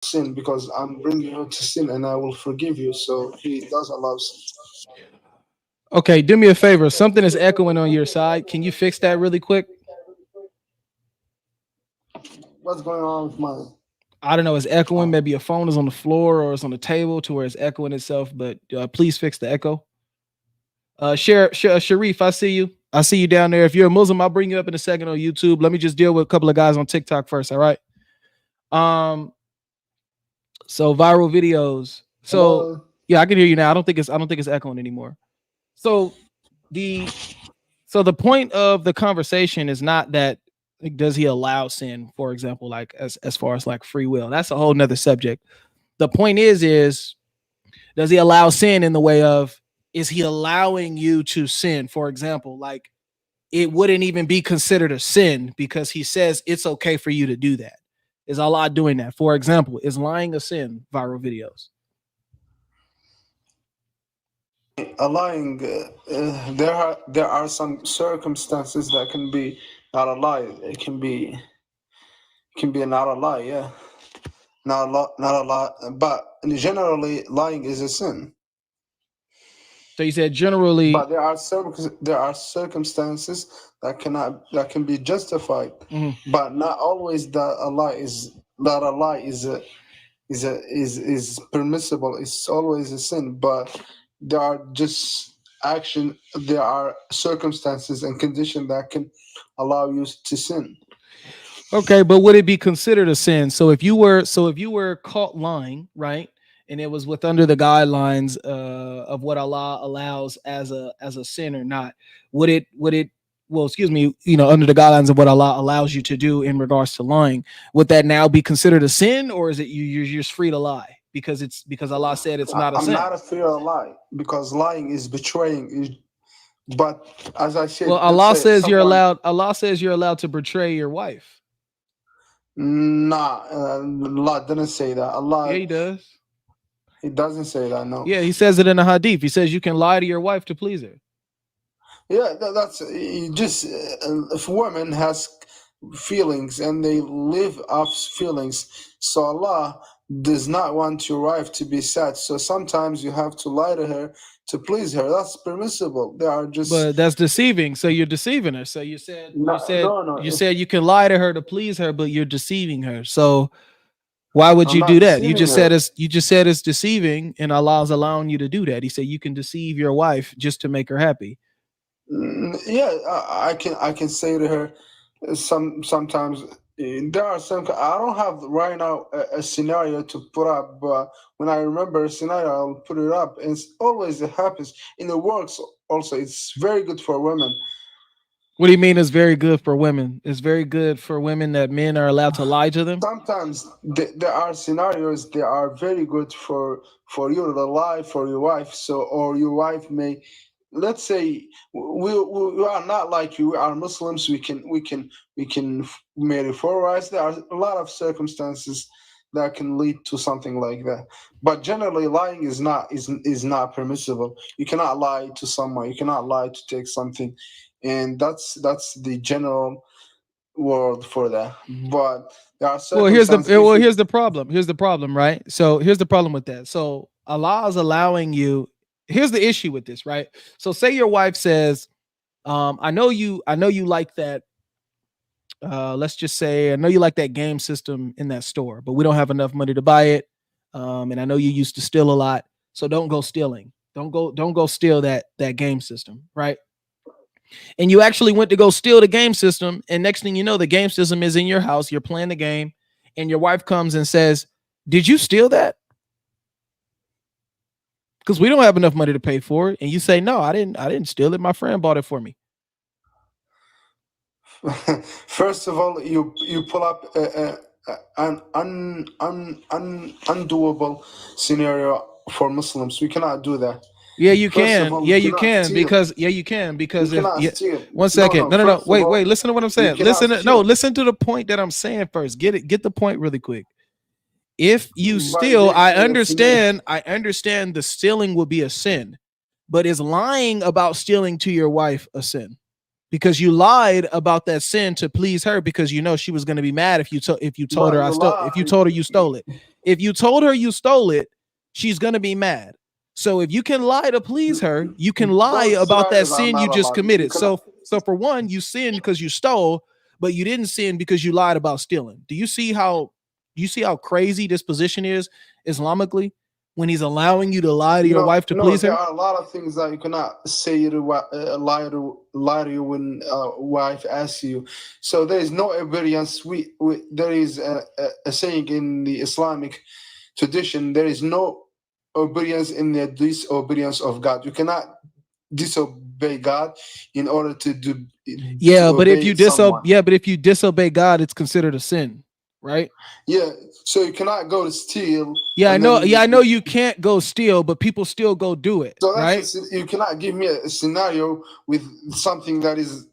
sin because I'm bringing you to sin and I will forgive you. So he does allow sin. Okay, do me a favor. Something is echoing on your side. Can you fix that really quick? What's going on with my I don't know. It's echoing. uh, Maybe your phone is on the floor or it's on the table to where it's echoing itself. But please fix the echo. Sharif, I see you. I see you down there. If you're a Muslim, I'll bring you up in a second on YouTube. Let me just deal with a couple of guys on TikTok first. All right. Um. So viral videos. So hello? yeah, I can hear you now. I don't think it's echoing anymore. So the the point of the conversation is not that, like, does he allow sin, for example, like as far as like free will. That's a whole nother subject. The point is does he allow sin in the way of, is he allowing you to sin? For example, like, it wouldn't even be considered a sin because he says it's okay for you to do that. Is Allah doing that? For example, is lying a sin? Viral videos. Lying, there are some circumstances that can be not a lie. It can be not a lie. Yeah, not a lie. But generally, lying is a sin. So you said generally. But there are circumstances that can be justified. Mhm. But not always that a lie is permissible. It's always a sin. But there are just there are circumstances and conditions that can allow you to sin. Okay, but would it be considered a sin? So if you were caught lying, right, and it was with under the guidelines of what Allah allows as a sin or not, would it well, excuse me, under the guidelines of what Allah allows you to do in regards to lying, would that now be considered a sin, or is it you're just free to lie because Allah said it's not a I'm sin? not afraid of lie because lying is betraying. But as I Well, said, let's say someone. Allah says you're allowed to betray your wife. Nah, Allah didn't say that. Yeah, Allah, he does. He doesn't say that. No. Yeah, he says it in the hadith. He says you can lie to your wife to please her. Yeah, that's just if women has feelings and they live off feelings, so Allah does not want your wife to be sad. So sometimes you have to lie to her to please her. That's permissible. They are just But that's deceiving. So you're deceiving her. So you said no, you said no, no. you said you can lie to her to please her, but you're deceiving her. So why would I'm you not do that? deceiving her. You just said it's deceiving, and Allah's allowing you to do that. He said you can deceive your wife just to make her happy. Yeah, I can say to her sometimes there are some I don't have right now a scenario to put up, but when I remember a scenario I'll put it up, and it's always it happens in the works. Also, it's very good for women. What do you mean it's very good for women? It's very good for women that men are allowed to lie to them? Sometimes there are scenarios that are very good for you to lie for your wife, so or your wife may, let's say we are not like you, we are Muslims, we can marry for wives. There are a lot of circumstances that can lead to something like that, but generally lying is not permissible. You cannot lie to someone, you cannot lie to take something, and that's the general word for that. But there are Well, here's the circumstances if you here's the problem. Here's the problem, right? So here's the problem with that. So Allah is allowing you. Here's the issue with this, right? So say your wife says, I know you like that. Let's just say I know you like that game system in that store, but we don't have enough money to buy it. And I know you used to steal a lot, so don't go stealing. Don't go steal that game system, right? And you actually went to go steal the game system, and next thing you know, the game system is in your house. You're playing the game, and your wife comes and says, "Did you steal that? Because we don't have enough money to pay for it." And you say, "No, I didn't. I didn't steal it. My friend bought it for me." first of all you pull up an undoable scenario for Muslims. We cannot do that. Yeah, you First of can. all, Yeah, we you cannot can steal. because yeah, you can We because if cannot yeah, steal. one No, second. no. No, no, no. First of Wait, wait. all, Listen to what I'm we saying. cannot Listen. No, steal. listen to the point that I'm saying first. Get it. Get the point really quick. If you But steal, the scenario. I understand the stealing will be a sin, but is lying about stealing to your wife a sin? because you lied about that sin to please her, because you know she was going to be mad if you told her But you if you lie. told her you stole it. If you told her you stole it, she's going to be mad. So if you can lie to please her, you can lie Those about that scenarios are sin you not just allowed. You committed. cannot. So for one, you sinned because you stole, but you didn't sin because you lied about stealing. Do you see how crazy this position is Islamically, when he's allowing you to lie to your wife to No, please there her? are a lot of things that you cannot say to lie to you when wife asks you. So there is no obedience. There is a saying in the Islamic tradition. There is no obedience in the disobedience of God. You cannot disobey God in order to Yeah, but if obey you someone. disobey God, it's considered a sin, right? Yeah, so you cannot go to steal Yeah, I and know. Yeah, I then. know you can't go steal, but people still go do it, So right? you cannot give me a scenario with something that is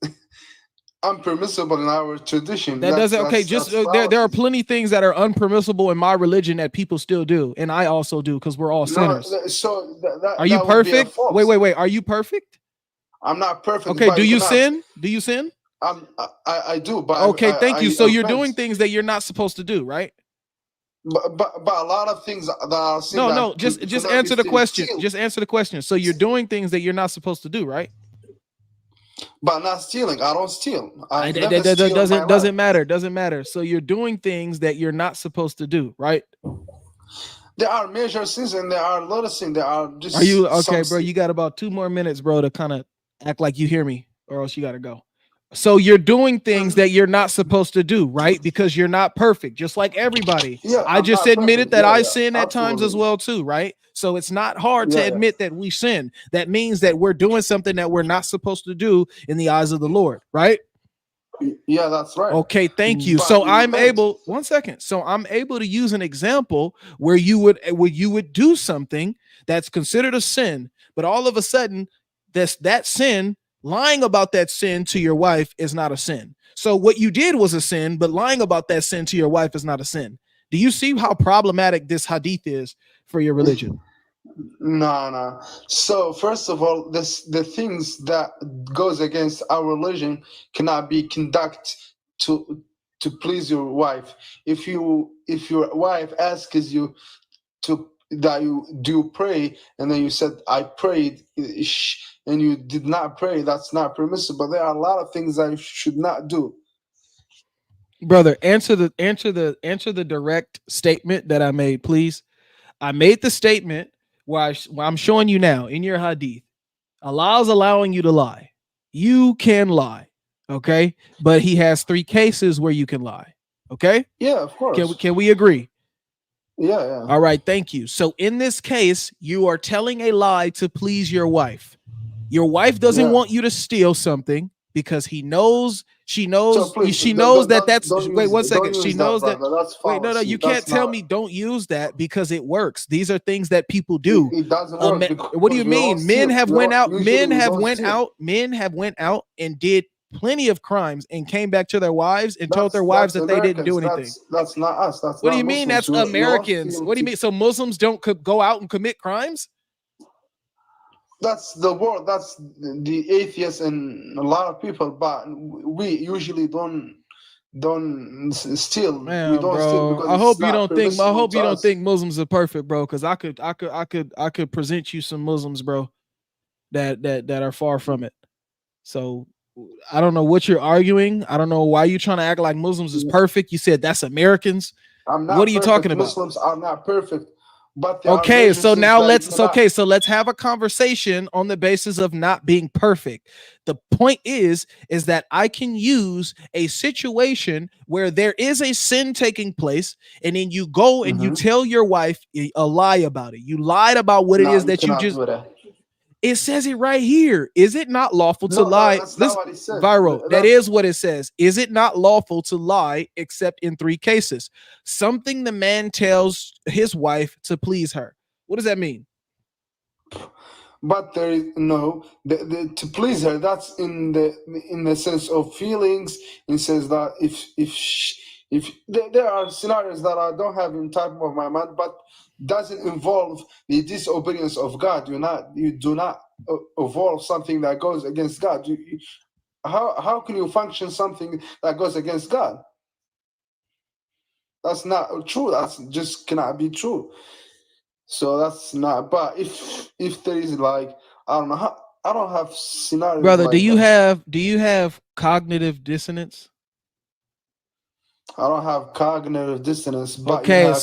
unpermissible in our tradition. That doesn't okay. Just That's there are fallacy. plenty things that are unpermissible in my religion that people still do, and I also do, because we're all No, sinners. so Are you that would be a perfect? false. Wait. Are you perfect? I'm not perfect, Okay. but Do you you cannot. sin? Do you sin? I do, but Okay. Thank you. I So you're repent. doing things that you're not supposed to do, right? But a lot of things that are sin No. that Just cannot be answer the still question. steal, Just answer the question. So you're doing things that you're not supposed to do, right? but not stealing. I don't steal. I, I've that, never that, that steal in my life. doesn't matter. Doesn't matter. So you're doing things that you're not supposed to do, right? There are major sins and there are little sins. There are Are you just okay, some bro? sins. You got about 2 more minutes, bro, to kind of act like you hear me, or else you got to go. So you're doing things that you're not supposed to do, right? Because you're not perfect, just like everybody. Yeah, I I'm just not admitted perfect. that I Yeah, sin at times as absolutely. well, too, right? So it's not hard to Yeah, admit that we sin. That means that we're doing something that we're not supposed to do in the eyes of the Lord, right? yeah, that's right. Okay, thank you. But So we I'm repent. able, 1 second. So I'm able to use an example where you would do something that's considered a sin, but all of a sudden that sin, lying about that sin to your wife is not a sin. So what you did was a sin, but lying about that sin to your wife is not a sin. Do you see how problematic this hadith is for your religion? No, no. So first of all, the things that goes against our religion cannot be conducted to please your wife. If your wife asks you to that you do pray, and then you said I prayed, and you did not pray, that's not permissible. There are a lot of things that you should not do. Brother, answer the direct statement that I made, please. I made the statement where I'm showing you now in your hadith. Allah's allowing you to lie. You can lie, okay? But he has 3 cases where you can lie, okay? Yeah, of Can we course. can we agree? Yeah, yeah, All right, thank you. So in this case, you are telling a lie to please your wife. Your wife doesn't yeah. want you to steal something because So please, she knows that that's wait one don't second. She use that, knows that brother. That's wait, no, fallacy. you can't That's tell not. me don't use that because it works. These are things that people do. It doesn't work What do you because we don't mean? Men steal. have went out, Usually we don't steal. men have went out and did plenty of crimes and came back to their wives and told their wives That's that they didn't do Americans. anything. That's not us. That's What do not you mean Muslims. that's We don't Americans? steal. What do you mean? So Muslims don't go out and commit crimes? That's the world. That's the atheists and a lot of people. But we usually don't steal. We Man, don't steal bro. because it's not I permissible hope to you don't us. think Muslims are perfect, bro, cuz I could present you some Muslims, bro, that are far from it. So I don't know what you're arguing. I don't know why you're trying to act like Muslims is perfect. You said that's Americans. I'm What are not you talking perfect. about? Muslims are not perfect, but there are Okay, major so sins now that you let's so cannot. okay, so let's have a conversation on the basis of not being perfect. The point is that I can use a situation where there is a sin taking place, and then you go and you Mhm. tell your wife a lie about it. You lied about what it No, is you that you cannot just do that. it says it right here. Is it not lawful to No, lie? that's not Listen, what he said. Viral, that That's is what it says. Is it not lawful to lie except in 3 cases? Something the man tells his wife to please her. What does that mean? but there is no to please her. That's in the sense of feelings. It says that if there are scenarios that I don't have in type of my mind, but doesn't involve the disobedience of God. You do not evolve something that goes against God. how can you function something that goes against God? That's not true. That's just cannot be true. So that's not. But if there is like, I don't know how, I don't have scenarios Brother, like that. do you have cognitive dissonance? I don't have cognitive dissonance, but Okay,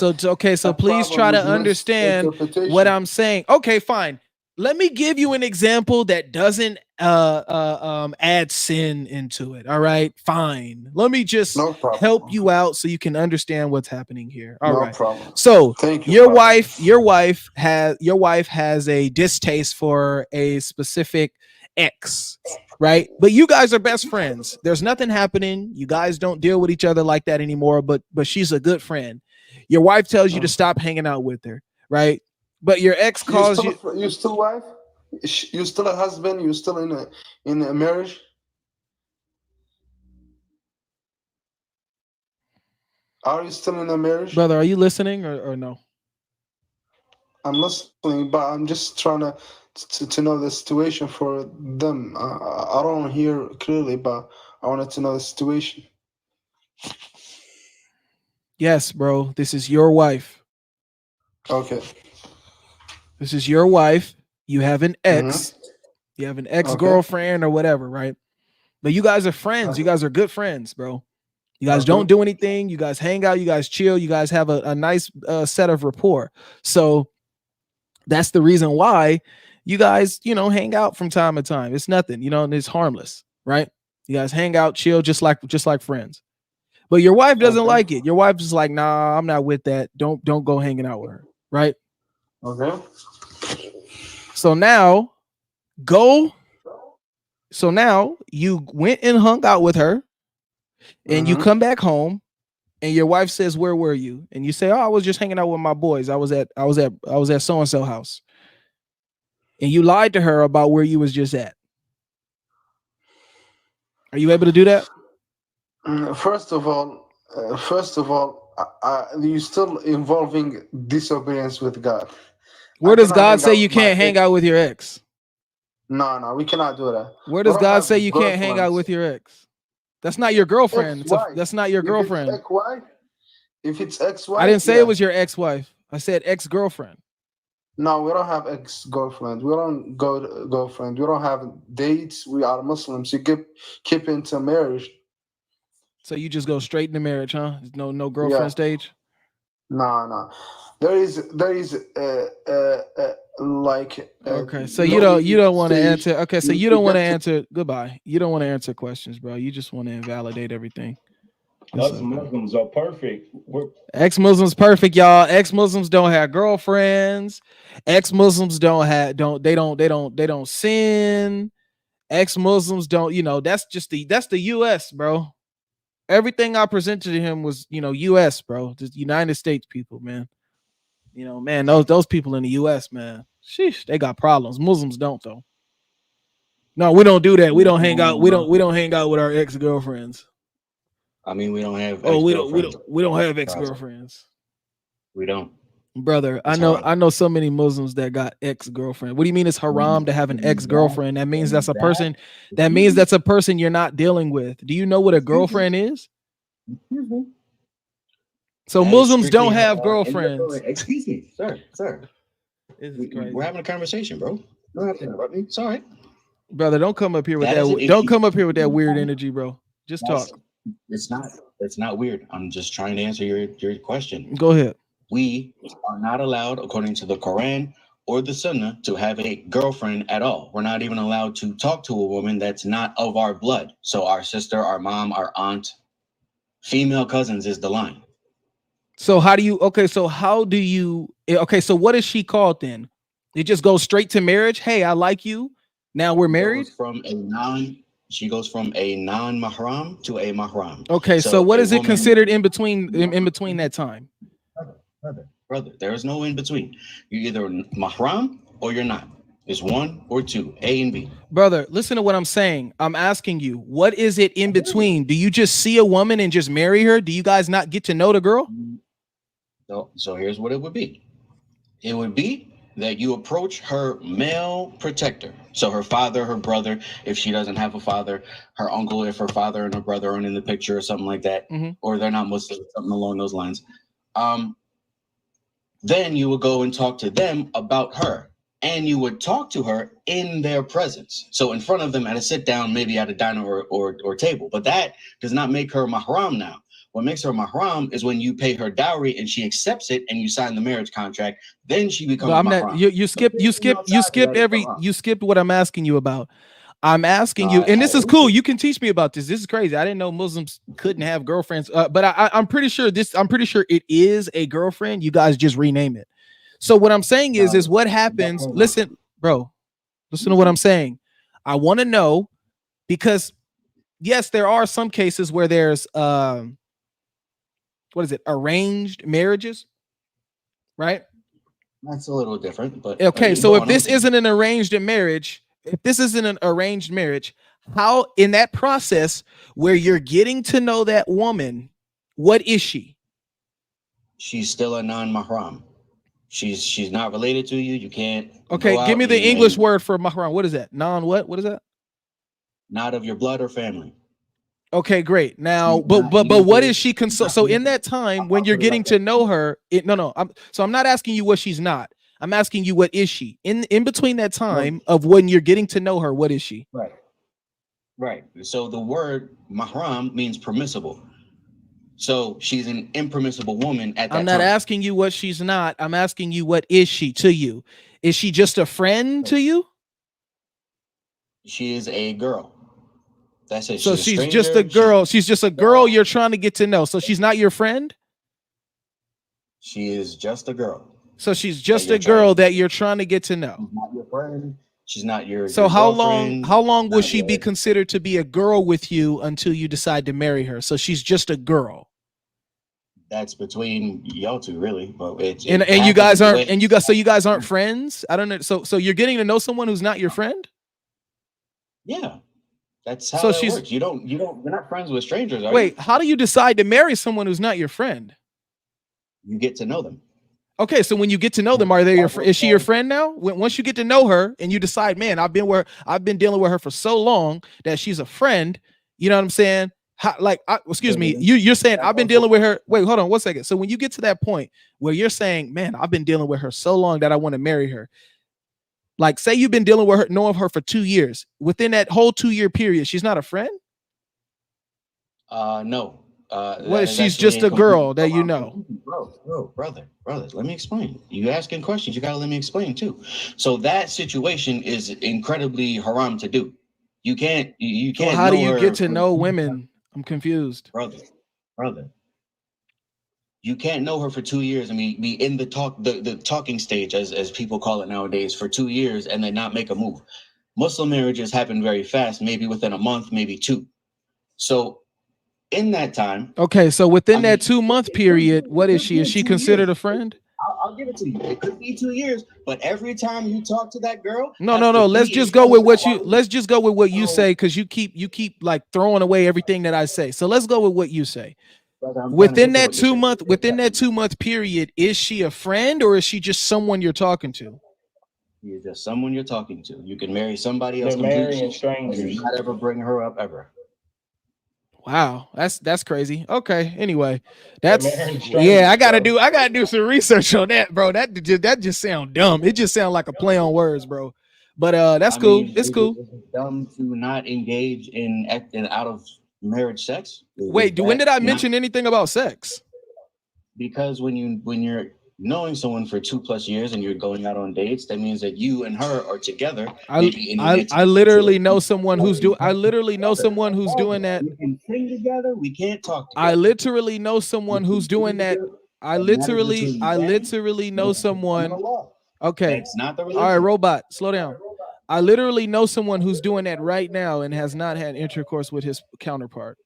so a please problem try to with understand what misinterpretation. I'm saying. Okay, fine. Let me give you an example that doesn't add sin into it. All right, fine. Let me just No help problem. you out so you can understand what's happening here. All No right. problem. So Thank you, brother. your wife has a distaste for a specific ex, right? But you guys are best friends. There's nothing happening. You guys don't deal with each other like that anymore, but she's a good friend. Your wife tells you to stop hanging out with her, right? But your ex calls you. You still wife? You still a husband? You still in a marriage? Are you still in a marriage? Brother, are you listening or no? I'm listening, but I'm just trying to know the situation for them. I don't hear clearly, but I wanted to know the situation. Yes, bro. This is your wife. Okay. This is your wife. You have an Mm-hmm. ex. You have an ex Okay. girlfriend or whatever, right? But you guys are friends. You guys are good friends, bro. You guys Okay. don't do anything. You guys hang out. You guys chill. You guys have a nice set of rapport. So that's the reason why you guys, hang out from time to time. It's nothing, and it's harmless, right? You guys hang out, chill, just like friends. But your wife doesn't Okay. like it. Your wife is like, nah, I'm not with that. Don't go hanging out with her, right? Okay. So now go. So now you went and hung out with her, and you Mm-hmm. come back home, and your wife says, "Where were you?" And you say, "Oh, I was just hanging out with my boys. I was at so and so house." And you lied to her about where you was just at. Are you able to do that? First of all, you still involving disobedience with God. I Where does cannot God hang say out you with my can't hang ex. out with your ex? No, no, we cannot do that. Where We does don't God have say you can't hang out girlfriends. with your ex? That's not your girlfriend. Ex-wife. That's not your If it's girlfriend. ex-wife, if it's I ex-wife, didn't say it yeah. was your ex-wife. I said ex-girlfriend. No, we don't have ex-girlfriend. We don't go girlfriend. We don't have dates. We are Muslims. You keep into marriage. So you just go straight into marriage, huh? No Yeah. girlfriend stage. No, no. There is like Okay, so you no don't you limit don't want to stage. answer. Okay, so you You don't want to get to. answer. Goodbye. You don't want to answer questions, bro. You just want to invalidate everything. It's Us okay. Muslims are perfect. Ex-Muslims perfect, y'all. Ex-Muslims don't have girlfriends. Ex-Muslims don't sin. Ex-Muslims don't, that's the US, bro. Everything I presented to him was, US, bro. The United States people, man. Man, those people in the US, man. Sheesh, they got problems. Muslims don't though. No, we don't do that. We don't hang out. We don't hang out with our ex-girlfriends. I mean, we don't have Oh, ex we don't we girlfriends. don't we don't have ex-girlfriends. We don't. Brother, I It's know haram. I know so many Muslims that got ex-girlfriend. What do you mean it's haram to have an ex-girlfriend? That means that's a person that Excuse means me. that's a person you're not dealing with. Do you know what a Excuse me. girlfriend is? Excuse me. So That is Muslims strictly don't have in the girlfriends. authority. Excuse me, sir. Sir, This is we're crazy. having a conversation, bro. You don't have to interrupt me. It's all right. Brother, don't come up here with That is an that. Don't issue. come up here with that weird energy, bro. Just That's talk. it's not. It's not weird. I'm just trying to answer your question. Go ahead. We are not allowed, according to the Quran or the Sunnah, to have a girlfriend at all. We're not even allowed to talk to a woman that's not of our blood. So our sister, our mom, our aunt, female cousins is the line. So how do you okay, so how do you okay, so what is she called then? It just goes straight to marriage. Hey, I like you. Now we're married. She goes from a non-mahram to a mahram. Okay, so So what a is it woman, considered in between that time? brother, there is no in between. You're either mahram or you're not. It's one or two, A and B. Brother, listen to what I'm saying. I'm asking you, what is it in between? Do you just see a woman and just marry her? Do you guys not get to know the girl? So here's what it would be. It would be that you approach her male protector. So her father, her brother, if she doesn't have a father, her uncle, if her father and her brother aren't in the picture or something like that, or they're not Muslim, something along those lines. Then you would go and talk to them about her. And you would talk to her in their presence. So in front of them at a sit down, maybe at a diner or table. But that does not make her mahram now. What makes her mahram is when you pay her dowry and she accepts it and you sign the marriage contract. Then she becomes I'm mahram. not, you skipped what I'm asking you about. I'm asking you, and this is cool. You can teach me about this. This is crazy. I didn't know Muslims couldn't have girlfriends, but I'm pretty sure it is a girlfriend. You guys just rename it. So what I'm saying is what happens. Listen, bro, listen to what I'm saying. I want to know, because yes, there are some cases where there's arranged marriages, right? That's a little different, but okay. So if this isn't an arranged marriage, how in that process where you're getting to know that woman, what is she? She's still a non-mahram. She's not related to you. You can't. Okay, give me the English word for mahram. What is that? What? What is that? Not of your blood or family. Okay, great. Now, but what is she so in that time when you're getting to know her? I'm not asking you what she's not. I'm asking you what is she in between that time of when you're getting to know her. What is she? Right. So the word mahram means permissible. So she's an impermissible woman at that time. I'm not asking you what she's not. I'm asking you what is she to you? Is she just a friend to you? She is a girl. That's it. So she's just a girl. She's just a girl you're trying to get to know. So she's not your friend? She is just a girl. So she's just a girl that you're trying to get to know. She's not your friend. She's not your. So how long will she be considered to be a girl with you until you decide to marry her? So she's just a girl. That's between y'all two, really. But and you guys aren't you guys aren't friends? I don't know. So you're getting to know someone who's not your friend? Yeah. That's how it works. You're not friends with strangers, are you? Wait, how do you decide to marry someone who's not your friend? You get to know them. Okay, so when you get to know them, is she your friend now? Once you get to know her and you decide, man, I've been dealing with her for so long that she's a friend. You know what I'm saying? Excuse me, you're saying I've been dealing with her. Wait, hold on 1 second. So when you get to that point where you're saying, man, I've been dealing with her so long that I want to marry her. Like, say you've been dealing with her, knowing her for 2 years. Within that whole 2-year period, she's not a friend? No. What if she's just a girl that you know? Brother, let me explain. You asking questions, you gotta let me explain too. So that situation is incredibly haram to do. You can't. Well, how do you get to know women? I'm confused, brother. You can't know her for 2 years and be in the talking stage, as people call it nowadays, for 2 years and then not make a move. Muslim marriages happen very fast, maybe within a month, maybe 2. So in that time. Okay, so within that 2-month period, what is she? Is she considered a friend? I'll give it to you. It could be 2 years, but every time you talk to that girl. No. Let's just go with what you say, because you keep like throwing away everything that I say. So let's go with what you say. Within that 2-month period, is she a friend or is she just someone you're talking to? You're just someone you're talking to. You can marry somebody else completely. Strangers. Not ever bring her up ever. Wow, that's crazy. Okay, anyway, I gotta do some research on that, bro. That just sound dumb. It just sounds like a play on words, bro. But that's cool. It's cool. It's dumb to not engage in out of marriage sex. Wait, when did I mention anything about sex? Because when you're knowing someone for 2+ years and you're going out on dates, that means that you and her are together. I literally know someone who's doing that. We can sing together. We can't talk together. I literally know someone who's doing that. I literally know someone. Okay. It's not the religion. All right, robot, slow down. I literally know someone who's doing that right now and has not had intercourse with his counterpart.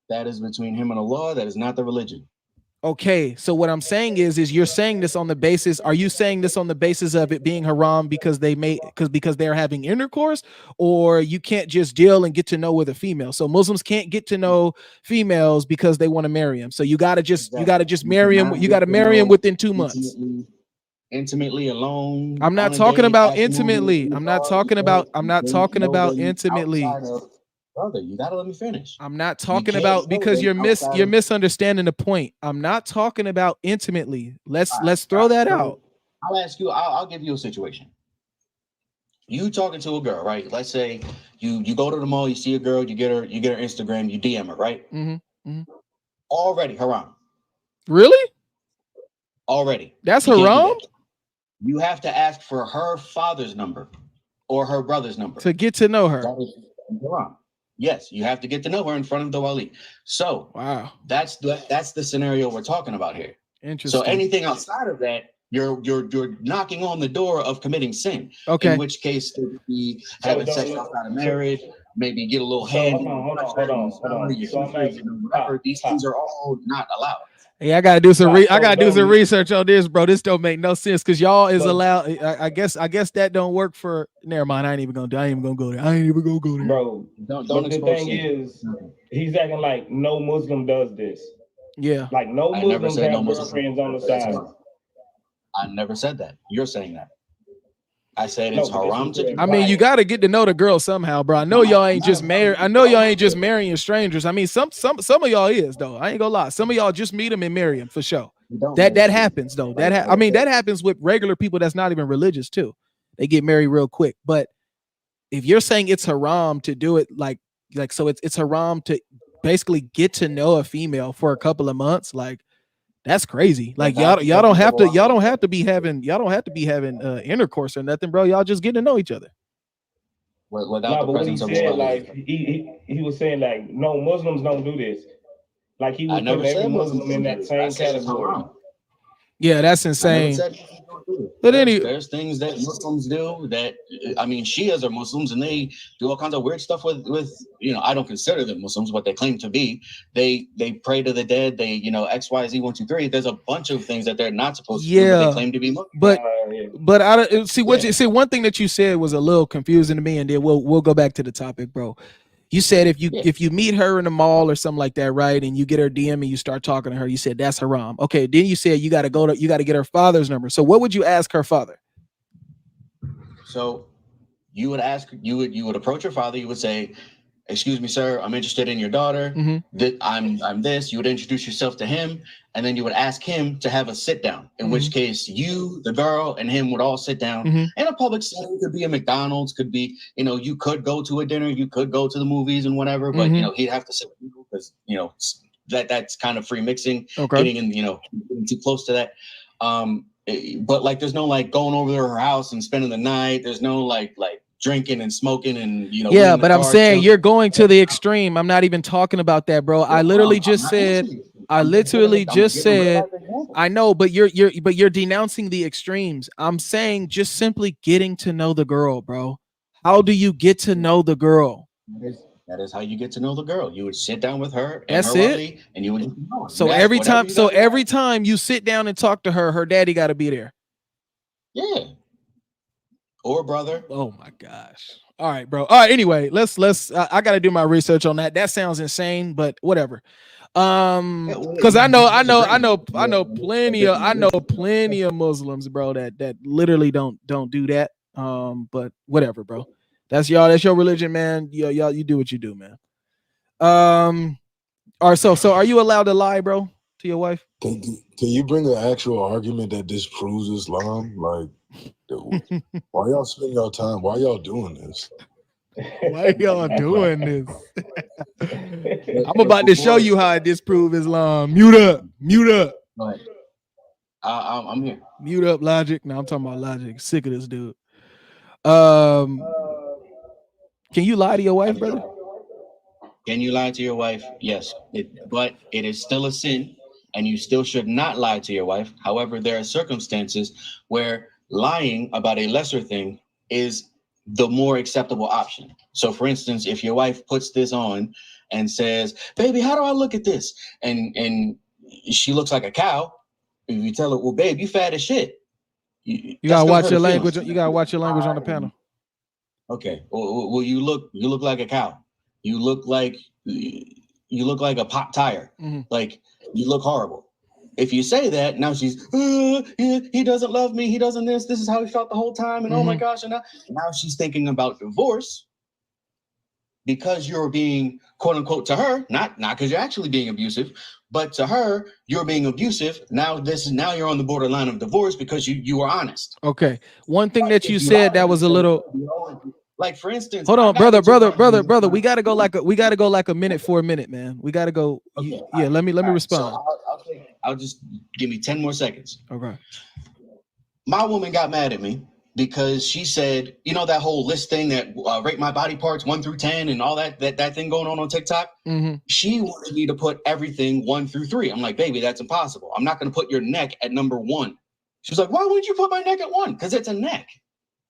That is between him and Allah. That is not the religion. Okay, so what I'm saying is you're saying this on the basis. Are you saying this on the basis of it being haram because they're having intercourse, or you can't just deal and get to know with a female? So Muslims can't get to know females because they want to marry them. So you gotta just marry them. You gotta marry them within 2 months. intimately alone. I'm not on a talking date, about at the movies, intimately. in the I'm not bar, talking about. I'm you not can't talking know about them intimately. outside of brother. You gotta let me finish. I'm not You talking can't about know because them outside you're of misunderstanding the point. I'm not talking about intimately. Let's all throw right. that out. So I'll ask you. I'll give you a situation. You talking to a girl, right? Let's say you go to the mall, you see a girl, you get her Instagram, you DM her, right? Already haram. Really? Already. That's You can't do haram? that. You have to ask for her father's number or her brother's number To get to know her. That is haram. Yes, you have to get to know her in front of the wali. So wow, that's the scenario we're talking about here. Interesting. So anything outside of that, you're knocking on the door of committing sin. Okay. In which case, it would be having sex outside of marriage, maybe get a little hand. Hold on. These things are all not allowed. Hey, I gotta do some research on this, bro. This don't make no sense because y'all is allowed. I guess that don't work for. Never mind. I ain't even gonna go there. Bro. Don't but the thing is, he's acting like no Muslim does this. Yeah. Like no Muslims have girlfriends on the side. I never said that. You're saying that. I said it's haram to do. I mean, you got to get to know the girl somehow, bro. I know y'all ain't just married. I know y'all ain't just marrying strangers. I mean, some of y'all is though. I ain't gonna lie. Some of y'all just meet them and marry them for sure. That happens though. I mean, that happens with regular people that's not even religious too. They get married real quick. But if you're saying it's haram to do it, like so, it's haram to basically get to know a female for a couple of months, like. That's crazy. Like y'all don't have to be having intercourse or nothing, bro. Y'all just getting to know each other. Without the presence of said, like he was saying, like no Muslims don't do this. Like he was putting every Muslim in that same category. Yeah, that's insane. But there's things that Muslims do that, I mean, Shias are Muslims and they do all kinds of weird stuff with I don't consider them Muslims, but they claim to be. They pray to the dead. They X, Y, Z, 1, 2, 3. There's a bunch of things that they're not supposed to do, but they claim to be Muslims. But I see what you see. One thing that you said was a little confusing to me, and then we'll go back to the topic, bro. You said if you meet her in the mall or something like that, right, and you get her DM and you start talking to her, you said that's haram. Okay, then you said you got to get her father's number. So what would you ask her father? So you would approach her father. You would say, "Excuse me, sir, I'm interested in your daughter. I'm this." You would introduce yourself to him, and then you would ask him to have a sit down. In which case, you, the girl, and him would all sit down in a public setting. It could be a McDonald's, could be you could go to a dinner, you could go to the movies and whatever, but he'd have to sit with you because that's kind of free mixing. Getting in getting too close to that. But like, there's no like going over to her house and spending the night. There's no like drinking and smoking and yeah, but I'm saying you're going to the extreme. I'm not even talking about that, bro. I literally just said I know, but you're denouncing the extremes. I'm saying just simply getting to know the girl, bro. How do you get to know the girl? That is how you get to know the girl. You would sit down with her and That's her it? wali, and you would So every time you sit down and talk to her, her daddy got to be there. Yeah. Or brother. Oh my gosh. All right, bro. All right. Anyway, let's. I got to do my research on that. That sounds insane, but whatever. Because I know plenty of Muslims, bro, that literally don't do that. But whatever, bro. That's y'all. That's your religion, man. Y'all, you do what you do, man. All right. So are you allowed to lie, bro, to your wife? Can you bring an actual argument that disproves Islam? Like, why y'all spend your time? Why y'all doing this? Why y'all doing this? I'm about to show you how I disprove Islam. Mute up. Go ahead. I'm here. Mute up, Logic. No, I'm talking about Logic. Sick of this dude. Can you lie to your wife, brother? Can you lie to your wife? Yes, but it is still a sin, and you still should not lie to your wife. However, there are circumstances where lying about a lesser thing is the more acceptable option. So, for instance, if your wife puts this on and says, "Baby, how do I look at this?" and she looks like a cow, if you tell her, "Well, babe, you fat as shit," you gotta watch your language. You gotta watch your language on the panel. Okay. Well, you look like a cow. You look like a pop tire. Like, you look horrible. If you say that, now she's, he doesn't love me. He doesn't this. This is how he felt the whole time. And oh my gosh. And now she's thinking about divorce because you're being, quote unquote, to her, not because you're actually being abusive, but to her, you're being abusive. Now you're on the borderline of divorce because you were honest. Okay. One thing that you said that was a little, like, for instance, hold on, brother. We gotta go like a minute for a minute, man. We gotta go. Okay, let me respond. So I'll just give me 10 more seconds. Okay. My woman got mad at me because she said, you know, that whole list thing that rate my body parts 1 through 10 and all that thing going on TikTok. She wanted me to put everything 1 through 3. I'm like, baby, that's impossible. I'm not going to put your neck at number 1. She was like, why wouldn't you put my neck at 1? Because it's a neck.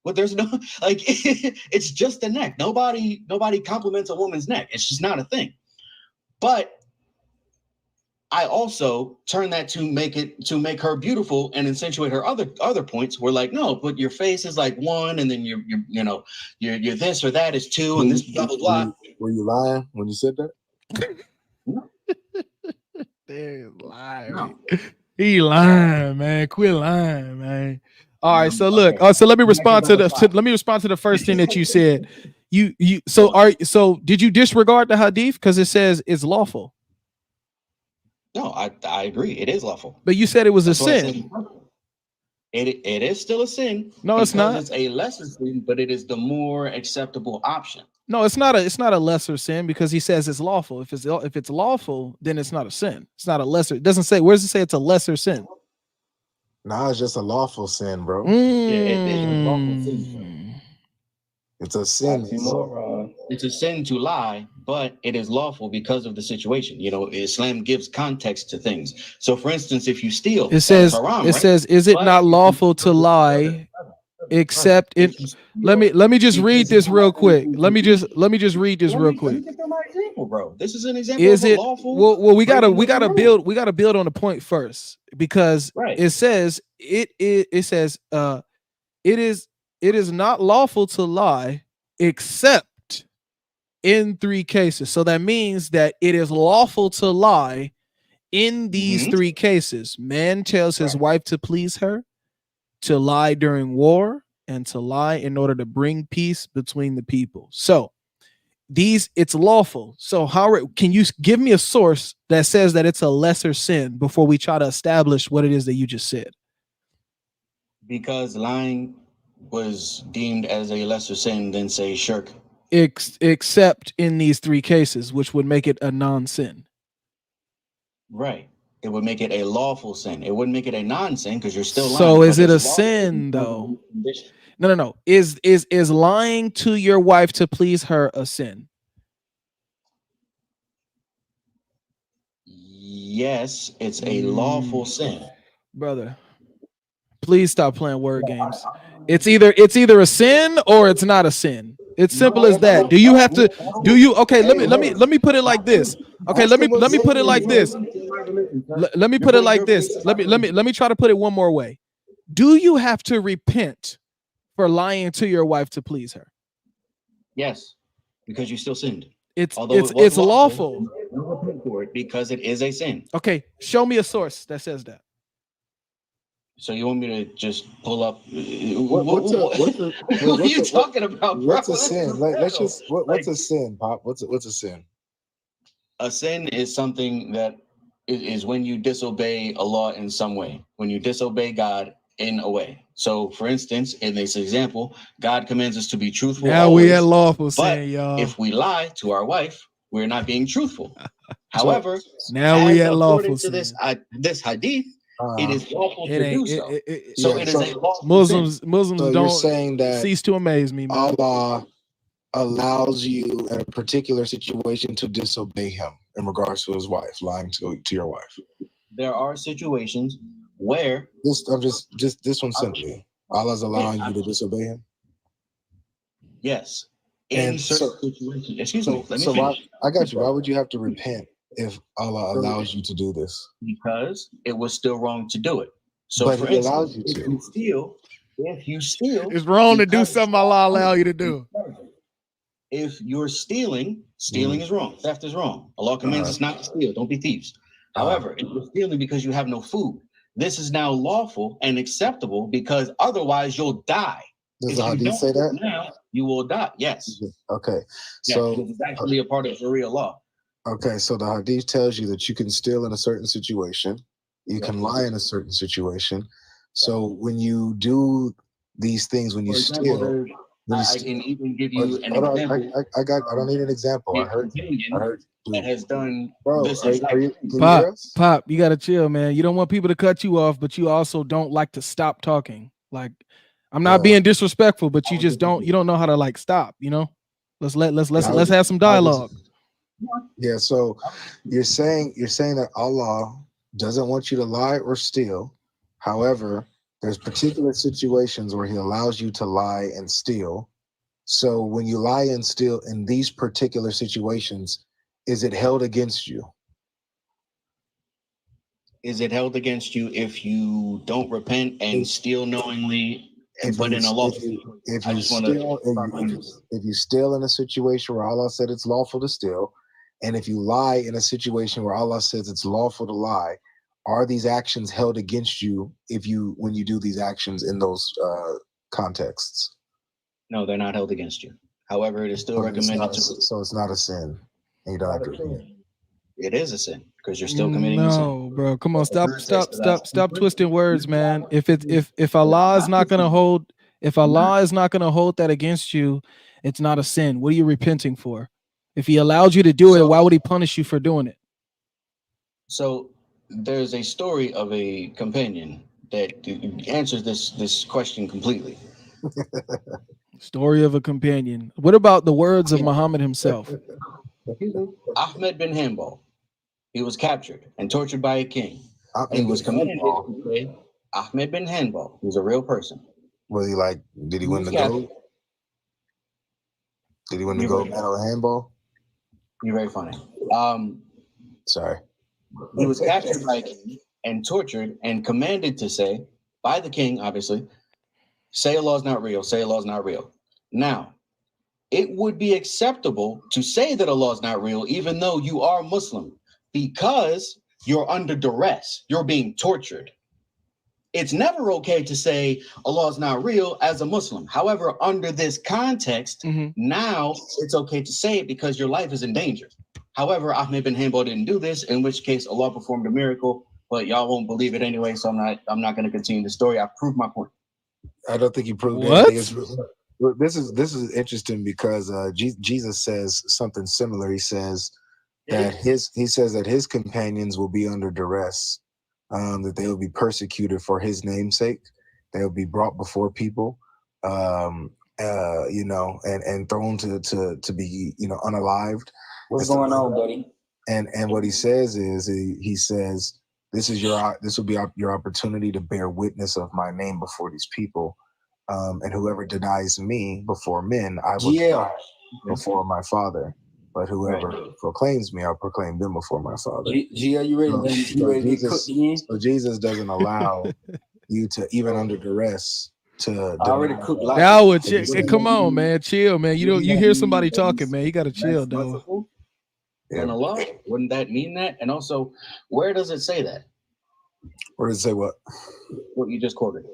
But there's no, like, it's just a neck. Nobody compliments a woman's neck. It's just not a thing. But I also turn that to make her beautiful and accentuate her other points. We're like, no, but your face is like 1, and then you're this or that is 2, and this blah blah blah. Were you lying when you said that? No. They're lying. No. He lying, man. Quit lying, man. All right, so look. So let me respond to the first thing that you said. So did you disregard the hadith because it says it's lawful? No, I agree. It is lawful. But you said it was a sin. It is still a sin. No, it's not. It's a lesser sin, but it is the more acceptable option. No, it's not a lesser sin because he says it's lawful. If it's lawful, then it's not a sin. It's not a lesser. It doesn't say. Where does it say it's a lesser sin? Nah, it's just a lawful sin, bro. Yeah, it's a lawful sin. It's a sin. It's a sin to lie, but it is lawful because of the situation. You know, Islam gives context to things. So, for instance, if you steal, it says, haram, it right? says, is it not lawful to lie except in? Let me just read this real quick. Let me just read this real quick. Bro, this is an example. Is of it lawful? Well, we gotta build on the point first because it says it is not lawful to lie except in 3 cases. So that means that it is lawful to lie in these 3 cases. Man tells his wife to please her, to lie during war, and to lie in order to bring peace between the people. So it's lawful. So can you give me a source that says that it's a lesser sin before we try to establish what it is that you just said? Because lying was deemed as a lesser sin than, say, shirk. Except in these 3 cases, which would make it a non-sin. Right. It would make it a lawful sin. It wouldn't make it a non-sin because you're still lying. So is it a sin though? No. Is lying to your wife to please her a sin? Yes, it's a lawful sin. Brother, please stop playing word games. It's either a sin or it's not a sin. It's simple as that. Okay, let me put it like this. Okay, let me put it like this. Let me put it like this. Let me try to put it one more way. Do you have to repent for lying to your wife to please her? Yes, because you still sinned. It's lawful. Don't repent for it because it is a sin. Okay, show me a source that says that. So you want me to just pull up? What are you talking about, bro? What's a sin? What's a sin, Pop? What's a sin? A sin is something that is when you disobey a law in some way. When you disobey God in a way. So, for instance, in this example, God commands us to be truthful. Now always, we at lawful sin, y'all. If we lie to our wife, we're not being truthful. However, now we at lawful to this hadith. It is lawful to do so. It is a lawful Muslims so don't saying that cease to amaze me, man. Allah allows you in a particular situation to disobey him in regards to his wife, lying to your wife. There are situations where this one simply. Allah's allowing you to disobey him. Yes. In certain situations. Excuse me. Let me finish. I got you. Why would you have to repent if Allah allows you to do this? Because it was still wrong to do it. So, but for he instance, allows you to. if you steal, it's wrong to do something Allah allow you to do. If you're stealing is wrong. Theft is wrong. Allah commands us not to steal. Don't be thieves. However, if you're stealing because you have no food, this is now lawful and acceptable because otherwise you'll die. Does the hadith say that? Now you will die. Yes. Okay. So this is actually a part of Sharia law. Okay, so the hadith tells you that you can steal in a certain situation, you can lie in a certain situation. So when you do these things, when you steal, I can even give you an example. I don't need an example. I heard that has done this. Pop, you gotta chill, man. You don't want people to cut you off, but you also don't like to stop talking. Like, I'm not being disrespectful, but you don't know how to like stop, you know? Let's have some dialogue. Yeah, so you're saying that Allah doesn't want you to lie or steal. However, there's particular situations where he allows you to lie and steal. So when you lie and steal in these particular situations, is it held against you? Is it held against you if you don't repent and steal knowingly and put in a law? If you steal in a situation where Allah said it's lawful to steal, and if you lie in a situation where Allah says it's lawful to lie, are these actions held against you when you do these actions in those contexts? No, they're not held against you. However, it is still recommended so it's not a sin, and you don't have to repent. It is a sin because you're still committing a sin. No, bro, come on, stop twisting words, man. If Allah is not gonna hold that against you, it's not a sin. What are you repenting for? If he allowed you to do it, why would he punish you for doing it? So there's a story of a companion that answers this question completely. Story of a companion. What about the words of Muhammad himself? Ahmed bin Hanbal. He was captured and tortured by a king. He was commanded to say, Ahmed bin Hanbal. He's a real person. Was he like, did he win the gold? Did he win the gold medal in handball? You're very funny. Sorry. He was captured by a king and tortured and commanded to say, by the king, obviously, say Allah's not real, say Allah's not real. Now, it would be acceptable to say that Allah is not real, even though you are Muslim, because you're under duress, you're being tortured. It's never okay to say Allah is not real as a Muslim. However, under this context, now it's okay to say it because your life is in danger. However, Ahmed bin Hanbal didn't do this, in which case Allah performed a miracle, but y'all won't believe it anyway, so I'm not going to continue the story. I proved my point. I don't think you proved anything. This is interesting because Jesus says something similar. He says that his companions will be under duress, that they will be persecuted for his name's sake. They will be brought before people, and thrown to be unalived. What's going on, buddy? And what he says is he says this will be your opportunity to bear witness of my name before these people. And whoever denies me before men, I will deny before my Father. But whoever proclaims me, I'll proclaim them before my Father. GL, you ready? So Jesus doesn't allow you to, even under duress, to already cook. Now, come on, man, chill, man. You hear somebody talking, man. You gotta chill, though. And Allah, wouldn't that mean that? And also, where does it say that? Where does it say what? What you just quoted.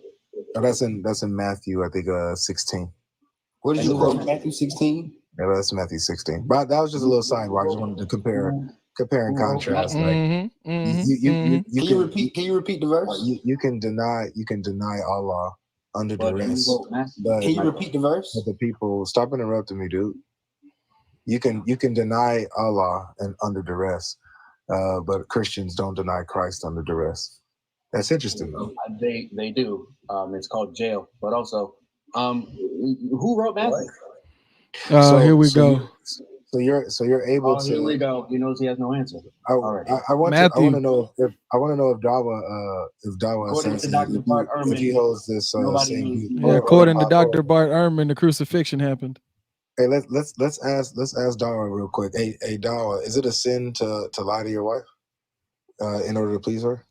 Oh, that's in Matthew, I think 16. What did you quote? Matthew 16? Yeah, that's Matthew 16. But that was just a little sidebar. I just wanted to compare and contrast. Like, Can you repeat the verse? You can deny Allah under duress. But can you repeat the verse? But the people, stop interrupting me, dude. You can deny Allah and under duress, but Christians don't deny Christ under duress. That's interesting, though. They do. It's called jail. But also, who wrote Matthew? Here we go. So you're able to. Here we go. He knows he has no answer. I want to know if Dawah according says to Dr. Bart Ehrman, if he holds this same view. According to Dr. Bart Ehrman, the crucifixion happened. Hey, let's ask Dawah real quick. Hey Dawah, is it a sin to lie to your wife in order to please her?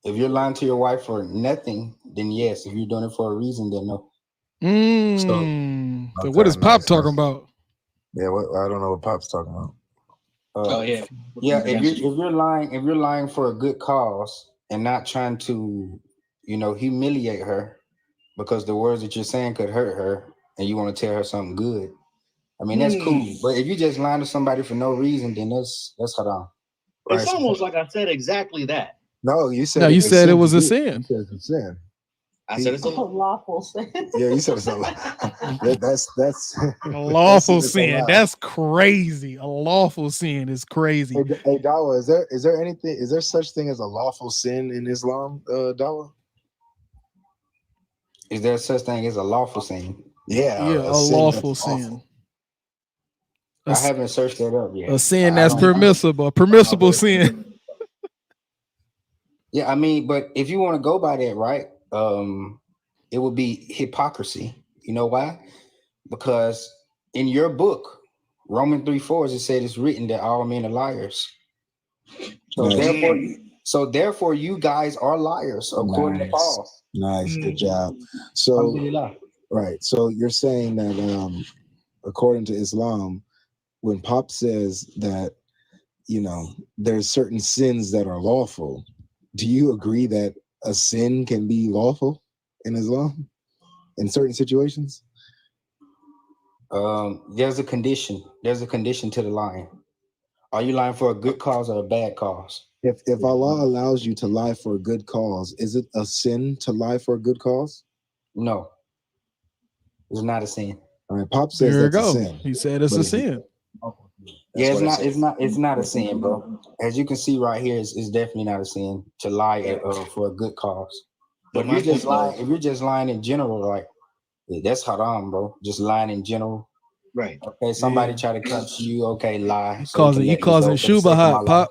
If you're lying to your wife for nothing, then yes. If you're doing it for a reason, then no. So what is Pop talking about? Yeah, I don't know what Pop's talking about. Oh yeah, yeah. If you're lying for a good cause and not trying to, humiliate her because the words that you're saying could hurt her, and you want to tell her something good. I mean, that's cool. But if you just lying to somebody for no reason, then that's haram. It's almost like I said exactly that. No, you said. No, you said it was a sin. sin. You said it's a sin. I said it's a lawful sin. Yeah, you said it's a that's a lawful sin. That's crazy. A lawful sin is crazy. Hey, Dawah, is there such thing as a lawful sin in Islam, Dawah? Is there such thing as a lawful sin? Yeah, a lawful sin. I haven't searched that up yet. A sin that's permissible, a permissible sin. Yeah, I mean, but if you want to go by that, right? It would be hypocrisy. You know why? Because in your book, Romans 3:4, it said it's written that all men are liars. So therefore, you guys are liars, according to Paul. Nice, good job. So, right. So you're saying that according to Islam, when Pop says that, there's certain sins that are lawful, do you agree that a sin can be lawful in Islam in certain situations? There's a condition. There's a condition to the lying. Are you lying for a good cause or a bad cause? If Allah allows you to lie for a good cause, is it a sin to lie for a good cause? No, it's not a sin. All right, Pop says there that's go. a sin. He said it's a sin. Yeah, it's not a sin, bro. As you can see right here, it's definitely not a sin to lie for a good cause. But if you're just lying in general, like that's haram, bro. Just lying in general. Right. Okay, somebody try to come to you, okay, lie. You causing shubha, Pop.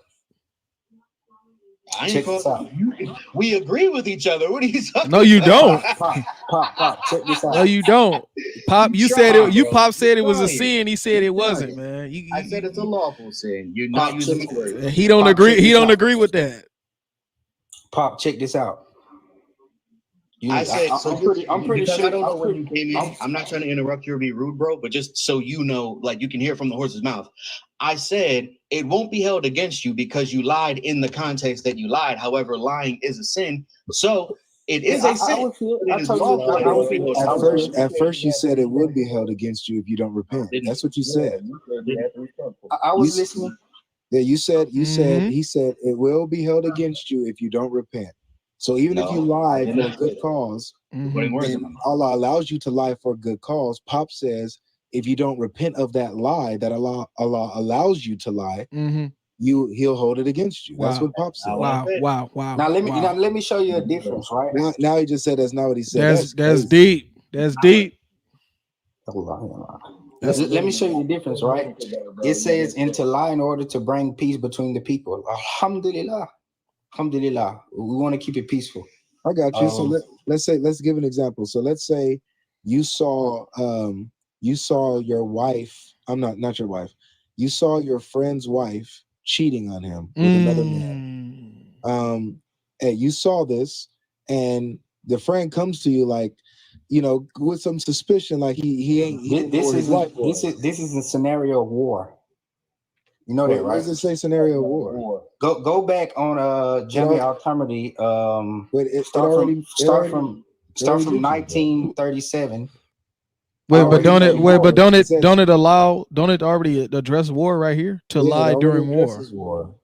We agree with each other. What are you talking No, you don't. Pop, check this out. No, you don't. Pop, you said it. You Pop said it was a sin. He said it wasn't, man. I said it's a lawful sin. You're not using the word. He don't agree. He don't agree with that. Pop, check this out. I'm pretty sure. I don't know when you came in. I'm not trying to interrupt you or be rude, bro, but just so you know, like you can hear from the horse's mouth. I said it won't be held against you because you lied in the context that you lied. However, lying is a sin. So it is a sin. At first you said it would be held against you if you don't repent. That's what you said. I was listening. Yeah, he said it will be held against you if you don't repent. So even if you lie for a good cause, and Allah allows you to lie for a good cause, Pop says if you don't repent of that lie that Allah allows you to lie, he'll hold it against you. Wow. That's what Pop said. Wow. Now let me show you a difference, right? Now he just said that's not what he said. That's deep. That's deep. Let me show you the difference, right? It says, and to lie in order to bring peace between the people. Alhamdulillah. Alhamdulillah. We want to keep it peaceful. I got you. So let's give an example. So let's say you saw your wife. I'm not your wife. You saw your friend's wife cheating on him with another man. And you saw this, and the friend comes to you like, with some suspicion, like he ain't. This is a scenario of war. You know that, right? Why does it say scenario of war? Go back on Jami al-Tamari. Start from 1937. Don't it already address war right here to lie during war?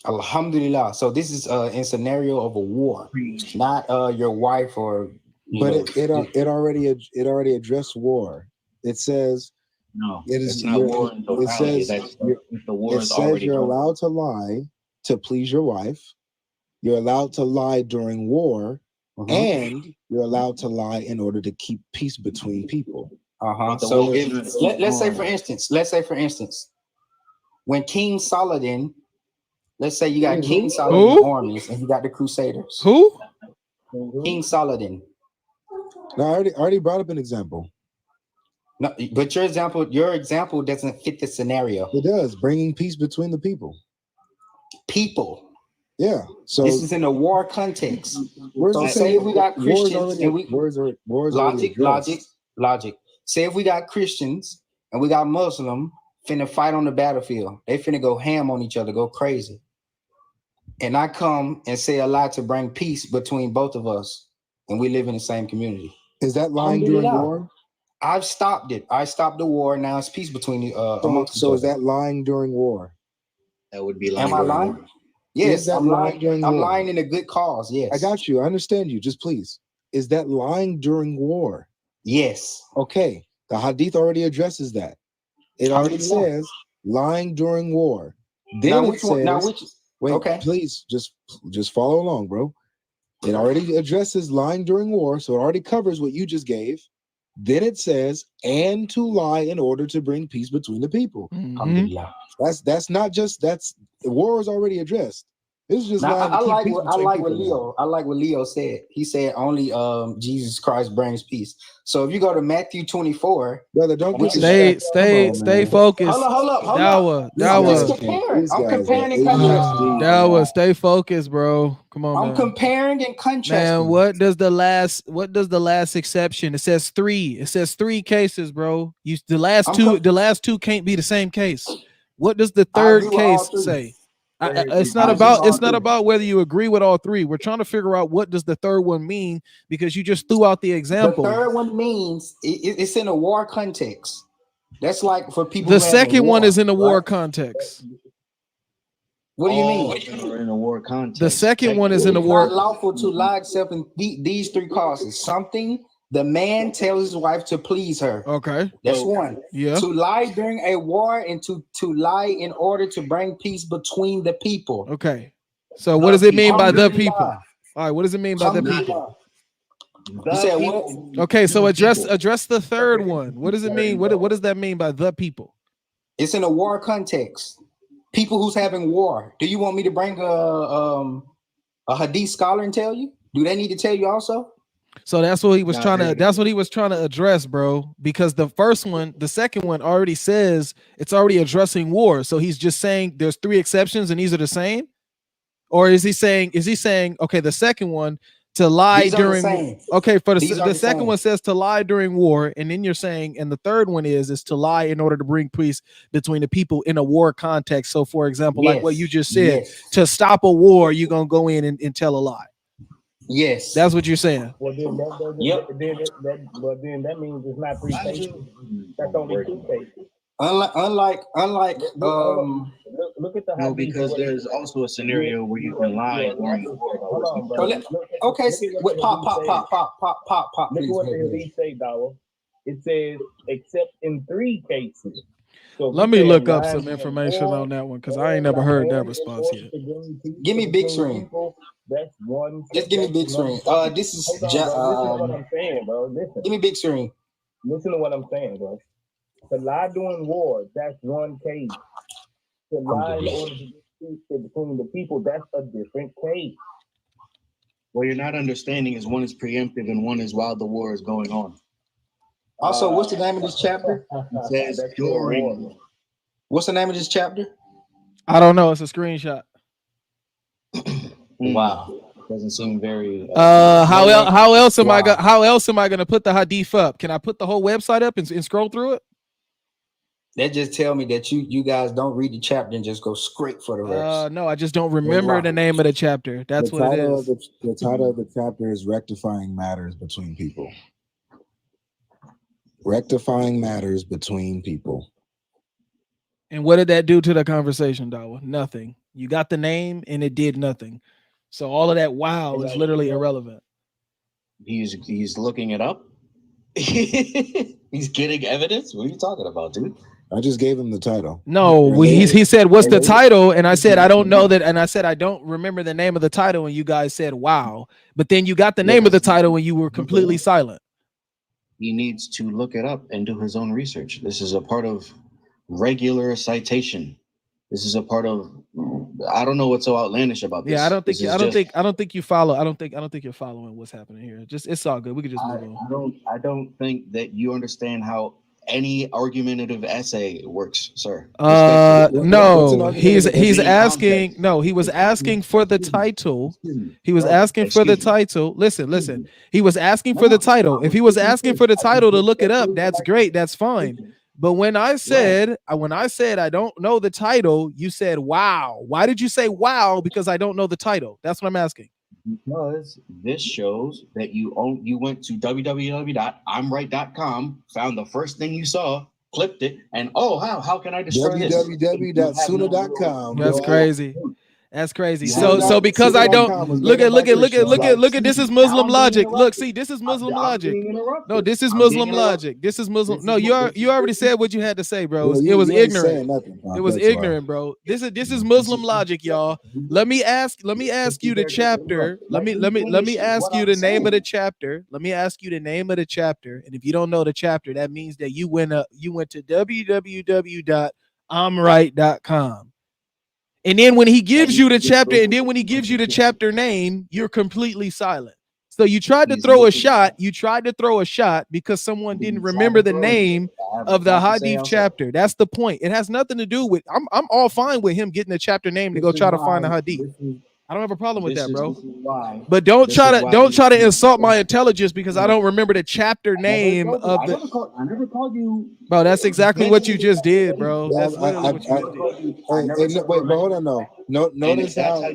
Alhamdulillah. So this is in scenario of a war, not your wife or. It already addressed war. It says. No, it's not war in totality. It says you're allowed to lie to please your wife. You're allowed to lie during war, and you're allowed to lie in order to keep peace between people. So let's say for instance, when King Saladin, let's say you got King Saladin armies and you got the Crusaders. Who? King Saladin. No, I already brought up an example. No, but your example doesn't fit the scenario. It does, bringing peace between the people. Yeah. So this is in a war context. So say if we got Christians and logic. Say if we got Christians and we got Muslim finna fight on the battlefield. They finna go ham on each other, go crazy. And I come and say a lie to bring peace between both of us, and we live in the same community. Is that lying during war? I've stopped it. I stopped the war. Now it's peace between the amongst each so other. Is that lying during war? That would be lying. Am I lying? War. Yes, I'm lying. I'm war? lying in a good cause. Yes, I got you. I understand you. Just please. Is that lying during war? Yes. Okay. The Hadith already addresses that. It already says lying during war. Then now, it says, wait, okay. Please just follow along, bro. It already addresses lying during war, so it already covers what you just gave. Then it says, and to lie in order to bring peace between the people. Mm-hmm. That's not just the war is already addressed. This is just now, lying. I like what Leo said. He said only Jesus Christ brings peace. So if you go to Matthew 24, brother, don't get stay focused. Hold up. Dawah. I'm comparing and contrasting. Dawah, stay focused, bro. Come on, I'm comparing and contrasting. Man, what does the last exception? It says 3. It says 3 cases, bro. The last two can't be the same case. What does the third case say? It's not about whether you agree with all 3. We're trying to figure out what does the third one mean, because you just threw out the example. The third one means it's in a war context. That's like for people. The second one is in a war context. What do you mean? In a war context. The second one is in a war. It's not lawful to lie except in these 3 causes. Something the man tells his wife to please her. Okay. That's one. Yeah. To lie during a war and to lie in order to bring peace between the people. Okay. So what does it mean by the people? All right. What does it mean by the people? You said what? Okay. So address the third one. What does it mean? What does that mean by the people? It's in a war context. People who's having war. Do you want me to bring a Hadith scholar and tell you? Do they need to tell you also? So that's what he was trying to address, bro. Because the second one already says it's already addressing war. So he's just saying there's 3 exceptions and these are the same? Or is he saying, okay, the second one to lie during, okay, for the second one says to lie during war, and then you're saying, and the third one is to lie in order to bring peace between the people in a war context. So for example, like what you just said, to stop a war, you're gonna go in and tell a lie. Yes, that's what you're saying. Well, then that means it's not 3 cases. That's only 2 cases. Unlike look at the no, because there's also a scenario where you can lie during the war. Okay, pop. Look what the Hadith say, Dawah. It says except in 3 cases. So let me look up some information on that one, because I ain't never heard that response yet. Give me big screen. That's one. Just give me big screen. This is listen to what I'm saying, bro. Listen. Give me big screen. Listen to what I'm saying, bro. To lie during war, that's one case. To lie in order to get peace between the people, that's a different case. What you're not understanding is one is preemptive and one is while the war is going on. Also, what's the name of this chapter? It says during. What's the name of this chapter? I don't know. It's a screenshot. Wow. Doesn't seem very. How else am I gonna put the Hadith up? Can I put the whole website up and scroll through it? That just tell me that you guys don't read the chapter and just go straight for the verse. No, I just don't remember the name of the chapter. That's what it is. The title of the chapter is Rectifying Matters Between People. Rectifying matters between people. And what did that do to the conversation, Dawah? Nothing. You got the name and it did nothing. So all of that wow is literally irrelevant. He's looking it up. He's getting evidence. What are you talking about, dude? I just gave him the title. No, he said, what's the title? And I said, I don't know that. And I said, I don't remember the name of the title. And you guys said, wow. But then you got the name of the title and you were completely silent. He needs to look it up and do his own research. This is a part of regular citation. This is a part of. I don't know what's so outlandish about this. Yeah, I don't think you follow. I don't think you're following what's happening here. It's all good. We could just move on. I don't think that you understand how any argumentative essay works, sir. No, he was asking for the title. He was asking for the title. Listen. He was asking for the title. If he was asking for the title to look it up, that's great. That's fine. But when I said I don't know the title, you said wow. Why did you say wow? Because I don't know the title. That's what I'm asking. Because this shows that you went to www.imright.com, found the first thing you saw, clicked it, and how can I destroy this? www.suna.com. That's crazy. That's crazy. Yeah. So because I don't look at this is Muslim Now I'm logic. being Look, see, this is Muslim I'm logic. being interrupted. No, this is I'm Muslim being interrupted. logic. This is Muslim. This No, is you what- already said what you had to say, bro. Well, It was you ain't saying ignorant. nothing, It was that's why. ignorant, bro. This is Muslim logic, y'all. Let me ask you the chapter. Let me ask you the name of the chapter. Let me ask you the name of the chapter. And if you don't know the chapter, that means that you went to www.imright.com. And then when he gives you the chapter, and then when he gives you the chapter name, you're completely silent. So you tried to throw a shot. You tried to throw a shot because someone didn't remember the name of the Hadith chapter. That's the point. It has nothing to do with. I'm all fine with him getting the chapter name to go try to find the Hadith. I don't have a problem with that, bro. But don't try to insult my intelligence because I don't remember the chapter name of the. I never called you. Bro, that's exactly what you just did, bro. That's literally what you just did. Wait, but hold on, though. Notice how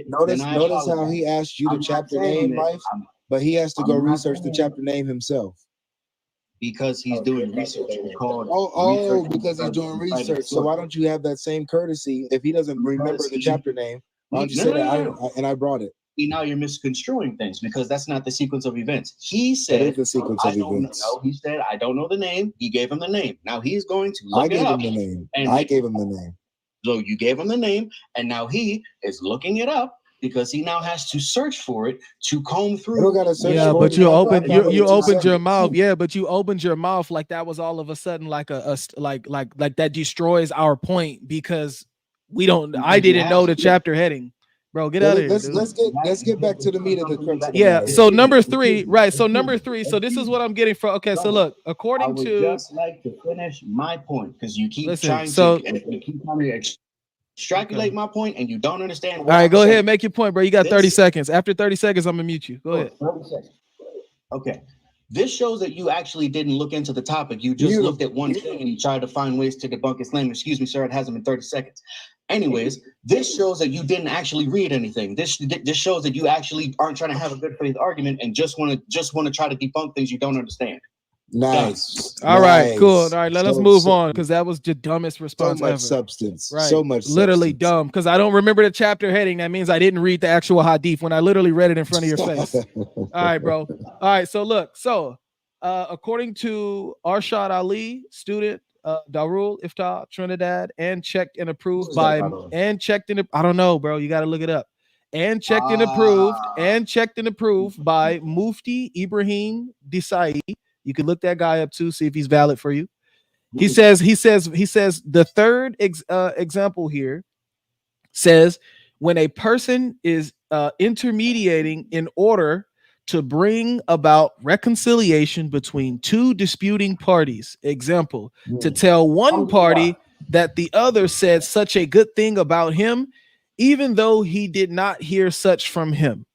notice how he asked you the chapter name, life, but he has to go research the chapter name himself. Because he's doing research. It's called because he's doing research. So why don't you have that same courtesy if he doesn't remember the chapter name? Why don't you say that? And I brought it. Now you're misconstruing things because that's not the sequence of events. He said the sequence of events. He said, I don't know the name. He gave him the name. Now he's going to look it up. I gave him the name. And I gave him the name. So you gave him the name, and now he is looking it up because he now has to search for it to comb through. Yeah, but you opened your mouth. Yeah, but you opened your mouth like that was all of a sudden like like that destroys our point because we don't. I didn't know the chapter heading. Bro, get out of here. Let's get back to the meat of the crux. Yeah. So number 3, right? So number 3. So this is what I'm getting from. Okay. So look, according to. Just like to finish my point because you keep trying to extrapolate my point and you don't understand. All right, go ahead, make your point, bro. You got 30 seconds. After 30 seconds, I'm gonna mute you. Go ahead. 30 seconds. Okay. This shows that you actually didn't look into the topic. You just looked at one thing and you tried to find ways to debunk Islam. Excuse me, sir. It hasn't been 30 seconds. Anyways, this shows that you didn't actually read anything. This shows that you actually aren't trying to have a good faith argument and just want to try to debunk things you don't understand. Nice. All right, cool. All right, let us move on because that was the dumbest response so much ever. Substance. Right. So much literally substance. Dumb because I don't remember the chapter heading. That means I didn't read the actual hadith when I literally read it in front of your face. All right, bro. All right, so look. So according to Arshad Ali, student, Darul Iftar, Trinidad, and checked and approved by I don't know, bro. You got to look it up. And checked and approved by Mufti Ibrahim Desai. You can look that guy up too, see if he's valid for you. He says the third example here says when a person is intermediating in order to bring about reconciliation between two disputing parties. Example, to tell one party that the other said such a good thing about him, even though he did not hear such from him.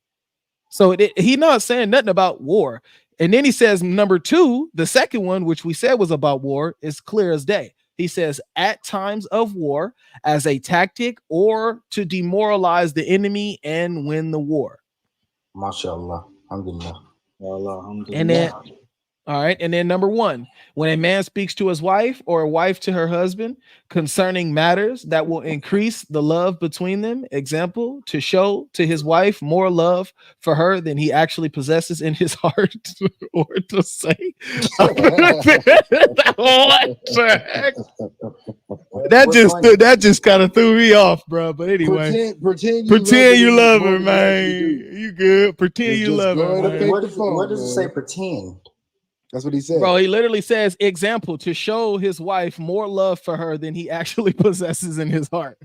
So he's not saying nothing about war. And then he says, number 2, the second one, which we said was about war, is clear as day. He says, at times of war, as a tactic or to demoralize the enemy and win the war. MashaAllah. Alhamdulillah. And then, all right. And then number 1, when a man speaks to his wife or a wife to her husband concerning matters that will increase the love between them. Example, to show to his wife more love for her than he actually possesses in his heart, or to say, what the heck? That just kind of threw me off, bro. But anyway, pretend you love her, man. You good? Pretend you love her. Man. What does it say? Pretend. That's what he said. Bro, he literally says, example, to show his wife more love for her than he actually possesses in his heart.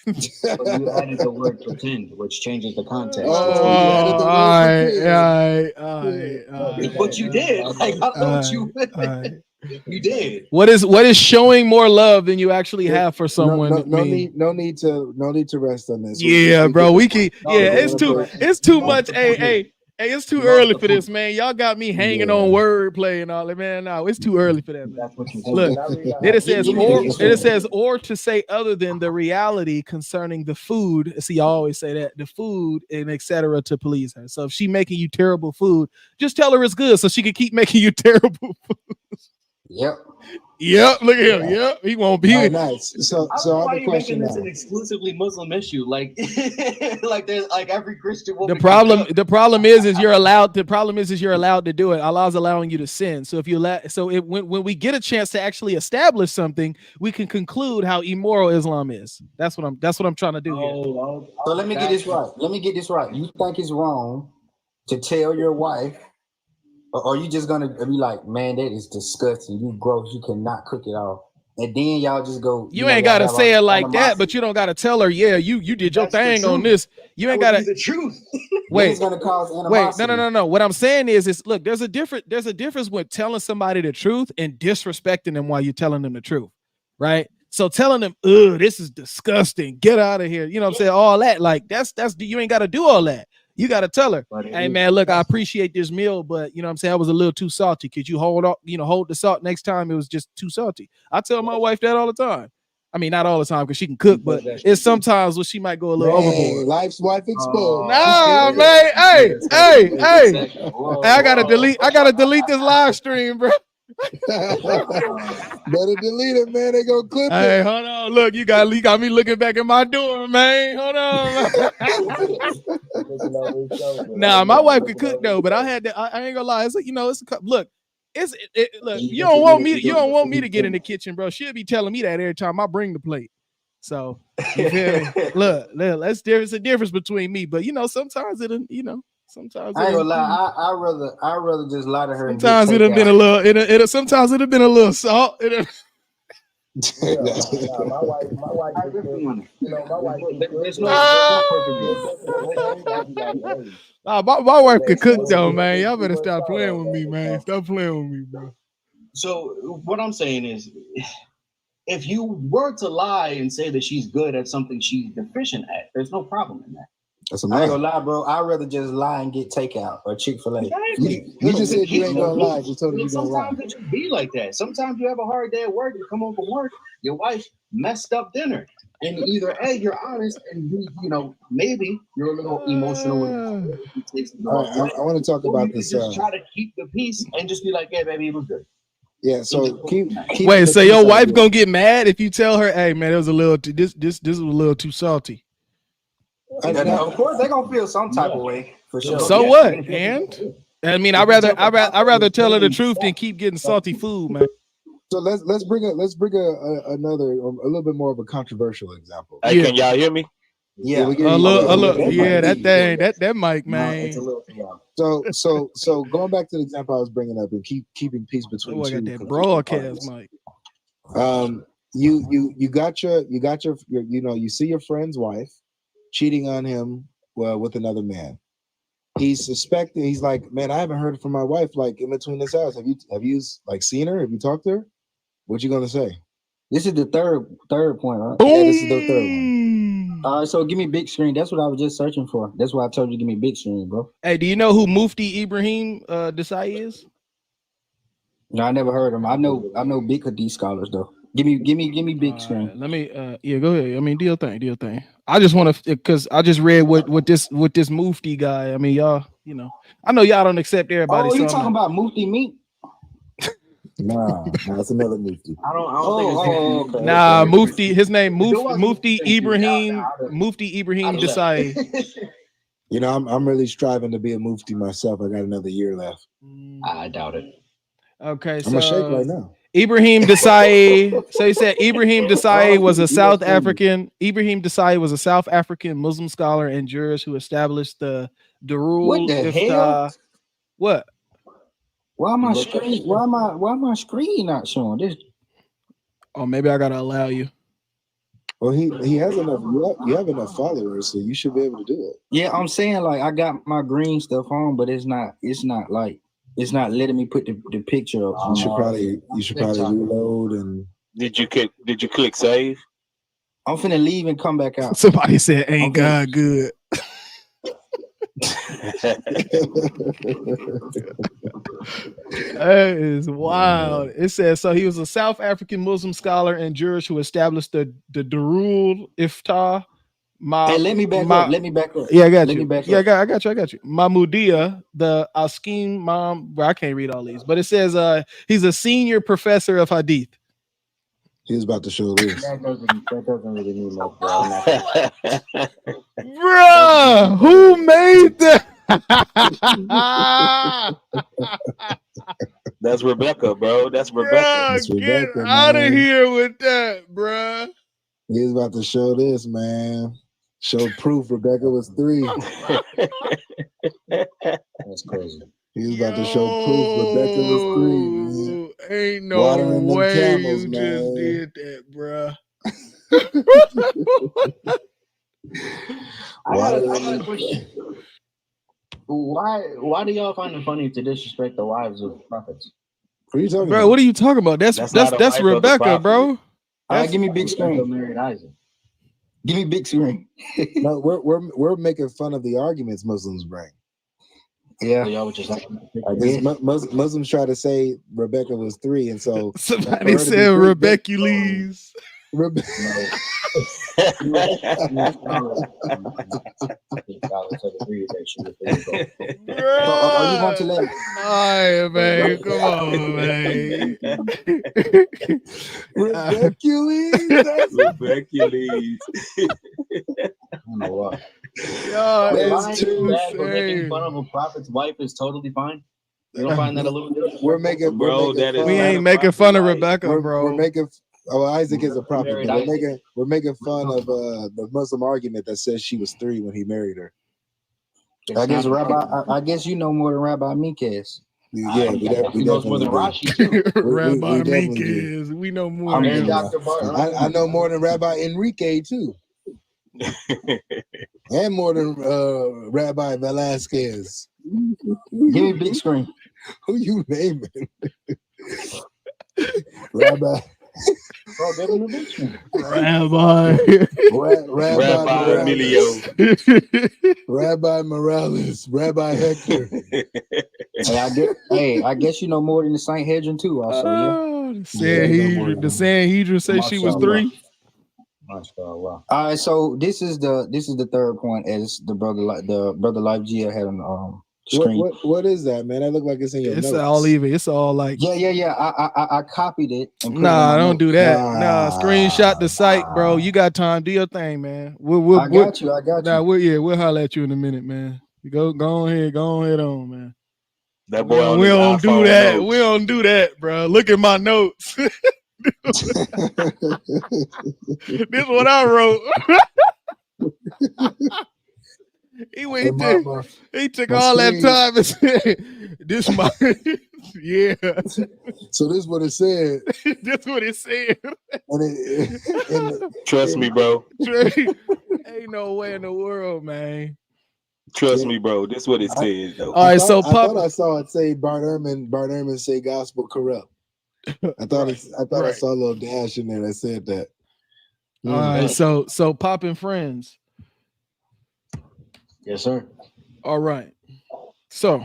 So you added the word pretend, which changes the context. All right. But you did. Like, I thought you you did. What is showing more love than you actually have for someone? No need to rest on this. Yeah, bro. We can. Yeah, it's too much. Hey, Hey, it's too early for this, man. Y'all got me hanging on wordplay and all that, man. No, it's too early for that, man. That's what you Look, then it says, or to say other than the reality concerning the food. See, I always say that the food and etc. to please her. So if she making you terrible food, just tell her it's good so she can keep making you terrible food. Yep. Look at him. Yep, he won't be. Right, nice. So I have a question making this now. an exclusively Muslim issue? Like, like there's like every Christian woman. The problem is you're allowed. The problem is you're allowed to do it. Allah's allowing you to sin. So if you when we get a chance to actually establish something, we can conclude how immoral Islam is. That's what I'm trying to do here. So let me get this right. You think it's wrong to tell your wife? Or are you just gonna be like, man, that is disgusting. You gross. You cannot cook it all. And then y'all just go. You ain't gotta say it like that, but you don't gotta tell her, yeah, you did your thing on this. You ain't gotta. The truth. Wait, it's gonna cause animosity. No. What I'm saying is look, there's a difference with telling somebody the truth and disrespecting them while you're telling them the truth, right? So telling them, this is disgusting. Get out of here. You know what I'm saying? All that, like that's you ain't gotta do all that. You got to tell her, hey man, look, I appreciate this meal, but you know what I'm saying, I was a little too salty. Could you hold the salt next time? It was just too salty. I tell my wife that all the time. I mean, not all the time because she can cook, but it's sometimes when she might go a little overboard. Life's wife exposed. Nah, man. Hey. I gotta delete this live stream, bro. Better delete it, man. They gonna clip it. Hey, hold on. Look, you got me looking back at my door, man. Hold on. Nah, my wife could cook though, but I ain't gonna lie. It's look. Look. You don't want me to get in the kitchen, bro. She'll be telling me that every time I bring the plate. So you feel me? Look, there's a difference between me, but sometimes sometimes I ain't gonna lie. I rather just lie to her. Sometimes it'd have been a little. Sometimes it'd have been a little salt. My wife. My wife could cook though, man. Y'all better stop playing with me, man. Stop playing with me, bro. So what I'm saying is, if you were to lie and say that she's good at something she's deficient at, there's no problem in that. I ain't gonna lie, bro. I'd rather just lie and get takeout or Chick-fil-A. Exactly. You just said you ain't gonna lie. You told me you gonna lie. Sometimes it just be like that. Sometimes you have a hard day at work. You come home from work, your wife messed up dinner, and either A, you're honest, and B, maybe you're a little emotional. I want to talk about this. Just try to keep the peace and just be like, "Hey, baby, it was good." Yeah. So keep wait. So your wife gonna get mad if you tell her, "Hey, man, it was a little this was a little too salty." Of course, they're gonna feel some type of way for sure. So what? And I mean, I rather tell her the truth than keep getting salty food, man. So let's bring another a little bit more of a controversial example. Hey, can y'all hear me? Yeah, that mic, man. So going back to the example I was bringing up and keeping peace between two. I got that broadcast mic. You got your you see your friend's wife cheating on him with another man. He's suspecting. He's like, man, I haven't heard from my wife like in between this hours. Have you like seen her? Have you talked to her? What you gonna say? This is the third point, right? Boom. Yeah, this is the third one. So give me big screen. That's what I was just searching for. That's why I told you give me big screen, bro. Hey, do you know who Mufti Ibrahim Desai is? No, I never heard him. I know big Hadith scholars though. Give me big screen. Let me go ahead. I mean, do your thing. I just want to, because I just read what this Mufti guy. I mean, y'all, I know y'all don't accept everybody. Oh, you talking about Mufti Meat? Nah, that's another Mufti. I don't think okay. Nah, Mufti. His name Mufti Ibrahim Desai. I'm really striving to be a Mufti myself. I got another year left. I doubt it. Okay, I'm a sheikh right now. Ibrahim Desai. So he said Ibrahim Desai was a South African. Ibrahim Desai was a South African Muslim scholar and jurist who established the rule. What the hell? What? Why my screen? Why my screen not showing this? Oh, maybe I gotta allow you. Well, he has enough. You have enough followers, so you should be able to do it. Yeah, I'm saying like I got my green stuff on, but it's not letting me put the picture up. You should probably reload and. Did you click save? I'm finna leave and come back out. Somebody said, "Ain't God good?" That is wild. It says so. He was a South African Muslim scholar and jurist who established the Darul Ifta. Hey, let me back up. Let me back up. Yeah, I got Let you. me back Yeah, up. I got you. Mahmudia, the Askim mom. Well, I can't read all these, but it says he's a senior professor of hadith. He was about to show this. That doesn't really mean much, bro. Bruh, who made that? That's Rebecca, bro. That's Rebecca. That's Bruh, get Rebecca, out of man. here with that, bruh. He was about to show this, man. Show proof Rebecca was 3. That's crazy. He was about to show proof Rebecca was 3, man. Ain't no Watering them way camels, you man. just did that, bruh. I got a question. Why do y'all find it funny to disrespect the wives of prophets? What are you talking Bro, about? what are you talking about? That's not a wife of the Rebecca, prophet. bro. Give me big screen. Married Isaac. Give me big screen. No, we're making fun of the arguments Muslims bring. Yeah. So y'all would just like I guess Muslims try to say Rebecca was 3, and so Somebody said Rebecca Lee's. Are you going to let? Alright, man. Come on, man. Rebecca Lee's. I don't know why. Y'all Lying is is bad, but making insane. fun of a prophet's wife is totally fine. You don't find that a little different? We're making We ain't making fun of Rebecca, bro. We're making. Oh, Isaac is a prophet. Married But Isaac. we're making fun of the Muslim argument that says she was 3 when he married her. I guess you know more than Rabbi Mikes. Yeah, we He knows more than definitely Rashi too. Rabbi we definitely Mink do. we know more. And than Dr. Barton. I know more than Rabbi Enrique too, and more than Rabbi Velasquez. Give me big screen. Who you naming? Rabbi. Bro, give him a big screen. Rabbi. Rabbi Emilio. Rabbi Morales. Rabbi Hector. I guess you know more than the Saint Hedron too. Also, yeah. The Sanhedrin said she was 3. All right, so this is the third point, as the brother Life G had on screen. What is that, man? That look like it's in your notes. It's all like Yeah. I copied it. And put nah, it don't notes. do that. Nah, screenshot the site, bro. You got time. Do your thing, man. I got you. Nah, we'll holler at you in a minute, man. Go ahead on, man. That boy on we his don't do iPhone that. notes. We don't do that, bro. Look at my notes. This is what I wrote. He took all that time and said, "This my yeah." So this is what it said. That's what it said. Trust me, bro. Ain't no way in the world, man. Trust me, bro. This is what it said, though. All right, I thought I saw it say Bart Ehrman say gospel corrupt. I thought I saw a little dash in there that said that. All right, so popping friends. Yes, sir. All right. So,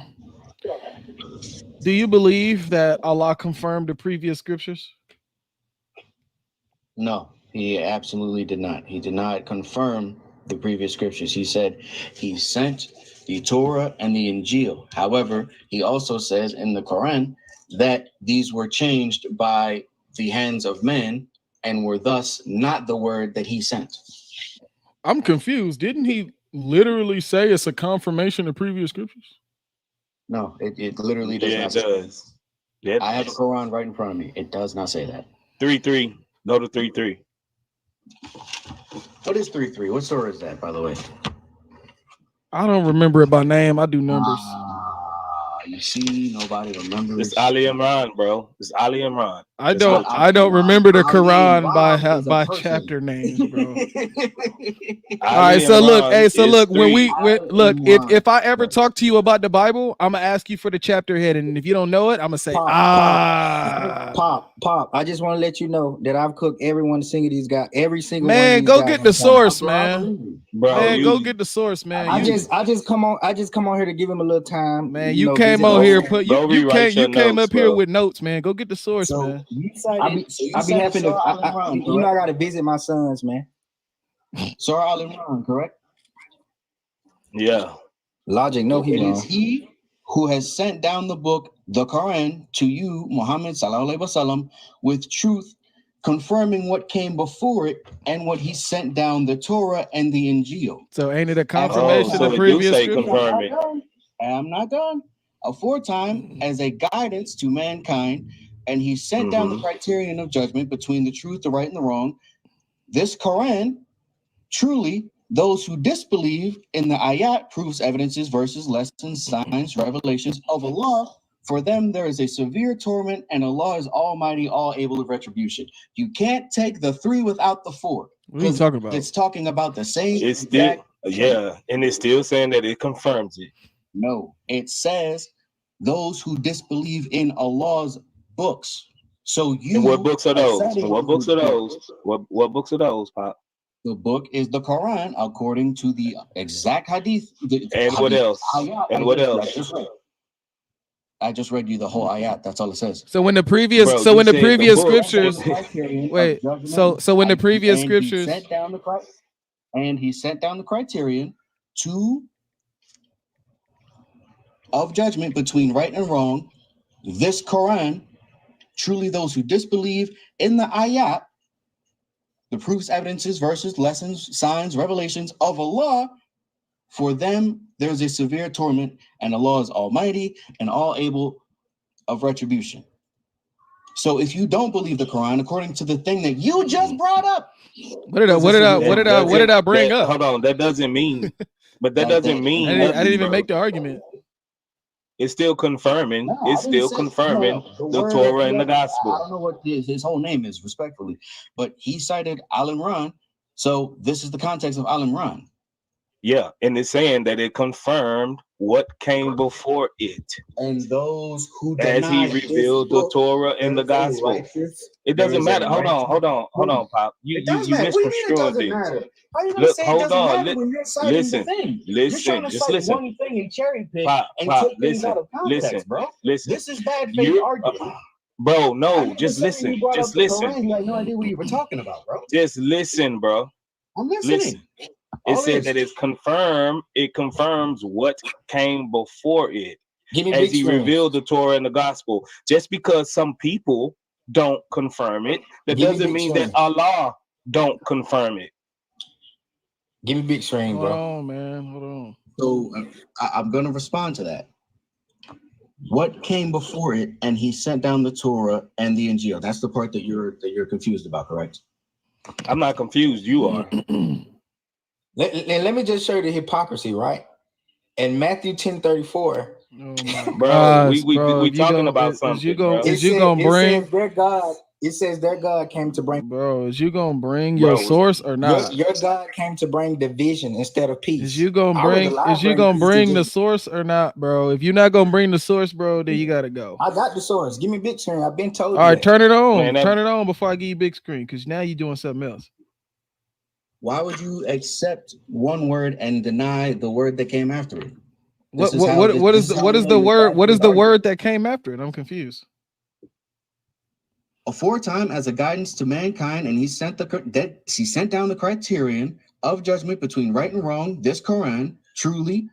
do you believe that Allah confirmed the previous scriptures? No, he absolutely did not. He did not confirm the previous scriptures. He said he sent the Torah and the Injil. However, he also says in the Quran that these were changed by the hands of men and were thus not the word that he sent. I'm confused. Didn't he literally say it's a confirmation of previous scriptures? No, it literally does not. It does. Yeah, I have a Quran right in front of me. It does not say that. 3:3. Go to 3:3. What is 3:3? What surah is that, by the way? I don't remember it by name. I do numbers. You see, nobody remembers. It's Ali Imran, bro. It's Ali Imran. I don't remember the Quran by chapter names, bro. All right, so look, if I ever talk to you about the Bible, I'm gonna ask you for the chapter head, and if you don't know it, I'm gonna say Pop. I just want to let you know that I've cooked every single one. Man, go get the source, man. Bro, man, go get the source, man. I just come on here to give him a little time. Man, you came on here, you came up here with notes, man. Go get the source, man. I'll be happy to. I gotta visit my sons, man. Surah Al-Imran, correct? Yeah. Logic, no, it is he who has sent down the book, the Quran, to you, Muhammad sallallahu alaihi wasallam, with truth, confirming what came before it and what he sent down, the Torah and the Injil. So ain't it a confirmation of the previous scripture? I'm not done. Aforetime as a guidance to mankind, and he sent down the criterion of judgment between the truth, the right, and the wrong. This Quran, truly, those who disbelieve in the ayat, proofs, evidences, verses, lessons, signs, revelations of Allah, for them there is a severe torment, and Allah is almighty, all able of retribution. You can't take the three without the four. What are you talking about? It's talking about the same. It's still, and it's still saying that it confirms it. No, it says those who disbelieve in Allah's books. So you. And what books are those? What books are those? What books are those, Pop? The book is the Quran, according to the exact hadith. What else? And what else? I just read you the whole ayat. That's all it says. So when the previous, scriptures, wait. So when the previous scriptures, he sent down the criterion of judgment between right and wrong. This Quran, truly, those who disbelieve in the ayat, the proofs, evidences, verses, lessons, signs, revelations of Allah, for them there's a severe torment, and Allah is almighty and all able of retribution. So if you don't believe the Quran, according to the thing that you just brought up, what did I bring up? Hold on, that doesn't mean, but that doesn't mean I didn't even make the argument. It's still confirming. It's still confirming the Torah and the Gospel. I don't know what his whole name is, respectfully, but he cited Al-Imran. So this is the context of Al-Imran. Yeah, and it's saying that it confirmed what came before it. And those who as he revealed the Torah and the Gospel. It doesn't matter. Hold on, Pop. You misconstrued it. Look, hold on. Listen. Just listen. One thing and cherry pick Pop, take things out of context, bro. Listen. This is bad faith argument. Bro, no, just listen. Just listen. You had no idea what you were talking about, bro. Just listen, bro. I'm listening. Listen. It said that it's confirmed. It confirms what came before it, as he revealed the Torah and the Gospel. Just because some people don't confirm it, that doesn't mean that Allah don't confirm it. Give me big screen, bro. Hold on, man. Hold on. So I'm going to respond to that. What came before it, and he sent down the Torah and the Injil. That's the part that you're confused about, correct? I'm not confused. You are. Let me just show you the hypocrisy, right? In Matthew 10:34, bro, we talking about something. It says their God came to bring. Bro, is you gonna bring your source or not? Your God came to bring division instead of peace. Is you gonna bring the source or not, bro? If you're not gonna bring the source, bro, then you gotta go. I got the source. Give me big screen. I've been told. All right, turn it on. Turn it on before I give you big screen, because now you're doing something else. Why would you accept one word and deny the word that came after it? What is the word that came after it? I'm confused. Aforetime as a guidance to mankind, and he sent down the criterion of judgment between right and wrong. This Quran, truly,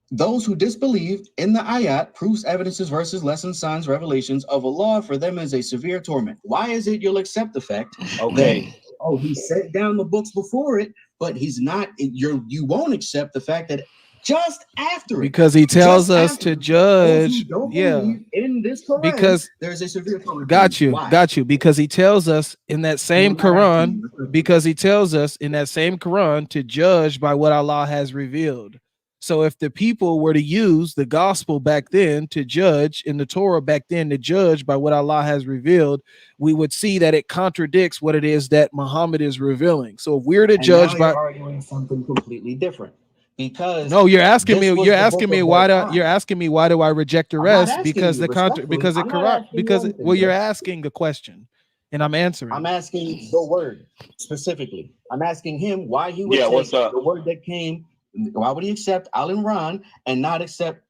those who disbelieve in the ayat, proofs, evidences, verses, lessons, signs, revelations of Allah, for them is a severe torment. Why is it you'll accept the fact? Okay. He set down the books before it, but he's not. You won't accept the fact that just after it, because he tells us to judge. Yeah, in this Quran, because there's a severe torment. Got you. Because he tells us in that same Quran. Because he tells us in that same Quran to judge by what Allah has revealed. So if the people were to use the gospel back then to judge, in the Torah back then to judge by what Allah has revealed, we would see that it contradicts what it is that Muhammad is revealing. So if we're to judge now by you're arguing something completely different, because no, you're asking this me. was You're the asking book me of why their do time. you're asking me why do I reject the I'm not rest? asking Because you the contra respectfully. because it I'm not corrupt asking you because anything, well, you're bro. asking a question and I'm answering. I'm asking the word specifically. I'm asking him why he would Yeah, take what's up? the word that came. Why would he accept Al Imran and not accept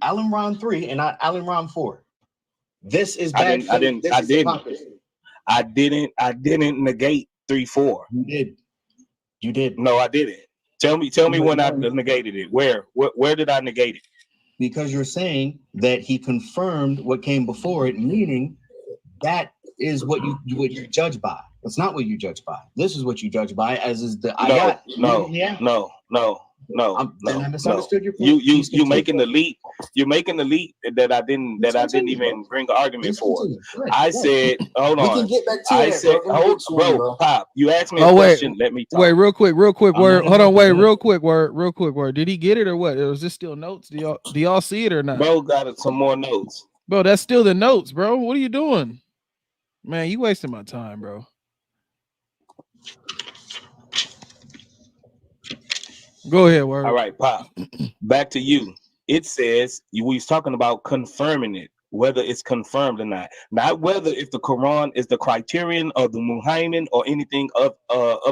Al Imran 3 and not Al Imran 4? This is bad faith. This is hypocrisy. I didn't negate 3-4. You did. You did. No, I didn't. Tell me when I negated it. Where did I negate it? Because you're saying that he confirmed what came before it, meaning that is what you judge by. That's not what you judge by. This is what you judge by, as is the ayat. No. Then I misunderstood your point. You making the leap. You're making the leap that I didn't even bring an argument for. I said, hold on. We can get back to I that, said, bro. bro, Pop. You asked me a question. Let me talk. Wait, real quick. Word. Hold on. Wait, real quick. Word. Did he get it or what? Or is this still notes? Do y'all see it or not? Bro got some more notes. Bro, that's still the notes, bro. What are you doing? Man, you wasting my time, bro. Go ahead, Word. All right, Pop. Back to you. It says we was talking about confirming it, whether it's confirmed or not whether if the Quran is the criterion of the Muhammad or anything of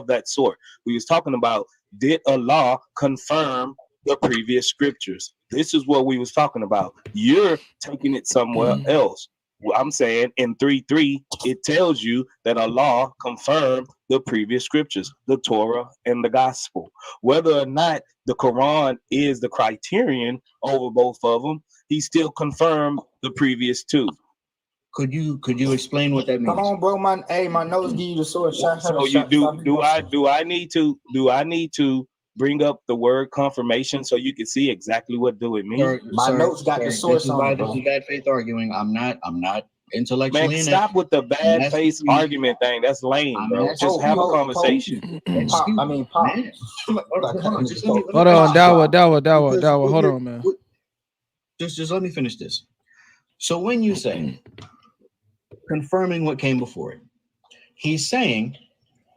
that sort. We was talking about, did Allah confirm the previous scriptures? This is what we was talking about. You're taking it somewhere else. I'm saying in 3:3, it tells you that Allah confirmed the previous scriptures, the Torah and the gospel. Whether or not the Quran is the criterion over both of them, he still confirmed the previous two. Could you explain what that means? Come on, bro. My nose give you the source. So you do I need to bring up the word confirmation so you can see exactly what do it mean? My notes got the source on it, bro. This is bad faith arguing. I'm not intellectually. Man, stop with the bad faith argument thing. That's lame, bro. Just have a conversation. Pop. Hold on, Dawah. Hold on, man. Just let me finish this. So when you say confirming what came before it, he's saying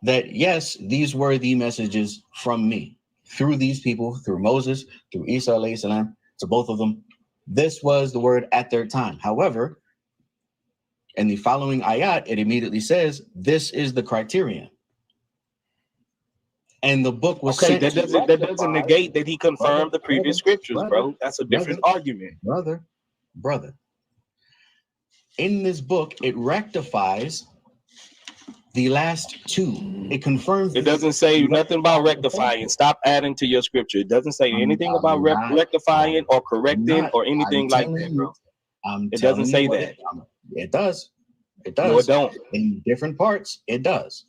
that yes, these were the messages from me through these people, through Moses, through Isa alayhi salam, to both of them. This was the word at their time. However, in the following ayat, it immediately says this is the criterion. And the book was okay. That doesn't negate that he confirmed the previous scriptures, bro. That's a different argument, brother. In this book, it rectifies the last two. It confirms. It doesn't say nothing about rectifying. Stop adding to your scripture. It doesn't say anything about rectifying or correcting or anything like that, bro. It doesn't say that. It does. It does. No, it don't. In different parts, it does.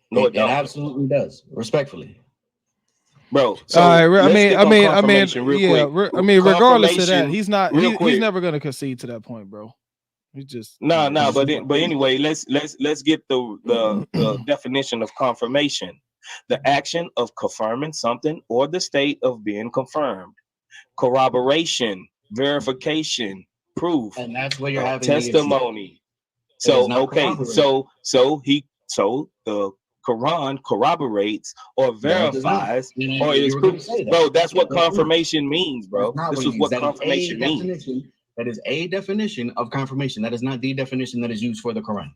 No, it don't. It absolutely does. Respectfully, bro. So all right. Regardless of that, he's never going to concede to that point, bro. He's just but anyway, let's get the definition of confirmation: the action of confirming something or the state of being confirmed. Corroboration, verification, proof, and that's where you're having testimony. So the Quran corroborates or verifies or is proof. Bro, that's what confirmation means, bro. This is what confirmation means. That is a definition of confirmation. That is not the definition that is used for the Quran.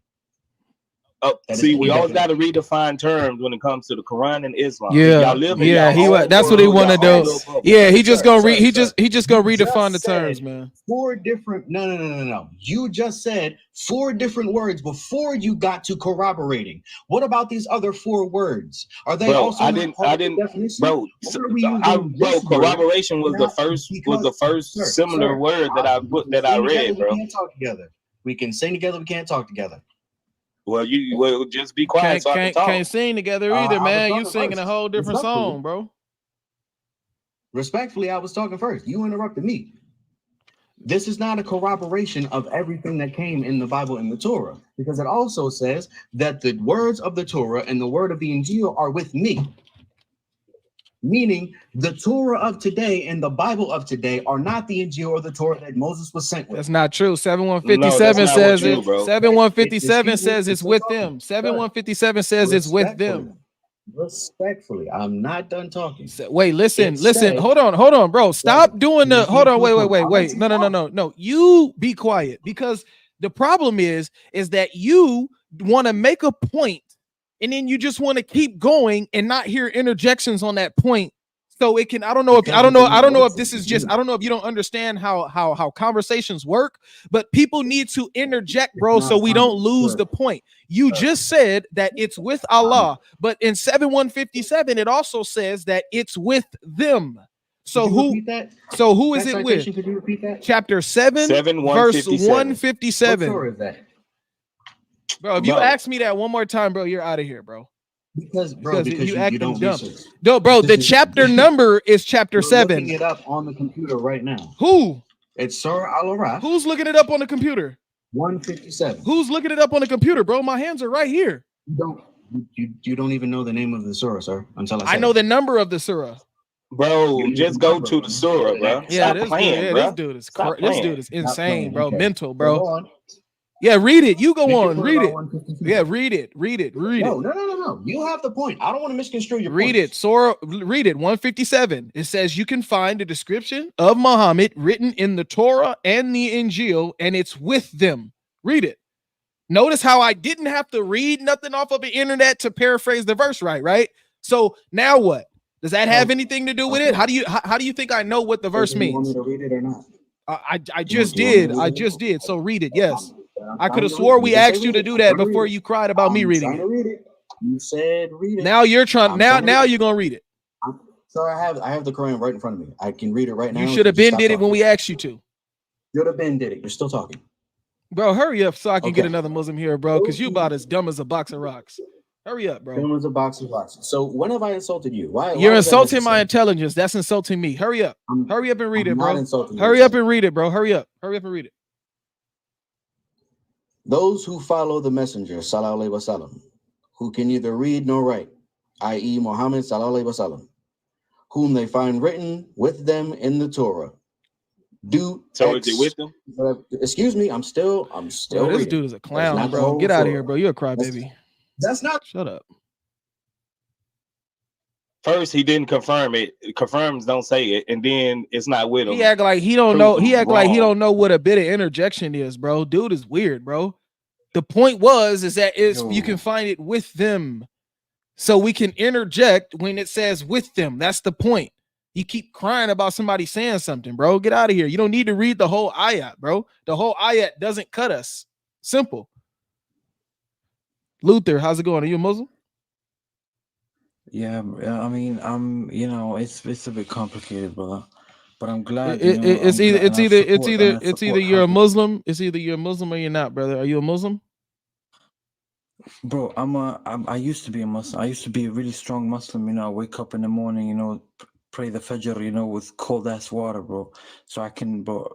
Oh, see, we always got to redefine terms when it comes to the Quran and Islam. Yeah, that's what he want to do. Yeah, he just gonna redefine the terms, man. Four different. No. You just said four different words before you got to corroborating. What about these other four words? Are they also? I didn't. Bro, corroboration was the first similar word that I read, bro. We can't talk together. We can sing together. We can't talk together. Well, you just be quiet. Can't sing together either, man. You singing a whole different song, bro. Respectfully, I was talking first. You interrupted me. This is not a corroboration of everything that came in the Bible and the Torah, because it also says that the words of the Torah and the word of the Injil are with me. Meaning the Torah of today and the Bible of today are not the Injil or the Torah that Moses was sent with. That's not true. No, 7157 that's not what says you, it. bro. 7157 says it's with them. 7157 says it's with them. Respectfully, I'm not done talking. Wait, listen. Hold on, bro. Stop doing the. Hold on, wait. No. You be quiet, because the problem is that you want to make a point and then you just want to keep going and not hear interjections on that point. So it can, I don't know if this is just, I don't know if you don't understand how conversations work, but people need to interject, bro, so we don't lose the point. You just said that it's with Allah, but in 7157 it also says that it's with them. So who is it with? Could you repeat that? Chapter 7 verse 157. What story is that? Bro, if you ask me that one more time, bro, you're out of here, bro. Because you don't dumb. research. No, bro, the chapter number is chapter 7. Looking it up on the computer right now. Who? It's Surah Al-Araf. Who's looking it up on the computer? 157. Who's looking it up on the computer, bro? My hands are right here. You don't even know the name of the surah, sir. Until I know the number of the surah. Bro, just go to the surah, bro. Yeah, this dude is insane, bro. Mental, bro. Yeah, read it. You go on. Read it. Yeah, read it. No. You have the point. I don't want to misconstrue your read it. Surah, read it. 157. It says you can find a description of Muhammad written in the Torah and the Injil, and it's with them. Read it. Notice how I didn't have to read nothing off of the internet to paraphrase the verse right? So now what? Does that have anything to do with it? How do you think I know what the verse means? You want me to read it or not? I just did. So read it. Yes. I could have swore we asked you to do that before you cried about me reading it. You said read it. Now you're trying. Now you're gonna read it. So I have the Quran right in front of me. I can read it right now. You should have been did it when we asked you to. Should have been did it. You're still talking. Bro, hurry up so I can get another Muslim here, bro. Because you about as dumb as a box of rocks. Hurry up, bro. Dumb as a box of rocks. So when have I insulted you? Why? You're insulting my intelligence. That's insulting me. Hurry up. Hurry up and read it, bro. Hurry up and read it, bro. Hurry up. Hurry up and read it. Those who follow the messenger, sallallahu alaihi wasallam, who can neither read nor write, i.e. Muhammad, sallallahu alaihi wasallam, whom they find written with them in the Torah. Is it with them? Excuse me, I'm still. Bro, this dude is a clown, bro. Get out of here, bro. You're a crybaby. That's not. Shut up. First, he didn't confirm it. Confirms don't say it, and then it's not with him. He act like he don't know. He act like he don't know what a bit of interjection is, bro. Dude is weird, bro. The point is that you can find it with them, so we can interject when it says with them. That's the point. You keep crying about somebody saying something, bro. Get out of here. You don't need to read the whole ayat, bro. The whole ayat doesn't cut us. Simple. Luther, how's it going? Are you a Muslim? Yeah, I mean, it's a bit complicated, brother. But I'm glad. It's either you're a Muslim. It's either you're a Muslim or you're not, brother. Are you a Muslim? Bro, I used to be a Muslim. I used to be a really strong Muslim. I wake up in the morning, pray the Fajr, with cold ass water, bro. So I can, bro.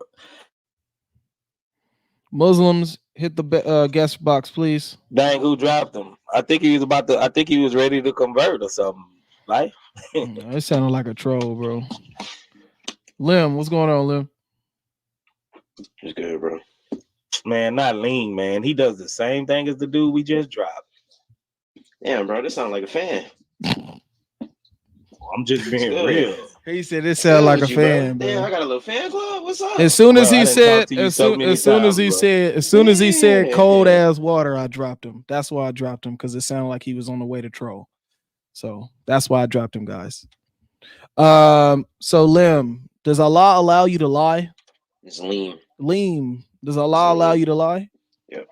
Muslims, hit the guest box, please. Dang, who dropped him? I think he was ready to convert or something. Right? It sounded like a troll, bro. Lim, what's going on, Lim? It's good, bro. Man, not lean, man. He does the same thing as the dude we just dropped. Damn, bro, this sounds like a fan. I'm just being real. He said it sounded like a fan, bro. Damn, I got a little fan club. What's up? As soon as he said cold ass water, I dropped him. That's why I dropped him, because it sounded like he was on the way to troll. So that's why I dropped him, guys. So Lim, does Allah allow you to lie? It's lean. Lean. Does Allah allow you to lie? Yep.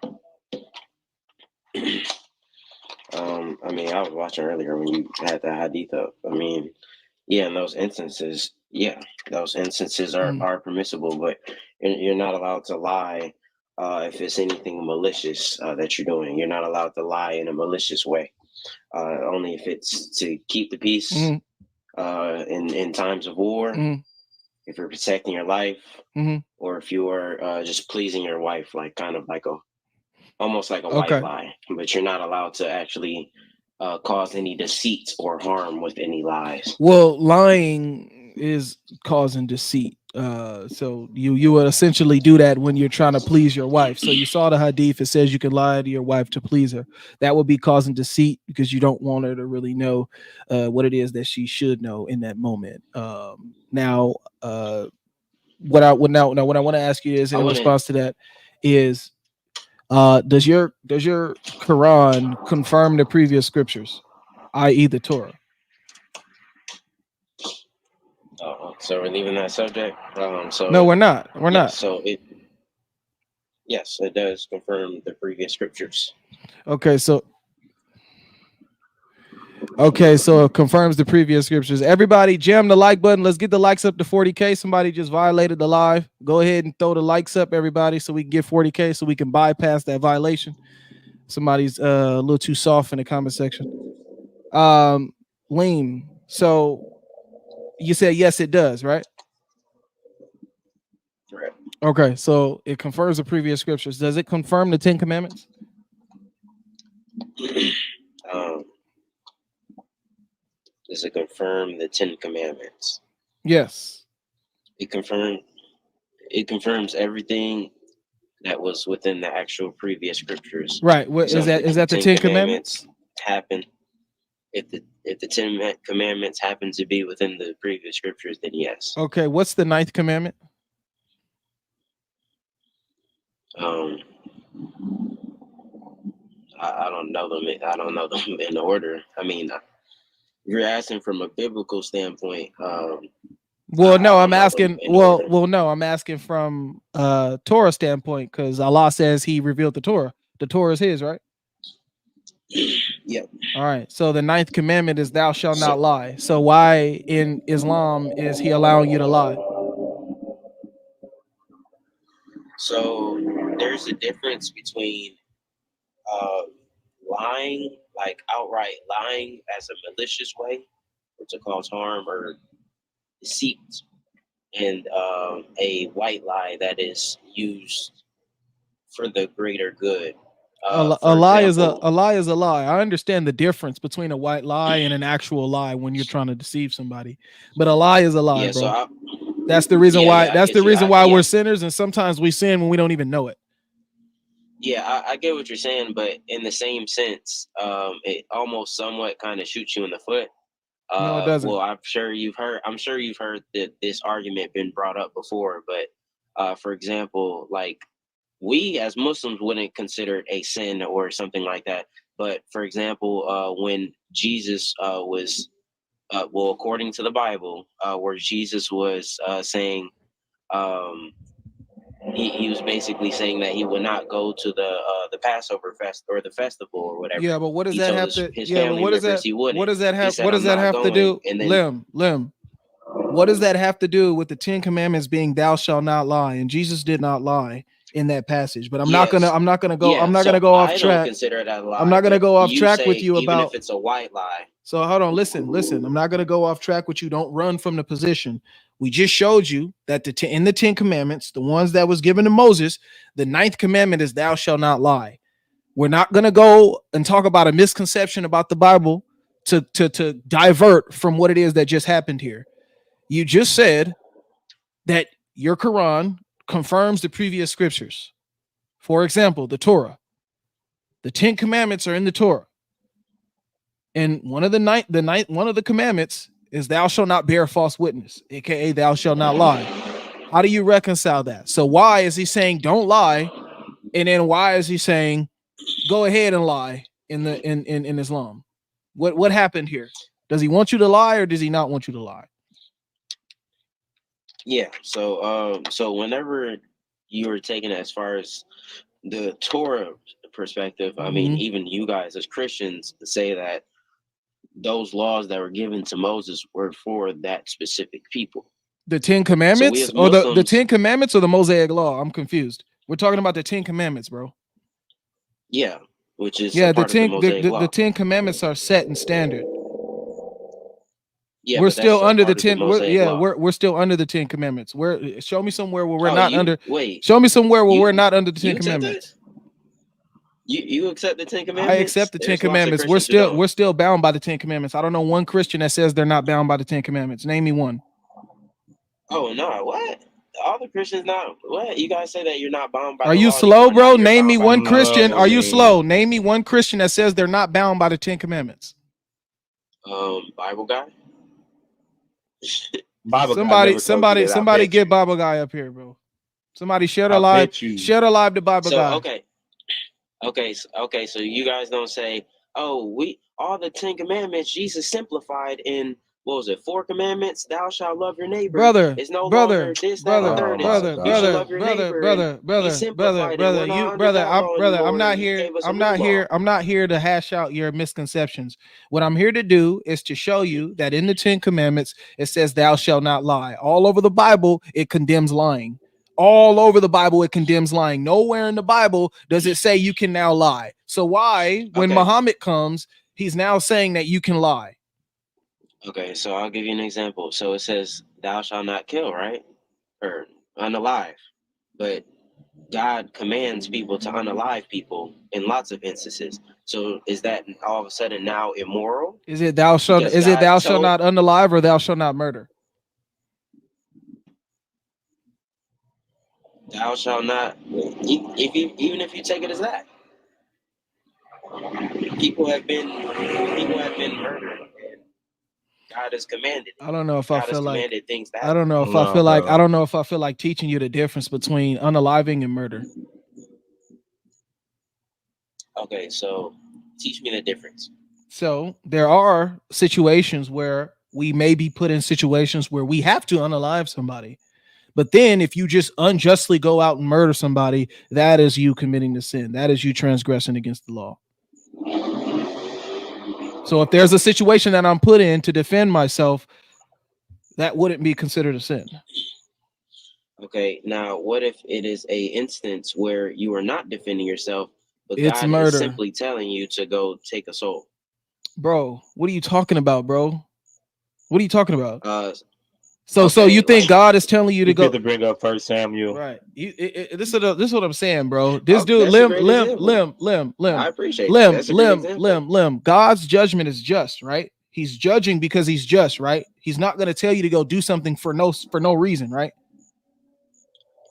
I mean, I was watching earlier when you had the hadith up. I mean, yeah, in those instances, are permissible, but you're not allowed to lie if it's anything malicious that you're doing. You're not allowed to lie in a malicious way. Only if it's to keep the peace in times of war, if you're protecting your life, or if you are just pleasing your wife, like kind of like almost like a white lie. But you're not allowed to actually cause any deceit or harm with any lies. Well, lying is causing deceit. So you would essentially do that when you're trying to please your wife. So you saw the hadith, it says you can lie to your wife to please her. That would be causing deceit because you don't want her to really know what it is that she should know in that moment. Now what I want to ask you is in response to that is does your Quran confirm the previous scriptures, i.e. the Torah? So we're leaving that subject. No, we're not. We're not. So yes, it does confirm the previous scriptures. Okay, so it confirms the previous scriptures. Everybody jam the like button. Let's get the likes up to 40K. Somebody just violated the live. Go ahead and throw the likes up, everybody, so we can get 40K so we can bypass that violation. Somebody's a little too soft in the comment section. Lean. So you said yes, it does, right? Correct. Okay, so it confirms the previous scriptures. Does it confirm the 10 Commandments? Does it confirm the 10 Commandments? Yes. It confirms everything that was within the actual previous scriptures. Right. What is that? Is that the 10 Commandments? Happen. If the 10 Commandments happen to be within the previous scriptures, then yes. Okay. What's the 9th commandment? I don't know them. I don't know them in order. I mean, you're asking from a biblical standpoint. Well, no, I'm asking. No, I'm asking from Torah standpoint because Allah says He revealed the Torah. The Torah is His, right? Yep. All right. So the 9th commandment is "Thou shalt not lie." So why in Islam is He allowing you to lie? So there's a difference between lying, like outright lying as a malicious way, or to cause harm or deceit, and a white lie that is used for the greater good. A lie is a lie. I understand the difference between a white lie and an actual lie when you're trying to deceive somebody, but a lie is a lie, yeah, bro. So that's the reason why. Yeah, that's the reason why we're sinners, and sometimes we sin when we don't even know it. Yeah, I get what you're saying, but in the same sense, it almost somewhat kind of shoots you in the foot. No, it doesn't. Well, I'm sure you've heard that this argument been brought up before, but for example, like we as Muslims wouldn't consider it a sin or something like that. But for example, when Jesus was, according to the Bible, where Jesus was saying, he was basically saying that he would not go to the Passover fest or the festival or whatever. Yeah, but what does that have to? Yeah, but what does that? What does that have? What does that have to do? Lim. What does that have to do with the 10 Commandments being "Thou shalt not lie"? And Jesus did not lie in that passage. But I'm not gonna go. I'm not gonna go off track. I don't consider it a lie. I'm not gonna go off track with you even about if it's a white lie. So hold on, listen. I'm not gonna go off track with you. Don't run from the position. We just showed you that in the 10 Commandments, the ones that was given to Moses, the 9th commandment is "Thou shalt not lie." We're not gonna go and talk about a misconception about the Bible to divert from what it is that just happened here. You just said that your Quran confirms the previous scriptures. For example, the Torah. The 10 Commandments are in the Torah. And one of the commandments is "Thou shalt not bear false witness," aka "Thou shalt not lie." How do you reconcile that? So why is he saying don't lie, and then why is he saying go ahead and lie in Islam? What happened here? Does he want you to lie or does he not want you to lie? Yeah. So whenever you were taking it as far as the Torah perspective, I mean, even you guys as Christians say that those laws that were given to Moses were for that specific people. The 10 Commandments or the 10 Commandments or the Mosaic Law? I'm confused. We're talking about the 10 Commandments, bro. Yeah, which is the 10 Commandments are set and standard. Yeah, we're still under the 10. We're still under the 10 Commandments. Show me somewhere where we're not under. Wait. Show me somewhere where we're not under the 10 Commandments. You accept the Ten I Commandments? accept the Ten There's lots of Commandments. Christians who don't. We're still bound by the Ten Commandments. I don't know one Christian that says they're not bound by the Ten Commandments. Name me one. Oh no, what? All the Christians not what? You guys say that you're not bound by Are the you law. slow, bro? Name me one by Christian. no Are you means. slow? Name me one Christian that says they're not bound by the Ten Commandments. Bible guy. Bible guy never told you that. Somebody get Bible guy up here, bro. Somebody share the I live. bet you. Share the live to Bible guy. Okay. So you guys don't say, oh, all the 10 Commandments Jesus simplified in, what was it, 4 commandments? Thou shalt love your neighbor. Brother, it's no brother, longer this, brother, that, and third. brother, You should love your neighbor. I'm not here to hash out your misconceptions. What I'm here to do is to show you that in the 10 Commandments it says thou shalt not lie. All over the Bible it condemns lying. All over the Bible it condemns lying. Nowhere in the Bible does it say you can now lie. So why, when Muhammad comes, he's now saying that you can lie? Okay, so I'll give you an example. So it says, thou shalt not kill, right? Or unalive. But God commands people to unalive people in lots of instances. So is that all of a sudden now immoral? Is it thou shalt not unalive or thou shalt not murder? Thou shalt not, even if you take it as that. People have been murdered. God has commanded. I don't know if I feel like things that I don't know if I feel like I don't know if I feel like teaching you the difference between unaliving and murder. Okay, so teach me the difference. So there are situations where we may be put in situations where we have to unalive somebody. But then if you just unjustly go out and murder somebody, that is you committing the sin. That is you transgressing against the law. So if there's a situation that I'm put in to defend myself, that wouldn't be considered a sin. Okay, now what if it is a instance where you are not defending yourself, but it's God murder. is simply telling you to go take a soul? Bro, what are you talking about, bro? What are you talking about? So Okay, you think God is telling you to go to bring up 1 Samuel? Right. This is what I'm saying, bro. This dude, limb. I appreciate that. Limb. God's judgment is just, right? He's judging because he's just, right? He's not going to tell you to go do something for no reason, right?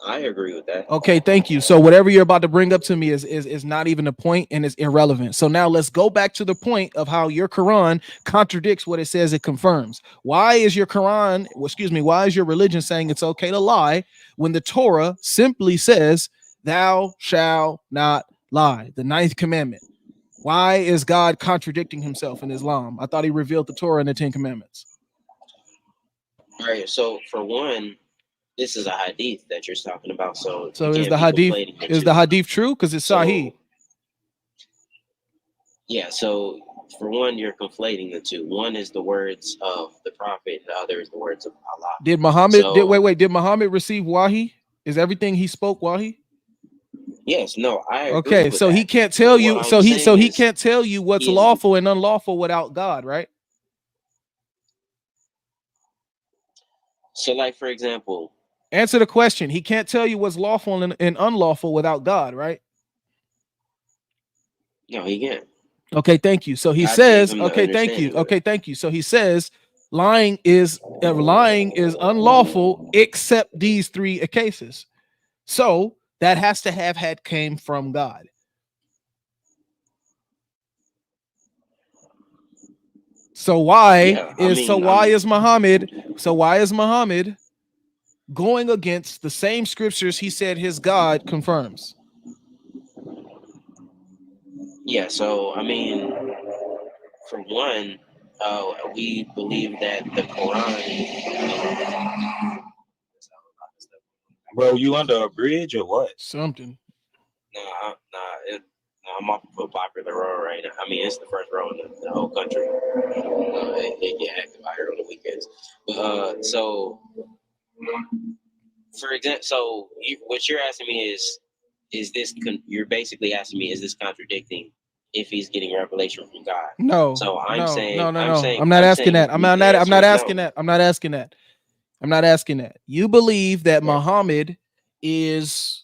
I agree with that. Okay, thank you. So whatever you're about to bring up to me is not even a point and is irrelevant. So now let's go back to the point of how your Quran contradicts what it says it confirms. Why is your religion saying it's okay to lie when the Torah simply says thou shalt not lie, the 9th commandment? Why is God contradicting himself in Islam? I thought he revealed the Torah and the 10 commandments. All right, so for one, this is a hadith that you're talking about. So is the hadith true? Because it's Sahih. Yeah, so for one, you're conflating the two. One is the words of the prophet, the other is the words of Allah. Did Muhammad receive wahi? Is everything he spoke wahi? Yes, no, I agree. Okay, so he can't tell you. So he can't tell you what's lawful and unlawful without God, right? So, like for example, answer the question. He can't tell you what's lawful and unlawful without God, right? No, he can't. Okay, thank you. So he says, okay, thank you. Okay, thank you. So he says, lying is unlawful except these 3 cases. So that has to have had came from God. So why is Muhammad going against the same scriptures he said his God confirms? Yeah, so I mean, for one, we believe that the Quran. Bro, you under a bridge or what? Something. I'm off of a popular road right now. I mean, it's the first road in the whole country. They get active out here on the weekends. So, for example, what you're asking me is this? You're basically asking me, is this contradicting if he's getting revelation from God? No. So I'm saying, no. I'm not asking that. I'm not asking that. I'm not asking that. You believe that Muhammad is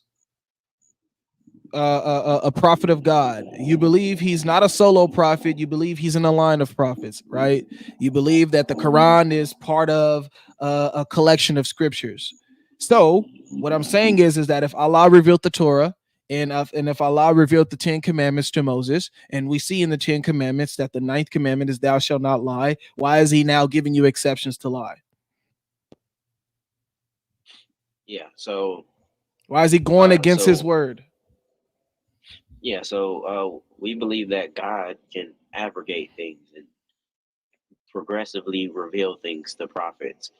a prophet of God. You believe he's not a solo prophet. You believe he's in a line of prophets, right? You believe that the Quran is part of a collection of scriptures. So what I'm saying is that if Allah revealed the Torah and if Allah revealed the 10 commandments to Moses, and we see in the 10 commandments that the 9th commandment is thou shalt not lie, why is he now giving you exceptions to lie? Yeah. So why is he going against his word? Yeah, so we believe that God can abrogate things and progressively reveal things to prophets.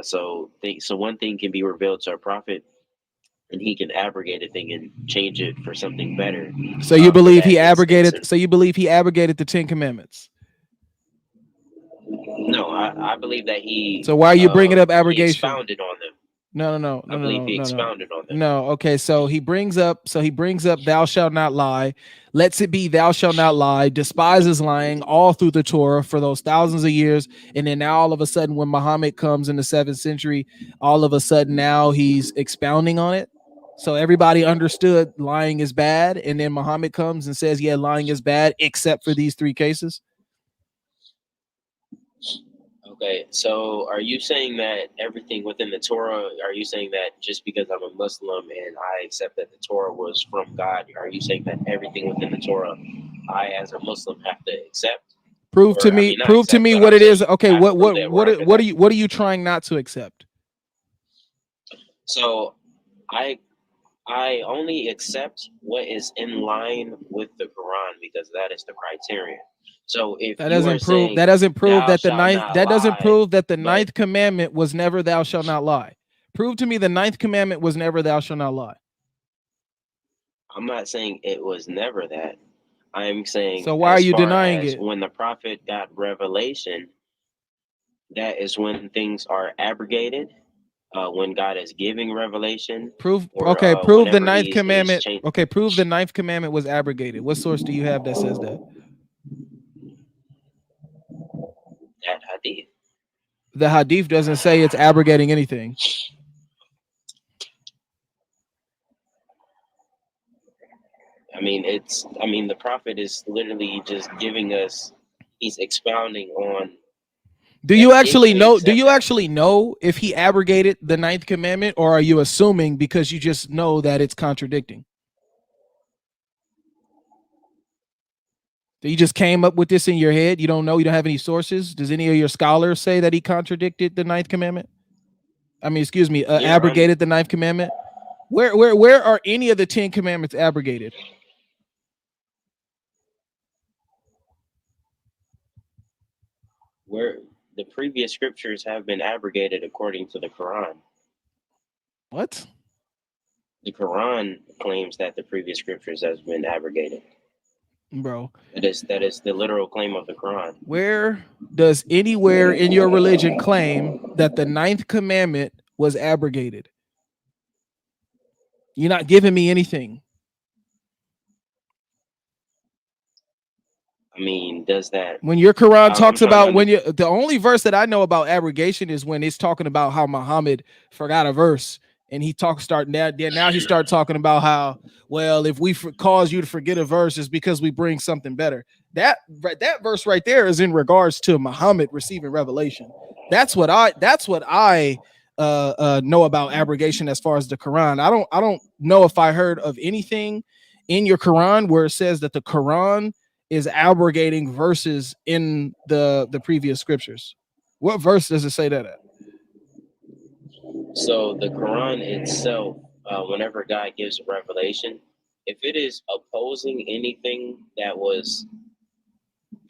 So one thing can be revealed to a prophet, and he can abrogate a thing and change it for something better. So you believe he abrogated? So you believe he abrogated the 10 commandments? No, I believe that he. So why are you bringing up abrogation? He expounded on them. No. I believe he expounded on them. No, okay. So he brings up thou shalt not lie. Lets it be thou shalt not lie, despises lying all through the Torah for those thousands of years. And then now all of a sudden when Muhammad comes in the 7th century, all of a sudden now he's expounding on it. So everybody understood lying is bad. And then Muhammad comes and says, yeah, lying is bad, except for these 3 cases. Okay, so are you saying that everything within the Torah, are you saying that just because I'm a Muslim and I accept that the Torah was from God, are you saying that everything within the Torah I as a Muslim have to accept? Prove to me what it is. Okay, what are you trying not to accept? So I only accept what is in line with the Quran because that is the criterion. So if that doesn't prove that the 9th commandment was never thou shalt not lie. Prove to me the 9th commandment was never thou shalt not lie. I'm not saying it was never that. I'm saying, so why are you denying it? When the prophet got revelation, that is when things are abrogated. When God is giving revelation. Prove the 9th commandment. Okay, prove the 9th commandment was abrogated. What source do you have that says that? That hadith. The hadith doesn't say it's abrogating anything. I mean, the prophet is literally just giving us, he's expounding on. Do you actually know? Do you actually know if he abrogated the 9th commandment, or are you assuming because you just know that it's contradicting? So you just came up with this in your head? You don't know? You don't have any sources? Does any of your scholars say that he contradicted the 9th commandment? I mean, excuse me, abrogated the 9th commandment? Where are any of the 10 commandments abrogated? Where the previous scriptures have been abrogated according to the Quran. What? The Quran claims that the previous scriptures has been abrogated. Bro, that is the literal claim of the Quran. Where does anywhere in your religion claim that the 9th commandment was abrogated? You're not giving me anything. I mean, does that when your Quran talks about the only verse that I know about abrogation is when it's talking about how Muhammad forgot a verse and he now he started talking about how, well, if we cause you to forget a verse is because we bring something better. That verse right there is in regards to Muhammad receiving revelation. That's what I know about abrogation as far as the Quran. I don't know if I heard of anything in your Quran where it says that the Quran is abrogating verses in the previous scriptures. What verse does it say that at? So the Quran itself, whenever God gives revelation, if it is opposing anything that was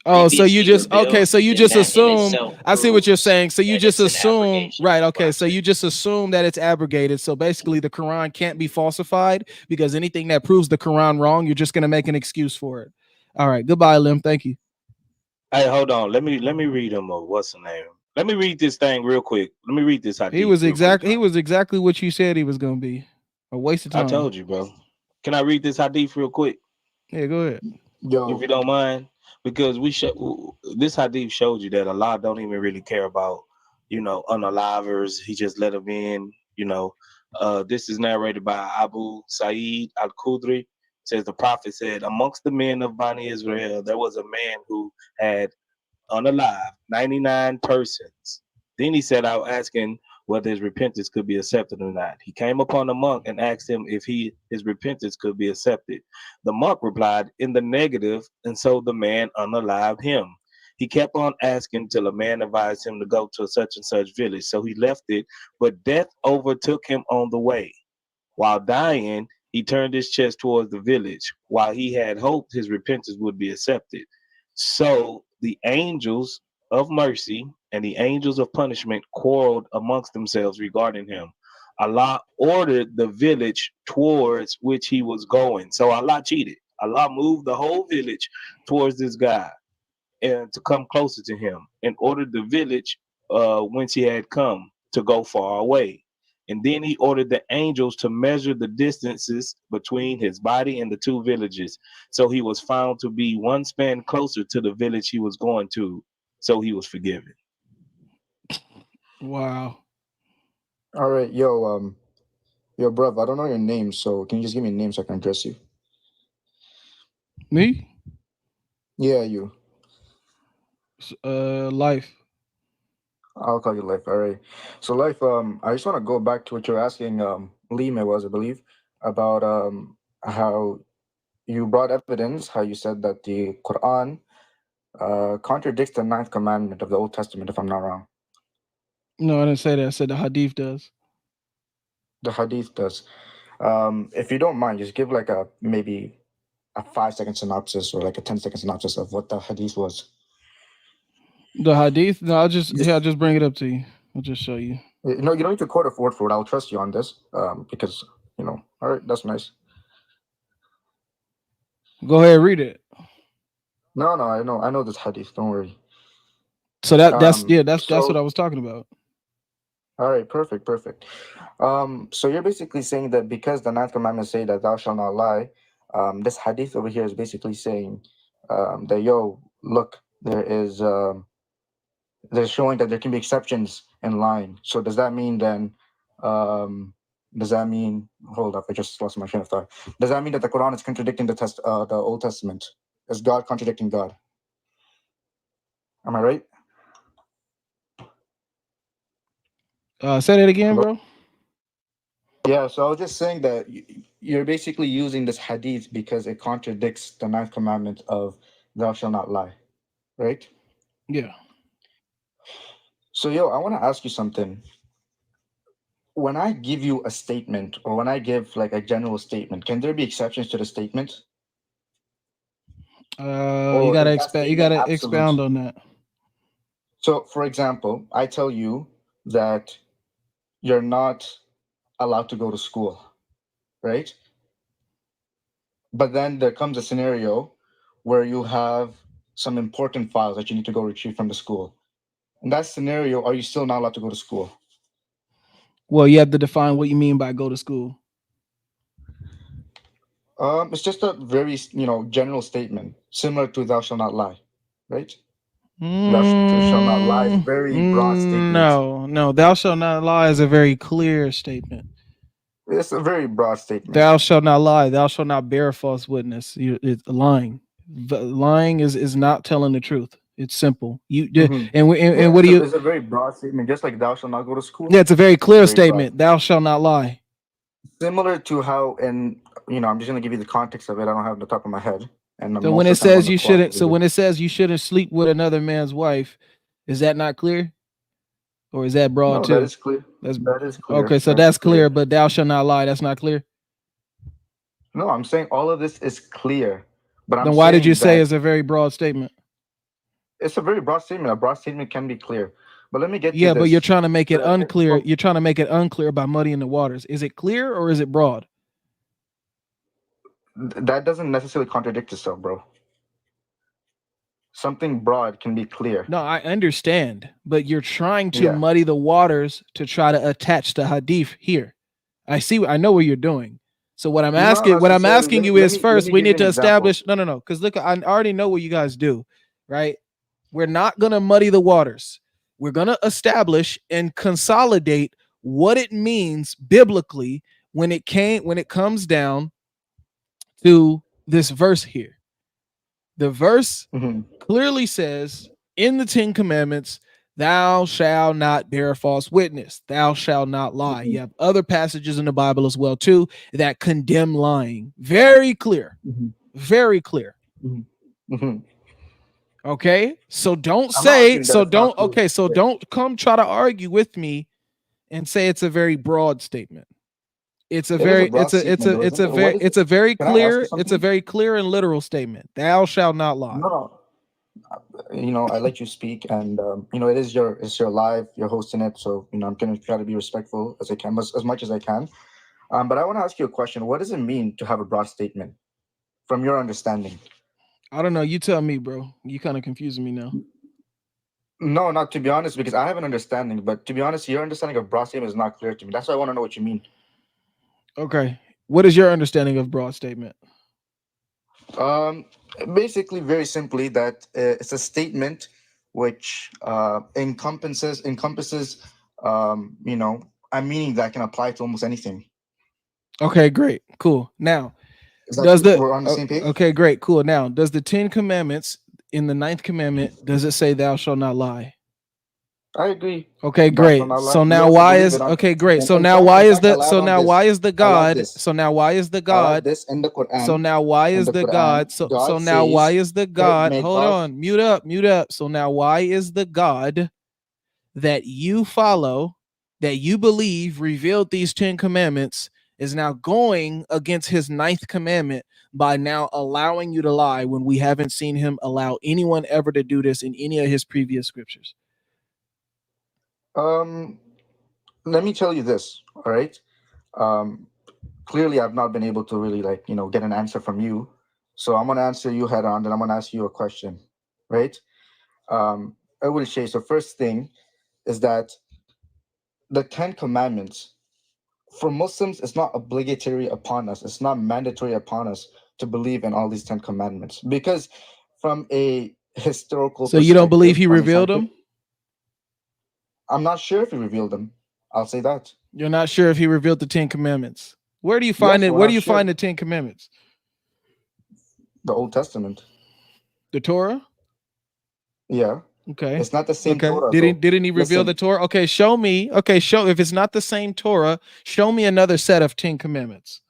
so you just assume. I see what you're saying. So you just assume, right? Okay, so you just assume that it's abrogated. So basically, the Quran can't be falsified because anything that proves the Quran wrong, you're just gonna make an excuse for it. All right, goodbye, Lim. Thank you. Hey, hold on. Let me read him. What's the name? Let me read this thing real quick. Let me read this. He was exactly what you said he was gonna be. A waste of time. I told you, bro. Can I read this hadith real quick? Yeah, go ahead. If you don't mind, because this hadith showed you that Allah don't even really care about, unalivers. He just let them in. This is narrated by Abu Sa'id al-Khudri. says the prophet said, amongst the men of Bani Israel, there was a man who had unalive 99 persons. Then he set out asking whether his repentance could be accepted or not. He came upon a monk and asked him if his repentance could be accepted. The monk replied in the negative, and so the man unalived him. He kept on asking till a man advised him to go to such and such village. So he left it, but death overtook him on the way. While dying, he turned his chest towards the village, while he had hoped his repentance would be accepted. So the angels of mercy and the angels of punishment quarreled amongst themselves regarding him. Allah ordered the village towards which he was going. So Allah cheated. Allah moved the whole village towards this guy and to come closer to him, and ordered the village whence he had come to go far away. And then he ordered the angels to measure the distances between his body and the two villages. So he was found to be one span closer to the village he was going to. So he was forgiven. Wow. All right, yo, bruv, I don't know your name, so can you just give me a name so I can address you? Me? Yeah, you. Life. I'll call you Life. All right. So Life, I just want to go back to what you're asking Liam, it was, I believe, about how you brought evidence, how you said that the Quran contradicts the 9th commandment of the Old Testament, if I'm not wrong. No, I didn't say that. I said the Hadith does. The Hadith does. If you don't mind, just give like maybe a 5-second synopsis or like a 10-second synopsis of what the Hadith was. The Hadith? No, I'll just bring it up to you. I'll just show you. No, you don't need to quote it word for word. I'll trust you on this because, all right, that's nice. Go ahead, read it. No, I know this Hadith. Don't worry. So that's what I was talking about. All right, perfect. So you're basically saying that because the 9th commandment say that thou shalt not lie, this Hadith over here is basically saying that, look, they're showing that there can be exceptions in lying. So does that mean then, hold up, I just lost my train of thought. Does that mean that the Quran is contradicting the Old Testament? Is God contradicting God? Am I right? Say that again, Hello? bro. Yeah, so I was just saying that you're basically using this Hadith because it contradicts the 9th commandment of thou shalt not lie, right? Yeah. So, I want to ask you something. When I give you a statement or when I give like a general statement, can there be exceptions to the statement? You gotta expound on that. So, for example, I tell you that you're not allowed to go to school, right? But then there comes a scenario where you have some important files that you need to go retrieve from the school. In that scenario, are you still not allowed to go to school? Well, you have to define what you mean by go to school. It's just a very, general statement, similar to thou shalt not lie, right? Thou shalt not lie is a very broad statement. No, thou shalt not lie is a very clear statement. It's a very broad statement. Thou shalt not lie. Thou shalt not bear false witness. It's lying. Lying is not telling the truth. It's simple. And what do you? It's a very broad statement, just like thou shalt not go to school. Yeah, it's a very clear statement. Thou shalt not lie. Similar to how, and I'm just gonna give you the context of it. I don't have it on the top of my head. And so when it says you shouldn't, when it says you shouldn't sleep with another man's wife, is that not clear? Or is that broad too? That is clear. That is clear. Okay, so that's clear, but thou shalt not lie. That's not clear. No, I'm saying all of this is clear. But then why did you say it's a very broad statement? It's a very broad statement. A broad statement can be clear. But let me get but you're trying to make it unclear. You're trying to make it unclear by muddying the waters. Is it clear or is it broad? That doesn't necessarily contradict itself, bro. Something broad can be clear. No, I understand, but you're trying to muddy the waters to try to attach the hadith here. I know what you're doing. So what I'm asking you is first we need to establish no, because look, I already know what you guys do, right? We're not gonna muddy the waters. We're gonna establish and consolidate what it means biblically when it comes down to this verse here. The verse Mm-hmm. clearly says in the 10 Commandments, thou shalt not bear false witness, thou shalt not lie. Mm-hmm. You have other passages in the Bible as well too that condemn lying. Very clear. Mm-hmm. Very clear. Mm-hmm. Okay, so don't I'm not say, arguing that so it's not don't, true. okay, so Yeah. don't come try to argue with me and say it's a very broad statement. It's a It is very, broad it's a statement, though, isn't it? What is it's a very Can I ask you clear, it's a something? very clear and literal statement. Thou shalt not lie. No. I let you speak, and it is your live, you're hosting it, so I'm gonna try to be respectful as I can, as much as I can. But I want to ask you a question. What does it mean to have a broad statement, from your understanding? I don't know. You tell me, bro. You kind of confusing me now. No, not to be honest, because I have an understanding, but to be honest, your understanding of broad statement is not clear to me. That's why I want to know what you mean. Okay. What is your understanding of broad statement? Basically, very simply, that it's a statement which encompasses a meaning that can apply to almost anything. Okay, great, cool. Now, we're on the same page? Okay, great, cool. Now, does the 10 Commandments in the 9th commandment, does it say thou shalt not lie? I agree. Okay, great. So now why is okay, great. So now why is the so now why is the God? So now why is the God? This in the Quran. So now why is the God? So now why is the God? Hold on, mute up. So now why is the God that you follow, that you believe revealed these 10 commandments, is now going against his 9th commandment by now allowing you to lie when we haven't seen him allow anyone ever to do this in any of his previous scriptures? Let me tell you this, all right? Clearly, I've not been able to really get an answer from you. So I'm going to answer you head on, then I'm going to ask you a question, right? I will say, so first thing is that the 10 commandments, for Muslims, it's not obligatory upon us. It's not mandatory upon us to believe in all these 10 commandments, because from a historical So you don't believe he revealed them? I'm not sure if he revealed them. I'll say that. You're not sure if he revealed the 10 commandments. Where do you find it? Where do you find the 10 commandments? The Old Testament. The Torah? Yeah. Okay. It's not the same Torah. Didn't he reveal the Torah? Okay, show me. Okay, show, if it's not the same Torah, show me another set of 10 commandments.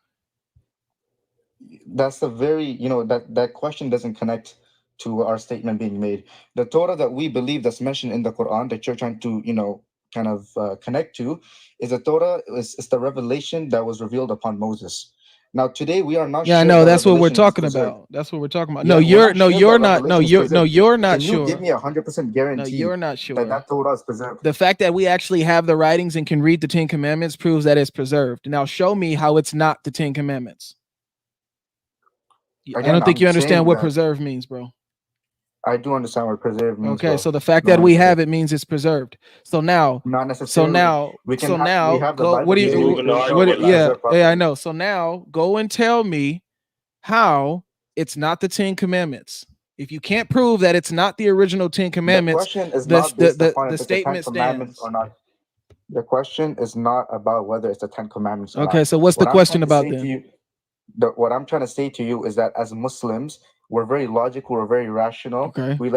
That's a very, that question doesn't connect to our statement being made. The Torah that we believe that's mentioned in the Quran that you're trying to, kind of connect to, is a Torah, is the revelation that was revealed upon Moses. Now today we are not. Yeah, sure no, that's what we're talking about. That's what we're talking about. No, you're not. You're not Can sure. You give me 100% guarantee. No, you're not sure that Torah is preserved. The fact that we actually have the writings and can read the 10 commandments proves that it's preserved. Now show me how it's not the 10 commandments. Again, I don't think you understand what preserved means, bro. I do understand what preserved means. Okay, so the fact that we have it means it's preserved. So now, not necessarily. Go. What do you? Yeah, I know. So now, go and tell me how it's not the 10 commandments. If you can't prove that it's not the original 10 commandments, the question is not the statement stands. Or not. The question is not about whether it's the 10 commandments. Or okay, not. So what's the question about then? What I'm trying to say to you is that as Muslims, we're very logical, we're very rational. Okay. We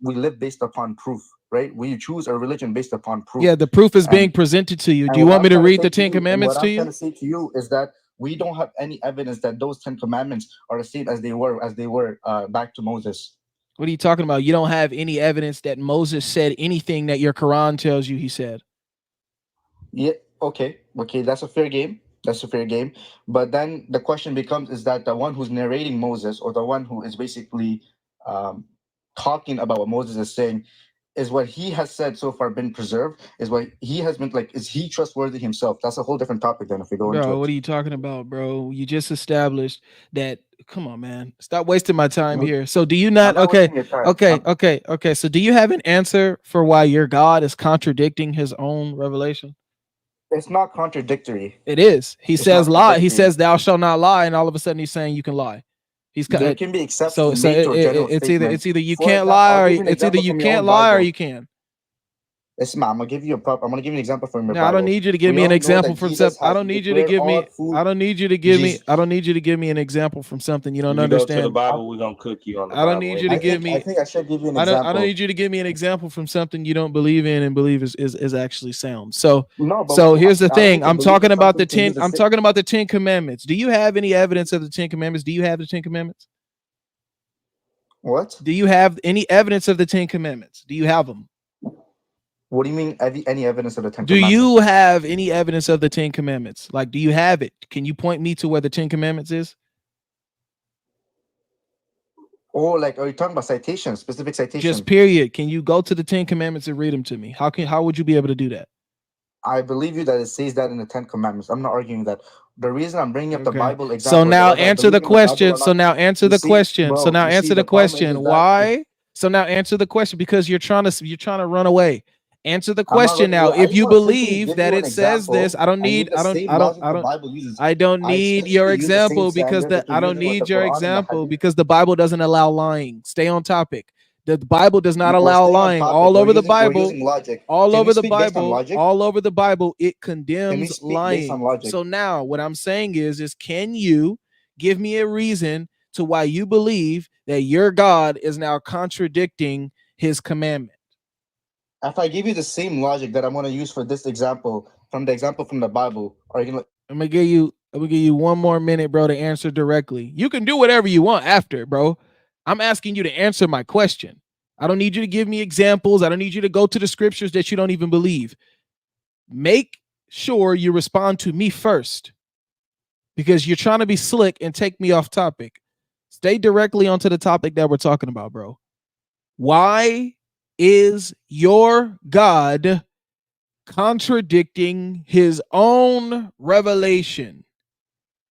live based upon proof, right? We choose a religion based upon proof. Yeah, the proof is being presented to you. Do you want me to read the 10 commandments to you? What I'm trying to say to you is that we don't have any evidence that those 10 commandments are the same as they were back to Moses. What are you talking about? You don't have any evidence that Moses said anything that your Quran tells you he said. Yeah, okay, that's a fair game. But then the question becomes, is that the one who's narrating Moses, or the one who is basically talking about what Moses is saying, is what he has said so far been preserved? Is what he has been is he trustworthy himself? That's a whole different topic then if we go into it. Bro, what are you talking about, bro? You just established that. Come on, man. Stop wasting my time here. So do you not okay. So do you have an answer for why your God is contradicting his own revelation? It's not contradictory. It is. He says lie. He says thou shalt not lie, and all of a sudden he's saying you can lie. There can be exceptions. So it's either you can't lie or you can. Isma, I'm gonna give you an example from your No, I don't Bible. need you to give We me an all know example that from Jesus something. I has don't need you to declared give all me. food. I don't need you to give me. Jesus, I don't need you to give me an example from something you don't If you go to the understand. Bible, we're gonna cook you on the I don't Bible. need you to give I me. think I should give you an I don't example. need you to give me an example from something you don't believe in and believe is actually sound. So No, but so here's the I don't thing. need to I'm believe talking in about the something to 10. use the I'm talking about the 10 commandments. Do you have any evidence of the 10 commandments? Do you have the 10 commandments? What? Do you have any evidence of the 10 commandments? Do you have them? What do you mean? Any evidence of the Ten Do Commandments? you have any evidence of the 10 commandments? Like, do you have it? Can you point me to where the 10 commandments is? Or like, are you talking about citation, specific citation? Just period. Can you go to the 10 commandments and read them to me? How would you be able to do that? I believe you that it says that in the 10 Commandments. I'm not arguing that. The reason I'm bringing up the Bible So example. now answer the question. So now answer the question. So now answer the question. Why? So now answer the question, because you're trying to run away. Answer the question now. If you believe that it says this, I don't need your example because I don't need your example because the Bible doesn't allow lying. Stay on topic. The Bible does not allow lying. All over the Bible, all over the Bible, it condemns lying. So now what I'm saying is can you give me a reason to why you believe that your God is now contradicting his commandment? If I give you the same logic that I'm going to use for this example, from the Bible, are you going to... I'm gonna give you 1 more minute, bro, to answer directly. You can do whatever you want after, bro. I'm asking you to answer my question. I don't need you to give me examples. I don't need you to go to the scriptures that you don't even believe. Make sure you respond to me first, because you're trying to be slick and take me off topic. Stay directly onto the topic that we're talking about, bro. Why is your God contradicting his own revelation?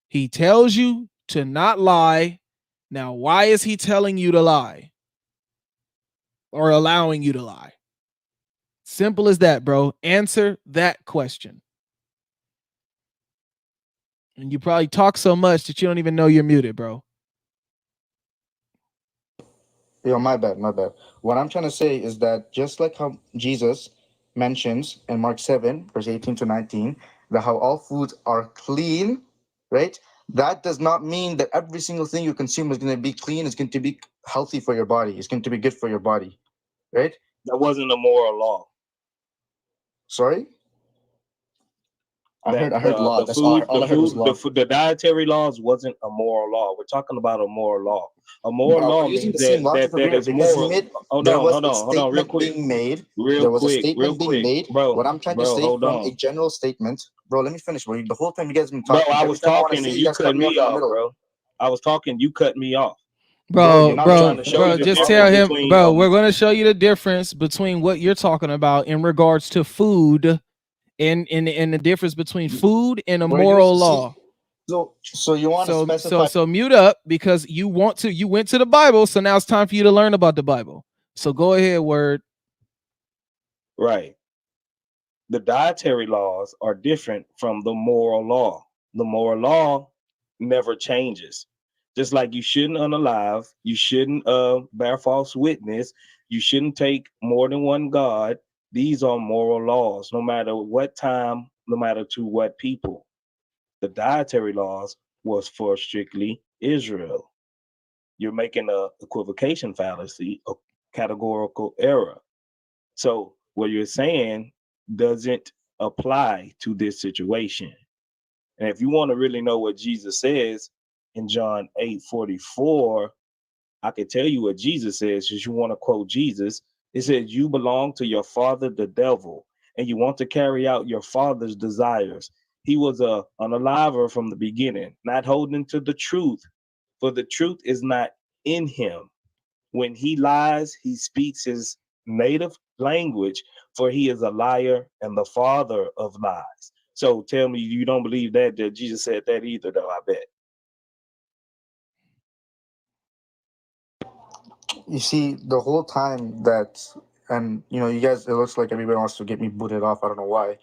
He tells you to not lie. Now, why is he telling you to lie or allowing you to lie? Simple as that, bro. Answer that question. And you probably talk so much that you don't even know you're muted, bro. Yo, my bad. What I'm trying to say is that just like how Jesus mentions in Mark 7, verse 18 to 19, that how all foods are clean, right? That does not mean that every single thing you consume is going to be clean, it's going to be healthy for your body, it's going to be good for your body, right? That wasn't a moral law. Sorry? I heard law. That's all I heard was law. The dietary laws wasn't a moral law. We're talking about a moral law. A moral law means that is moral. Hold on, real quick. Being made. Real There was quick, a statement being made. Bro, what I'm trying to say from a general statement, bro. Let me finish. Bro, the whole time you guys have been talking. Bro, I was talking and you cut me off, bro. I was talking, you cut me off. Bro, just tell him, bro, we're going to show you the difference between what you're talking about in regards to food and the difference between food and a moral law. So you want to specify? So mute up because you went to the Bible, so now it's time for you to learn about the Bible. So go ahead, word. Right. The dietary laws are different from the moral law. The moral law never changes. Just like you shouldn't unalive, you shouldn't bear false witness, you shouldn't take more than one God. These are moral laws, no matter what time, no matter to what people. The dietary laws was for strictly Israel. You're making a equivocation fallacy, a categorical error. So what you're saying doesn't apply to this situation. And if you want to really know what Jesus says in John 8:44, I can tell you what Jesus says. If you want to quote Jesus, it says, you belong to your father, the devil, and you want to carry out your father's desires. He was an unaliver from the beginning, not holding to the truth, for the truth is not in him. When he lies, he speaks his native language, for he is a liar and the father of lies. So tell me you don't believe that Jesus said that either, though, I bet. You see, the whole time that, and you guys, it looks like everybody wants to get me booted off. I don't know why.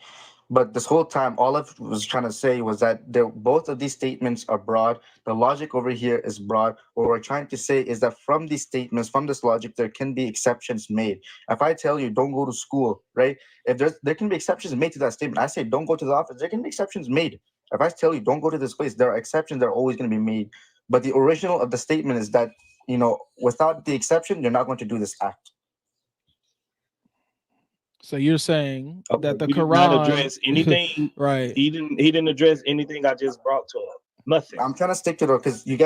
But this whole time, all I was trying to say was that both of these statements are broad. The logic over here is broad. What we're trying to say is that from these statements, from this logic, there can be exceptions made. If I tell you don't go to school, right? If there can be exceptions made to that statement. I say don't go to the office. There can be exceptions made. If I tell you don't go to this place, there are exceptions that are always going to be made. But the original of the statement is that, you know, without the exception, you're not going to do this act. So you're saying that the He did not Quran, address anything. right? He didn't address anything I just brought to him. Nothing. I'm trying to stick to it because you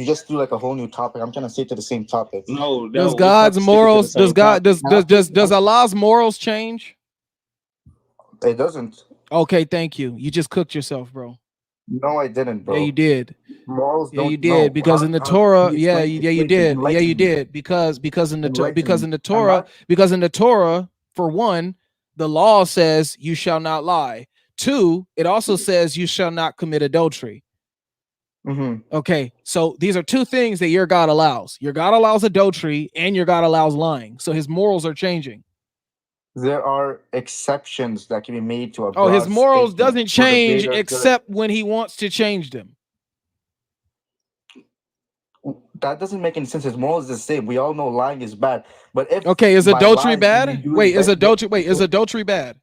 just threw like a whole new topic. I'm trying to stick to the same topic. No, Does God's morals, does Allah's morals change? It doesn't. Okay, thank you. You just cooked yourself, bro. No, I didn't, bro. Yeah, you did. Morals yeah, you did, because in the Torah, you did. Yeah, you did. Because in the Torah, for one, the law says you shall not lie. Two, it also says you shall not commit adultery. Okay, so these are two things that your God allows. Your God allows adultery and your God allows lying. So his morals are changing. There are exceptions that can be made to a Oh, his morals doesn't change except when he wants to change them. That doesn't make any sense. His morals is the same. We all know lying is bad. But if is adultery bad? Wait, is adultery bad?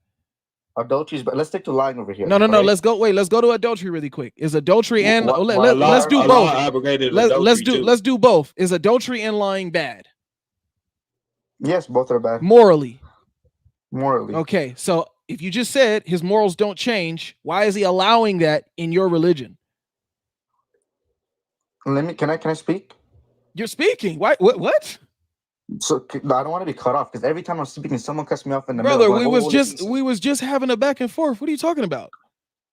Adultery is bad. Let's stick to lying over here. No. Let's go to adultery really quick. Is adultery and let's do both. Let's do both. Is adultery and lying bad? Yes, both are bad. Morally. Okay, so if you just said his morals don't change, why is he allowing that in your religion? Can I speak? You're speaking. Why? What? So I don't want to be cut off because every time I'm speaking, someone cuts me off in the middle. Brother, we was just having a back and forth. What are you talking about?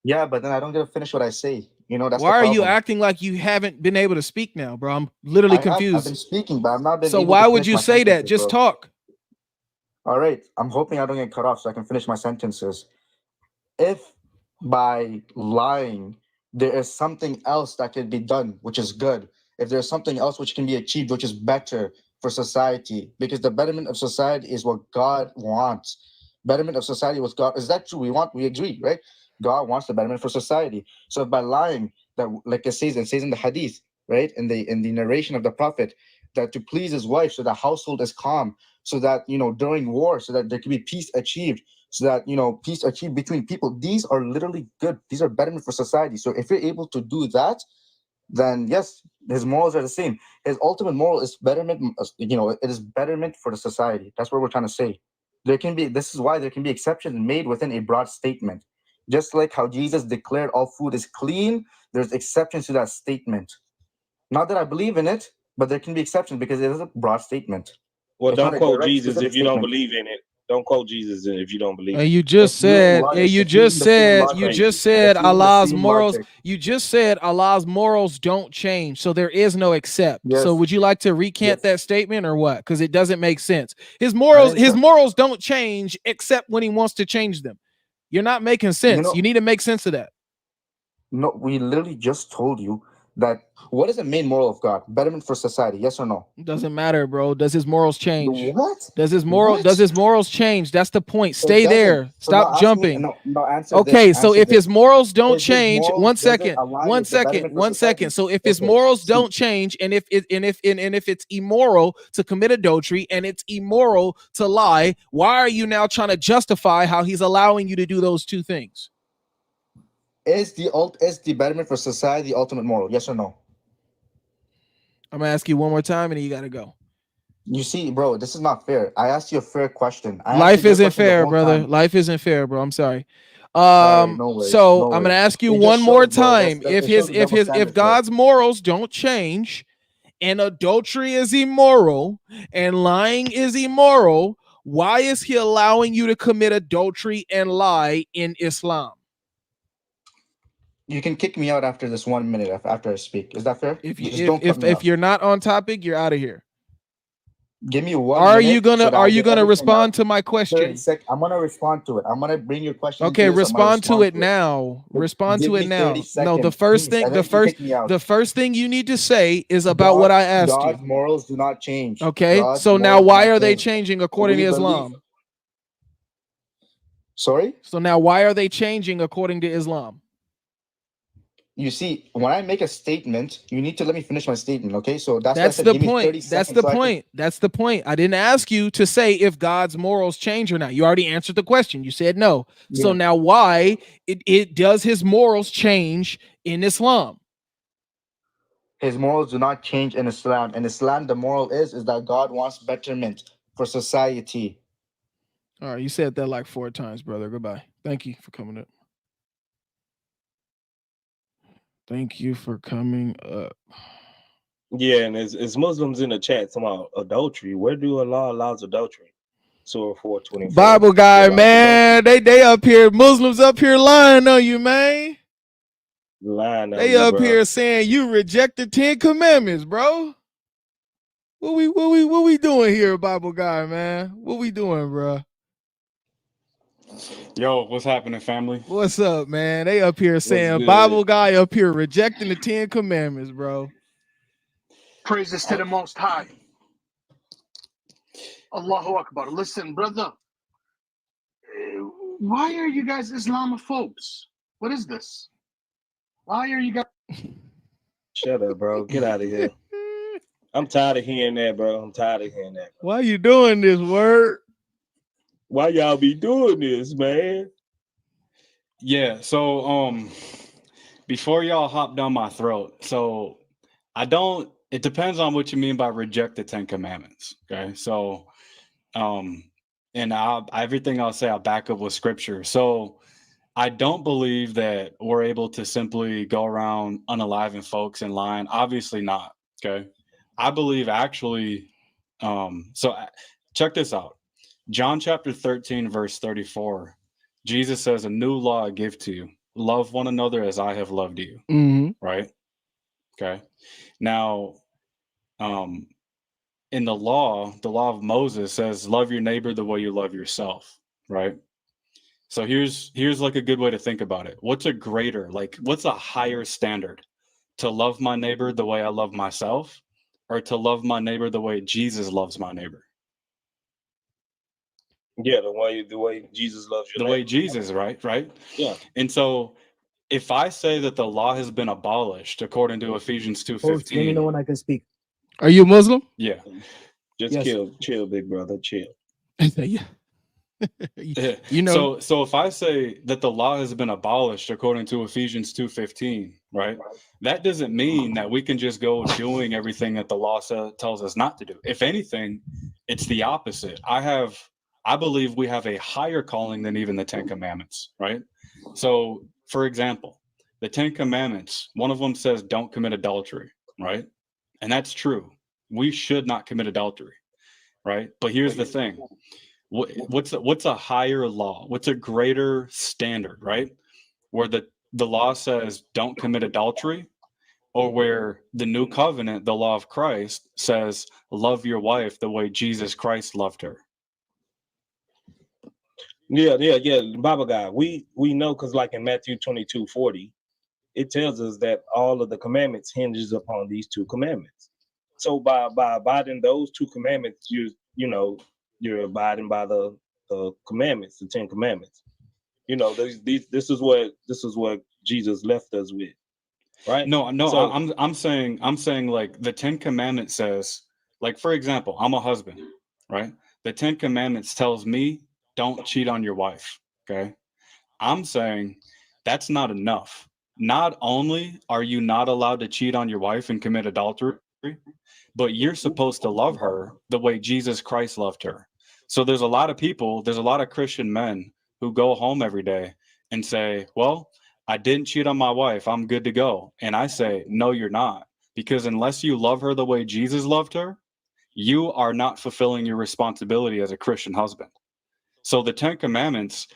Yeah, but then I don't get to finish what I say. You know, that's why are you acting like you haven't been able to speak now, bro? I'm literally confused. I've been speaking, but I'm not been. So why would you say that? Just talk. All right, I'm hoping I don't get cut off so I can finish my sentences. If by lying there is something else that can be done, which is good, if there's something else which can be achieved, which is better for society, because the betterment of society is what God wants. Betterment of society was God. Is that true? We agree, right? God wants the betterment for society. So by lying, that like it says in the hadith, right? In the narration of the Prophet, that to please his wife so the household is calm, so that, you know, during war, so that there can be peace achieved, so that, you know, peace achieved between people. These are literally good. These are betterment for society. So if you're able to do that, then yes, his morals are the same. His ultimate moral is betterment. You know, it is betterment for the society. That's what we're trying to say. This is why there can be exceptions made within a broad statement. Just like how Jesus declared all food is clean, there's exceptions to that statement. Not that I believe in it, but there can be exceptions because it is a broad statement. Well, don't quote Jesus if you don't believe in it. Don't quote Jesus if you don't believe. You just said Allah's morals. You just said Allah's morals don't change, so there is no except. Yes. So would you like to recant that statement or what? Because it doesn't make sense. His morals don't change except when he wants to change them. You're not making sense. You need to make sense of that. No, we literally just told you that. What is the main moral of God? Betterment for society, yes or no? It doesn't matter, bro. Does his morals change? What? Does his morals change? That's the point. Stay there. Stop jumping. Okay, so if his morals don't change, one second. So if his morals don't change, and if it's immoral to commit adultery and it's immoral to lie, why are you now trying to justify how he's allowing you to do those two things? Is the betterment for society the ultimate moral? Yes or no? I'm gonna ask you one more time, and then you gotta go. You see, bro, this is not fair. I asked you a fair question. Life isn't fair, brother. Life isn't fair, bro. I'm sorry. I'm gonna ask you one more time. If God's morals don't change, and adultery is immoral, and lying is immoral, why is he allowing you to commit adultery and lie in Islam? You can kick me out after this 1 minute after I speak. Is that fair? If you're not on topic, you're out of here. Give me 1 minute. Are you gonna respond to my question? I'm gonna respond to it. I'm gonna bring your question. Okay, respond to it now. Respond to it now. No, the first thing you need to say is about what I asked you. God's morals do not change. Okay, so now why are they changing according to Islam? Sorry? So now why are they changing according to Islam? You see, when I make a statement, you need to let me finish my statement, okay? So that's why I That's said the give me 30 point. That's seconds. the so I can- point. That's the point. I didn't ask you to say if God's morals change or not. You already answered the question. You said no. So Yeah. now why it does his morals change in Islam? His morals do not change in Islam. In Islam, the moral is that God wants betterment for society. All right, you said that like 4 times, brother. Goodbye. Thank you for coming up. Thank you for coming up. Yeah, and as Muslims in the chat talking about adultery, where do Allah allows adultery? Surah 424. Bible guy, man. They up here, Muslims up here lying on you, man. Lying on they you, up bro. here saying you reject the 10 commandments, bro. What we doing here, Bible guy, man? What we doing, bro? Yo, what's happening, family? What's up, man? They up here saying Bible guy up here rejecting the 10 commandments, bro. Praises to the Most High. Allahu Akbar. Listen, brother. Why are you guys Islamophobes? What is this? Why are you guys? Shut up, bro. Get out of here. I'm tired of hearing that, bro. I'm tired of hearing that. Bro. Why you doing this, word? Why y'all be doing this, man? Yeah, so before y'all hop down my throat, so it depends on what you mean by reject the 10 commandments. Okay. So and everything I'll say I'll back up with scripture. So I don't believe that we're able to simply go around unaliving folks and lying. Obviously not. Okay. I believe actually, so check this out. John chapter 13, verse 34. Jesus says, a new law I give to you. Love one another as I have loved you. Mm-hmm. Right? Okay. Now, in the law of Moses says, love your neighbor the way you love yourself. Right? So here's like a good way to think about it. What's a higher standard? To love my neighbor the way I love myself, or to love my neighbor the way Jesus loves my neighbor? Yeah, the way Jesus loves you. The way Jesus, right? Yeah. And so if I say that the law has been abolished according to Ephesians 2:15. Let me know when I can speak. Are you Muslim? Yeah. Just chill, big brother, chill. Yeah. You know. So if I say that the law has been abolished according to Ephesians 2:15, right? That doesn't mean that we can just go doing everything that the law tells us not to do. If anything, it's the opposite. I believe we have a higher calling than even the 10 commandments, right? So, for example, the 10 commandments, one of them says don't commit adultery, right? And that's true. We should not commit adultery, right? But here's the thing. What's a higher law? What's a greater standard, right? Where the law says don't commit adultery, or where the new covenant, the law of Christ, says love your wife the way Jesus Christ loved her. Yeah. Bible guy, we know, because like in Matthew 22:40, it tells us that all of the commandments hinges upon these 2 commandments. So by abiding those 2 commandments, you're abiding by the commandments, the 10 commandments. This is what Jesus left us with, right? No, so, I'm saying like the 10 commandments says, like, for example, I'm a husband, right? The 10 commandments tells me don't cheat on your wife. Okay. I'm saying that's not enough. Not only are you not allowed to cheat on your wife and commit adultery, but you're supposed to love her the way Jesus Christ loved her. So there's a lot of Christian men who go home every day and say, well, I didn't cheat on my wife, I'm good to go. And I say, no, you're not. Because unless you love her the way Jesus loved her, you are not fulfilling your responsibility as a Christian husband. So the 10 commandments,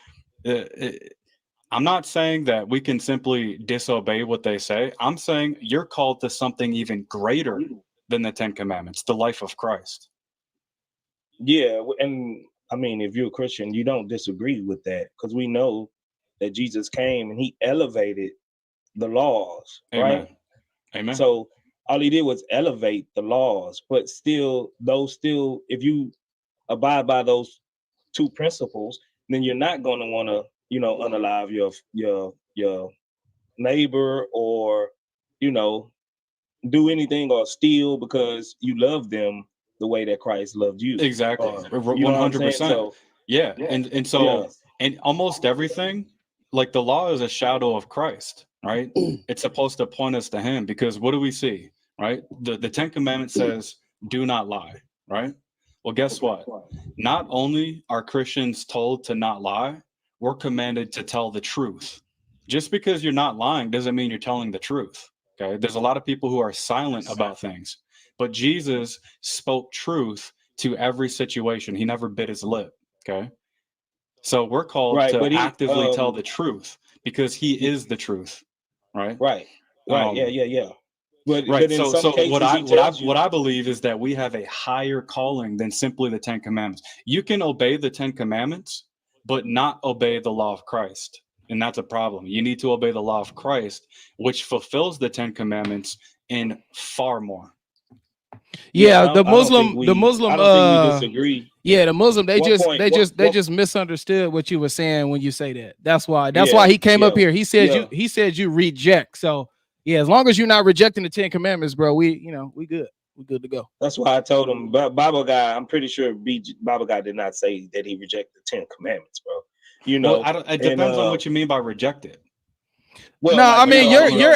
I'm not saying that we can simply disobey what they say. I'm saying you're called to something even greater than the 10 commandments, the life of Christ. Yeah, and I mean, if you're a Christian, you don't disagree with that, because we know that Jesus came and he elevated the laws, Amen. right? Amen. So all he did was elevate the laws, but still, if you abide by those 2 principles, then you're not going to want to, you know, unalive your neighbor, or, you know, do anything or steal because you love them the way that Christ loved you. Exactly. You know what I'm saying? 100%. So, yeah. And so and almost everything, like the law is a shadow of Christ, right? It's supposed to point us to him, because what do we see, right? The Ten Commandments says, do not lie, right? Well, guess what? Not only are Christians told to not lie, we're commanded to tell the truth. Just because you're not lying doesn't mean you're telling the truth. Okay. There's a lot of people who are silent about things, but Jesus spoke truth to every situation. He never bit his lip. Okay. So we're called to actively tell the truth, because he is the truth. Right. Right. Yeah. But in so some cases, what I believe is that we have a higher calling than simply the 10 Commandments. You can obey the 10 Commandments, but not obey the law of Christ. And that's a problem. You need to obey the law of Christ, which fulfills the 10 Commandments in far more. Yeah, the Muslim, I don't think we disagree. Yeah, the Muslim, they just misunderstood what you were saying when you say that. That's why he came up here. He said you reject. So yeah, as long as you're not rejecting the 10 Commandments, bro, we good. We're good to go. That's why I told him, Bible guy, I'm pretty sure Bible guy did not say that he rejected the 10 Commandments, bro. You know, it depends on what you mean by reject it. Well, no, like, I mean your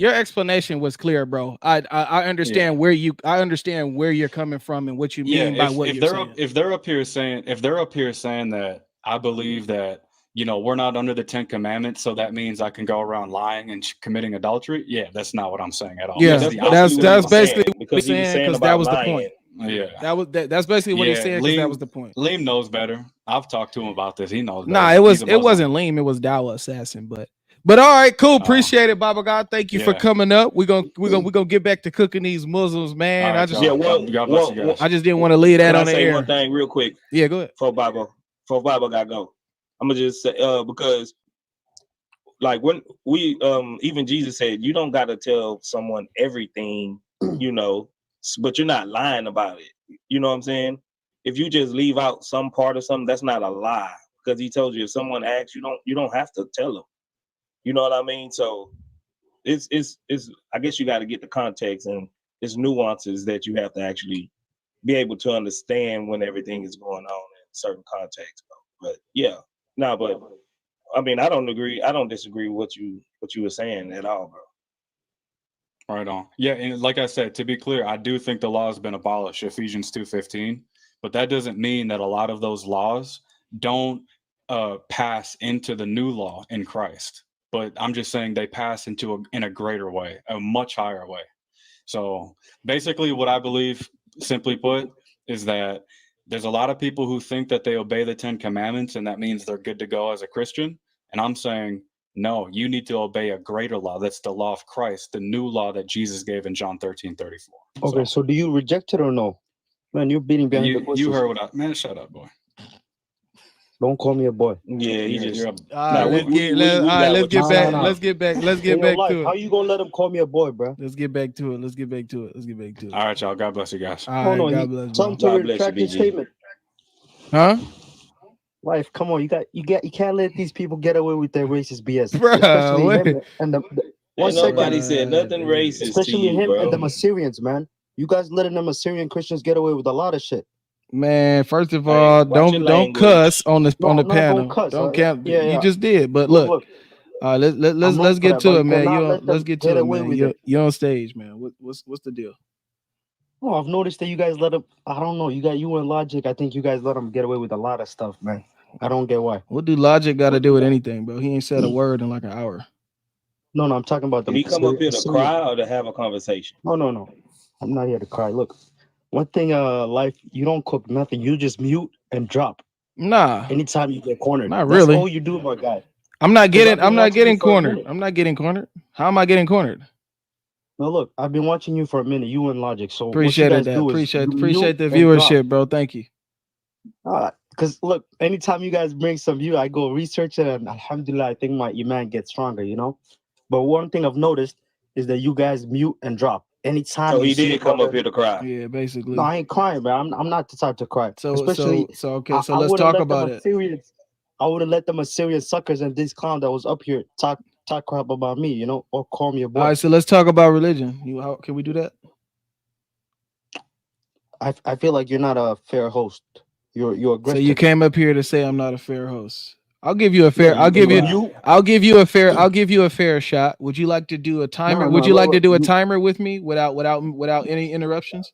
explanation was clear, bro. I understand where you're coming from and what you mean by what you're saying. If they're up here saying that I believe that, you know, we're not under the 10 Commandments, so that means I can go around lying and committing adultery. Yeah, that's not what I'm saying at all. Yeah, that's basically what he's saying, because that was the point. Yeah, that's basically what he's saying, because that was the point. Liam knows better. I've talked to him about this. He knows better. Nah, it wasn't Liam. It was Dawah Assassin. But all right, cool. Appreciate it, Baba God. Thank you for coming up. We're gonna get back to cooking these Muslims, man. Right, I just didn't want to leave that on the air. One thing real quick. Yeah, go ahead. For Baba got go. I'm gonna just say because like when we even Jesus said you don't gotta tell someone everything, you know, but you're not lying about it. You know what I'm saying? If you just leave out some part of something, that's not a lie, because he told you if someone asks, you don't have to tell them. You know what I mean? So it's I guess you got to get the context, and it's nuances that you have to actually be able to understand when everything is going on in certain contexts. But yeah, but I mean, I don't disagree with what you were saying at all, bro. Right on. Yeah, and like I said, to be clear, I do think the law has been abolished, Ephesians 2:15, but that doesn't mean that a lot of those laws don't pass into the new law in Christ. But I'm just saying they pass in a greater way, a much higher way. So basically what I believe, simply put, is that there's a lot of people who think that they obey the 10 Commandments and that means they're good to go as a Christian. And I'm saying, no, you need to obey a greater law. That's the law of Christ, the new law that Jesus gave in John 13:34. Okay, so do you reject it or no? Man, you're beating behind the bushes. You heard what man, shut up, boy. Don't call me a boy. Yeah, you just. Let's get back to it. How you gonna let him call me a boy, bro? Let's get back to it. All right, y'all. God bless you guys. All right, God bless. Tell him to retract his statement. Huh? Wife, come on, you can't let these people get away with their racist BS. Bro, nobody said nothing racist. Especially him bro. and them Assyrians, man. You guys letting them Assyrian Christians get away with a lot of shit. Man, first of all, don't cuss on the panel. Don't count. You just did. But look, let's get to it, man. Let's get to it, man. You're on stage, man. What's the deal? Oh, I've noticed that you guys let them. I don't know. You and Logic. I think you guys let them get away with a lot of stuff, man. I don't get why. What do Logic got to do with anything, bro? He ain't said a word in like an hour. No, I'm talking about the. Did he come up here to cry or to have a conversation? No. I'm not here to cry. Look. One thing, life, you don't cook nothing. You just mute and drop. Nah. Anytime you get cornered. Not really. That's all you do, my guy. I'm not getting cornered. I'm not getting cornered. How am I getting cornered? No, look, I've been watching you for a minute. You and Logic. So appreciate it. Appreciate the viewership, bro. Thank you. Because look, anytime you guys bring some view, I go research it, and alhamdulillah, I think my iman gets stronger, you know. But one thing I've noticed is that you guys mute and drop. anytime. So he you see did come brother, up here to cry. Yeah, basically. No, I ain't crying, bro. I'm not the type to cry. So Especially, okay. So I let's wouldn't talk let them about it. I wouldn't let them Assyrian suckers and this clown that was up here talk crap about me, or call me a boy. All right, so let's talk about religion. Can we do that? I feel like you're not a fair host. You're aggressive. So you came up here to say I'm not a fair host. I'll give you a fair. Yeah, I'll give you a fair shot. Would you like to do a timer? Would you like to do a timer with me without any interruptions?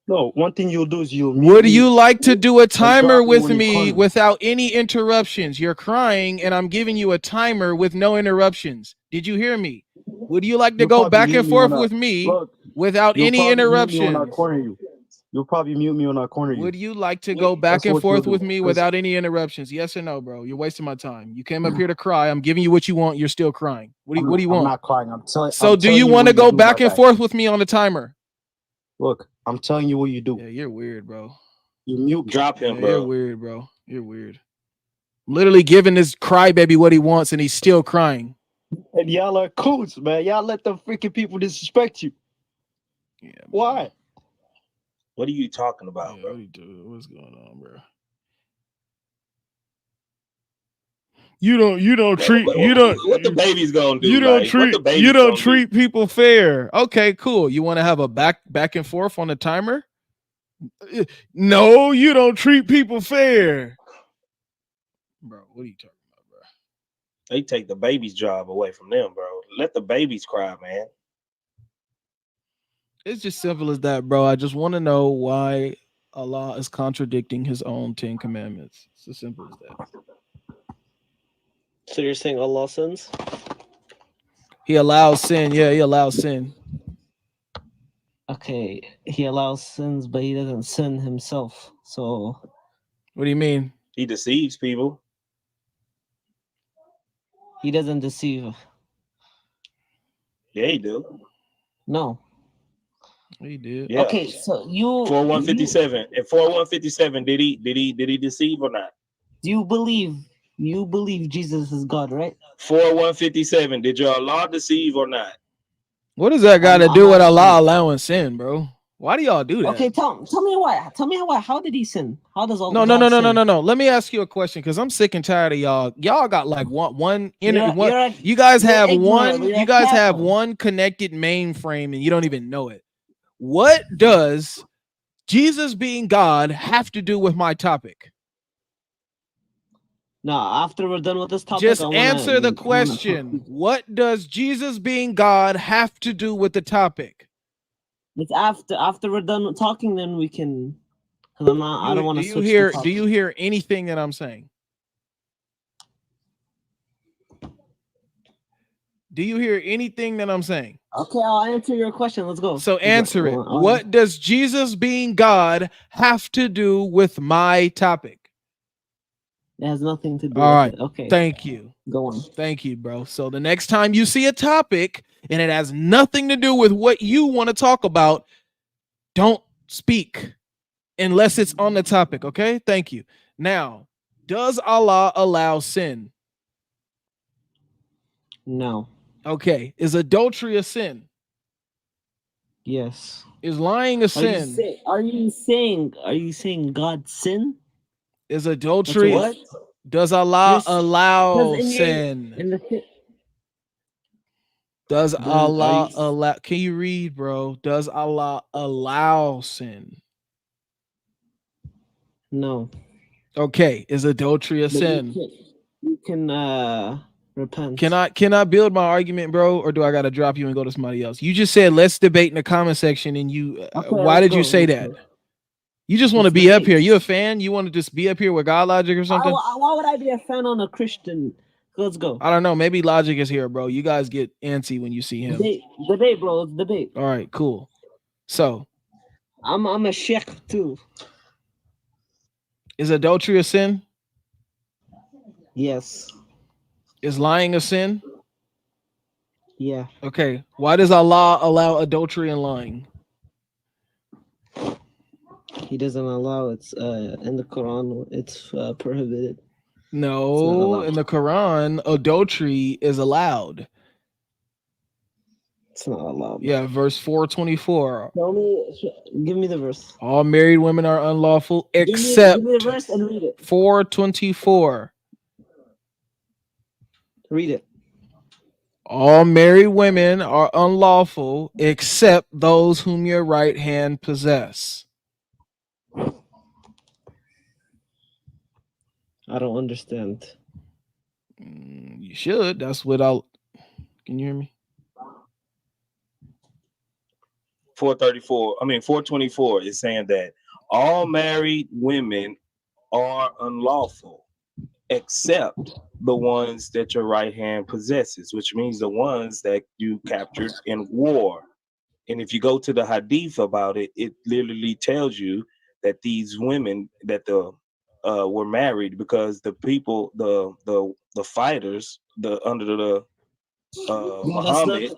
No. One thing you'll do is Would you like to do a timer with me without any interruptions? You're crying, and I'm giving you a timer with no interruptions. Did you hear me? Would you like to go back and forth with me without any interruptions? You'll probably mute me when I corner you. Would you like to go back and forth with me without any interruptions? Yes or no, bro? You're wasting my time. You came up here to cry. I'm giving you what you want. You're still crying. What do you want? I'm not crying. So do you want to go back and forth with me on the timer? Look, I'm telling you what you do. Yeah, you're weird, bro. You mute. Drop him, bro. You're weird, bro. You're weird. I'm literally giving this crybaby what he wants, and he's still crying. And y'all are coots, man. Y'all let them freaking people disrespect you. Yeah. Why? What are you talking about, bro? What's going on, bro? You don't treat what the baby's gonna do? You don't treat people fair. Okay, cool. You want to have a back and forth on the timer? No, you don't treat people fair. Bro, what are you talking about, bro? They take the baby's job away from them, bro. Let the babies cry, man. It's just simple as that, bro. I just want to know why Allah is contradicting his own 10 commandments. It's as simple as that. So you're saying Allah sins? He allows sin. Yeah, he allows sin. Okay, he allows sins, but he doesn't sin himself. So what do you mean? He deceives people. He doesn't deceive. Yeah, he do. No. He did. Yeah. Okay, so you 4157. And 4157, did he deceive or not? Do you believe Jesus is God, right? 4157, did your Allah deceive or not? What does that got to do with Allah allowing sin, bro? Why do y'all do that? Okay, tell me why. Tell me why. How did he sin? How does Allah? No. Let me ask you a question, because I'm sick and tired of y'all. Y'all got like you guys have one connected mainframe and you don't even know it. What does Jesus being God have to do with my topic? No, after we're done with this topic, just answer the question. What does Jesus being God have to do with the topic? It's after we're done talking, then we can. Because I don't want to switch. Do you hear anything that I'm saying? Do you hear anything that I'm saying? Okay, I'll answer your question. Let's go. So answer it. What does Jesus being God have to do with my topic? It has nothing to do All with right. it. Okay. Thank you. Go on. Thank you, bro. So the next time you see a topic and it has nothing to do with what you want to talk about, don't speak unless it's on the topic. Okay. Thank you. Now, does Allah allow sin? No. Okay. Is adultery a sin? Yes. Is lying a sin? Are you saying God sin? Is adultery? What? Does Allah allow sin? Does Allah allow? Can you read, bro? Does Allah allow sin? No. Okay. Is adultery a sin? You can repent. Can I build my argument, bro, or do I gotta drop you and go to somebody else? You just said let's debate in the comment section, and you. Why did you say that? You just want to be up here. You a fan? You want to just be up here with God Logic or something? Why would I be a fan on a Christian? Let's go. I don't know. Maybe Logic is here, bro. You guys get antsy when you see him. Debate, bro. It's debate. All right, cool. So, I'm a sheikh too. Is adultery a sin? Yes. Is lying a sin? Yeah. Okay. Why does Allah allow adultery and lying? He doesn't allow it. In the Quran, it's prohibited. No, in the Quran, adultery is allowed. It's not allowed. Yeah, verse 424. Give me the verse. All married women are unlawful except give me the verse and read it. 424. Read it. All married women are unlawful except those whom your right hand possess. I don't understand. You should. That's what I'll. Can you hear me? 424 is saying that all married women are unlawful except the ones that your right hand possesses, which means the ones that you captured in war. And if you go to the hadith about it, it literally tells you that these women that were married because the people, the fighters, under the Muhammad,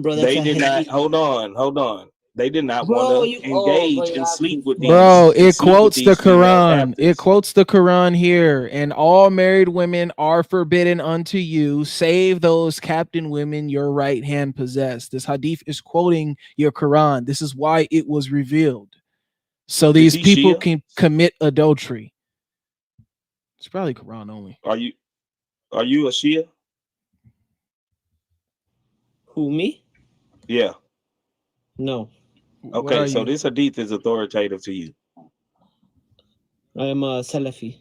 they did not hold on. They did not want to engage and sleep with these. Bro, it quotes the Quran. Captives. It quotes the Quran here. And all married women are forbidden unto you, save those captain women your right hand possess. This hadith is quoting your Quran. This is why it was revealed. So these people can commit adultery. It's probably Quran only. Are you a Shia? Who, me? Yeah. No. Okay, so this hadith is authoritative to you. I am a Salafi.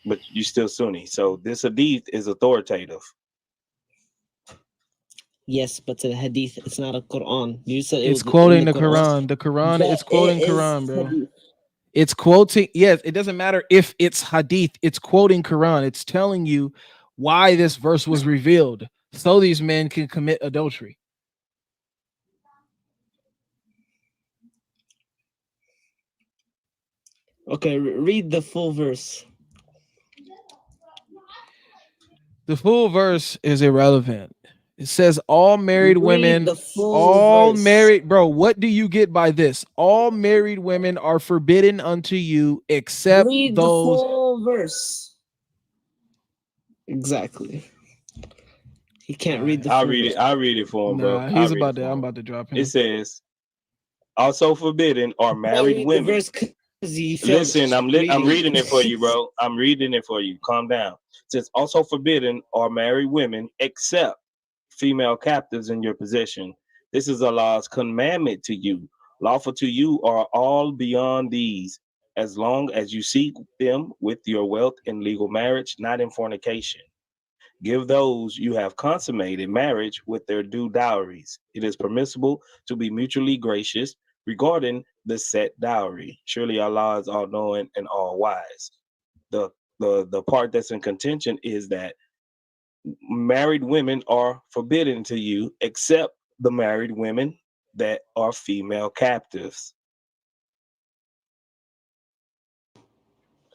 But you still Sunni. So this hadith is authoritative. Yes, but the hadith, it's not a Quran. You said it's quoting the Quran. The Quran is quoting Quran, bro. Hadith. It's quoting, yes, it doesn't matter if it's hadith, it's quoting Quran. It's telling you why this verse was revealed. So these men can commit adultery. Okay, read the full verse. The full verse is irrelevant. It says all married women, all married, bro, what do you get by this? All married women are forbidden unto you except read those. The full verse. Exactly. He can't read the I'll read it. I'll read it for him, bro. He's about to. I'm about to drop him. It says, also forbidden are married women. Listen, I'm reading it for you, bro. I'm reading it for you. Calm down. It says, also forbidden are married women except female captives in your possession. This is Allah's commandment to you. Lawful to you are all beyond these, as long as you seek them with your wealth in legal marriage, not in fornication. Give those you have consummated marriage with their due dowries. It is permissible to be mutually gracious regarding the set dowry. Surely Allah is all-knowing and all-wise. The part that's in contention is that married women are forbidden to you except the married women that are female captives.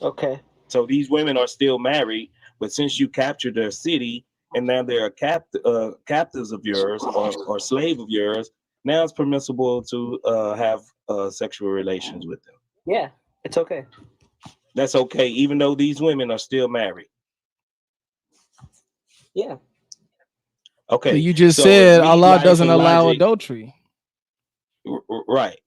Okay. So these women are still married, but since you captured their city and now they're captives of yours or slave of yours, now it's permissible to have sexual relations with them. Yeah, it's okay. That's okay, even though these women are still married. Yeah. Okay. So you just said Allah doesn't allow adultery. Right.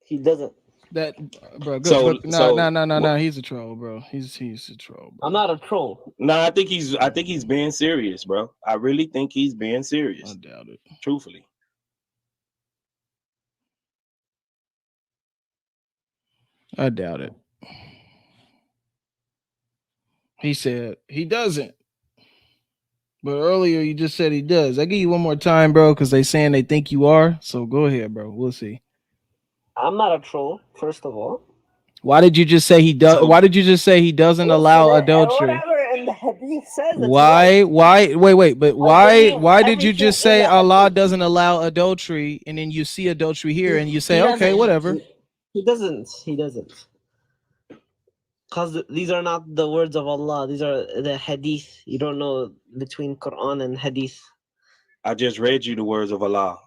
He doesn't. That, bro. No. He's a troll, bro. He's a troll. Bro. I'm not a troll. No, I think he's being serious, bro. I really think he's being serious. I doubt it. Truthfully. I doubt it. He said he doesn't. But earlier you just said he does. I give you one more time, bro, because they saying they think you are. So go ahead, bro. We'll see. I'm not a troll, first of all. Why did you just say he does? Why did you just say he doesn't allow adultery? Whatever in the hadith says. Why? Wait. But why did you just say Allah doesn't allow adultery, and then you see adultery here, and you say, okay, whatever? He doesn't. Because these are not the words of Allah. These are the hadith. You don't know between Quran and hadith. I just read you the words of Allah.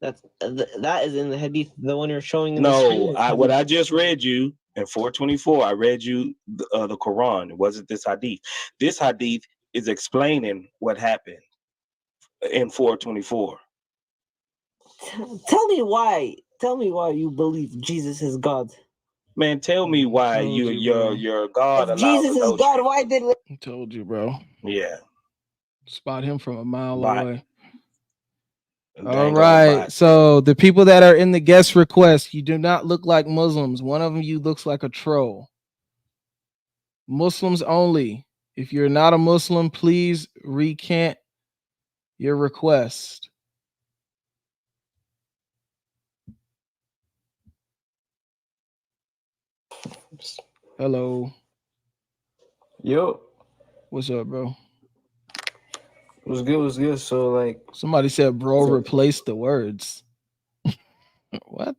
That is in the hadith. The one you're showing in the screen. No, what I just read you in 424, I read you the Quran. It wasn't this hadith. This hadith is explaining what happened. in 424. Tell me why. Tell me why you believe Jesus is God. Man, tell me why your God If allows Jesus is adultery. God, why did we? I told you, bro. Yeah. Spot him from a mile Bye. away. Dang All old right. bot. So the people that are in the guest request, you do not look like Muslims. One of them, you looks like a troll. Muslims only. If you're not a Muslim, please recant your request. Hello. Yo. What's up, bro? What's good? What's good? So, like, somebody said, bro, replace the words. What?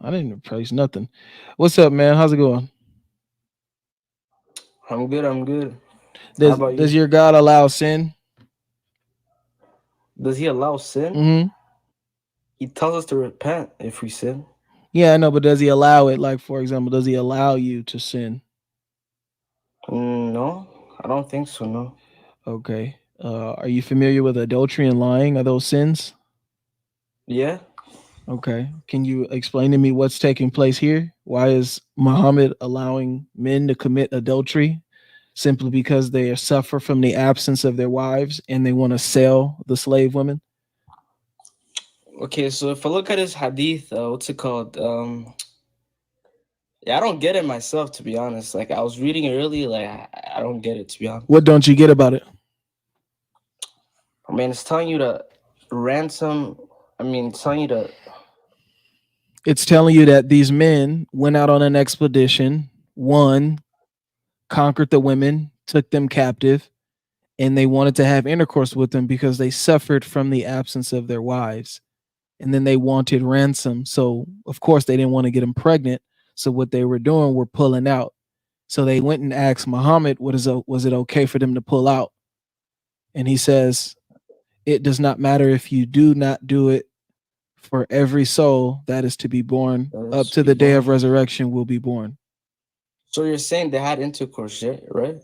I didn't replace nothing. What's up, man? How's it going? I'm good. I'm good. Does your God allow sin? Does he allow sin? Mm-hmm. He tells us to repent if we sin. Yeah, I know, but does he allow it? Like, for example, does he allow you to sin? No, I don't think so, no. Okay. Are you familiar with adultery and lying? Are those sins? Yeah. Okay. Can you explain to me what's taking place here? Why is Muhammad allowing men to commit adultery? Simply because they suffer from the absence of their wives and they want to sell the slave women? Okay, so if I look at this hadith, what's it called? Yeah, I don't get it myself, to be honest. Like, I was reading it earlier, like, I don't get it, to be honest. What don't you get about it? I mean, it's telling you to ransom. It's telling you to. It's telling you that these men went out on an expedition, won, conquered the women, took them captive, and they wanted to have intercourse with them because they suffered from the absence of their wives. And then they wanted ransom. So, of course, they didn't want to get them pregnant. So what they were doing were pulling out. So they went and asked Muhammad, was it okay for them to pull out? And he says, it does not matter if you do not do it, for every soul that is to be born up to the day of resurrection will be born. So you're saying they had intercourse, right?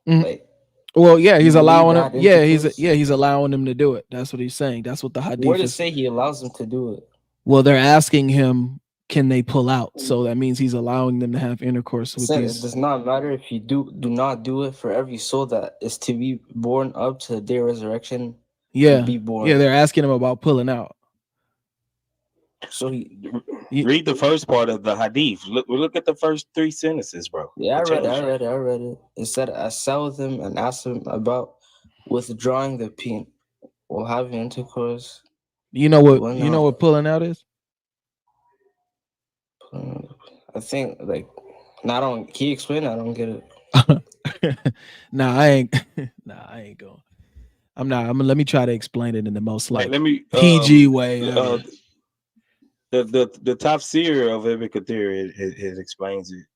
Mm-hmm. Like, well, yeah, he's allowing them. Yeah, he's allowing them to do it. That's what he's saying. That's what the hadith where does is. say he allows them to do it? Well, they're asking him, can they pull out? So that means he's allowing them to have intercourse with these. It does not matter if you do not do it, for every soul that is to be born up to the day of resurrection. Yeah, be born. Yeah, they're asking him about pulling out. So read the first part of the hadith. Look at the first 3 sentences, bro. Yeah, I read it. It said, I sat with him and asked him about withdrawing the peen or having intercourse. You know what pulling out is? I think can you explain it? I don't get it. Nah, I ain't going. I'm not. Let me try to explain it in the most PG way. The tafsir of Ibn Kathir it explains it.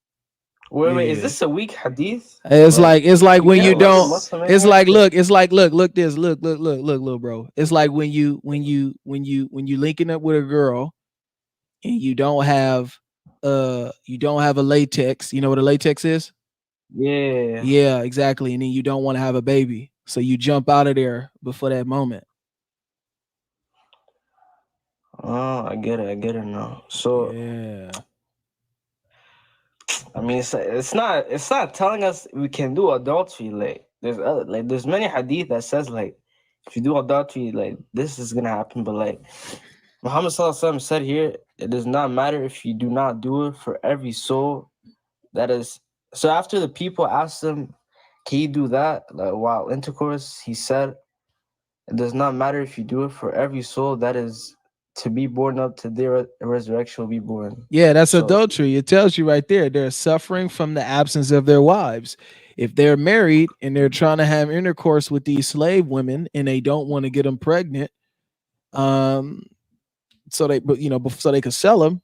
Wait, is this a weak hadith? It's like when you don't. It's like look, this, look, little bro. It's like when you linking up with a girl, and you don't have a latex. You know what a latex is? Yeah, exactly. And then you don't want to have a baby, so you jump out of there before that moment. Oh, I get it now. So yeah, I mean, it's not telling us we can do adultery. Like there's many hadith that says like if you do adultery, like this is gonna happen. But like Muhammad Sallallahu Alaihi Wasallam said here, it does not matter if you do not do it, for every soul that is. So after the people asked him, can you do that while intercourse? He said, it does not matter if you do it, for every soul that is to be born up to their resurrection will be born. Yeah, that's adultery. It tells you right there. They're suffering from the absence of their wives. If they're married and they're trying to have intercourse with these slave women and they don't want to get them pregnant, so they could sell them.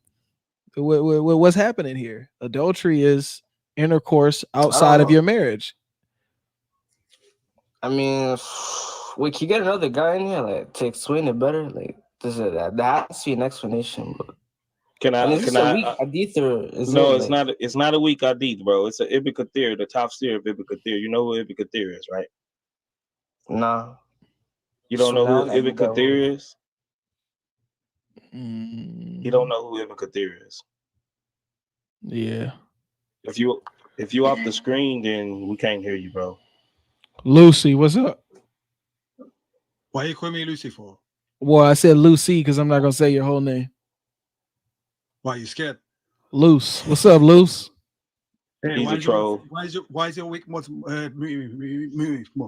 What's happening here? Adultery is intercourse outside of your marriage. I mean, wait, can you get another guy in here to explain it better? There has to be an explanation. But is this a weak hadith or is no? It's not a weak hadith, bro. It's an Ibn Kathir, the tafsir of Ibn Kathir. You know who Ibn Kathir is, right? Nah. You don't know who Sunan Ibn Abi Dawud. Kathir is? You don't know who Ibn Kathir is? Yeah. If you off the screen, then we can't hear you, bro. Lucy, what's up? Why you calling me Lucy for? Well, I said Lucy because I'm not gonna say your whole name. Why you scared? Luce. What's up, Luce? Hey, He's a troll. Why is your weak mod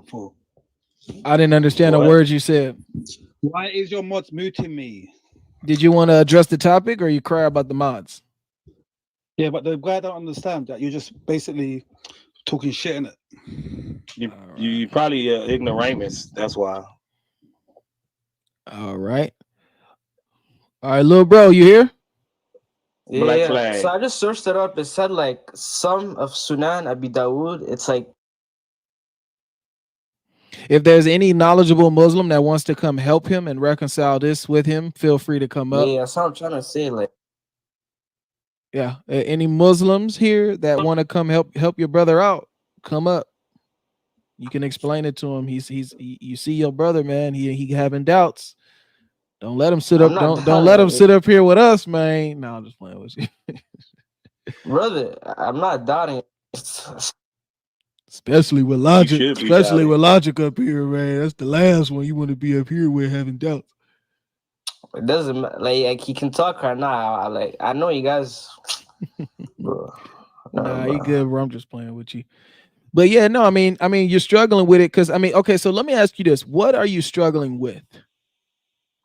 for? I didn't understand What? the words you said. Why is your mods muting me? Did you want to address the topic or you cry about the mods? Yeah, but the guy don't understand that you're just basically talking shit in it. You probably ignoramus. That's why. All right. All right, little bro, you here? Black Yeah. flag. So I just searched it up. It said like some of Sunan Abi Dawud. It's like If there's any knowledgeable Muslim that wants to come help him and reconcile this with him, feel free to come up. yeah, that's what I'm trying to say. Like Yeah. Any Muslims here that want to come help your brother out, come up. You can explain it to him. You see your brother, man. He having doubts. Don't let him sit I'm up. not Don't let him doubting sit up here with us, man. No, I'm just playing with you. brother, I'm not doubting. Especially with logic. should be Especially doubting. with logic up here, man. That's the last one you want to be up here with having doubts. It doesn't like he can talk right now. I know you guys. Bro. Nah, you good, bro. I'm just playing with you. But yeah, no, I mean, you're struggling with it because okay. So let me ask you this: what are you struggling with?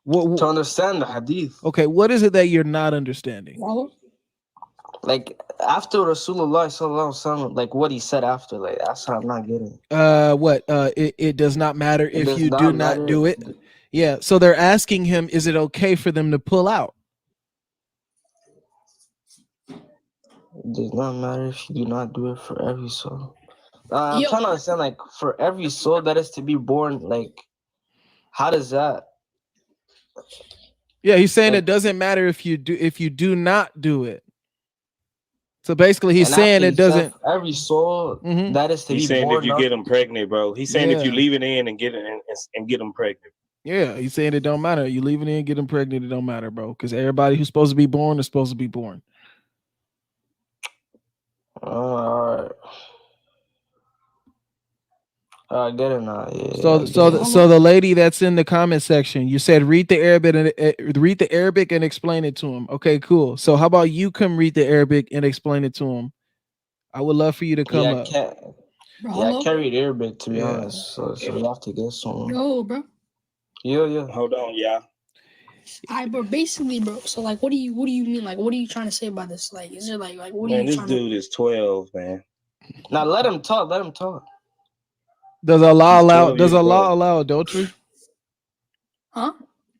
What to understand the hadith? Okay, what is it that you're not understanding? Like after Rasulullah sallallahu alaihi wasallam, like what he said after, like that's what I'm not getting. What? It does not matter It if does you not do not matter. do it. Yeah. So they're asking him, is it okay for them to pull out? It does not matter if you do not do it for every soul. I'm trying to understand, like for every soul that is to be born, like how does that? Yeah, he's saying it doesn't matter if you do not do it. So basically, he's saying it doesn't. Every soul that is to He's be saying born. if you get them pregnant, bro. He's saying if you Yeah. leave it in and get it and get them pregnant. Yeah, he's saying it don't matter. You leave it in, get them pregnant, it don't matter, bro. Because everybody who's supposed to be born is supposed to be born. All right. I get it now. Yeah. So the lady that's in the comment section, you said read the Arabic and explain it to him. Okay, cool. So how about you come read the Arabic and explain it to him? I would love for you to come up. I can't read Arabic to be honest. So you have to get someone. Yo, bro. Yeah. Hold on, yeah. Alright, bro. Basically, bro. So, like, what do you mean? Like, what are you trying to say about this? Like, is it like what Man, are you this trying dude is 12, man. Now let him talk. Let him talk. Does Allah allow? 12 Does years Allah old. allow adultery? Huh?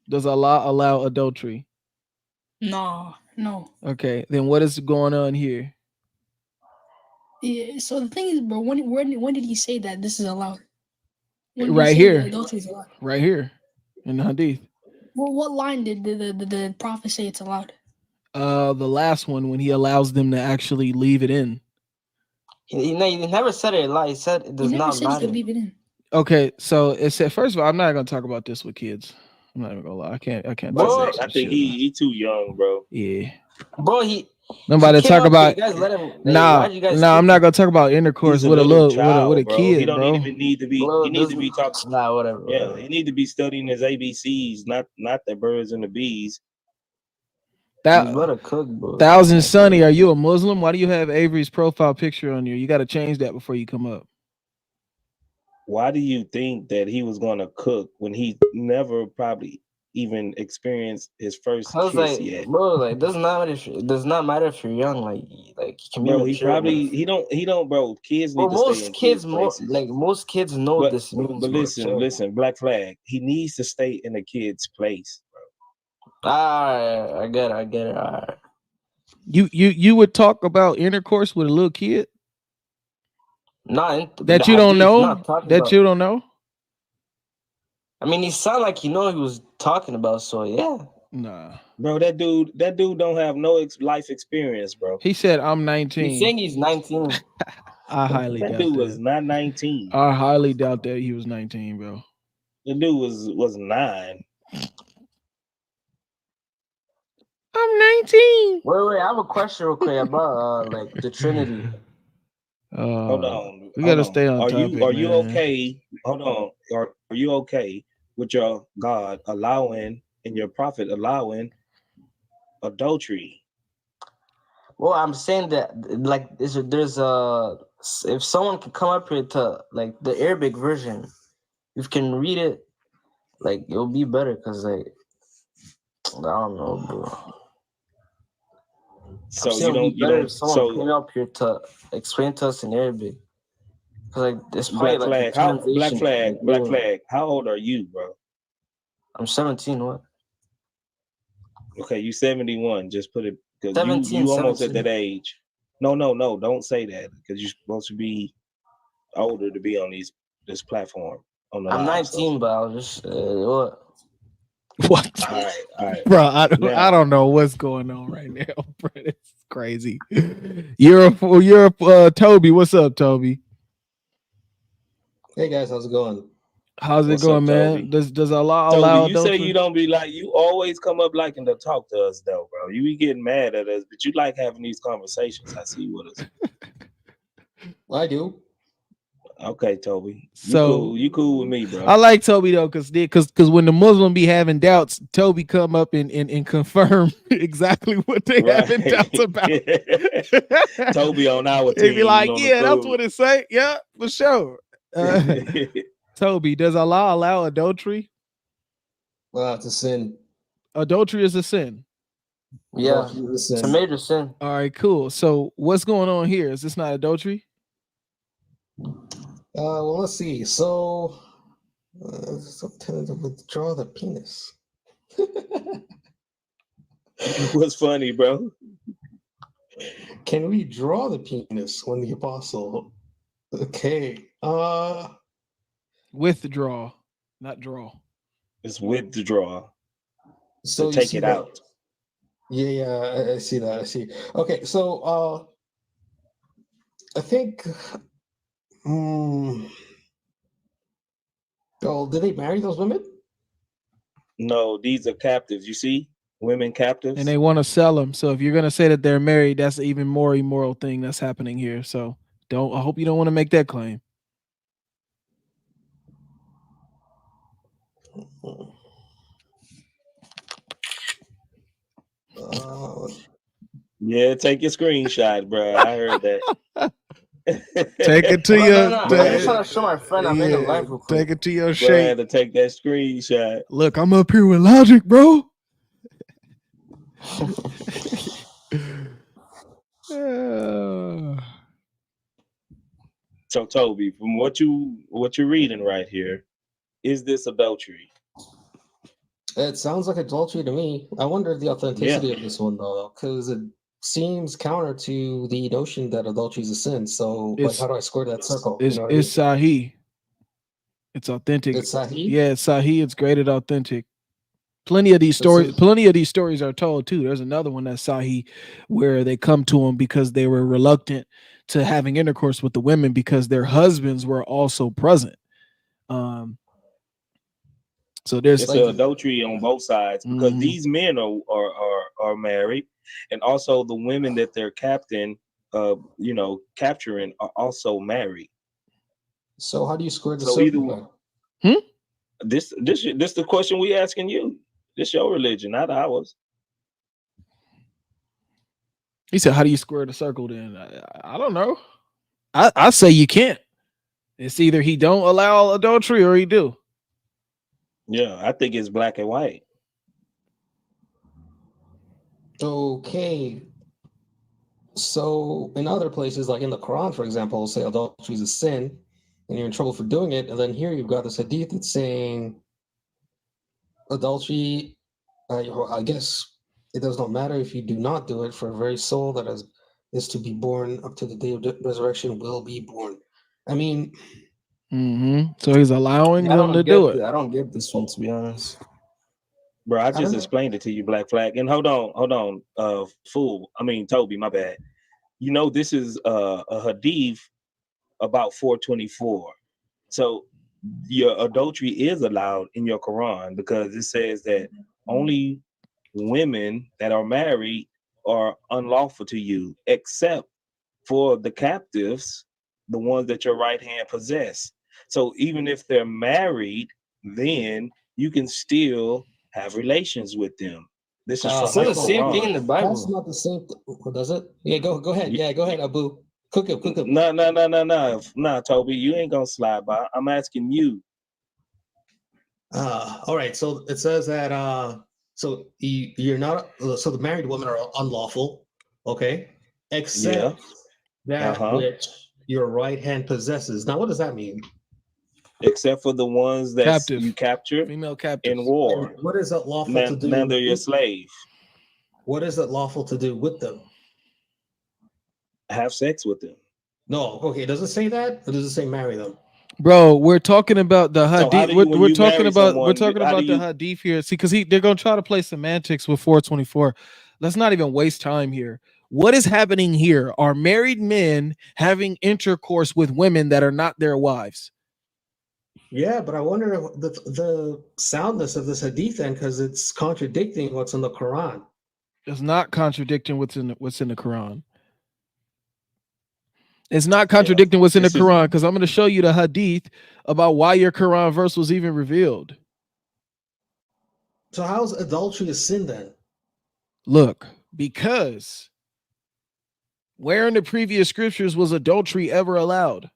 Does Allah allow adultery? No. Okay, then what is going on here? Yeah. So the thing is, bro. When did he say that this is allowed? When did he Right say here. that adultery is allowed? Right here in the Hadith. Well, what line did the prophet say it's allowed? The last one when he allows them to actually leave it in. He never said it. Like he said, it does He never not said you matter. could leave it in. Okay, so it said first of all, I'm not gonna talk about this with kids. I'm not even gonna lie. I can't Bro, discuss I this think shit. he too young, bro. Yeah. Bro, he. Nobody he talk came up to about you guys, let him, like, nah, why'd you guys nah, I'm kick not him? gonna talk about intercourse He's a with a little with a child, bro. kid, He don't bro. even need to be. Bro, He need to be talking. Nah, whatever. Yeah, he need to be studying his ABCs, not the birds and the bees. You better cook, bro. Thousand Sunny, are you a Muslim? Why do you have Avery's profile picture on you? You got to change that before you come up. Why do you think that he was going to cook when he never probably even experienced his first I was kiss like, yet? bro, like it does not matter if you're young, like you can be Bro, he mature. probably he don't bro. Kids Bro, need to stay in kids' places. most kids know But this means. but bro, listen, chill. listen, Black Flag. He needs to stay in the kid's place. Alright, I get it. All right. You would talk about intercourse with a little kid That you don't know? That you don't know? I mean, he sounded like he know he was talking about. So yeah. Nah, bro, that dude don't have no life experience, bro. He said I'm 19. He's saying he's 19. I highly that doubt dude that. was not 19. I highly doubt that he was 19, bro. The dude was 9. I'm 19. Wait, I have a question real quick about like the Trinity. Hold on. We gotta stay on topic. Are you okay? Hold on. Are you okay with your God allowing and your prophet allowing adultery? Well, I'm saying that like there's a if someone can come up here to like the Arabic version, if you can read it, like it'll be better because like I don't know, bro. So you don't someone came up here to explain to us in Arabic. Like it's probably Black Flag. Black Flag. How old are you, bro? I'm 17. What? Okay, you 71. Just put it because 17, you almost 17. at that age. No, don't say that because you're supposed to be older to be on this platform. On I'm 19, but I was just what? What? All right. Bro, I don't know what's going on right now, bro. It's crazy. You're Toby. What's up, Toby? Hey guys, how's it going? How's it going, man? Does Allah allow Toby, you say adultery? you don't be like, you always come up liking to talk to us though, bro. You be getting mad at us, but you like having these conversations. I see with us. I do. Okay, Toby. You cool with me, bro. I like Toby though, because when the Muslim be having doubts, Toby come up and confirm exactly what they having doubts about. Toby on our team. They be like, yeah, that's food. what it say. Yeah, for sure. Toby, does Allah allow adultery? Well, it's a sin. Adultery is a sin. Yeah, it's a major sin. All right, cool. So what's going on here? Is this not adultery? Well, let's see. So, to withdraw the penis. What's funny, bro? Can we draw the penis when the apostle? Okay. Withdraw, not draw. It's withdraw. So take it out. Yeah, I see that. I see. Okay, so I think. Oh, did they marry those women? No, these are captives. You see, women captives, and they want to sell them. So if you're gonna say that they're married, that's an even more immoral thing that's happening here. So I hope you don't want to make that claim. Yeah, take your screenshot, bro. I heard that. Take it to your. I'm just trying to show my friend I'm in the life real quick. Take it to your Bro, I had shape. to take that screenshot. Look, I'm up here with logic, bro. So Toby, from what you're reading right here, is this adultery? It sounds like adultery to me. I wonder the authenticity of this one though, because it seems counter to the notion that adultery is a sin. So, like, how do I square that circle? It's Sahih. It's authentic. It's Sahih? Yeah, it's Sahih. It's graded authentic. Plenty of these stories are told too. There's another one that's Sahih where they come to him because they were reluctant to having intercourse with the women because their husbands were also present. So there's adultery on both sides because these men are married, and also the women that they're capturing are also married. So how do you square the circle? This the question we asking you. This your religion, not ours. He said, "How do you square the circle?" Then I don't know. I say you can't. It's either he don't allow adultery or he do. Yeah, I think it's black and white. Okay. So in other places, like in the Quran, for example, say adultery is a sin and you're in trouble for doing it. And then here you've got this hadith that's saying adultery, I guess it does not matter if you do not do it, for a very soul that is to be born up to the day of resurrection will be born. I mean, so he's allowing them to do it. I don't get this one, to be honest. Bro, I just explained it to you, Black Flag. And hold on, Toby, my bad. You know, this is a hadith about 424. So your adultery is allowed in your Quran, because it says that only women that are married are unlawful to you, except for the captives, the ones that your right hand possess. So even if they're married, then you can still have relations with them. This is from the same thing in the Bible. That's not the same. Does it? Yeah, go ahead. Yeah, go ahead, Abu. Cook it. No, Toby, you ain't gonna slide by. I'm asking you. All right. So it says that so you're not so the married women are unlawful, okay? Except that which your right hand possesses. Now, what does that mean? Except for the ones that you capture female captives in war. And what is it lawful to do? Now they're your slave. What is it lawful to do with them? Have sex with them. No, okay. Does it say that, or does it say marry them? Bro, we're talking about the hadith. So we're talking about the hadith here. See, because they're gonna try to play semantics with 424. Let's not even waste time here. What is happening here? Are married men having intercourse with women that are not their wives? Yeah, but I wonder the soundness of this hadith then, because it's contradicting what's in the Quran. It's not contradicting what's in the Quran. It's not contradicting what's in the Quran, because I'm going to show you the hadith about why your Quran verse was even revealed. So how's adultery a sin then? Look, because where in the previous scriptures was adultery ever allowed?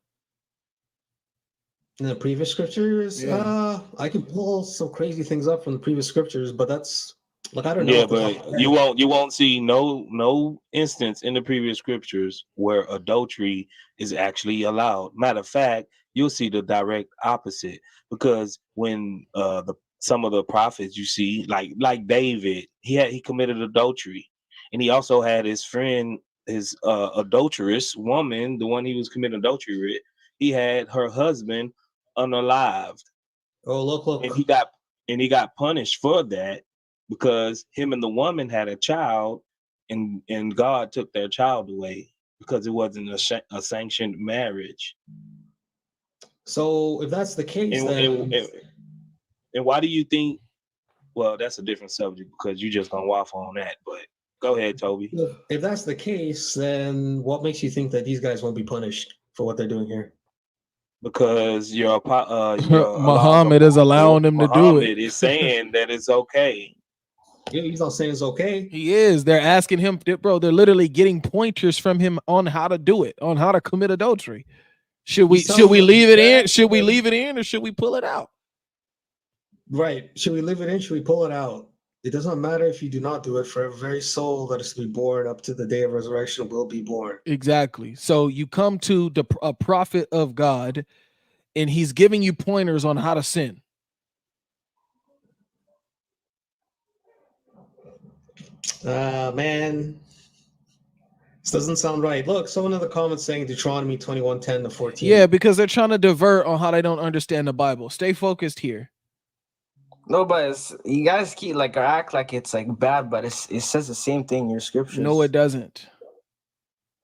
In the previous scriptures, I can pull some crazy things up from the previous scriptures, but that's like I don't know. Yeah, but you won't see no instance in the previous scriptures where adultery is actually allowed. Matter of fact, you'll see the direct opposite, because when some of the prophets you see, like David, he committed adultery, and he also had his friend, his adulterous woman, the one he was committing adultery with. He had her husband unalived. Oh, look. And he got punished for that, because him and the woman had a child, and God took their child away because it wasn't a sanctioned marriage. So if that's the case, and why do you think? Well, that's a different subject, because you just gonna waffle on that. But go ahead, Toby. If that's the case, then what makes you think that these guys won't be punished for what they're doing here? Because Muhammad is allowing them to do it. Muhammad is saying that it's okay. Yeah, he's not saying it's okay. He is. They're asking him, bro. They're literally getting pointers from him on how to do it, on how to commit adultery. Should we leave it in? Should we leave it in, or should we pull it out? Right. Should we leave it in? Should we pull it out? It doesn't matter if you do not do it, for every very soul that is to be born up to the day of resurrection will be born. Exactly. So you come to a prophet of God, and he's giving you pointers on how to sin. Man, this doesn't sound right. Look, someone in the comments saying Deuteronomy 21:10-14. Yeah, because they're trying to divert on how they don't understand the Bible. Stay focused here. No, but you guys keep act like it's bad, but it says the same thing in your scriptures. No, it doesn't.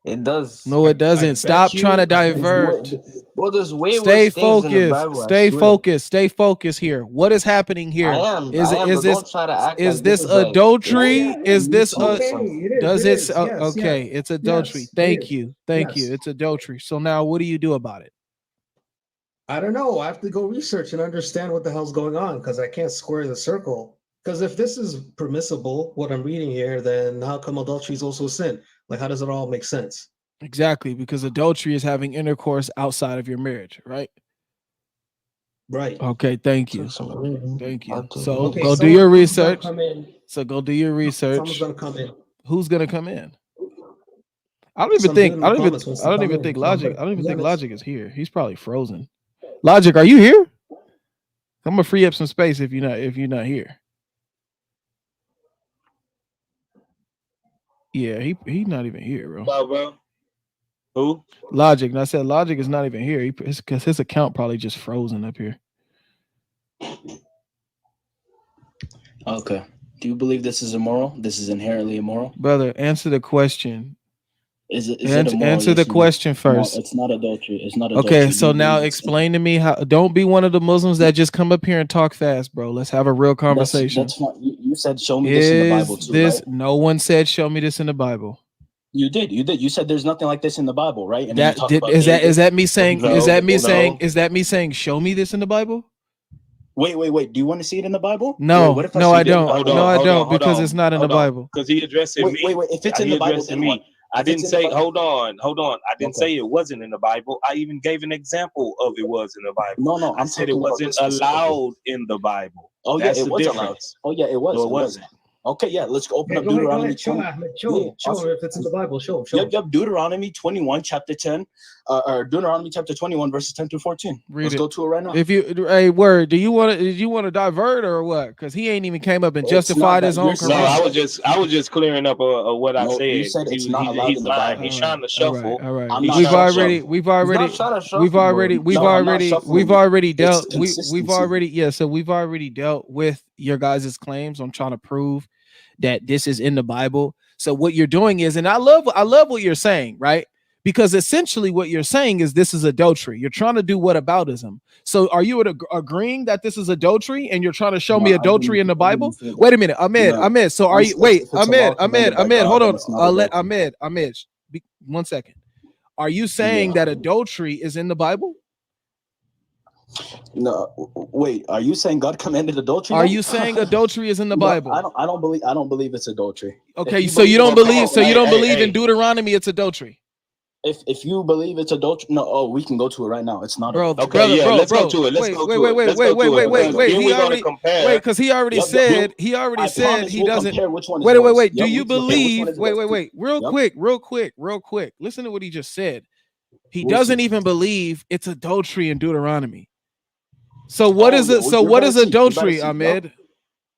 It does. No, it doesn't. Stop trying to divert. Well, there's way Stay worse things in the Bible. Stay focused. Stay focused here. What is happening here? Is this adultery? Is this okay? It's adultery. Yes, Thank you. It's adultery. So now, what do you do about it? I don't know. I have to go research and understand what the hell's going on, because I can't square the circle. Because if this is permissible, what I'm reading here, then how come adultery is also a sin? Like, how does it all make sense? Exactly, because adultery is having intercourse outside of your marriage, right? Right. Okay, thank you. Thank you. So Okay, go do your research. Someone's gonna come in. Who's gonna come in? I don't even think Logic is here. He's probably frozen. Logic, are you here? I'm gonna free up some space if you're not here. Yeah, he's not even here, bro. Bro. Who? Logic. And I said Logic is not even here. Because his account probably just frozen up here. Okay. Do you believe this is immoral? This is inherently immoral? Brother, answer the question. Is it a moral answer the issue? question No, first. it's not adultery. It's not adultery. Okay, Do so you now believe it's explain to me how. Don't be one of the Muslims that just come up here and talk fast, bro. Let's have a real conversation. that's fine. You said show me this in the Bible Is too, this? right? No one said show me this in the Bible. You did. You said there's nothing like this in the Bible, right? And then you That talk did, about is that David. me saying No, is that me no. saying is that me saying show me this in the Bible? Wait. Do you want to see it in the Bible? No, Wait, what if no, see I it in the don't. Bible? No, I don't, hold because on, it's not in the hold on. Bible. Because he addressing me. Wait. If it's in the Bible, then what? I If didn't it's in the say, Bible- hold on. I didn't say it wasn't in the Bible. I even gave an example of it was in the Bible. No, I said it talking about wasn't this specifically. allowed in the Bible. Oh That's yeah, the it was difference. allowed. Oh yeah, it was. No, it It was. wasn't. Okay, yeah, let's open Hey, up go ahead, Deuteronomy show 20. Ahmed, show him if it's in the Bible. Show him. Yep, Deuteronomy 21, chapter 10, or Deuteronomy chapter 21, verses 10 through 14. Let's go to it right now. If you a word, did you want to divert or what? Because he ain't even came up and justified his own Quran. No, I was just clearing up what I said. You said it's not allowed in the lying. Bible. He's trying to shuffle. All right. I'm not We've shuffling. already dealt with your guys' claims on trying to prove that this is in the Bible. So what you're doing is, and I love what you're saying, right? Because essentially what you're saying is this is adultery. You're trying to do whataboutism. So are you agreeing that this is adultery and you're trying to show me adultery in the Bible? Wait a minute, Ahmed. So are you Ahmed, hold on. Ahmed, 1 second. Are you saying that adultery is in the Bible? No, wait. Are you saying God commanded adultery? Are you saying adultery is in the Bible? I don't believe it's adultery. Okay, so you don't believe in Deuteronomy it's adultery. If you believe it's adultery, no. We can go to it right now. It's not. Let's go to it. Wait, because he already said he doesn't. Wait. Do you believe? Wait. Real quick. Listen to what he just said. He doesn't even believe it's adultery in Deuteronomy. So what is it? So what is adultery, Ahmed?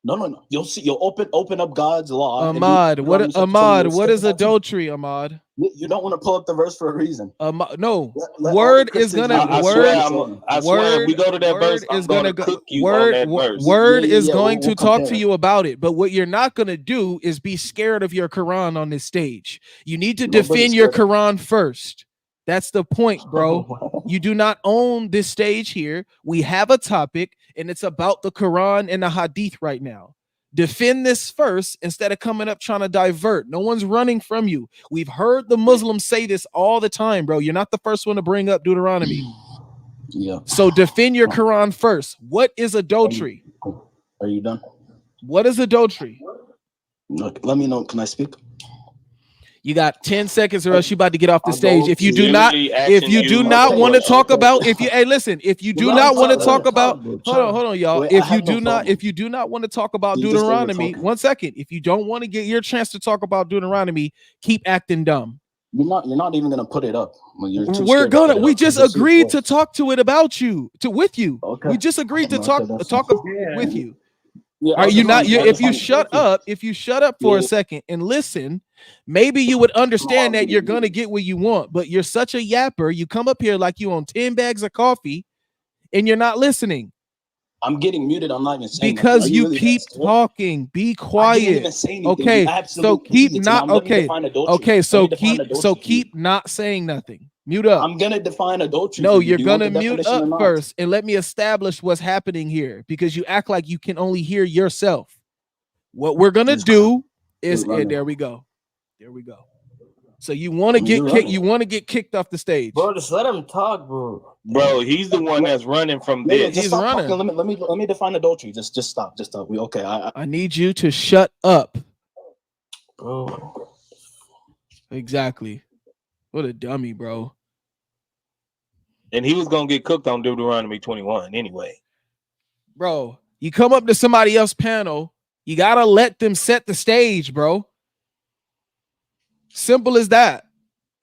No. You'll see. You'll open up God's law. Ahmad, what is adultery, Ahmad? You don't want to pull up the verse for a reason. No. Word is gonna I swear, if we go to that verse, I'm gonna cook you on that verse. Word is going to talk to you about it, but what you're not gonna do is be scared of your Quran on this stage. You need to defend your Quran first. That's the point, bro. You do not own this stage here. We have a topic, and it's about the Quran and the Hadith right now. Defend this first instead of coming up trying to divert. No one's running from you. We've heard the Muslims say this all the time, bro. You're not the first one to bring up Deuteronomy. Yeah. So defend your Quran first. What is adultery? Are you done? What is adultery? Look, let me know. Can I speak? You got 10 seconds or else you about to get off the stage. If you do not want to talk about, if you do not want to talk about, hold on, y'all. If you do not want to talk about Deuteronomy, 1 second. If you don't want to get your chance to talk about Deuteronomy, keep acting dumb. You're not even gonna put it up. We just agreed to talk to it about you, with you. Okay. We just agreed to talk with you. Yeah, are you not? If you shut up for a second and listen, maybe you would understand that you're gonna get what you want. But you're such a yapper. You come up here like you own 10 bags of coffee, and you're not listening. I'm getting muted. I'm not even saying because you really keep talking. Be quiet. Okay, so keep not okay. Okay, so keep not saying nothing. Mute up. I'm gonna define adultery. No, you're gonna mute up first and let me establish what's happening here because you act like you can only hear yourself. What we're gonna do is there we go. So you want to get kicked? You want to get kicked off the stage, bro? Just let him talk, bro. Bro, he's the one that's running from this. He's running. Let me define adultery. Just stop. We okay? I need you to shut up. Bro. Exactly. What a dummy, bro. And he was gonna get cooked on Deuteronomy 21 anyway. Bro, you come up to somebody else's panel, you gotta let them set the stage, bro. Simple as that.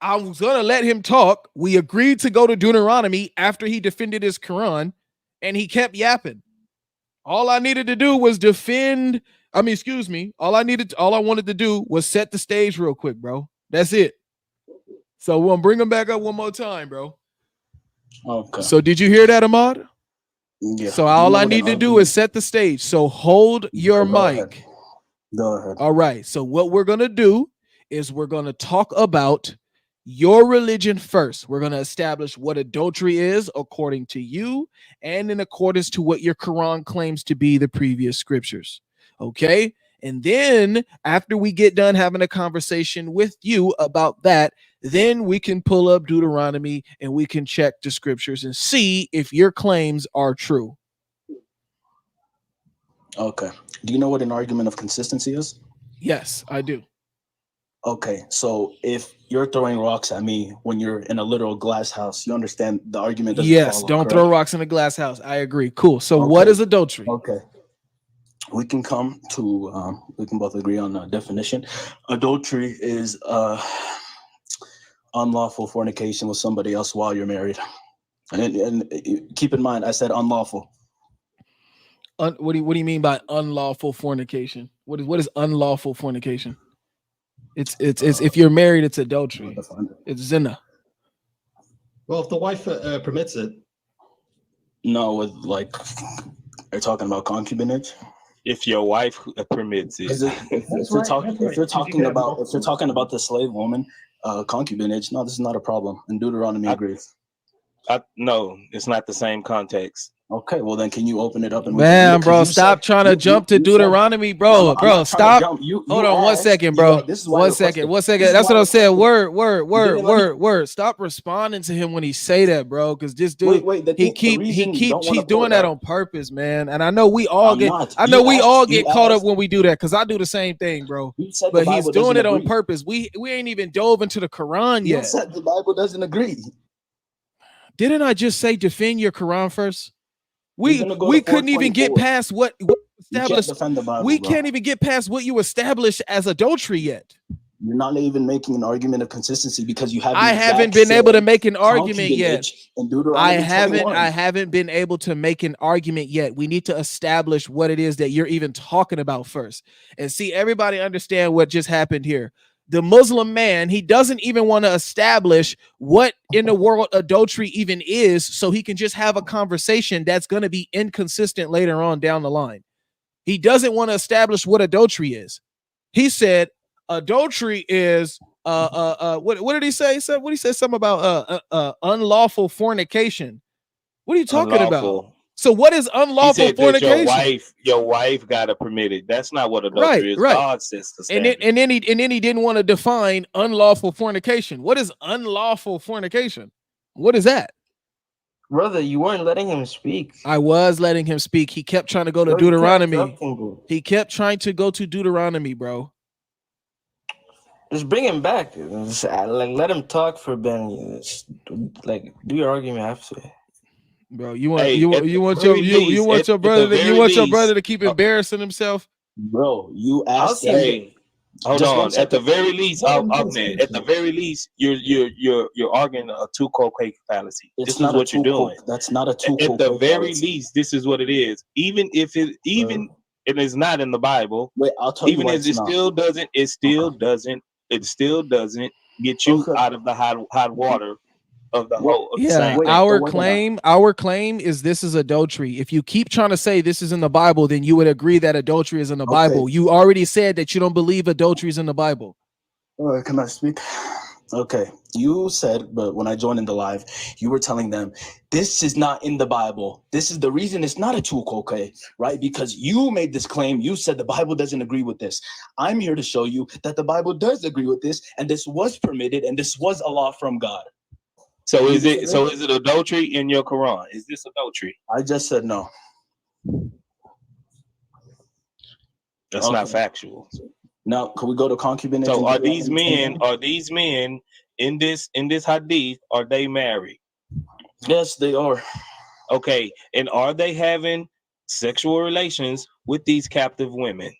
I was gonna let him talk. We agreed to go to Deuteronomy after he defended his Quran, and he kept yapping. All I needed to do was defend. All I wanted to do was set the stage real quick, bro. That's it. So we'll bring him back up one more time, bro. Okay. So did you hear that, Ahmad? Yeah. So all I need to do is set the stage. So hold your mic. Go ahead. All right. So what we're gonna do is we're gonna talk about your religion first. We're going to establish what adultery is according to you and in accordance to what your Quran claims to be the previous scriptures. Okay? And then after we get done having a conversation with you about that, then we can pull up Deuteronomy and we can check the scriptures and see if your claims are true. Okay. Do you know what an argument of consistency is? Yes, I do. Okay, so if you're throwing rocks at me when you're in a literal glass house, you understand the argument doesn't Yes, follow, don't correct? throw rocks in a glass house. I agree. Cool. So Okay. what is adultery? Okay. We can come to, we can both agree on the definition. Adultery is unlawful fornication with somebody else while you're married. And keep in mind, I said unlawful. What do you mean by unlawful fornication? What is unlawful fornication? It's if you're married, it's adultery. It's zina. Well, if the wife permits it. No, with like, are you talking about concubinage? If your wife permits it. If you're talking about the slave woman, concubinage, no, this is not a problem. And Deuteronomy agrees. No, it's not the same context. Okay, well then, can you open it up and man, bro, stop trying to jump to Deuteronomy, bro. Bro, stop. Hold on 1 second, bro. 1 second. 1 second. That's what I'm saying. Word. Stop responding to him when he say that, bro. Because this dude, he keeps doing that on purpose, man. And I know we all get caught up when we do that, because I do the same thing, bro. But he's doing it on purpose. We ain't even dove into the Quran yet. You said the Bible doesn't agree. Didn't I just say defend your Quran first? We couldn't even get past what established. We can't even get past what you established as adultery yet. You're not even making an argument of consistency because you have. I haven't been able to make an argument yet. I haven't been able to make an argument yet. We need to establish what it is that you're even talking about first, and see everybody understand what just happened here. The Muslim man, he doesn't even want to establish what in the world adultery even is, so he can just have a conversation that's going to be inconsistent later on down the line. He doesn't want to establish what adultery is. He said adultery is what did he say? He said something about unlawful fornication. What are you talking about? So what is unlawful fornication? Your wife got to permit it. That's not what adultery is. God says to stand. And then he didn't want to define unlawful fornication. What is unlawful fornication? What is that? Brother, you weren't letting him speak. I was letting him speak. He kept trying to go to Deuteronomy. He kept trying to go to Deuteronomy, bro. Just bring him back. Just, let him talk for Ben. Like, do your argument after. Bro, you want your brother to keep embarrassing himself? Bro, you asked him. Hold on. At the very least, Ahmed, at the very least, you're arguing a two-co-cake fallacy. This is what you're doing. That's not a two-co-cake. At the very least, this is what it is. Even if it is not in the Bible. Wait, I'll tell you. Even if it still doesn't get you out of the hot water of the whole. Our claim is this is adultery. If you keep trying to say this is in the Bible, then you would agree that adultery is in the Bible. You already said that you don't believe adultery is in the Bible. Can I speak? Okay, you said, but when I joined in the live, you were telling them this is not in the Bible. This is the reason it's not a two-co-cake, right? Because you made this claim. You said the Bible doesn't agree with this. I'm here to show you that the Bible does agree with this, and this was permitted, and this was a law from God. So is it adultery in your Quran? Is this adultery? I just said no. That's not factual. Now, can we go to concubinage? So are these men in this hadith, are they married? Yes, they are. Okay, and are they having sexual relations with these captive women?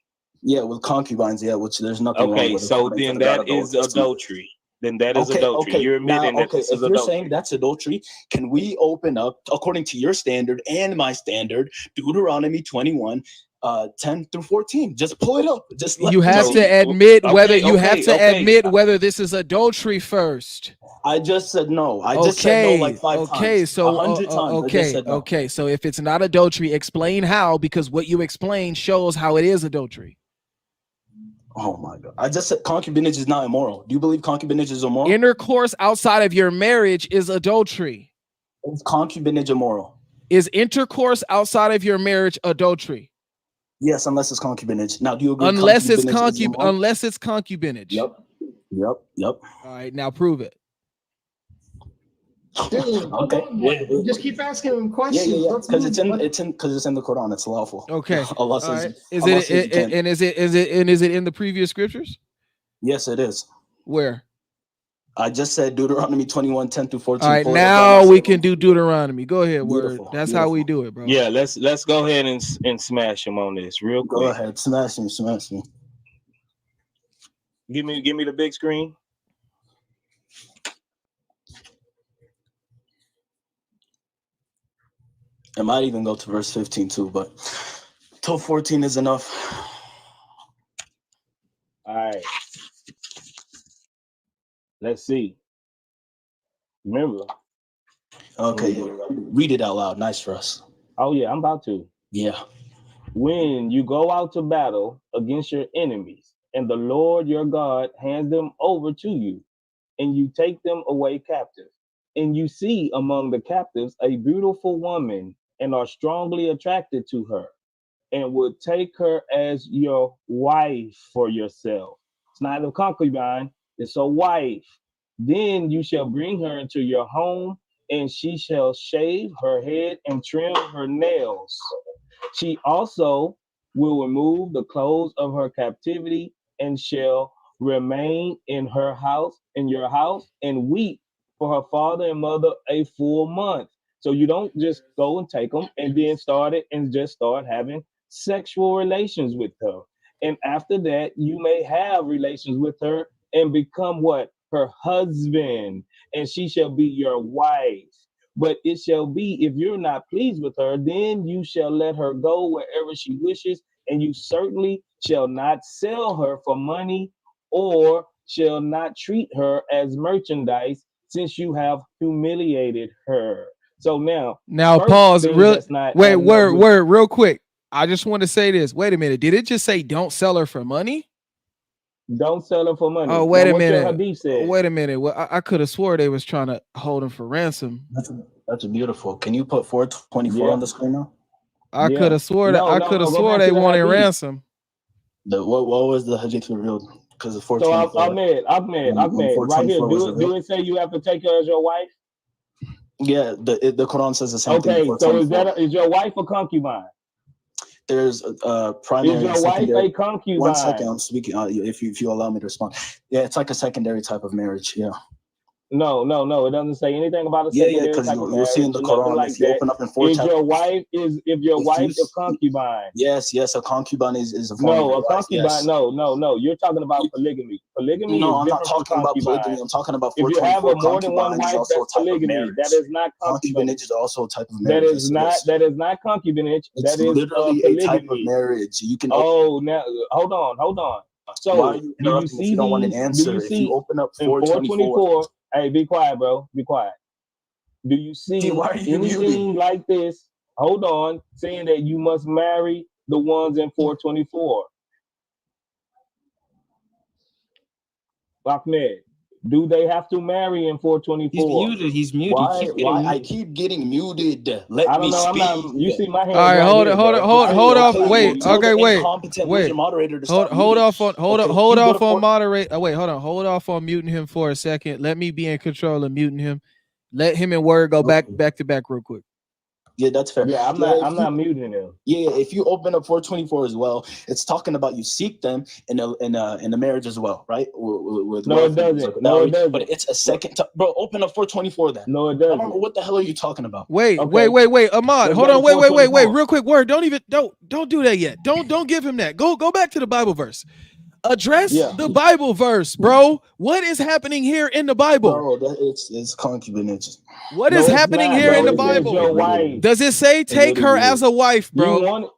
Yeah, with concubines, yeah, which there's nothing wrong with. So then that is adultery. Then that is adultery. Okay. You're admitting that this is adultery. If you're saying that's adultery, can we open up, according to your standard and my standard, Deuteronomy 21, 10 through 14? Just pull it up. You have to admit whether this is adultery first. I just said no. I just said no like 5 times. So 100 times. Okay. So if it's not adultery, explain how, because what you explain shows how it is adultery. Oh my God. I just said concubinage is not immoral. Do you believe concubinage is immoral? Intercourse outside of your marriage is adultery. Is concubinage immoral? Is intercourse outside of your marriage adultery? Yes, unless it's concubinage. Now, do you agree? Unless it's concubinage. Yep. All right, now prove it. Dude, Okay. you just keep asking him questions. Yeah. Because it's in the Quran. It's lawful. Okay. Allah All says. right. Is it in the previous scriptures? Yes, it is. Where? I just said Deuteronomy 21:10 through 14. All right, now we can do Deuteronomy. Go ahead, Word. That's how we do it, bro. Yeah, let's go ahead and smash him on this real quick. Go ahead, smash me. Give me the big screen. It might even go to verse 15 too, but till 14 is enough. All right. Let's see. Remember. Okay, read it out loud. Nice for us. Oh yeah, I'm about to. Yeah. When you go out to battle against your enemies, and the Lord your God hands them over to you, and you take them away captive, and you see among the captives a beautiful woman, and are strongly attracted to her, and would take her as your wife for yourself. It's not a concubine, it's a wife. Then you shall bring her into your home, and she shall shave her head and trim her nails. She also will remove the clothes of her captivity, and shall remain in her house, in your house, and weep for her father and mother a full month. So you don't just go and take them and then start having sexual relations with her. And after that, you may have relations with her and become what? Her husband, and she shall be your wife. But it shall be, if you're not pleased with her, then you shall let her go wherever she wishes, and you certainly shall not sell her for money, or shall not treat her as merchandise, since you have humiliated her. So now pause. Wait, word, real quick. I just want to say this. Wait a minute. Did it just say don't sell her for money? Don't sell her for money. Oh, wait now, a minute. Wait a minute. Well, I could have swore they was trying to hold him for ransom. That's beautiful. Can you put 424 on the screen now? I could have swore they wanted ransom. What was the hadith revealed? Because of 424. So Ahmed, right here. Do it say you have to take her as your wife? Yeah, the Quran says the same thing. Okay, so is your wife a concubine? There's primary. Is your wife a concubine? 1 second, I'm speaking. If you allow me to respond. Yeah, it's like a secondary type of marriage. Yeah. No. It doesn't say anything about a secondary type of marriage. You'll see in the Quran. Like if you open up in 4 chapters. If your wife a concubine? Yes, a concubine is a form of a concubine. Yes. No. You're talking about polygamy. Polygamy. No, I'm not talking about polygamy. I'm talking about 424. If you have more than one wife, that's polygamy. That is not concubinage. Is also a type of marriage. That is not concubinage. It's literally a type of marriage. You can. Oh, now hold on. So do you see? If you don't want an answer. If you open up 424. Hey, be quiet, bro. Be quiet. Do you see anything like this? Hold on, saying that you must marry the ones in 424. Ahmed, do they have to marry in 424? He's muted. Why I keep getting muted? Let me speak. You see my hand. All right, hold off. Wait. Okay, wait. Hold off on moderate. Wait, hold on. Hold off on muting him for a second. Let me be in control of muting him. Let him and Word go back to back real quick. Yeah, that's fair. Yeah, I'm not muting him. Yeah, if you open up 424 as well, it's talking about you seek them in a marriage as well, right? No, it doesn't. No, it doesn't. But it's a second. Bro, open up 424 then. No, it doesn't. What the hell are you talking about? Wait, Ahmad, hold on. Wait, real quick. Word, don't do that yet. Don't give him that. Go back to the Bible verse. Address the Bible verse, bro. What is happening here in the Bible? Bro, it's concubinage. What is happening here in the Bible? Does it say take her as a wife, bro?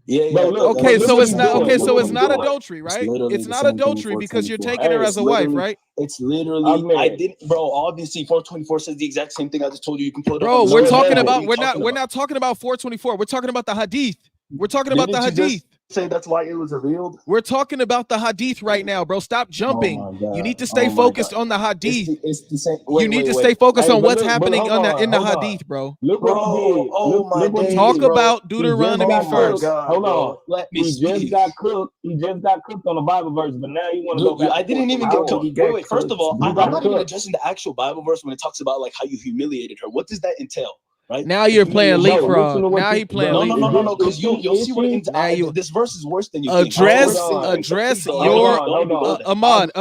Yeah. Okay, so it's not adultery, right? It's not adultery because you're taking her as a wife, right? It's literally I didn't, bro. Obviously, 424 says the exact same thing I just told you. You can pull it up. Bro, we're not talking about 424. We're talking about the hadith. We're talking about the hadith. say that's why it was revealed? We're talking about the hadith right now, bro. Stop jumping. Oh my God. You need to stay Oh my focused God. on the hadith. It's the same. You need to stay focused on what's happening in the hadith, bro. Look what he did. Oh my look what he Talk did, bro. about He just Deuteronomy got first. cooked. God, Hold bro. on. Let me He just speak. got cooked. He just got cooked on the Bible verse, but now you want to go back. I didn't even get cooked. Wait. First of all, I'm got not even cooked. addressing the actual Bible verse when it talks about like how you humiliated her. What does that entail? Right? Now you're playing Humiliation. leapfrog. Now he playing leapfrog. No. Because you'll see what it Now you this verse is worse than you address think. your Ahmad.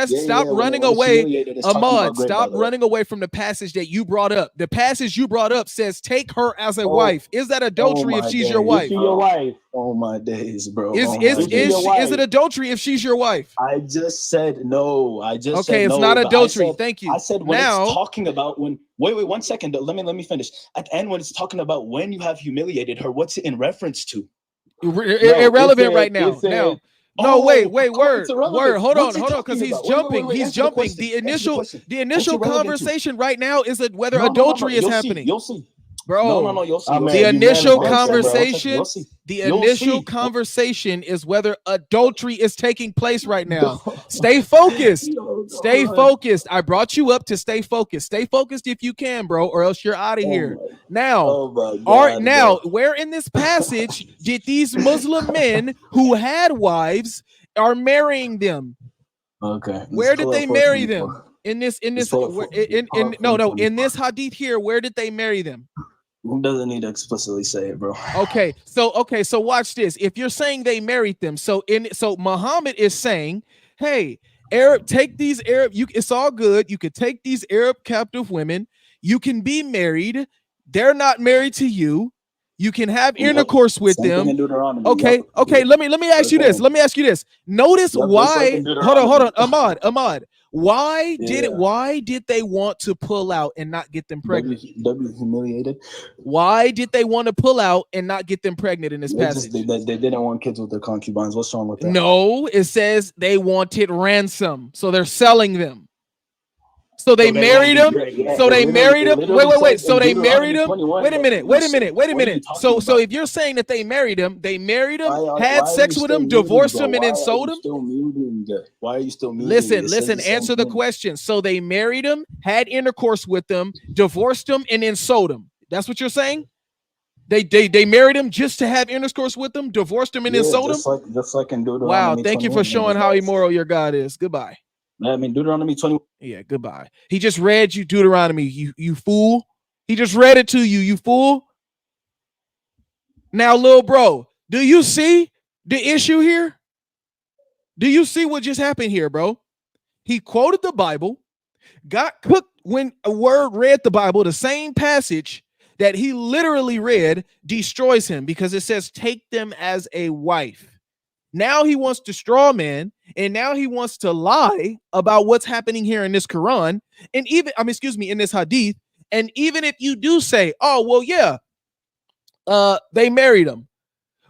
Stop running away. Ahmad, stop running away from the passage that you brought up. The passage you brought up says take her as a wife. Is that adultery if she's your wife? Is she your wife? Oh my days, bro. Is it adultery if she's your wife? I just said no. Okay, it's not adultery. Thank you. I said when it's talking about when. Wait, 1 second. Let me finish. At the end, when it's talking about when you have humiliated her, what's it in reference to? Irrelevant right now. Wait, word. Hold on, because he's jumping. He's jumping. The initial conversation right now is whether adultery is happening. You'll see. Bro, no, you'll see. The initial conversation is whether adultery is taking place right now. Stay focused. Stay focused. I brought you up to stay focused. Stay focused if you can, bro, or else you're out of here. Now, where in this passage did these Muslim men who had wives are marrying them? Okay. Where did they marry them? In this hadith here, where did they marry them? Who doesn't need to explicitly say it, bro? Okay, so watch this. If you're saying they married them, so Muhammad is saying, hey, Arab, take these Arab, it's all good. You could take these Arab captive women, you can be married, they're not married to you. You can have intercourse with them. Okay. Let me ask you this. Notice why. Hold on, Ahmad. Why did they want to pull out and not get them pregnant? Humiliated. Why did they want to pull out and not get them pregnant in this passage? They didn't want kids with their concubines. What's wrong with that? No, it says they wanted ransom, so they're selling them. So they married him. So they married him. Wait. So they married him. Wait a minute. So if you're saying that they married him, had sex with him, divorced him, and then sold him. Why are you still muting? Listen. Answer the question. So they married him, had intercourse with him, divorced him, and then sold him. That's what you're saying? They married him just to have intercourse with him, divorced him, and then sold him. Just like in Deuteronomy. Wow. Thank you for showing how immoral your God is. Goodbye. I mean, Deuteronomy 21. Yeah, goodbye. He just read you Deuteronomy, you fool. He just read it to you, you fool. Now, little bro, do you see the issue here? Do you see what just happened here, bro? He quoted the Bible, got cooked when a word read the Bible, the same passage that he literally read destroys him because it says take them as a wife. Now he wants to straw man, and now he wants to lie about what's happening here in this Quran, and even in this hadith. And even if you do say, oh, well, yeah, they married him.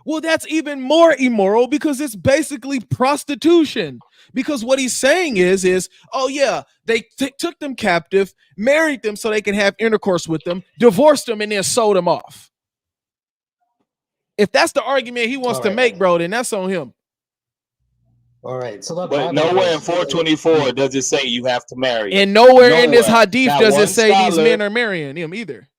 Well, that's even more immoral because it's basically prostitution. Because what he's saying is, oh yeah, they took them captive, married them so they can have intercourse with them, divorced them, and then sold them off. If that's the argument he wants to make, bro, then that's on him. All right. So but nowhere in 424 does it say you have to marry. And nowhere in this hadith does it say these men are marrying him either.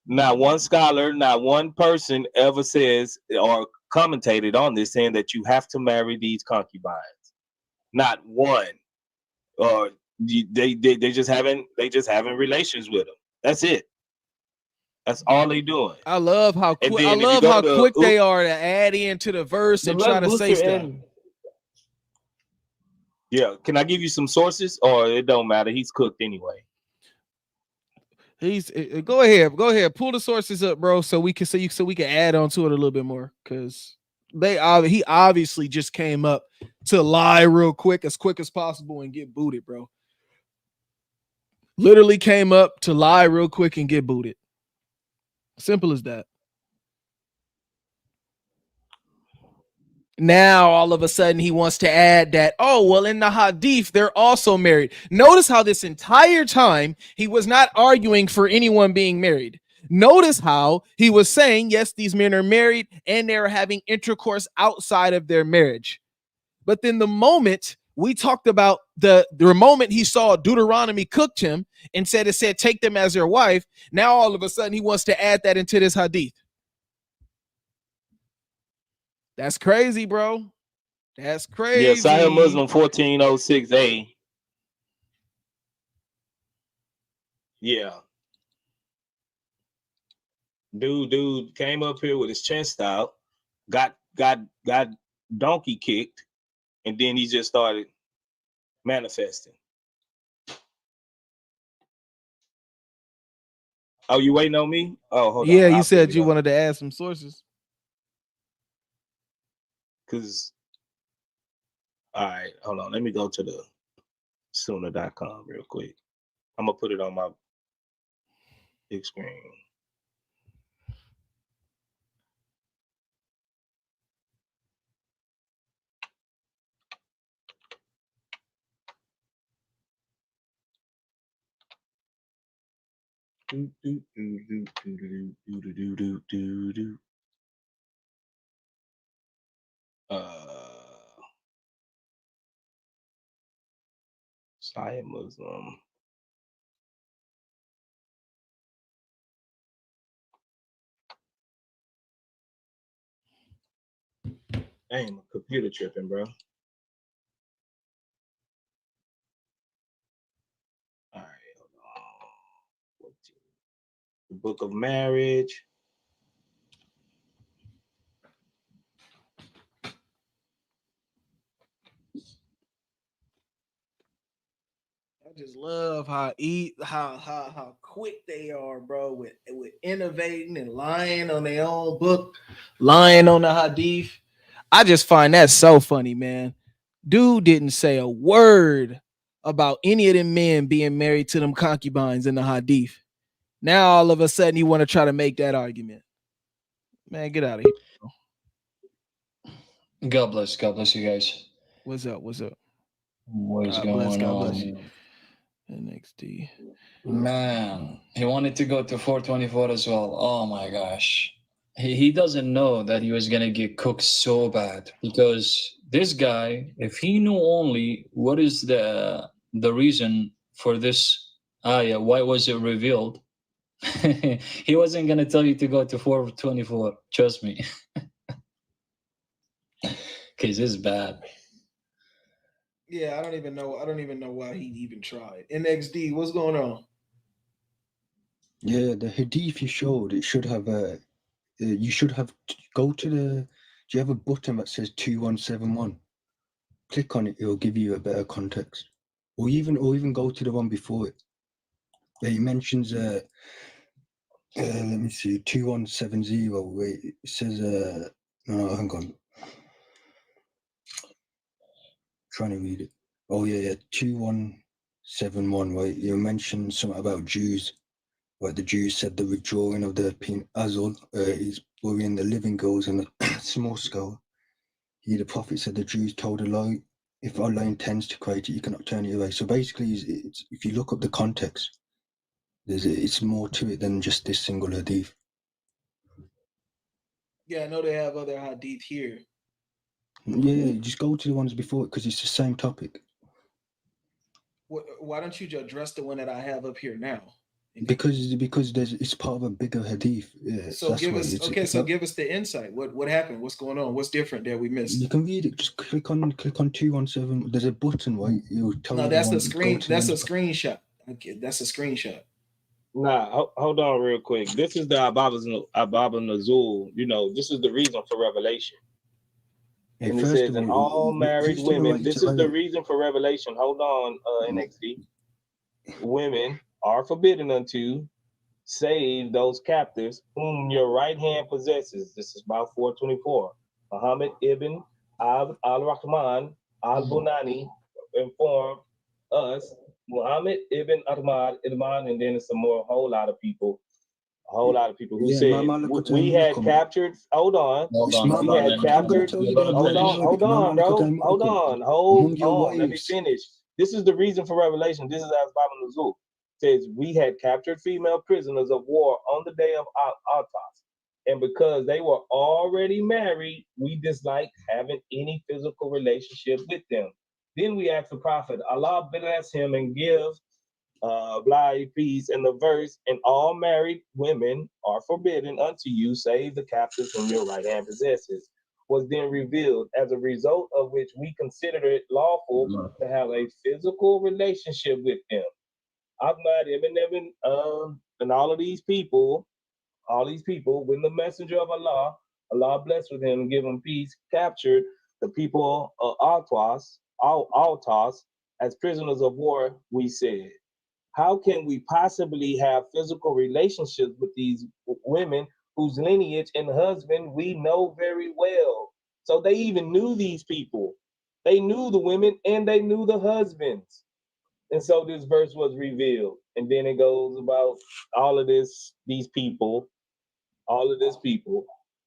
Not one scholar, not one person ever says or commentated on this saying that you have to marry these concubines. Not one. Or they just having relations with them. That's it. That's all they doing. I love how quick they are to add into the verse and try to say stuff. Yeah, can I give you some sources, or it don't matter? He's cooked anyway. Go ahead, pull the sources up, bro, so we can add on to it a little bit more because he obviously just came up to lie real quick as possible and get booted, bro. Literally came up to lie real quick and get booted. Simple as that. Now, all of a sudden, he wants to add that, oh, well, in the hadith, they're also married. Notice how this entire time, he was not arguing for anyone being married. Notice how he was saying, yes, these men are married and they're having intercourse outside of their marriage. But then the moment we talked about the moment he saw Deuteronomy cooked him and it said, take them as their wife. Now, all of a sudden, he wants to add that into this hadith. That's crazy, bro. That's crazy. Yeah, Sahih Muslim 1406A. Yeah. Dude came up here with his chest out, got donkey kicked, and then he just started manifesting. Oh, you waiting on me? Oh, hold on. Yeah, you said you wanted to add some sources. Because, all right, hold on. Let me go to the sooner.com real quick. I'm going to put it on my big screen. Sahih Muslim. Dang, my computer tripping, bro. All right, hold on. The Book of Marriage. I just love how quick they are, bro, with innovating and lying on their own book, lying on the hadith. I just find that so funny, man. Dude didn't say a word about any of them men being married to them concubines in the hadith. Now all of a sudden you want to try to make that argument. Man, get out of here, bro. God bless you guys. What's up? What is God going bless, on? God bless you. NXT. Man, he wanted to go to 424 as well. Oh my gosh. He doesn't know that he was gonna get cooked so bad, because this guy, if he knew only what is the reason for this ayah, why was it revealed, he wasn't gonna tell you to go to 424. Trust me. Because it's bad. Yeah, I don't even know why he even tried. NXD, what's going on? Yeah, the hadith you showed, it should have you should have go to the. Do you have a button that says 2171? Click on it; it'll give you a better context, or even go to the one before it. Yeah, he mentions let me see, 2170. Wait, it says no, hang on. Trying to read it. Oh yeah, 2171. Right, you mentioned something about Jews. Where the Jews said the withdrawing of the Azul is burying the living girls in a small scale. The prophet said the Jews told Allah, if Allah intends to create it, you cannot turn it away. So basically, it's, if you look up the context, it's more to it than just this single hadith. Yeah, I know they have other hadith here. Yeah, just go to the ones before it because it's the same topic. Why don't you address the one that I have up here now? Because it's part of a bigger hadith. Yeah, so give us give us the insight. What happened? What's going on? What's different that we missed? You can read it. Just click on 217. There's a button, right? It'll tell you. No, that's a screen. That's a screenshot. Okay, that's a screenshot. Nah, hold on real quick. This is the Ababa Nazul. You know, this is the reason for revelation. Hey, and it says, in all married women, this is the reason for revelation. Hold on, NXT. Women are forbidden unto, save those captives whom your right hand possesses. This is about 424. Muhammad ibn al-Rahman al-Bunani informed us. Muhammad ibn Ahmad, and then it's a whole lot of people who said we had captured. Hold on, we had captured. Hold on, bro. Hold on. Let me finish. This is the reason for revelation. This is as Bible Nuzul. says, we had captured female prisoners of war on the day of Autos. And because they were already married, we disliked having any physical relationship with them. Then we asked the prophet, Allah bless him and give peace in the verse, and all married women are forbidden unto you, save the captives whom your right hand possesses, was then revealed, as a result of which we considered it lawful to have a physical relationship with them. Ahmad, Ibn, and all these people, when the messenger of Allah, Allah blessed with him and give him peace, captured the people of Autos as prisoners of war, we said, how can we possibly have physical relationships with these women whose lineage and husband we know very well? So they even knew these people. They knew the women and they knew the husbands. And so this verse was revealed. And then it goes about all of these people.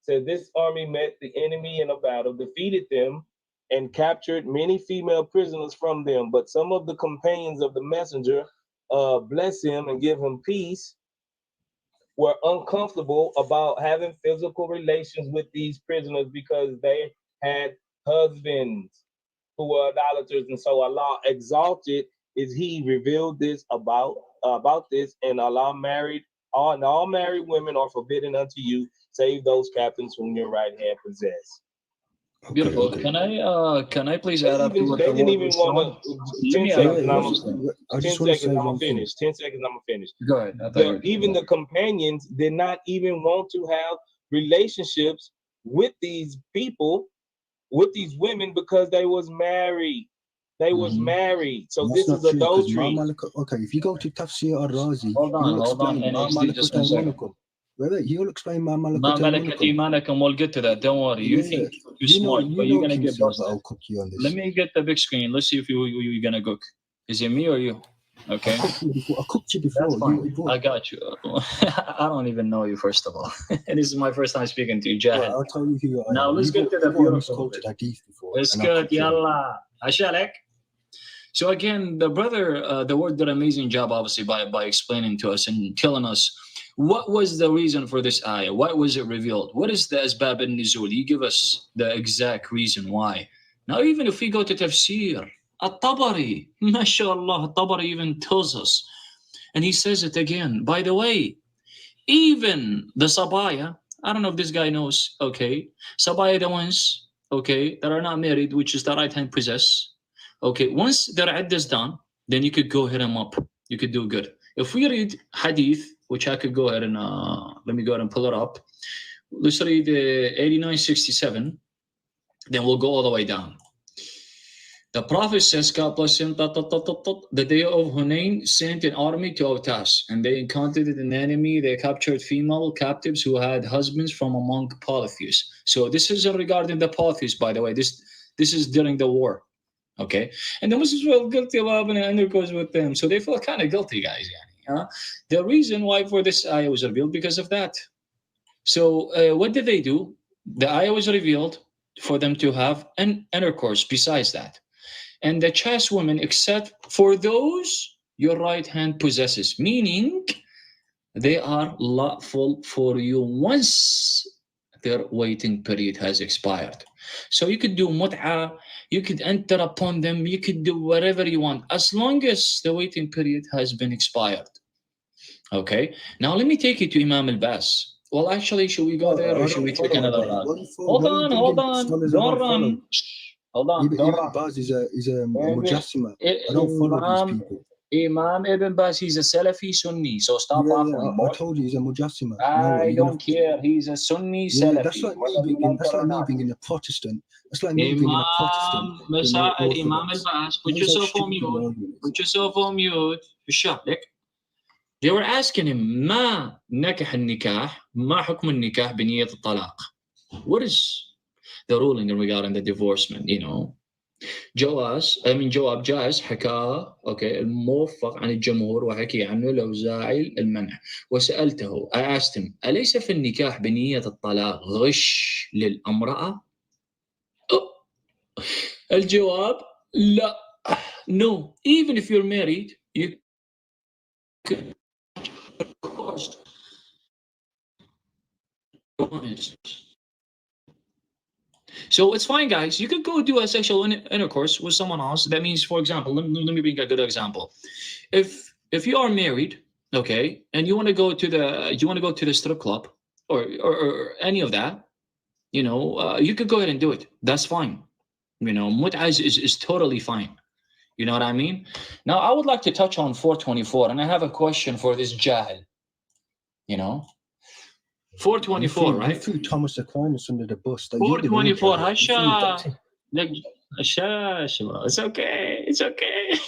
Said this army met the enemy in a battle, defeated them, and captured many female prisoners from them. But some of the companions of the messenger, bless him and give him peace, were uncomfortable about having physical relations with these prisoners because they had husbands who were idolaters. And so Allah exalted is he revealed this about this, and Allah all married women are forbidden unto you, save those captains whom your right hand possess. Beautiful. Can I please add up to what they the didn't word even was want showing? to. 10 seconds, I'm gonna finish. 10 seconds, I'm gonna finish. Go ahead. Even the companions did not even want to have relationships with these people, with these women, because they was married. They was married. So That's this is not true, 'cause adultery. Okay, if you go to Tafsir al-Razi, Hold on, NXT, just one second. Wait, he'll explain Ma Ma Malakat malakat imanakum, we'll get to that. Don't worry. You think you're smart, but you're gonna get busted. I'll cook you on this. Let me get the big screen. Let's see if you're gonna cook. Is it me or you? Okay. I cooked you before. That's fine. I got you. I don't even know you, first of all. And this is my first time speaking to you, Jahid. Well, I'll tell you who you are. Now let's get to the beautiful bit. It's good, yalla. Ashalek. So again, the brother, the word did an amazing job, obviously, by explaining to us and telling us what was the reason for this ayah. Why was it revealed? What is the asbab al-nuzul? You give us the exact reason why. Now, even if we go to tafsir, at-Tabari, mashallah, at-Tabari even tells us, and he says it again. By the way, even the sabaya, I don't know if this guy knows, okay, sabaya, the ones, okay, that are not married, which is the right hand possess. Okay, once their iddah is done, then you could go hit them up. You could do good. If we read hadith, which I could go ahead and let me go ahead and pull it up. Let's read 8967. Then we'll go all the way down. The Prophet says, God bless him, the day of Hunain sent an army to Autas, and they encountered an enemy. They captured female captives who had husbands from among polytheists. So this is regarding the polytheists, by the way. This is during the war. Okay, and the Muslims were guilty of having an intercourse with them, so they felt kind of guilty, guys. The reason why for this ayah was revealed because of that. So what did they do? The ayah was revealed for them to have an intercourse besides that, and the chaste women, except for those your right hand possesses, meaning they are lawful for you once their waiting period has expired. So you could do mut'ah, you could enter upon them, you could do whatever you want, as long as the waiting period has been expired. Okay, now let me take you to Imam al-Bas. Well, actually, should we go there or should we take another route? Hold on, don't run. Hold on, don't run. Baz is a mujassima. I don't follow these people. Imam Ibn Baz, he's a Salafi Sunni, so stop offering. I told you he's a mujassima. I don't care. He's a Sunni Salafi. That's like me being a Protestant. That's like me being a Protestant. Imam al-Bas, put yourself on mute. Put yourself on mute. They were asking him, ما نكح النكاح, ما حكم النكاح بنية الطلاق? What is the ruling regarding the divorcement, you know? جواب جائز حكاه الموفق عن الجمهور وحكي عنه الأوزاعي المنع. وسألته, I asked him, أليس في النكاح بنية الطلاق غش للأمرأة؟ الجواب لا. No, even if you're married, you course. So it's fine, guys. You could go do a sexual intercourse with someone else. That means, for example, let me bring a good example. If you are married, okay, and you want to go to the strip club or any of that, you could go ahead and do it. That's fine. Mut'a is totally fine. You know what I mean? Now, I would like to touch on 424, and I have a question for this Jahil. 424, right? You threw Thomas Aquinas under the bus. 424, Hasha. It's okay. It's okay.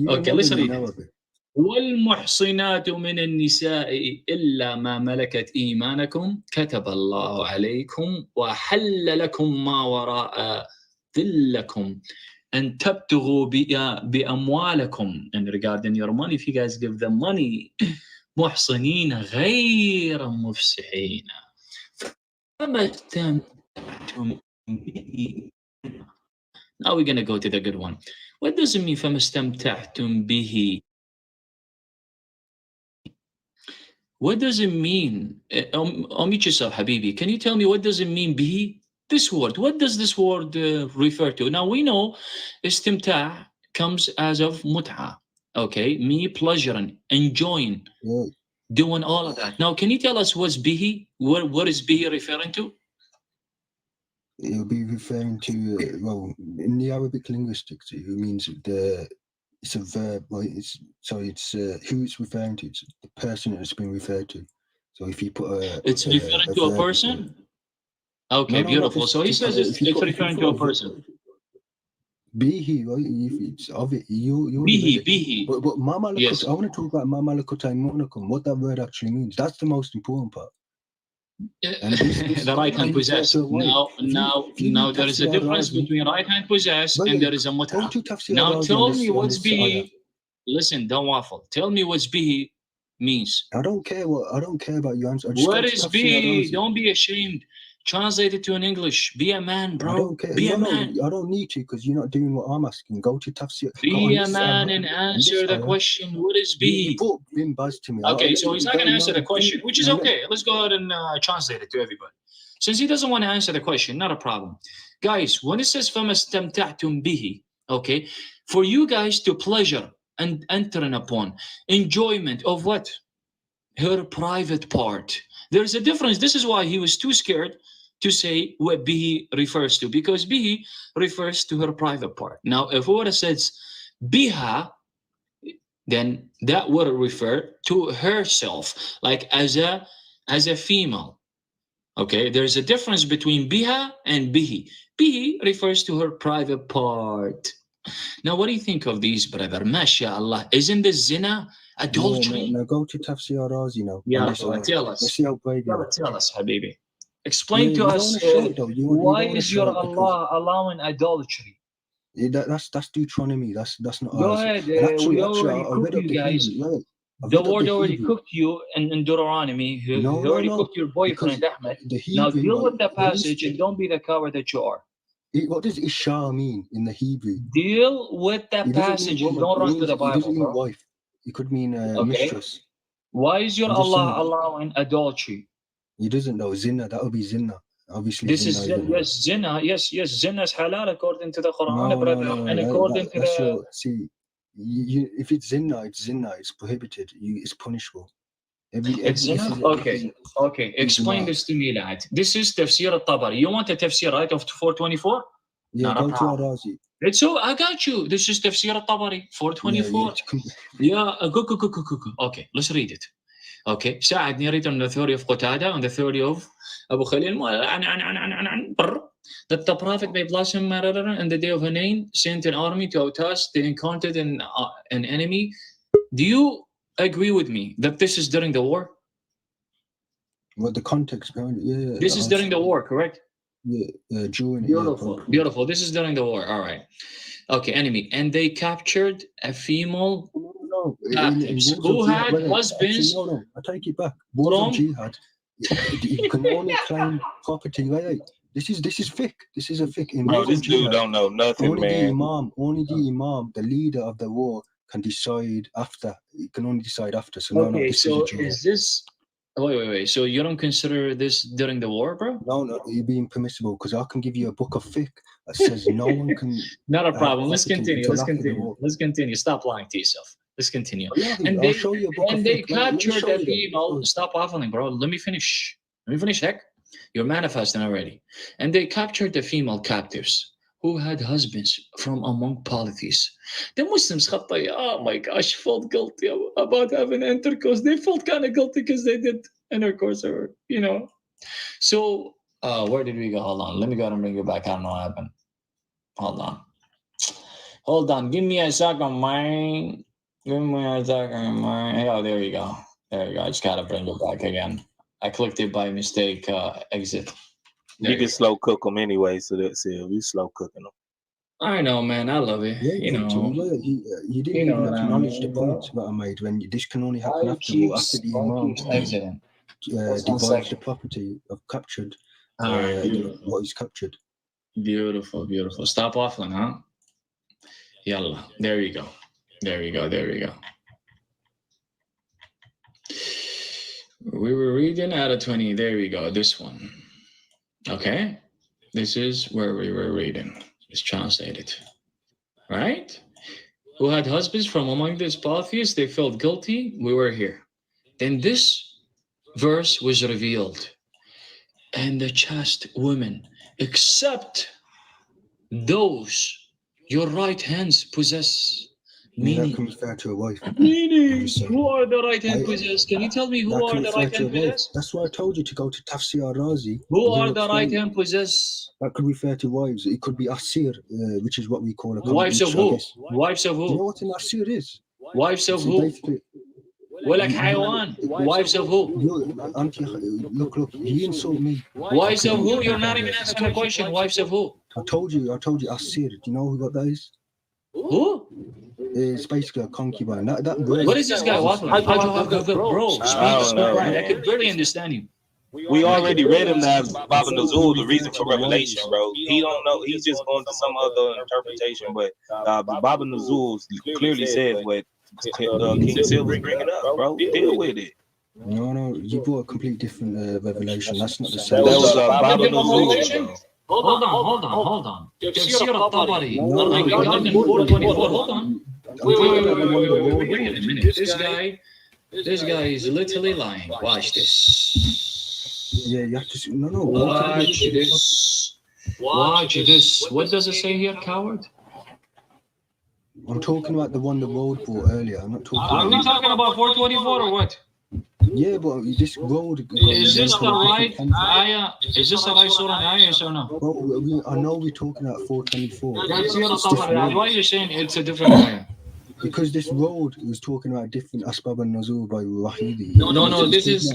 Okay, listen to it. والمحصنات من النساء إلا ما ملكت إيمانكم كتب الله عليكم وحل لكم ما وراء ذلكم أن تبتغوا بأموالكم. And regarding your money, if you guys give them money, محصنين غير مفسحين فما استمتعتم به. Now we're going to go to the good one. What does it mean فما استمتعتم به? What does it mean? Omit yourself, Habibi. Can you tell me what does it mean به? This word. What does this word refer to? Now we know istimta' comes as of mut'a. Okay, me pleasuring, enjoying, doing all of that. Now, can you tell us what's bihi? What is bihi referring to? It'll be referring to, well, in the Arabic linguistics, it means it's a verb. Right? It's who it's referring to. It's the person that's been referred to. So if you put it's referring to a person. Okay, beautiful. So he says it's referring to a person. Bihi, right? If it's of it, bihi. But Mama, yes. I want to talk about Mama Lakutai Monakum, what that word actually means. That's the most important part. The right hand possess. Now there is a difference between right hand possess and there is a mut'a. Now tell me what's bihi. Listen, don't waffle. Tell me what's bihi means. I don't care about your answer. What is bihi? Don't be ashamed. Translate it to an English. Be a man, bro. I don't care. Be a man. I don't need to because you're not doing what I'm asking. Go to tafsir. Be a man and answer the question. What is bihi? You put bin buzz to me. Okay, so he's not going to answer the question, which is okay. Let's go ahead and translate it to everybody. Since he doesn't want to answer the question, not a problem. Guys, when it says فَمَا اسْتَمْتَعْتُمْ بِهِ, okay, for you guys to pleasure and entering upon enjoyment of what? Her private part. There's a difference. This is why he was too scared to say what bihi refers to, because bihi refers to her private part. Now, if Ora says biha, then that would refer to herself, like as a female. Okay, there's a difference between biha and bihi. Bihi refers to her private part. Now, what do you think of these, brother? MashaAllah. Isn't this zina? Adultery? No, go to Tafsir Razi now. Yeah, tell us. Let's see how brave you are. Tell us, Habibi. Explain to us why is your Allah allowing adultery? That's Deuteronomy. That's not Go ahead. We already cooked you guys. The Lord already cooked you in Deuteronomy. He already cooked your boyfriend, Ahmed. Now deal with the passage and don't be the coward that you are. What does Isha mean in the Hebrew? Deal with the passage and don't run to the Bible. It doesn't mean wife. It could mean mistress. Why is your Allah allowing adultery? He doesn't know. Zina, that would be zina. Obviously, this is zina. Yes, zina is halal according to the Quran, brother, and according to the. See, if it's zina, it's prohibited. It's punishable. It's zina. Okay. Explain this to me, lad. This is tafsir al-Tabari. You want a tafsir, right, of 424? Yeah, go to Arazi. It's so I got you. This is tafsir al-Tabari 424. Yeah, go. Okay, let's read it. Okay, ساعدني read on the theory of Qatada, on the theory of Abu Khalil, that the Prophet may bless him in the day of Hunayn sent an army to Autas. They encountered an enemy. Do you agree with me that this is during the war? Well, the context behind it, yeah. This is during the war, correct? Yeah, during Beautiful. This is during the war. All right. Okay, enemy, and they captured a female. Captives who had husbands. No, I take it back. From jihad, you can only claim property, right? This is fiqh. This is a fiqh. Bro, this dude don't know nothing, only man. Only the imam, the leader of the war, can decide after. It can only decide after. So no, Okay, this so is a Jew. is this? Wait. So you don't consider this during the war, bro? No, you're being permissible because I can give you a book of fiqh that says no one can. Not a problem. Let's property continue. until Let's after the continue. war. Let's continue. Stop lying to yourself. Let's continue. Yeah, And I'll they show you a book and of they fiqh. Let me captured show a you that. female. Stop waffling, bro. Let me finish. Let me finish. Heck, you're manifesting already. And they captured the female captives who had husbands from among polities. The Muslims, oh my gosh, felt guilty about having intercourse. They felt kind of guilty because they did intercourse, or So where did we go? Hold on. Let me go ahead and bring you back. I don't know what happened. Hold on. Give me a second, man. Give me a second, man. Oh, there you go. There you go. I just gotta bring it back again. I clicked it by mistake. Exit. You can slow cook them anyway, so that's it. We slow cooking them. I know, man. I love it. Yeah, You didn't even acknowledge the point that I made when this can only happen after the Imam exiting. Divides the property of captured. All right, what is captured. Beautiful. Stop waffling, huh? Yalla. There you go. We were reading out of 20. There we go. This one. Okay. This is where we were reading. It's translated. Right? Who had husbands from among these polytheists, they felt guilty. We were here. Then this verse was revealed. And the chaste women, except those your right hands possess. Meaning, that can refer to a wife. Meaning, who are the right hand possess? Can you tell me who are the right hand possess? That's why I told you to go to Tafsir al-Razi. Who are the right hand possess? That could refer to wives. It could be Asir, which is what we call a wives of who? Wives of who? Do you know what an Asir is? Wives of who? Like حيوان. Wives of who? Look, you insult me. Wives of who? You're not even asking a question. Wives of who? I told you Asir. Do you know what that is? Who? It's basically a concubine. What is this guy waffling? Bro, speak. I could barely understand you. We already read him as Baba Nazul, the reason for revelation, bro. He don't know. He's just going to some other interpretation. But Baba Nazul clearly said what King Sil was bringing up, bro. Deal with it. No, you brought a completely different revelation. That's not the same. That was Baba Nazul, bro. Hold on. Tafsir al-Tabari. Hold on. Wait a minute. This guy is literally lying. Watch this. Yeah, you have to. No. Watch this. What does it say here, coward? I'm talking about the one the road brought earlier. I'm not talking. Are we talking about 424 or what? Yeah, but this road. Is this the right ayah? Is this the right surah and ayah, yes or no? Bro, I know we're talking about 424. Why are you saying it's a different ayah? Because this road was talking about different asbab and nuzul by Wahidi. No. This is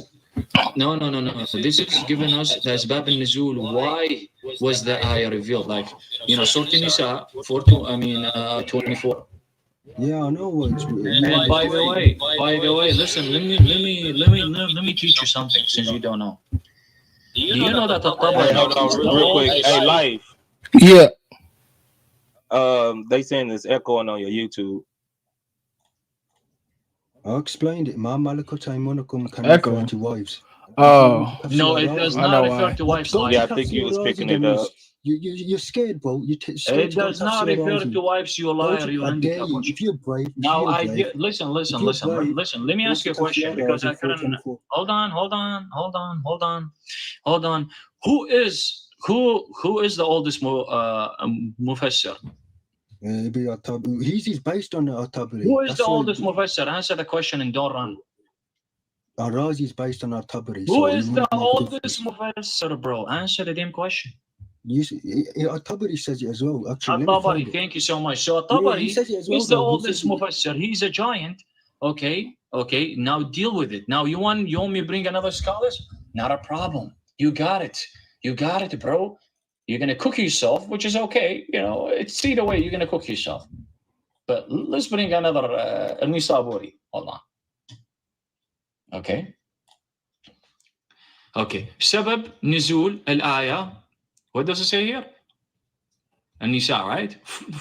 This is giving us the asbab and nuzul. Why was the ayah revealed? Like, Surah Nisa 24. Yeah, I know. And by the way, listen. Let me teach you something since you don't know. Do you know that the real quick? Hey, life. Yeah. They saying it's echoing on your YouTube. I explained it. Ma malakat aymanukum can Echo. refer to wives. Oh. No, it does not refer to wives. Yeah, I think you was picking it up. You're scared, bro. It does not refer to wives, you liar, you handicap. If you're brave, now listen. Let me ask you a question because I couldn't. Hold on. Who is the oldest mufassir? He's based on At-Tabari. Who is the oldest mufassir? Answer the question and don't run. Ar-Razi is based on At-Tabari. Who is the oldest mufassir, bro? Answer the damn question. At-Tabari says it as well. Actually, At-Tabari, thank you so much. So At-Tabari is the oldest mufassir. He's a giant. Okay. Now deal with it. Now you want me to bring another scholars? Not a problem. You got it, bro. You're gonna cook yourself, which is okay. It's either way. You're gonna cook yourself. But let's bring another Nisaburi. Hold on. Okay. Sabab nuzul al-ayah. What does it say here? An-Nisa, right?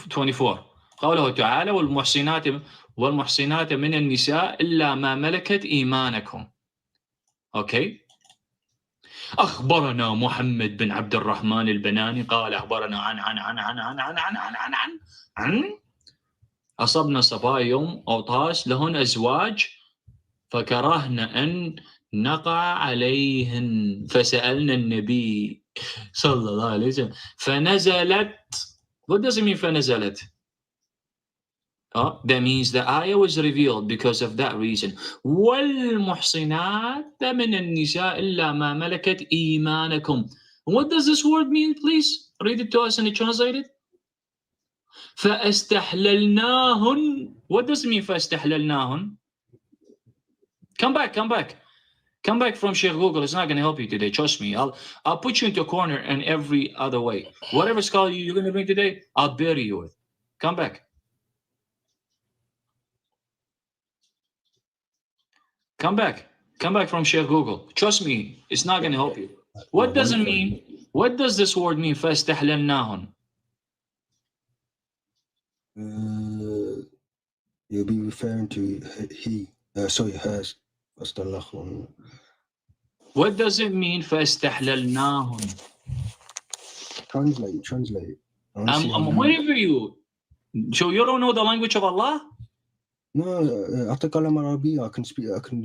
24. قوله تعالى والمحصنات والمحصنات من النساء إلا ما ملكت إيمانكم. أوكي. أخبرنا محمد بن عبد الرحمن البناني قال أخبرنا عن أصبنا صبايا يوم أوطاس لهن أزواج فكرهنا أن نقع عليهن فسألنا النبي صلى الله عليه وسلم فنزلت. What does it mean فنزلت? That means the ayah was revealed because of that reason. والمحصنات من النساء إلا ما ملكت إيمانكم. What does this word mean, please? Read it to us and translate it. فاستحللناهن. What does it mean فاستحللناهن? Come back from Sheikh Google. It's not going to help you today. Trust me. I'll put you into a corner in every other way. Whatever scholar you're going to bring today, I'll bury you with. Come back. Come back from Sheikh Google. Trust me, it's not going to help you. What does it mean? What does this word mean? فاستحللناهن. You'll be referring to hers. What does it mean فاستحللناهن? Translate. I'm waiting for you. So you don't know the language of Allah? No, أتكلم عربية. I can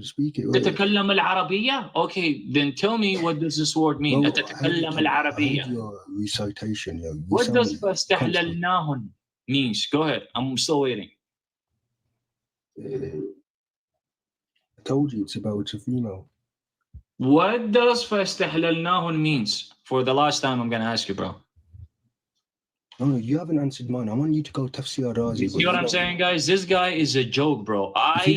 speak it. تتكلم العربية? Okay, then tell me what does this word mean? No, أتتكلم العربية. your recitation. What does فاستحللناهن means? Go ahead. I'm still waiting. I told you it's about a female. What does فاستحللناهن means? For the last time, I'm going to ask you, bro. No, you haven't answered mine. I want you to go Tafsir Razi. You see what I'm saying, guys? This guy is a joke, bro. I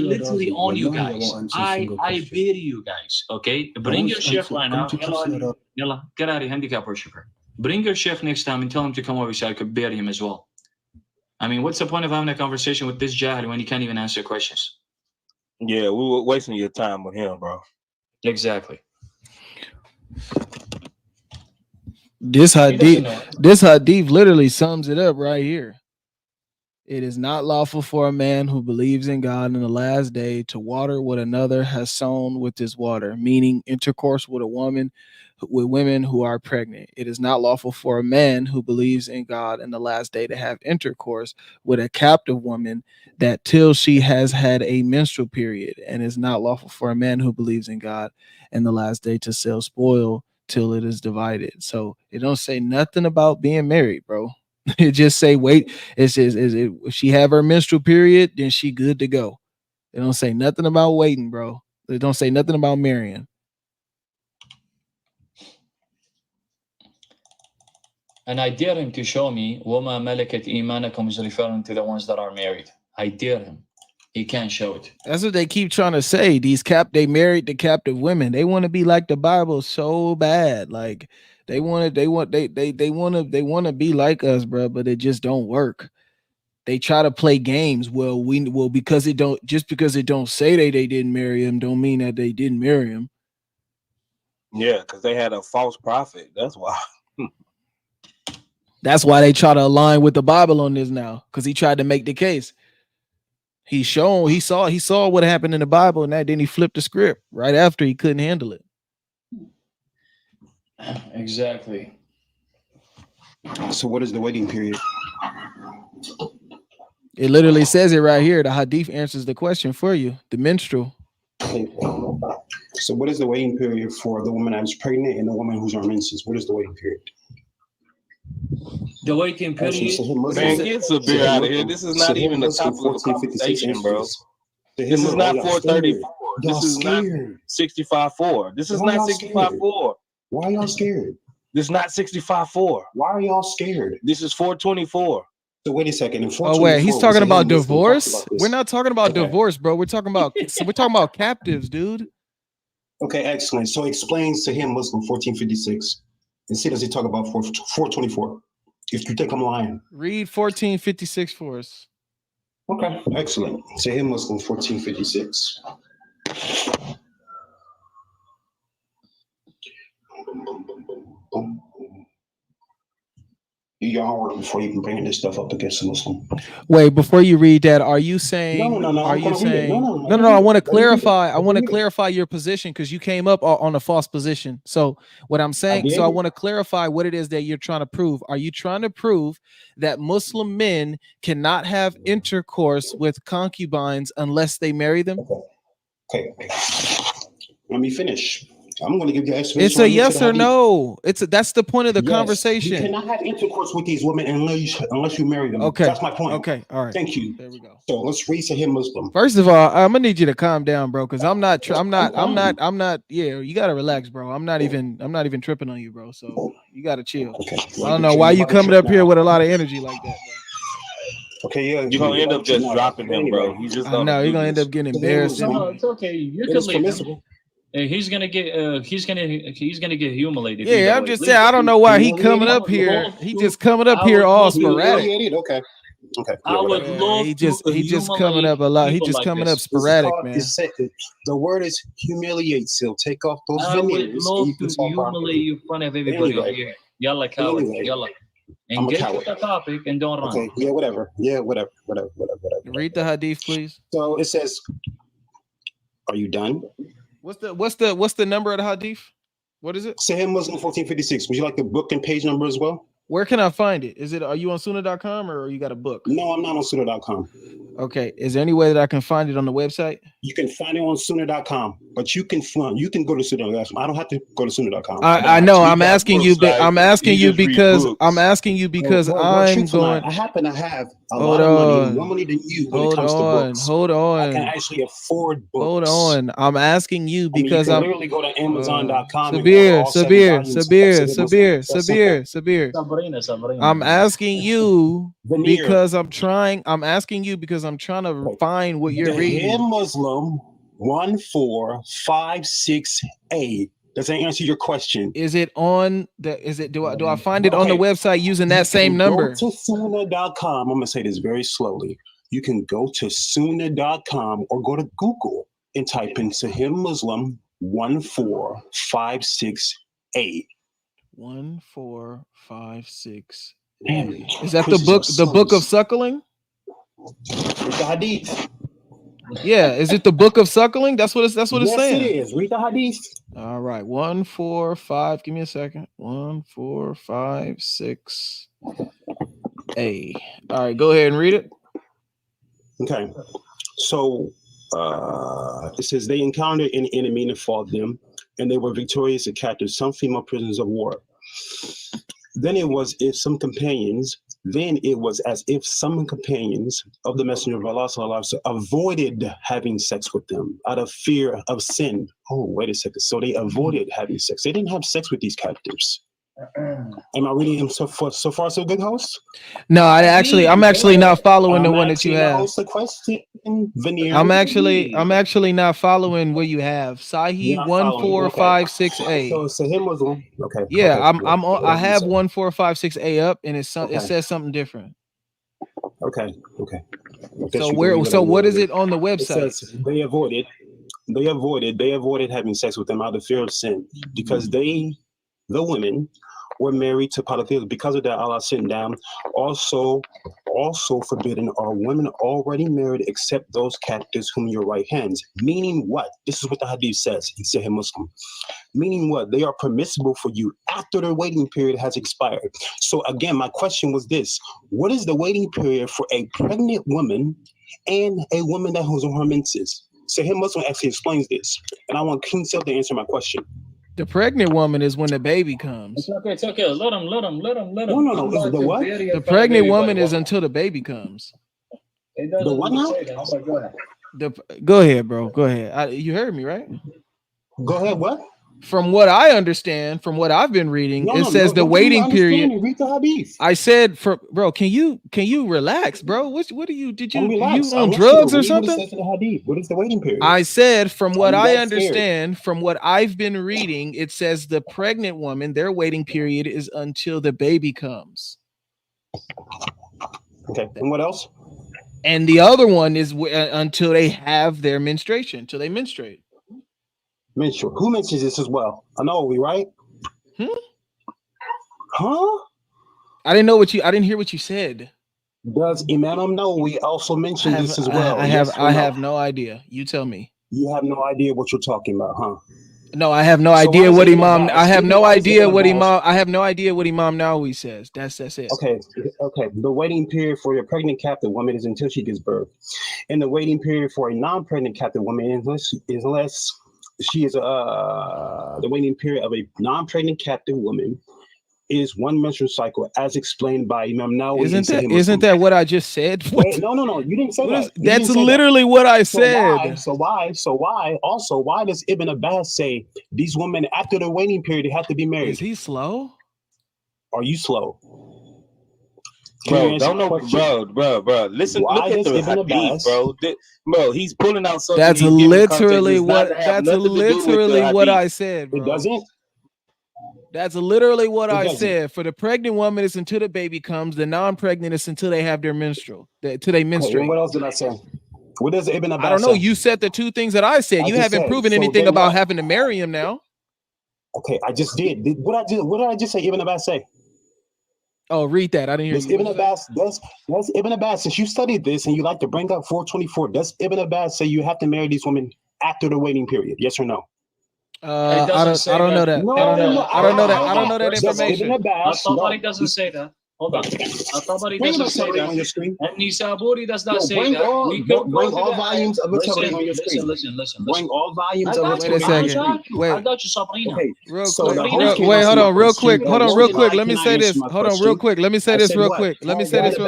literally own you guys. I bury you guys, okay? Bring your sheikh right now. Yalla, get out of handicap worshiper. Bring your sheikh next time and tell him to come over so I could bury him as well. I mean, what's the point of having a conversation with this jahil when you can't even answer questions? Yeah, we were wasting your time with him, bro. Exactly. This hadith literally sums it up right here. It is not lawful for a man who believes in God in the last day to water what another has sown with his water, meaning intercourse with women who are pregnant. It is not lawful for a man who believes in God in the last day to have intercourse with a captive woman that till she has had a menstrual period, and is not lawful for a man who believes in God in the last day to sell spoil till it is divided. So it don't say nothing about being married, bro. It just say wait. It says if she have her menstrual period, then she good to go. It don't say nothing about waiting, bro. It don't say nothing about marrying. And I dare him to show me وَمَا مَلَكَتْ إِيمَانَكُمْ is referring to the ones that are married. I dare him. He can't show it. That's what they keep trying to say. They married the captive women. They want to be like the Bible so bad. Like they want to be like us, bro, but it just don't work. They try to play games. Because it don't say they didn't marry him, don't mean that they didn't marry him. Yeah, because they had a false prophet. That's why. That's why they try to align with the Bible on this now, because he tried to make the case. He saw what happened in the Bible, and then he flipped the script right after he couldn't handle it. Exactly. So what is the waiting period? It literally says it right here. The hadith answers the question for you. The menstrual. So what is the waiting period for the woman that's pregnant and the woman who's on menses? What is the waiting period? The waiting period. Man, get Sabir out of here. This is not even the topic of the conversation, bro. This is not 434. This is not 65-4. This is not 65-4. Why are y'all scared? This is not 65-4. Why are y'all scared? This is 424. So wait a second. Oh wait, he's talking about divorce. We're not talking about divorce, bro. We're talking about captives, dude. Okay, excellent. So explains to him Muslim 1456. And see, does he talk about 424? If you think I'm lying. Read 1456 for us. Okay, excellent. Say him Muslim 1456. Do your homework before you even bringing this stuff up against a Muslim. Wait, before you read that, are you saying? No. Are I'm you gonna read it. saying? No. No. I want to Let me read it. clarify. I Let me want to read it. clarify your position because you came up on a false position. So what I'm saying. So I want to clarify what it is that you're trying to prove. Are you trying to prove that Muslim men cannot have intercourse with concubines unless they marry them? Okay. Let me finish. I'm going to give you an explanation. It's a yes or no. That's the point of the conversation. You cannot have intercourse with these women unless you marry them. Okay. That's my point. Okay. All right. Thank you. There we go. So let's read Sahih Muslim. First of all, I'm gonna need you to calm down, bro, because I'm not. Yeah, you gotta relax, bro. I'm not even tripping on you, bro. So you gotta chill. Okay. I don't know why you coming up here with a lot of energy like that, bro. Okay, yeah. You're gonna end up just dropping him, bro. He's just I know you're gonna end up getting embarrassed. No, it's okay. You can leave him. He's gonna get get humiliated. Yeah, I'm just saying. I don't know why he coming up here. He just coming up here all sporadic. Okay. I would love he just coming up a lot. He just coming up sporadic, man. The word is humiliate. So take off those I would veneers. love to humiliate you in front of everybody over here. Yalla, coward. Yalla. Engage with the topic and don't run. Okay. Yeah. Whatever. Read the hadith, please. So it says, "Are you done?" What's the number of the hadith? What is it? Sahih Muslim 1456. Would you like the book and page number as well? Where can I find it? Are you on sunnah.com or you got a book? No, I'm not on sunnah.com. Okay. Is there any way that I can find it on the website? You can find it on sunnah.com, but you can go to sunnah.com. I don't have to go to sunnah.com. I know. I'm asking you because I'm going. I happen to have a lot of money, more money than you when it comes to books. Hold on. I can actually afford books. Hold on. I'm asking you because you can literally go to Amazon.com. Sabir. I'm asking you because I'm trying to find what you're reading. Muslim 1456A. Does that answer your question? Is it on the do I find it on the website using that same number? Go to sunnah.com. I'm gonna say this very slowly. You can go to sunnah.com or go to Google and type in Sahih Muslim 1456A. 1456. Is that the book of suckling? It's the hadith. Yeah, is it the book of suckling? That's what it's saying. Yes, it is. Read the hadith. All right, 145. Give me a second. 1456A. All right, go ahead and read it. Okay, so it says they encountered an enemy and fought them, and they were victorious and captured some female prisoners of war. Then it was as if some companions of the Messenger of Allah avoided having sex with them out of fear of sin. Oh, wait a second. So they avoided having sex. They didn't have sex with these captives. Am I reading them so far so good, host? No, I'm actually not following the one that you have. I'm actually not following what you have. Sahih 1456A. So him was one. Okay. Yeah, I have 1456A up, and it says something different. Okay. So what is it on the website? It says they avoided having sex with them out of fear of sin because the women were married to polytheists. Because of that, Allah sent down also forbidden are women already married except those captives whom your right hands. Meaning what? This is what the hadith says. He said Muslim. Meaning what? They are permissible for you after the waiting period has expired. So again, my question was this: what is the waiting period for a pregnant woman and a woman that was on her menses? So Muslim actually explains this, and I want King Self to answer my question. The pregnant woman is when the baby comes. It's okay. Let him. No. The what? The pregnant woman is until the baby comes. The what now? Go ahead, bro. Go ahead. You heard me, right? Go ahead. What? From what I understand, from what I've been reading, it says the waiting period. Read the hadith. I said, bro, can you relax, bro? What are you? Did you relax. On drugs or something? What is the waiting period? I said, from what I understand, from what I've been reading, it says the pregnant woman, their waiting period is until the baby comes. Okay, and what else? And the other one is until they have their menstruation, until they menstruate. Menstrual. Who mentions this as well? I know we right? Huh? I didn't hear what you said. Does Imam Nawawi also mention this as well? I have no idea. You tell me. You have no idea what you're talking about, huh? No, I have no idea what Imam. I have no idea what Imam. I have no idea what Imam Nawawi says. That's it. Okay. The waiting period for a pregnant captive woman is until she gives birth, and the waiting period for a non-pregnant captive woman unless she is the waiting period of a non-pregnant captive woman is one menstrual cycle, as explained by Imam Nawawi. Isn't that what I just said? Wait, no, you didn't say that. That's literally what I said. So why does Ibn Abbas say these women after the waiting period they have to be married? Is he slow? Are you slow? Bro, don't know, bro. Listen, look at the hadith, bro. Bro, he's pulling out something. That's literally what I said, bro. It doesn't. That's literally what I said. For the pregnant woman, it's until the baby comes. The non-pregnant is until they have their menstrual, till they menstruate. What else did I say? What does Ibn Abbas I don't know. say? You said the two things that I said. You haven't proven anything about having to marry him now. Okay, I just did. What did I just say? Ibn Abbas say? Oh, read that. I didn't hear you. Does Ibn Abbas, since you studied this and you like to bring up 424, does Ibn Abbas say you have to marry these women after the waiting period? Yes or no? I don't know that. I don't know that information. Al-Tabari doesn't say that. Hold on. Al-Tabari doesn't say that. And Nisaburi does not say that. We could bring all volumes of the Torah on your screen. Listen. Bring all volumes of the Torah. Wait a second. Wait. I got you, Sabrina. Okay. Real quick. Wait, hold on, real quick. Let me say this. Hold on, real quick. Let me say this real quick. Let me say this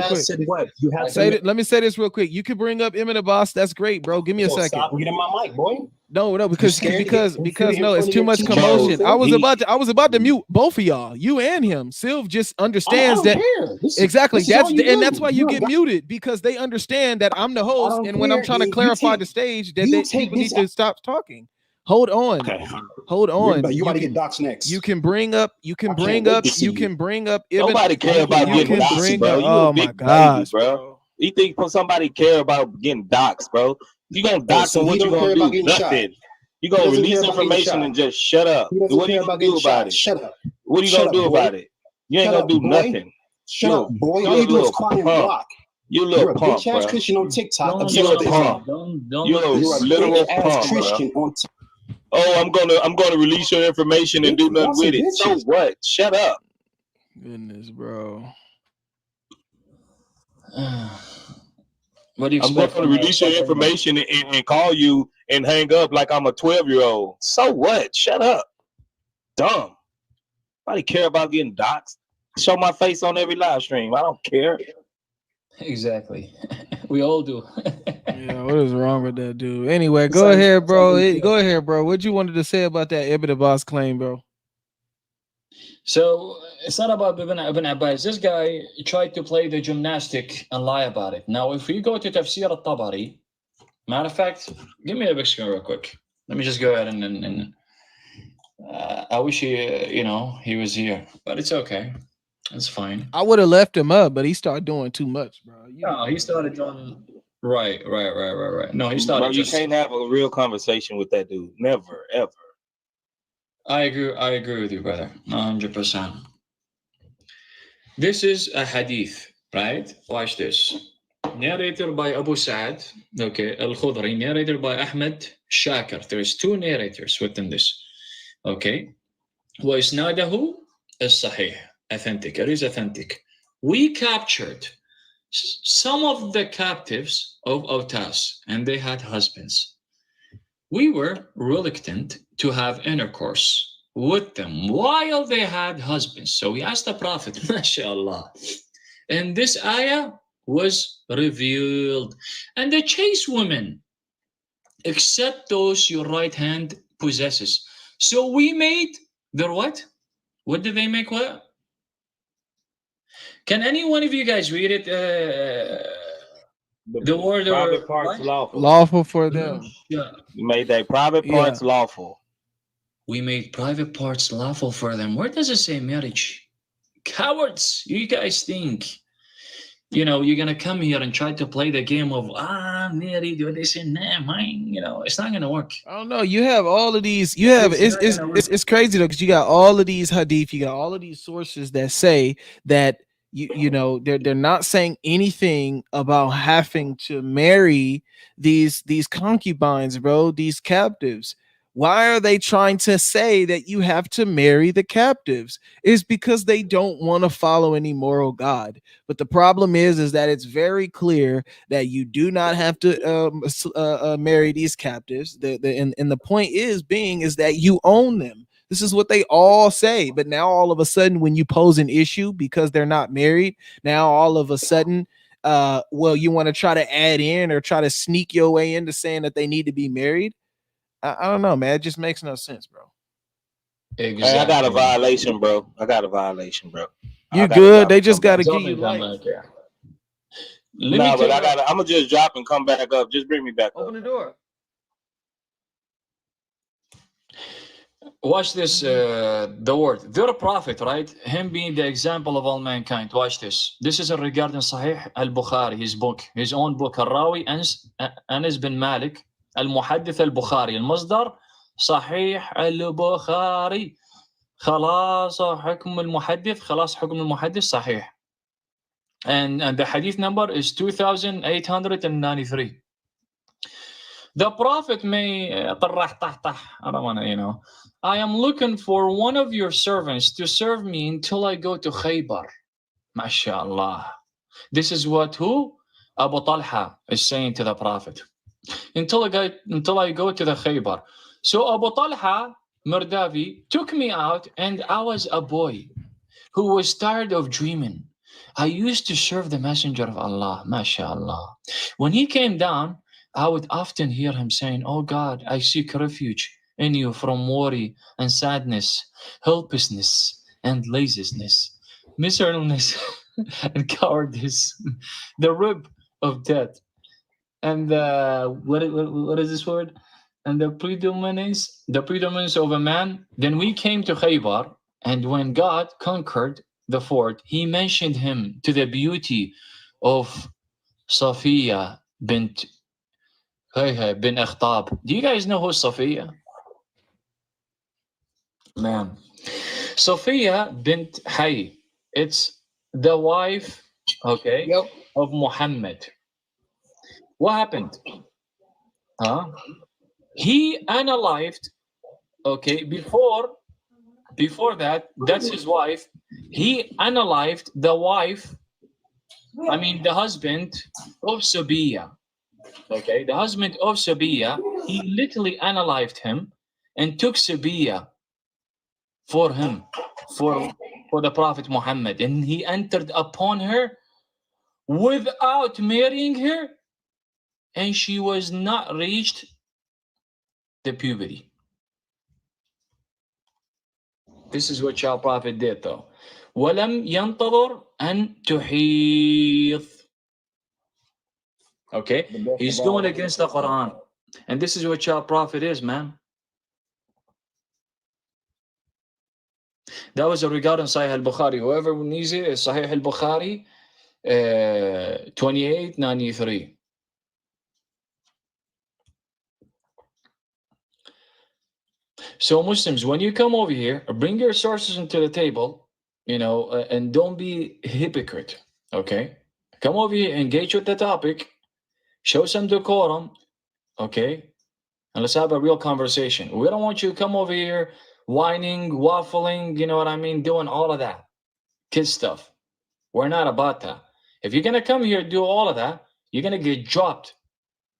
real quick. You can bring up Ibn Abbas. That's great, bro. Give me a second. Stop reading my mic, boy. No, because no, it's too much commotion. I was about to mute both of y'all, you and him. Sylv just understands that exactly. That's why you get muted, because they understand that I'm the host, and when I'm trying to clarify the stage, that people need to stop talking. Hold on. Okay. Hold on. You want to get docs next. You can bring up. Nobody care about getting docs, bro. Oh my gosh, bro. You think somebody care about getting docs, bro? You gonna dox him, what you gonna do? Nothing. You gonna release information and just shut up. What are you gonna do about it? Shut up. What are you gonna do about it? You ain't gonna do nothing. Shut up, boy. All you do is cry and block. You little pump, bitch ass Christian on TikTok. You a pump. You a literal pump, Christian on TikTok. Oh, I'm gonna release your information and do nothing with it. So what? Shut up. Goodness, bro. I'm going to release your information and call you and hang up like I'm a 12-year-old. So what? Shut up. Dumb. Nobody care about getting doxxed. Show my face on every live stream. I don't care. Exactly. We all do. Yeah, what is wrong with that dude? Anyway, go ahead, bro. What you wanted to say about that Ibn Abbas claim, bro? So it's not about Ibn Abbas. This guy tried to play the gymnastic and lie about it. Now, if we go to Tafsir al-Tabari, matter of fact, give me a big screen real quick. Let me just go ahead and I wish he was here, but it's okay. It's fine. I would have left him up, but he started doing too much, bro. No, he started doing right. No, he started. Bro, you can't have a real conversation with that dude. Never, ever. I agree with you, brother. 100%. This is a hadith, right? Watch this. Narrated by Abu Sa'ad, okay, Al-Khudri, narrated by Ahmed Shakir. There's two narrators within this, okay? وَإِسْنَادَهُ الصحيح, authentic. It is authentic. We captured some of the captives of Autas, and they had husbands. We were reluctant to have intercourse with them while they had husbands. So we asked the Prophet, mashallah. And this ayah was revealed. And they chase women, except those your right hand possesses. So we made their what? What did they make what? Can any one of you guys read it? The word private parts lawful for them. Yeah. You made their private parts lawful. We made private parts lawful for them. Where does it say marriage? Cowards! You guys think, you're gonna come here and try to play the game of married? They say, nah, mine. It's not gonna work. I don't know. You have all of these. It's crazy though, because you got all of these hadith. You got all of these sources that say that you know, they're not saying anything about having to marry these concubines, bro, these captives. Why are they trying to say that you have to marry the captives? Is because they don't want to follow any moral God. But the problem is that it's very clear that you do not have to marry these captives. And the point is that you own them. This is what they all say. But now all of a sudden, when you pose an issue because they're not married, now all of a sudden, well, you want to try to add in or try to sneak your way into saying that they need to be married. I don't know, man. It just makes no sense, bro. Exactly. Hey, I got a violation, bro. You good? They just got to give you light. No, but I'm gonna just drop and come back up. Just bring me back up. Open the door. Watch this, the word. Their prophet, right? Him being the example of all mankind. Watch this. This is regarding Sahih al-Bukhari, his book, his own book. Al-Rawi Anas bin Malik, al-Muhaddith al-Bukhari. المصدر صحيح البخاري. خلاص حكم المحدث. خلاص حكم المحدث صحيح. And the hadith number is 2893. The prophet may, I don't want to, you know, I am looking for one of your servants to serve me until I go to Khaybar. MashaAllah. This is what who? Abu Talha is saying to the prophet. Until I go to the Khaybar. So Abu Talha Murdavi took me out, and I was a boy who was tired of dreaming. I used to serve the Messenger of Allah, MashaAllah. When he came down, I would often hear him saying, "Oh God, I seek refuge in you from worry and sadness, helplessness and laziness, miserableness and cowardice, the rib of death, and what is this word? And the predominance of a man." Then we came to Khaybar, and when God conquered the fort, he mentioned him to the beauty of Safiya bint bin Akhtab. Do you guys know who's Safiya? Man. Safiya bint Hay. It's the wife, okay, of Muhammad. What happened? He analyzed, okay, before that, that's his wife. He analyzed the husband of Sabiya. Okay, the husband of Sabiya, he literally analyzed him and took Sabiya for him, for the Prophet Muhammad, and he entered upon her without marrying her, and she was not reached the puberty. This is what your Prophet did, though. وَلَمْ يَنْتَظُرْ أَنْ تُحِيض. Okay, he's going against the Quran, and this is what your Prophet is, man. That was a regarding Sahih al-Bukhari. Whoever needs it is Sahih al-Bukhari 2893. So Muslims, when you come over here, bring your sources into the table, you know, and don't be a hypocrite, okay? Come over here, engage with the topic, show some decorum, okay? And let's have a real conversation. We don't want you to come over here whining, waffling, you know what I mean, doing all of that kid stuff. We're not about that. If you're going to come here and do all of that, you're going to get dropped.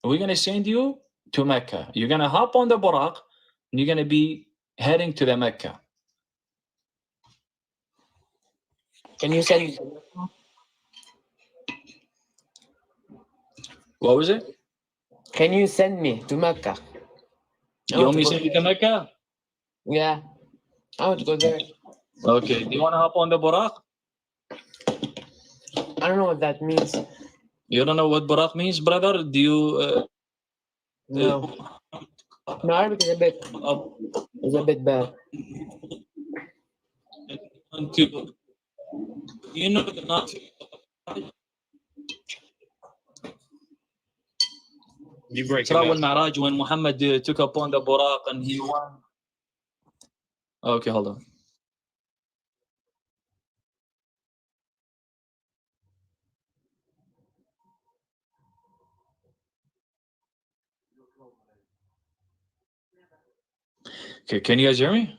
We're going to send you to Mecca. You're going to hop on the Buraq, and you're going to be heading to the Mecca. Can you send? What was it? Can you send me to Mecca? You want me to send you to Mecca? Yeah, I want to go there. Okay. Do you want to hop on the Buraq? I don't know what that means. You don't know what Buraq means, brother? Do you? No. No, Arabic is a bit bad. You know the Nazi. You break Isra wal Mi'raj, when Muhammad took upon the Buraq and he won. Okay, hold on. Okay, can you guys hear me?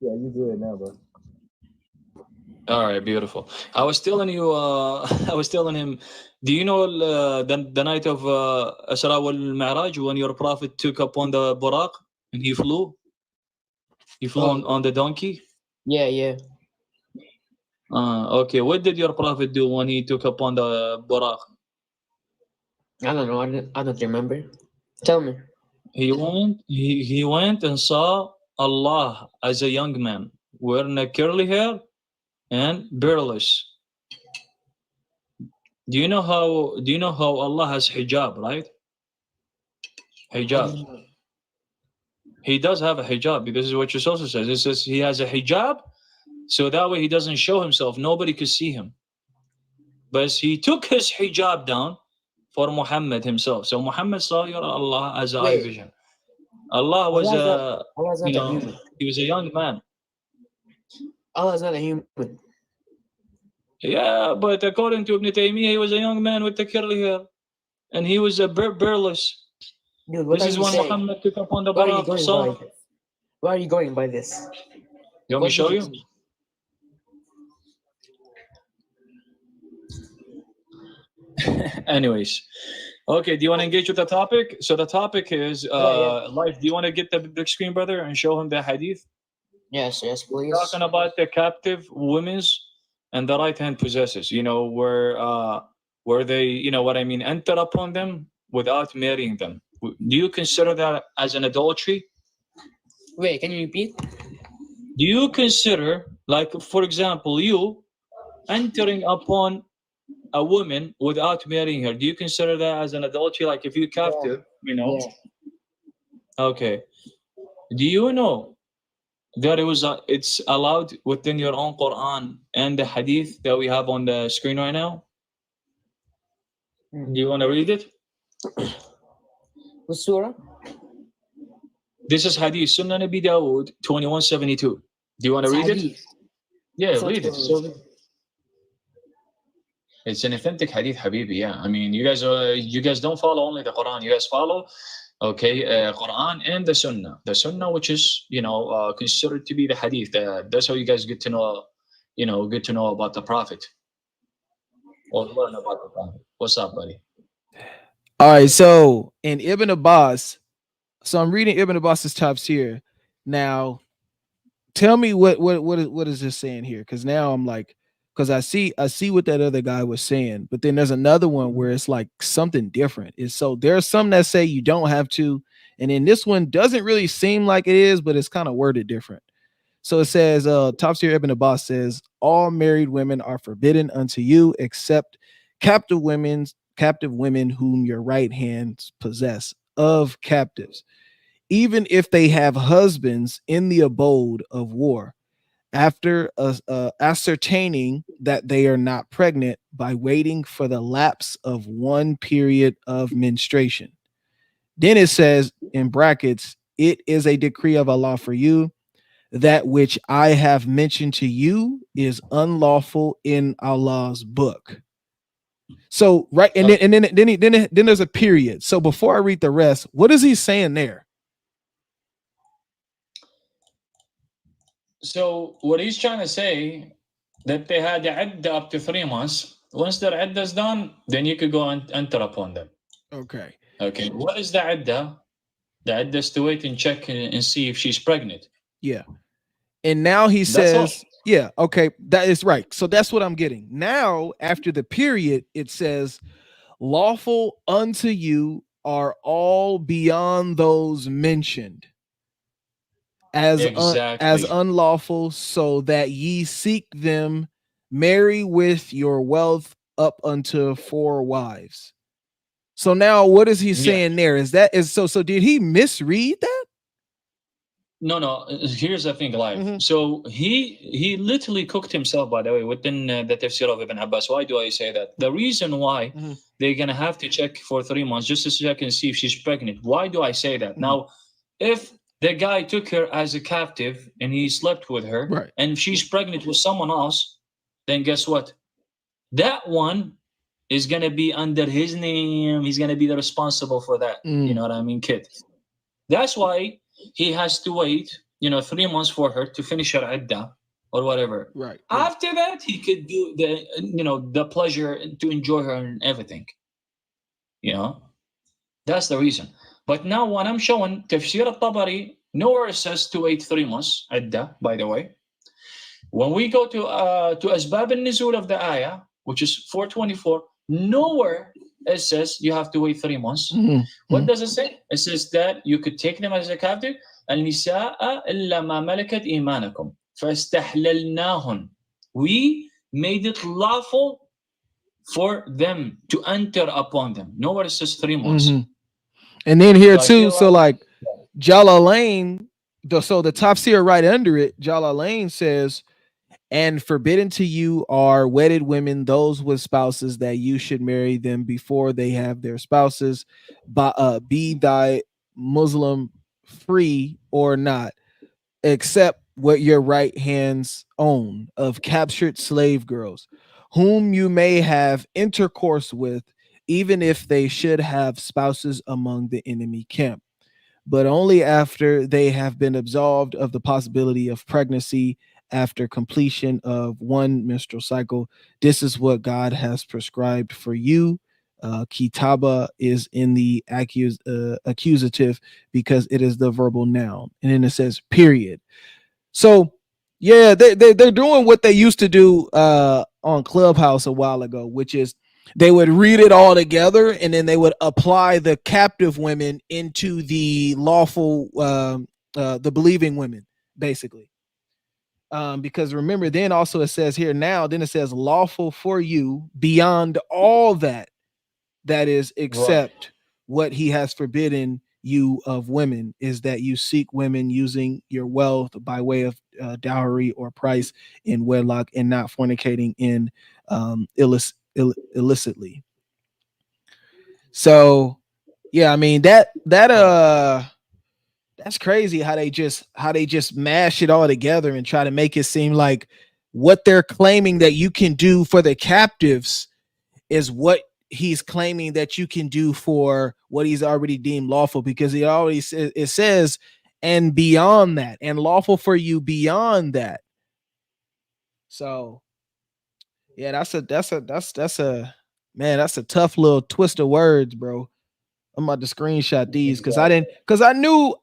Yeah, you do it now, bro. All right, beautiful. I was telling you, I was telling him, do you know the night of Isra wal Mi'raj when your prophet took up on the Buraq and he flew? He flew on the donkey? Yeah, yeah. Okay, what did your prophet do when he took up on the Buraq? I don't know. I don't remember. Tell me. He went and saw Allah as a young man wearing a curly hair and beardless. Do you know how Allah has hijab, right? Hijab. He does have a hijab. This is what your source says. It says he has a hijab, so that way he doesn't show himself. Nobody could see him. But he took his hijab down for Muhammad himself. So Muhammad saw your Allah as an eye vision. Allah was he was a young man. Allah is not a human. Yeah, but according to Ibn Taymiyyah, he was a young man with the curly hair, and he was a beardless. Dude, what this are is you when saying? Muhammad took up on the Where are you Buraq. going So, by this? Where are you going by this? You want me to show you? Anyways, okay. Do you want to engage with the topic? So the topic is life. Do you want to get the big screen, brother, and show him the hadith? Yes, please. Talking about the captive women's and the right hand possesses. You know where they, you know what I mean, enter upon them without marrying them. Do you consider that as an adultery? Wait, can you repeat? Do you consider, like, for example, you entering upon a woman without marrying her? Do you consider that as an adultery? Like, if you're captive, you know? Yeah. Okay. Do you know that it's allowed within your own Quran and the hadith that we have on the screen right now? Do you want to read it? What surah? This is hadith, Sunnah Nabi Dawood 2172. Do you want to read it? Yeah, read it. It's an authentic hadith, Habibi. Yeah, I mean, you guys don't follow only the Quran. You guys follow, Quran and the Sunnah. The Sunnah, which is considered to be the hadith. That's how you guys get to know, get to know about the Prophet or learn about the Prophet. What's up, buddy? All right, so in Ibn Abbas, so I'm reading Ibn Abbas's tafsir. Now, tell me what is this saying here? Because now I'm like, because I see what that other guy was saying, but then there's another one where it's like something different. So there's some that say you don't have to, and then this one doesn't really seem like it is, but it's kind of worded different. So it says, Tafsir Ibn Abbas says, all married women are forbidden unto you except captive women whom your right hands possess of captives, even if they have husbands in the abode of war, after ascertaining that they are not pregnant by waiting for the lapse of one period of menstruation. Then it says in brackets, it is a decree of Allah for you. That which I have mentioned to you is unlawful in Allah's book. So right, and then there's a period. So before I read the rest, what is he saying there? So what he's trying to say, that they had the iddah up to 3 months. Once their iddah is done, then you could go and enter upon them. Okay. Okay. What is the iddah? The iddah is to wait and check and see if she's pregnant. Yeah. And now he says, yeah, okay, that is right. So that's what I'm getting. Now, after the period, it says, lawful unto you are all beyond those mentioned as unlawful, so that ye seek them, marry with your wealth up unto 4 wives. So now what is he saying there? So did he misread that? No. Here's the thing, live. So he literally cooked himself, by the way, within the tafsir of Ibn Abbas. Why do I say that? The reason why they're gonna have to check for 3 months just to check and see if she's pregnant. Why do I say that? Now, if the guy took her as a captive and he slept with her, and if she's pregnant with someone else, then guess what? That one is gonna be under his name. He's gonna be the responsible for that. You know what I mean, kid. That's why he has to wait, 3 months for her to finish her iddah or whatever. Right. After that, he could do the pleasure to enjoy her and everything. That's the reason. But now when I'm showing Tafsir al-Tabari, nowhere it says to wait 3 months iddah, by the way. When we go to Asbab al-Nuzul of the ayah, which is 424, nowhere it says you have to wait 3 months. What does it say? It says that you could take them as a captive. النساء إلا ما ملكت إيمانكم فاستحللناهن. We made it lawful for them to enter upon them. Nowhere it says 3 months. And then here too, so like Jalalain, so the tafsir right under it, Jalalain says, and forbidden to you are wedded women, those with spouses, that you should marry them before they have their spouses, be thy Muslim free or not, except what your right hands own of captured slave girls, whom you may have intercourse with, even if they should have spouses among the enemy camp, but only after they have been absolved of the possibility of pregnancy after completion of one menstrual cycle. This is what God has prescribed for you. Kitaba is in the accusative because it is the verbal noun. And then it says period. So yeah, they're doing what they used to do on Clubhouse a while ago, which is they would read it all together and then they would apply the captive women into the lawful, the believing women, basically. Because remember, then also it says here now, then it says lawful for you beyond all that is except what he has forbidden you of women, is that you seek women using your wealth by way of dowry or price in wedlock and not fornicating in illicitly. So yeah, I mean that's crazy how they just mash it all together and try to make it seem like what they're claiming that you can do for the captives is what he's claiming that you can do for what he's already deemed lawful, because he already says, it says, and beyond that, and lawful for you beyond that. So yeah, that's a man, that's a tough little twist of words, bro. I'm about to screenshot these because I knew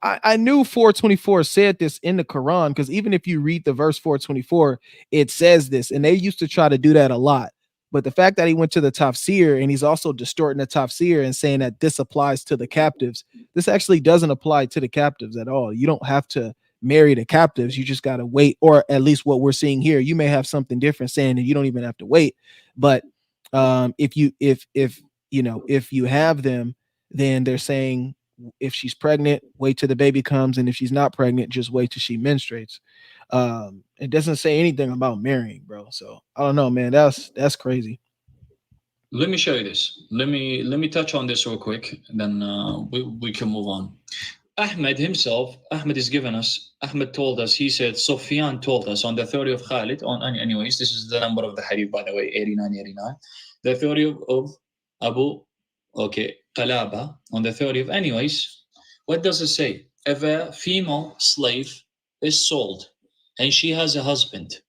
424 said this in the Quran, because even if you read the verse 424, it says this, and they used to try to do that a lot. But the fact that he went to the tafsir and he's also distorting the tafsir and saying that this applies to the captives, this actually doesn't apply to the captives at all. You don't have to marry the captives. You just got to wait, or at least what we're seeing here. You may have something different saying that you don't even have to wait. But if you have them, then they're saying if she's pregnant, wait till the baby comes, and if she's not pregnant, just wait till she menstruates. It doesn't say anything about marrying, bro. So I don't know, man. That's crazy. Let me show you this. Let me touch on this real quick, then we can move on. Ahmed himself, Ahmed is given us. Ahmed told us. He said Sufyan told us on the theory of Khalid. Anyways, this is the number of the hadith, by the way, 89. The theory of Abu Qalaba on the theory of. Anyways, what does it say? If a female slave is sold and she has a husband,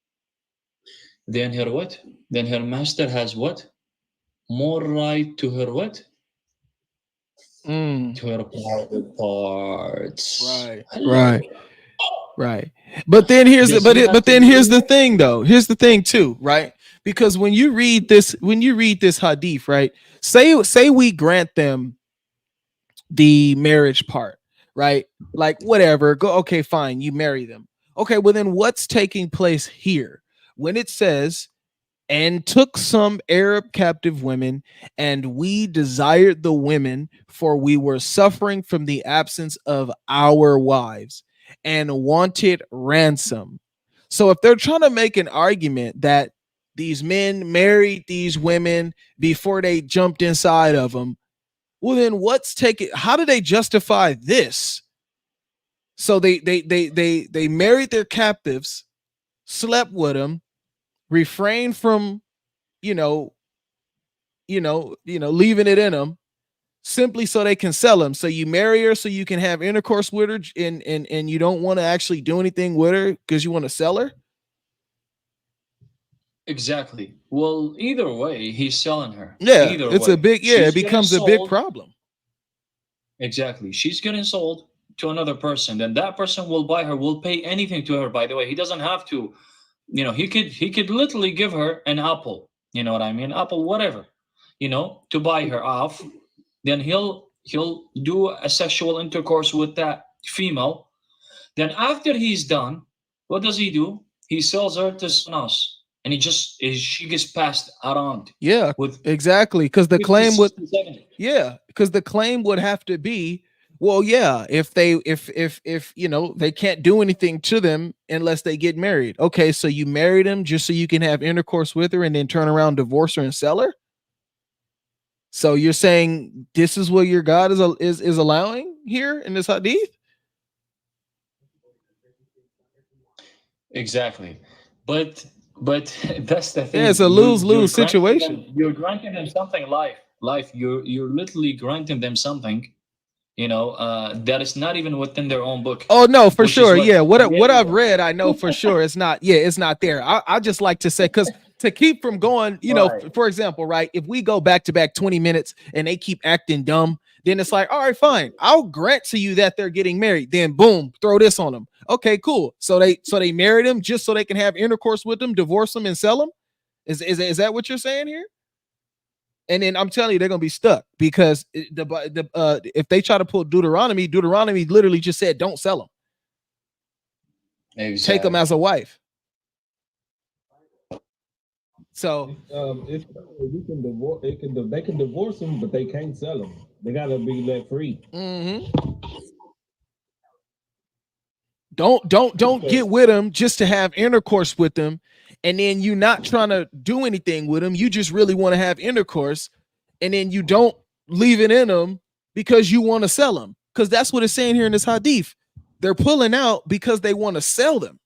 then her what? Then her master has what? More right to her what? To her private parts. Right. But then here's the thing though. Here's the thing too, right? Because when you read this hadith, right? Say we grant them the marriage part, right? Like whatever, go, okay, fine, you marry them. Okay, well then what's taking place here when it says, and took some Arab captive women, and we desired the women, for we were suffering from the absence of our wives and wanted ransom. So if they're trying to make an argument that these men married these women before they jumped inside of them, well then how do they justify this? So they married their captives, slept with them, refrained from leaving it in them simply so they can sell them. So you marry her so you can have intercourse with her, and you don't want to actually do anything with her because you want to sell her. Exactly. Well, either way, he's selling her. Yeah, either it's way. a big it becomes a big problem. Exactly. She's getting sold to another person. Then that person will buy her, will pay anything to her, by the way. He doesn't have to, he could literally give her an apple. You know what I mean? Apple, whatever, to buy her off. Then he'll do a sexual intercourse with that female. Then after he's done, what does he do? He sells her to someone else. And she gets passed around. Yeah, exactly. Because the claim would have to be, well, yeah, if they can't do anything to them unless they get married. Okay, so you married him just so you can have intercourse with her and then turn around, divorce her, and sell her. So you're saying this is what your God is allowing here in this hadith? Exactly. But that's the thing. Yeah, it's a lose-lose situation. You're granting them something life. You're literally granting them something, that is not even within their own book. Oh no, for sure. Yeah, what I've read, I know for sure it's not. Yeah, it's not there. I just like to say, because to keep from going, Right. for example, right? If we go back to back 20 minutes and they keep acting dumb, then it's like, all right, fine. I'll grant to you that they're getting married. Then boom, throw this on them. Okay, cool. So they married him just so they can have intercourse with them, divorce them, and sell them. Is that what you're saying here? And then I'm telling you, they're gonna be stuck because if they try to pull Deuteronomy literally just said, "Don't sell them. Exactly. Take them as a wife." So they can divorce them, but they can't sell them. They gotta be let free. Don't get with them just to have intercourse with them, and then you not trying to do anything with them. You just really want to have intercourse, and then you don't leave it in them because you want to sell them. Because that's what it's saying here in this hadith. They're pulling out because they want to sell them.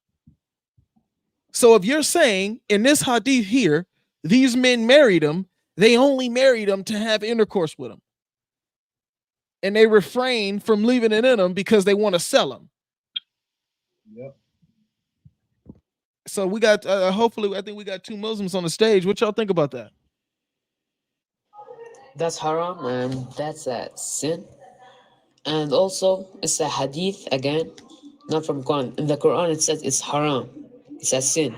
So if you're saying in this hadith here, these men married them, they only married them to have intercourse with them, and they refrain from leaving it in them because they want to sell them. Yep. So we got hopefully, I think we got two Muslims on the stage. What y'all think about that? That's haram and that's a sin. And also it's a hadith again, not from Quran. In the Quran it says it's haram. It's a sin.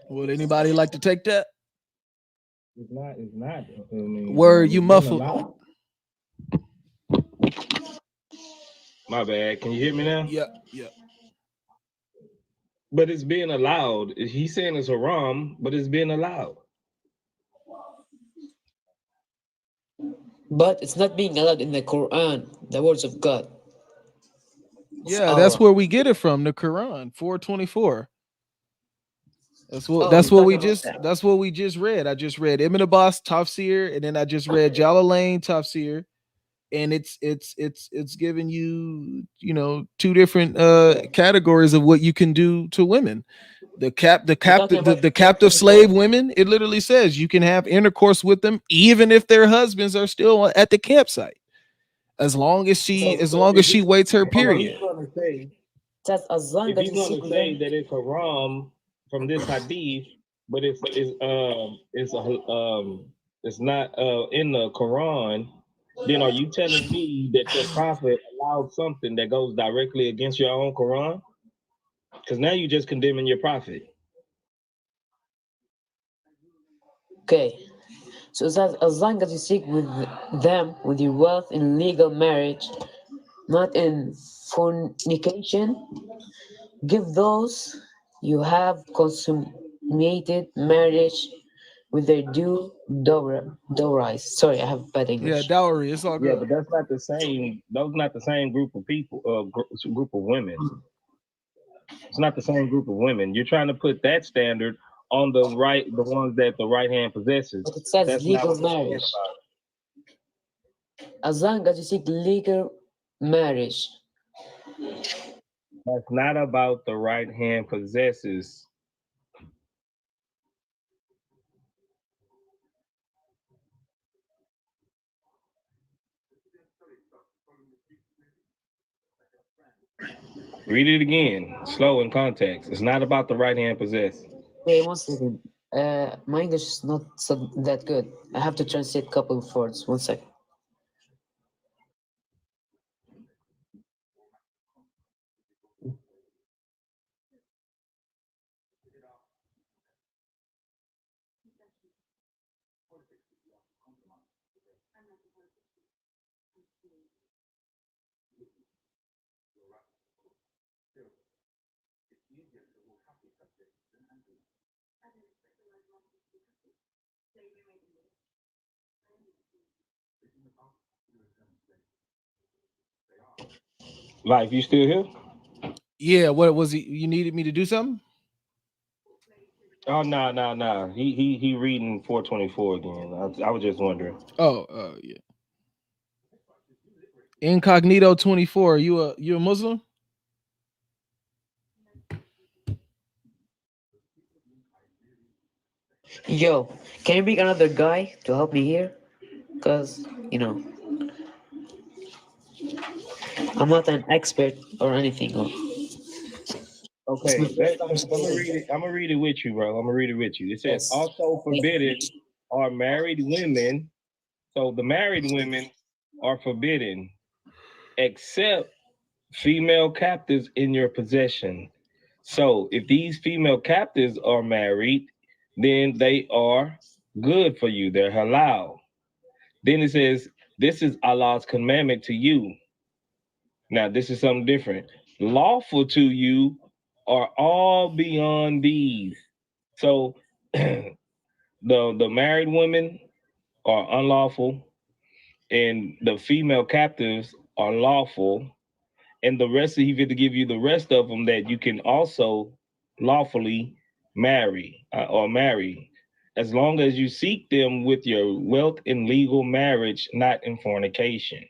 Would anybody like to take that? It's not. I mean, Were you it's muffled? allowed. My bad. Can you hear me now? Yeah. But it's being allowed. He's saying it's haram, but it's being allowed. But it's not being allowed in the Quran, the words of God. Yeah, that's where we get it from, the Quran 424. That's what we just read. I just read Ibn Abbas Tafsir, and then I just read Jalalain Tafsir, and it's giving you two different categories of what you can do to women. The captive slave women, it literally says you can have intercourse with them even if their husbands are still at the campsite, as long as she waits her period. As long if as he's going to say that it's haram from this hadith, but it's not in the Quran, then are you telling me that your prophet allowed something that goes directly against your own Quran? Because now you're just condemning your prophet. Okay, so that as long as you seek with them with your wealth in legal marriage, not in fornication, give those you have consummated marriage with their due dowries. Sorry, I have bad English. Yeah, dowry. It's all good. Yeah, but that's not the same. Those not the same group of people. Group of women. It's not the same group of women. You're trying to put that standard on the ones that the right hand possesses. But it says That's legal marriage. As long as you seek legal marriage. That's not about the right hand possesses. Read it again, slow in context. It's not about the right hand possessed. Wait, 1 second. My English is not so that good. I have to translate a couple of words. 1 second. Life, you still here? Yeah, what was he? You needed me to do something? Oh no. He reading 424 again. I was just wondering. Oh, yeah. Incognito 24. You a Muslim? Yo, can you bring another guy to help me here? Because, I'm not an expert or anything. Okay, I'm gonna read it. I'm gonna read it with you, bro. I'm gonna read it with you. It says, Yes. also forbidden are married women. So the married women are forbidden, except female captives in your possession. So if these female captives are married, then they are good for you. They're halal. Then it says, this is Allah's commandment to you. Now, this is something different. Lawful to you are all beyond these. So the married women are unlawful, and the female captives are lawful, and the rest of he to give you the rest of them that you can also lawfully marry or marry, as long as you seek them with your wealth in legal marriage, not in fornication.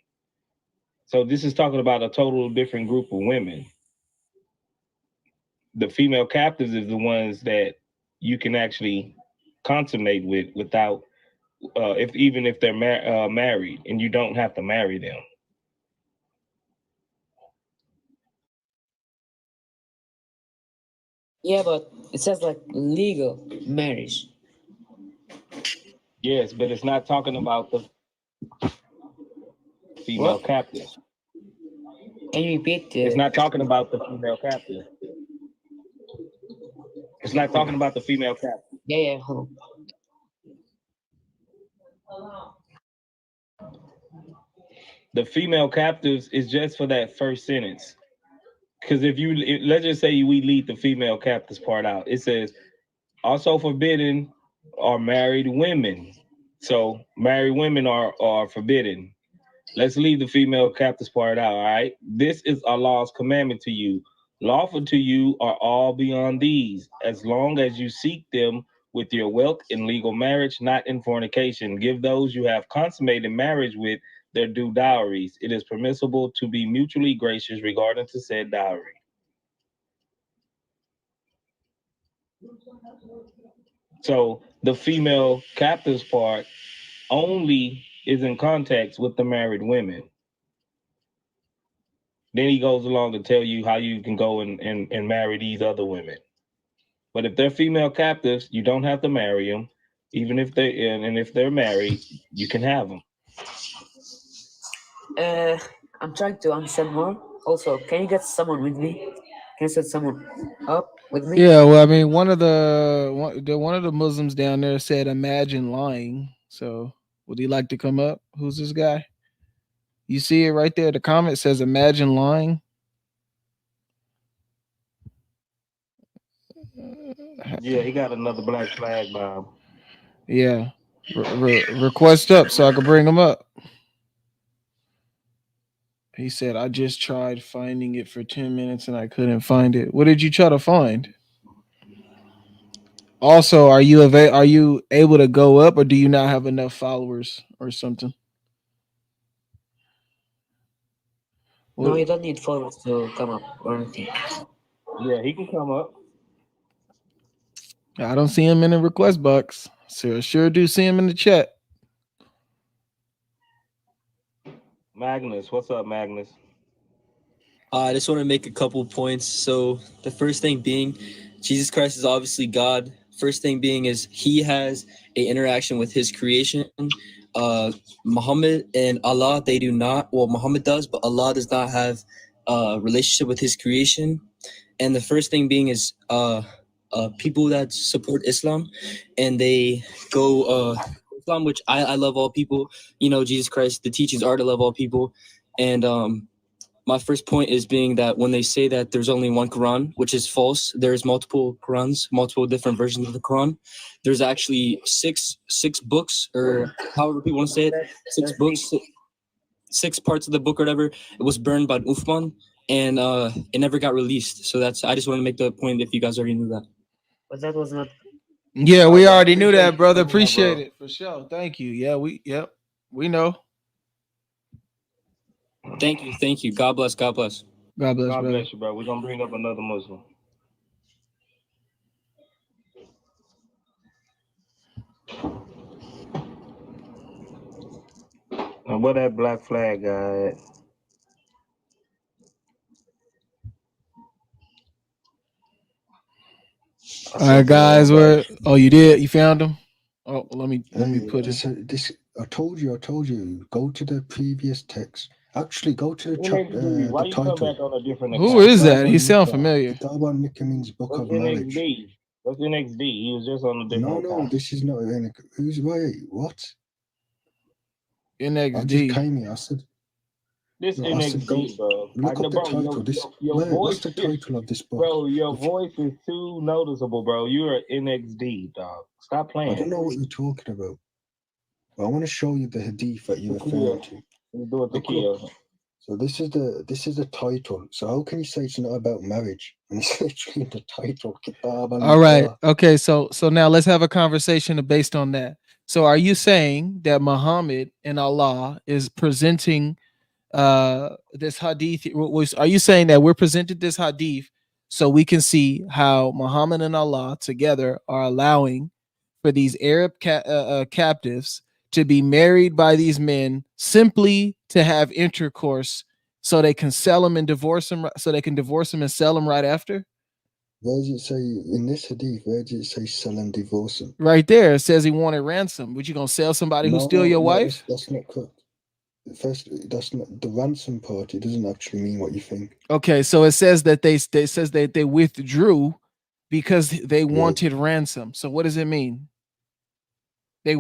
So this is talking about a total different group of women. The female captives is the ones that you can actually consummate with without, if they're married, and you don't have to marry them. Yeah, but it says like legal marriage. Yes, but it's not talking about the female captive. Can you repeat? It's not talking about the female captive. It's not talking about the female captive. Yeah, hold on. The female captives is just for that first sentence. Because let's just say we leave the female captives part out. It says, also forbidden are married women. So married women are forbidden. Let's leave the female captives part out, all right? This is Allah's commandment to you. Lawful to you are all beyond these, as long as you seek them with your wealth in legal marriage, not in fornication. Give those you have consummated marriage with their due dowries. It is permissible to be mutually gracious regarding to said dowry. So the female captives part only is in context with the married women. Then he goes along to tell you how you can go and marry these other women. But if they're female captives, you don't have to marry them. Even if if they're married, you can have them. I'm trying to understand more. Also, can you get someone with me? Can you set someone up with me? Yeah, well, I mean, one of the Muslims down there said, "Imagine lying." So, would he like to come up? Who's this guy? You see it right there. The comment says, "Imagine lying." Yeah, he got another black flag, Bob. Yeah, request up so I can bring him up. He said, "I just tried finding it for 10 minutes and I couldn't find it." What did you try to find? Also, are you able to go up, or do you not have enough followers or something? No, you don't need followers to come up or anything. Yeah, he can come up. I don't see him in the request box. So I sure do see him in the chat. Magnus, what's up, Magnus? I just want to make a couple points. So the first thing being, Jesus Christ is obviously God. First thing being is he has a interaction with his creation. Muhammad and Allah, they do not. Well, Muhammad does, but Allah does not have a relationship with his creation. And the first thing being is people that support Islam, and they go Islam, which I love all people. You know, Jesus Christ, the teachings are to love all people. And my first point is being that when they say that there's only one Quran, which is false, there's multiple Qurans, multiple different versions of the Quran. There's actually six books, or however people want to say it, six books, six parts of the book or whatever. It was burned by Uthman, and it never got released. So that's, I just want to make the point if you guys already knew that. But that was not. Yeah, we already knew that, brother. Appreciate it for sure. Thank you. Yeah, we know. Thank you. God bless. God bless. God bless, God brother. bless you, bro. We're gonna bring up another Muslim. And where that black flag guy at? All right, guys. Oh, you did? You found him? Oh, let me put it. This I told you. Go to the previous text. Actually, go to the chapter. Why The you come title. back on a different Who account? is that? He sounds familiar. Dawah means book of knowledge. NXD. What's NXD? He was just on a different account. No, this is not an. Who's what? NXD. I just came here. I said. This No, I said, NXD, bro. Look up the title. What's the title of this book? Bro, your voice is too noticeable, bro. You're an NXD, dog. Stop playing. I don't know what you're talking about. I want to show you the hadith that you're referring to. Look. So this is the title. So how can you say it's not about marriage? And it's literally the title. All right. Okay. So now let's have a conversation based on that. So are you saying that Muhammad and Allah is presenting this hadith? Are you saying that we're presented this hadith so we can see how Muhammad and Allah together are allowing for these Arab captives to be married by these men simply to have intercourse so they can sell them and divorce them, so they can divorce them and sell them right after? Where does it say in this hadith? Where does it say sell and divorce them? Right there, it says he wanted ransom. Would you gonna sell somebody who steal your wife? That's not correct. First, that's not the ransom part. It doesn't actually mean what you think. Okay, so it says that they withdrew because they wanted ransom. So what does it mean? They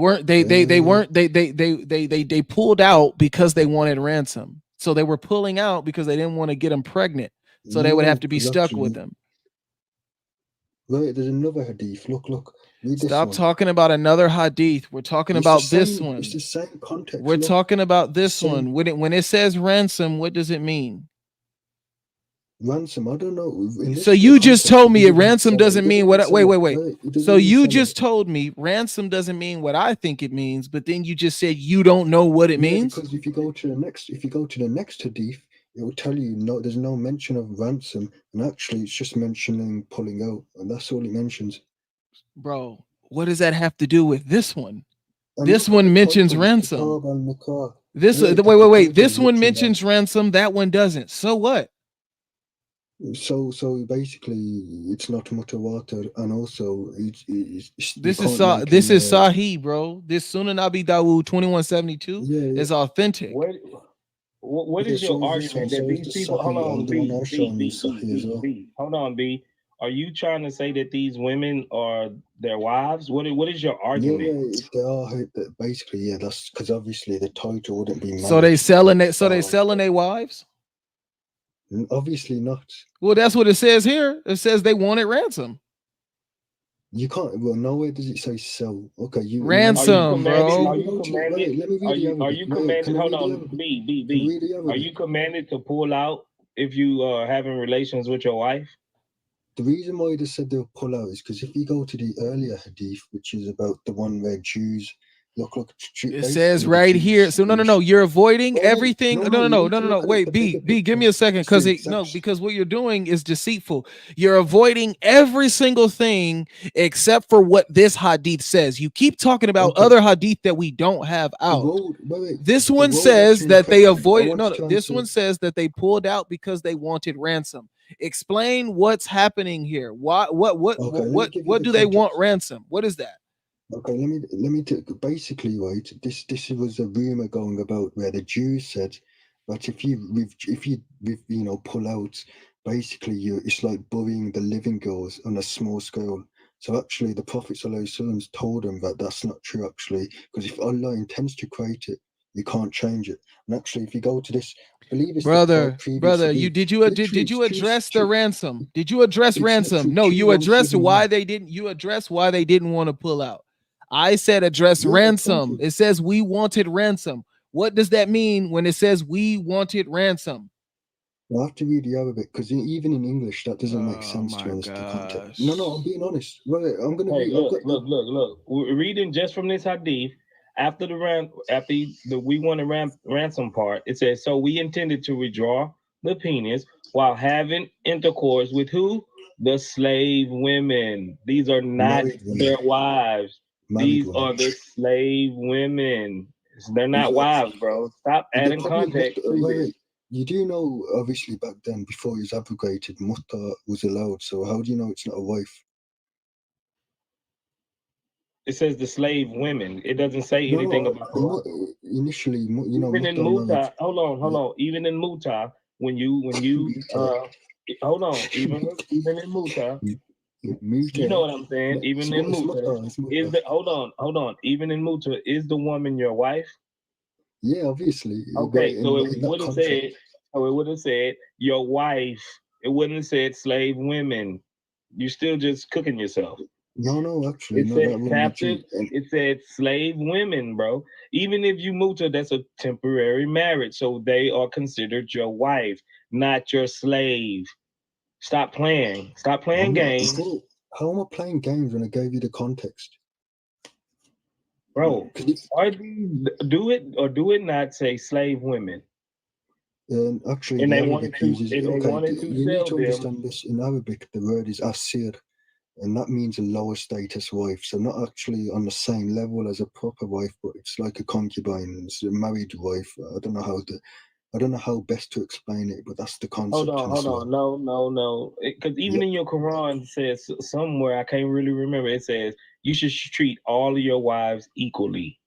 pulled out because they wanted ransom. So they were pulling out because they didn't want to get them pregnant. So they would have to be stuck with them. Right, there's another hadith. Look. Stop talking about another hadith. We're talking about this one. It's the same context. We're talking about this one. When it says ransom, what does it mean? Ransom, I don't know. So you just told me ransom doesn't mean what. Wait. So you just told me ransom doesn't mean what I think it means, but then you just said you don't know what it means. Because if you go to the next hadith, it will tell you there's no mention of ransom, and actually it's just mentioning pulling out, and that's all it mentions. Bro, what does that have to do with this one? This one mentions ransom. Wait. This one mentions ransom. That one doesn't. So what? So basically, it's not mutawatir, and also this is Sahih, bro. This Sunan Abi Dawud 2172 is authentic. What is your argument that these people? Hold on, B. Hold on, B. Are you trying to say that these women are their wives? What is your argument? Yeah, they are basically. Yeah, that's because obviously the title wouldn't be. So they selling it. So they selling their wives. Obviously not. Well, that's what it says here. It says they wanted ransom. You can't. Well, nowhere does it say sell. Okay, ransom, bro. Are you commanded? Hold on, B. Are you commanded to pull out if you are having relations with your wife? The reason why they said they'll pull out is because if you go to the earlier hadith, which is about the one where Jews Look. It says right here. So no. You're avoiding everything. No. Wait, B. Give me a second, because what you're doing is deceitful. You're avoiding every single thing except for what this hadith says. You keep talking about other hadith that we don't have out. This one says that they avoid. No, this one says that they pulled out because they wanted ransom. Explain what's happening here. What do they want ransom? What is that? Okay, let me basically, right, this was a rumor going about where the Jews said that if you pull out, basically it's like burying the living girls on a small scale. So actually the Prophet ﷺ told them that that's not true, actually, because if Allah intends to create it, you can't change it. And actually, if you go to this, I believe it's brother, did you address the ransom? Did you address ransom? No, you addressed why they didn't. You addressed why they didn't want to pull out. I said address ransom. It says we wanted ransom. What does that mean when it says we wanted ransom? I have to read the Arabic because even in English that doesn't make sense to understand the context. No, I'm being honest. Right, I'm gonna read. Look. We're reading just from this hadith. After the we wanted ransom part, it says, so we intended to withdraw the penis while having intercourse with who? The slave women. These are not their wives. These are the slave women. They're not wives, bro. Stop adding context to this. You do know, obviously, back then, before it was abrogated, mutta was allowed. So how do you know it's not a wife? It says the slave women. It doesn't say anything about the wife. Initially, even in Muta, hold on. Even in Muta, when you hold on, even in Muta. You know what I'm saying? Even in Muta, hold on. Even in Muta, is the woman your wife? Yeah, obviously. Okay, so it would have said your wife. It wouldn't have said slave women. You're still just cooking yourself. No, actually, it said captive. It said slave women, bro. Even if you muta, that's a temporary marriage, so they are considered your wife, not your slave. Stop playing. Stop playing games. How am I playing games when I gave you the context? Bro, do it or do it not say slave women? Actually, and the they Arabic uses you need to understand this. In Arabic, the word is asir, and that means a lower status wife. So not actually on the same level as a proper wife, but it's like a concubine. It's a married wife. I don't know how best to explain it, but that's the concept. Hold on. No. Because even in your Quran, it says somewhere, I can't really remember, it says you should treat all of your wives equally.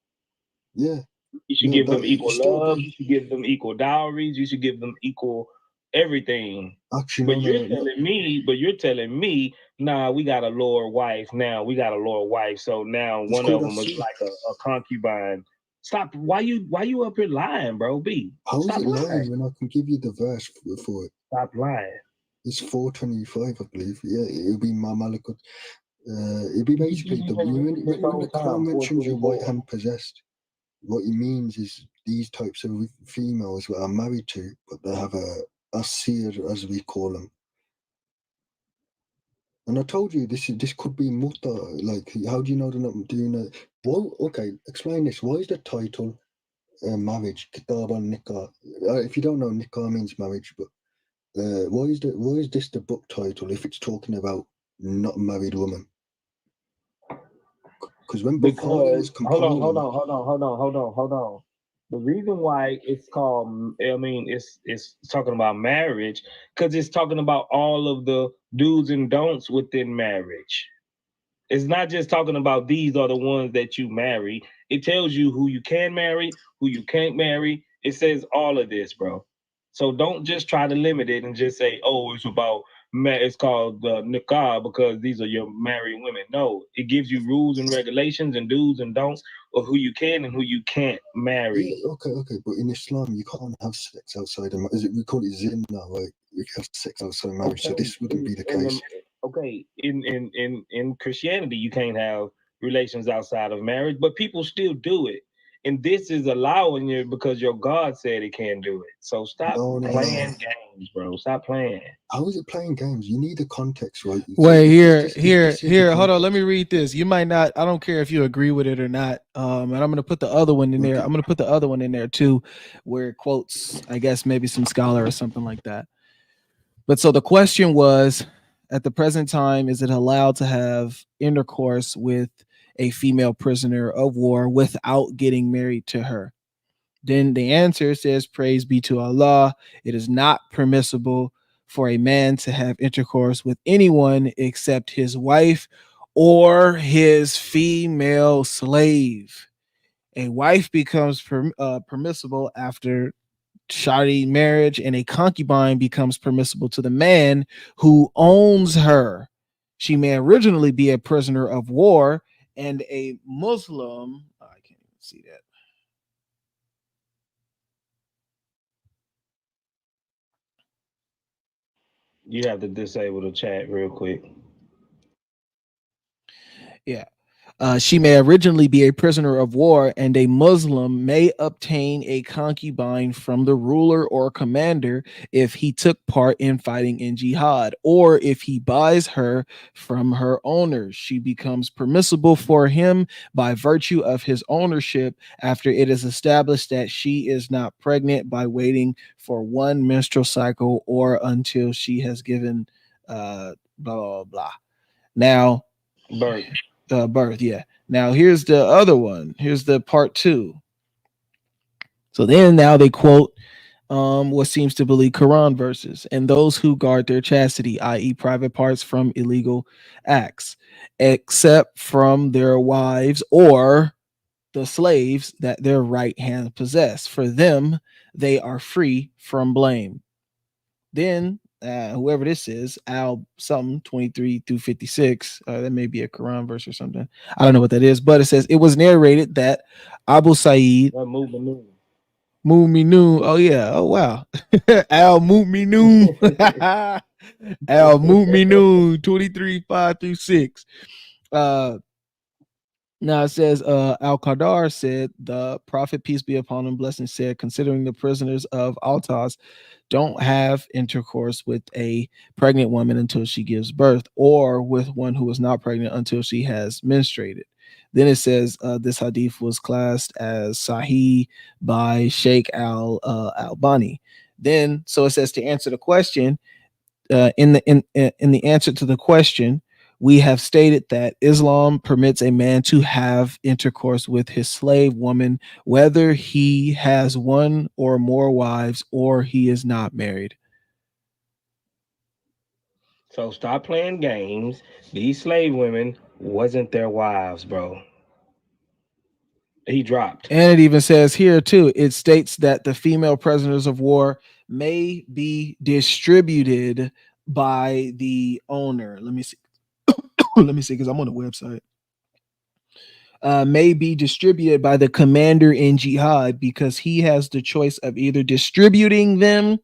Yeah. You should give them equal love. You should give them equal dowries. You should give them equal everything. Actually, you're telling me, nah, we got a lower wife now. So now one of them is like a concubine. Stop. Why you up here lying, bro? B. How is it lying when I can give you the verse for it? Stop lying. It's 425, I believe. Yeah, it'll be my malakut. It'll be basically when the Quran mentions your right hand possessed, what it means is these types of females that are married to, but they have a asir, as we call them. And I told you this could be mutta. Like, how do you know they're not doing it? Well, okay, explain this. Why is the title marriage? Kitab and nikah. If you don't know, nikah means marriage, but why is this the book title if it's talking about not a married woman? Because hold on. The reason why it's called, it's talking about marriage, because it's talking about all of the do's and don'ts within marriage. It's not just talking about these are the ones that you marry. It tells you who you can marry, who you can't marry. It says all of this, bro. So don't just try to limit it and just say, oh, it's called nikah because these are your married women. No, it gives you rules and regulations and do's and don'ts of who you can and who you can't marry. Yeah, okay, but in Islam you can't have sex outside of marriage. We call it zina, right? You can have sex outside of marriage, so this wouldn't be the case. In Christianity you can't have relations outside of marriage, but people still do it. And this is allowing you because your God said it can't do it. So stop playing games, bro. Stop playing. How is it playing games? You need the context, right? Wait, here. Hold on. Let me read this. You might not. I don't care if you agree with it or not. And I'm gonna put the other one in there. I'm gonna put the other one in there too, where it quotes, I guess maybe some scholar or something like that. But so the question was, at the present time, is it allowed to have intercourse with a female prisoner of war without getting married to her? Then the answer says, praise be to Allah. It is not permissible for a man to have intercourse with anyone except his wife or his female slave. A wife becomes permissible after shoddy marriage, and a concubine becomes permissible to the man who owns her. She may originally be a prisoner of war, and a Muslim, I can't even see that. You have to disable the chat real quick. Yeah. She may originally be a prisoner of war, and a Muslim may obtain a concubine from the ruler or commander if he took part in fighting in jihad, or if he buys her from her owner. She becomes permissible for him by virtue of his ownership after it is established that she is not pregnant by waiting for one menstrual cycle or until she has given blah, blah, blah. Now, birth, yeah. Now here's the other one. Here's the part 2. So then now they quote what seems to be Quran verses, and those who guard their chastity, i.e. private parts, from illegal acts, except from their wives or the slaves that their right hand possess. For them, they are free from blame. Then whoever this is, Al something 23 through 56, that may be a Quran verse or something. I don't know what that is, but it says it was narrated that Abu Sa'id Mu'minun. Oh yeah. Oh wow. Al Mu'minun. Al Mu'minun 23 5 through 6. Now it says Al-Qadar said, the Prophet, peace be upon him, blessing, said, considering the prisoners of Altas don't have intercourse with a pregnant woman until she gives birth, or with one who is not pregnant until she has menstruated. Then it says this hadith was classed as Sahih by Sheikh Al-Albani. Then, so it says, to answer the question, in the answer to the question, we have stated that Islam permits a man to have intercourse with his slave woman, whether he has one or more wives or he is not married. So stop playing games. These slave women wasn't their wives, bro. He dropped. And it even says here too, it states that the female prisoners of war may be distributed by the owner. Let me see. Let me see, because I'm on the website. May be distributed by the commander in jihad, because he has the choice of either distributing them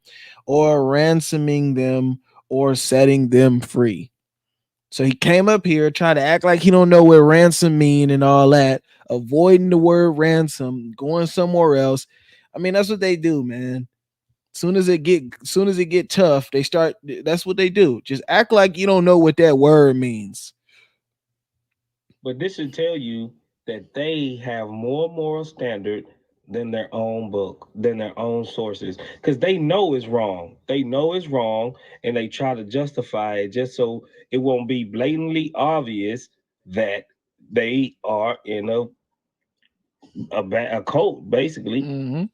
or ransoming them or setting them free. So he came up here, tried to act like he don't know what ransom mean and all that, avoiding the word ransom, going somewhere else. I mean, that's what they do, man. Soon as it get tough, they start. That's what they do. Just act like you don't know what that word means. But this should tell you that they have more moral standard than their own book, than their own sources, because they know it's wrong. They know it's wrong, and they try to justify it just so it won't be blatantly obvious that they are in a cult, basically. Mm-hmm.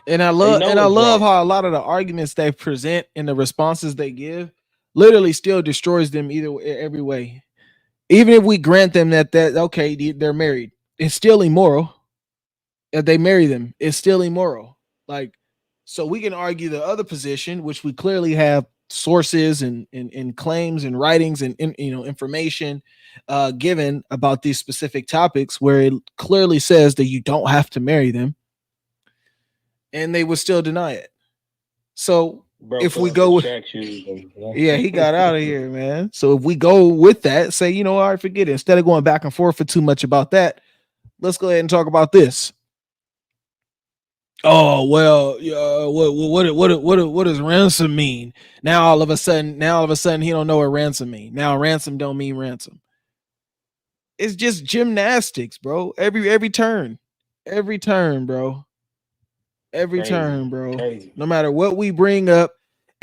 And I love how a lot of the arguments they present and the responses they give literally still destroys them every way. Even if we grant them that okay, they're married, it's still immoral. If they marry them, it's still immoral. Like, so we can argue the other position, which we clearly have sources and claims and writings and information given about these specific topics, where it clearly says that you don't have to marry them, and they would still deny it. So if we go with, yeah, he got out of here, man. So if we go with that, say, all right, forget it. Instead of going back and forth for too much about that, let's go ahead and talk about this. Oh well, what does ransom mean? Now all of a sudden he don't know what ransom mean. Now ransom don't mean ransom. It's just gymnastics, bro. Every turn, bro. Every turn, bro. No matter what we bring up,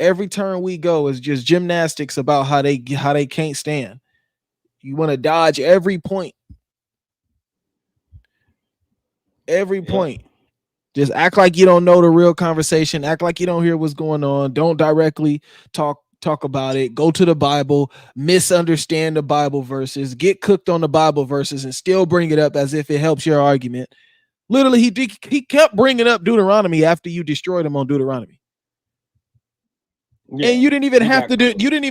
every turn we go is just gymnastics about how they can't stand. You want to dodge every point. Every point. Just act like you don't know the real conversation. Act like you don't hear what's going on. Don't directly talk about it. Go to the Bible, misunderstand the Bible verses, get cooked on the Bible verses, and still bring it up as if it helps your argument. Literally, he kept bringing up Deuteronomy after you destroyed him on Deuteronomy. Yeah, and you didn't even have to do. You didn't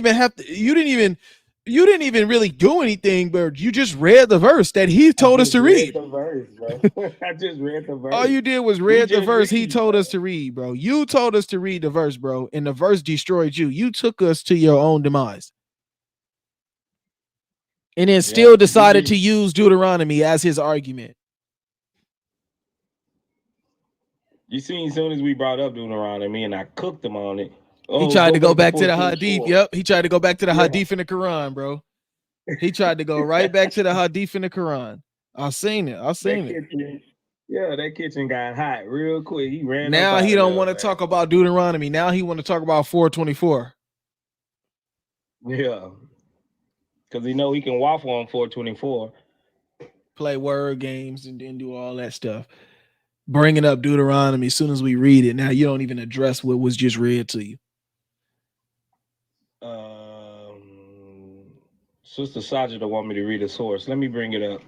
even really do anything, but you just read the verse that he told us to read. The verse, bro. I just read the verse. All you did was read the verse he told us to read, bro. You told us to read the verse, bro, and the verse destroyed you. You took us to your own demise. And then still decided to use Deuteronomy as his argument. You see, as soon as we brought up Deuteronomy and I cooked him on it, he tried to go back to the Hadith. Yep, he tried to go back to the Hadith in the Quran, bro. He tried to go right back to the Hadith in the Quran. I've seen it. Yeah, that kitchen got hot real quick. He ran. Now he don't want to talk about Deuteronomy. Now he want to talk about 424. Yeah, because he know he can waffle on 424. Play word games and then do all that stuff. Bringing up Deuteronomy as soon as we read it. Now you don't even address what was just read to you. Sister Sajida want me to read a source. Let me bring it up.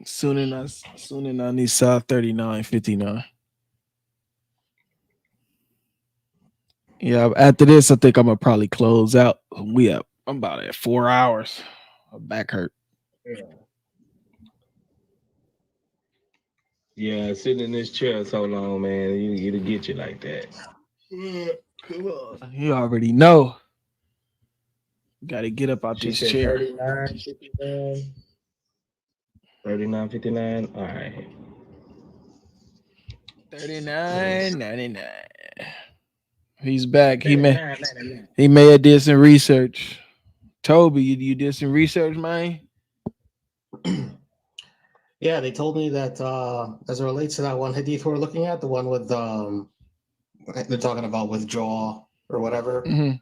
Sunan Nisa 39:59. Yeah, after this, I think I'm gonna probably close out. I'm about at 4 hours. My back hurt. Yeah, sitting in this chair so long, man, it'll get you like that. Come on. You already know. Got to get up out this chair. 39.59. All right. 39.99. He's back. He may have did some research. Toby, you did some research, man? Yeah, they told me that as it relates to that one hadith we're looking at, the one with they're talking about withdrawal or whatever. Mm-hmm.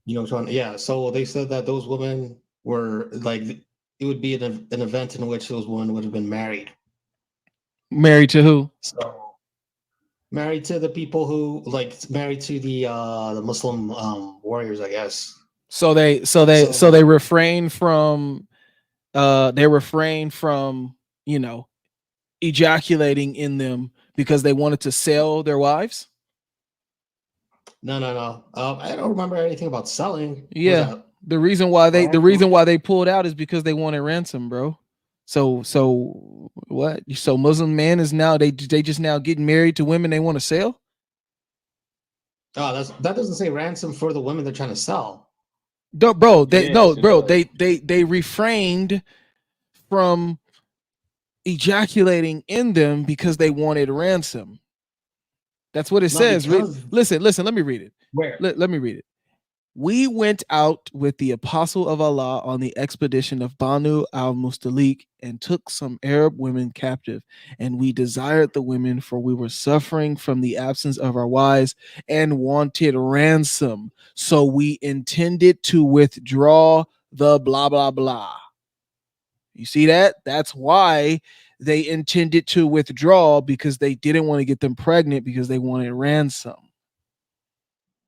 You know, yeah. So they said that those women were like, it would be an event in which those women would have been married. Married to who? So married to the people who married to the Muslim warriors, I guess. So they refrain from ejaculating in them because they wanted to sell their wives. No. I don't remember anything about selling. Yeah, the reason why they pulled out is because they wanted ransom, bro. So what? So Muslim man is now they just now getting married to women they want to sell? Oh, that doesn't say ransom for the women they're trying to sell. They refrained from ejaculating in them because they wanted ransom. That's what it says. Listen, let me read it. Where? Let me read it. We went out with the apostle of Allah on the expedition of Banu al-Mustalik and took some Arab women captive, and we desired the women, for we were suffering from the absence of our wives and wanted ransom. So we intended to withdraw the blah, blah, blah. You see that? That's why they intended to withdraw, because they didn't want to get them pregnant because they wanted ransom.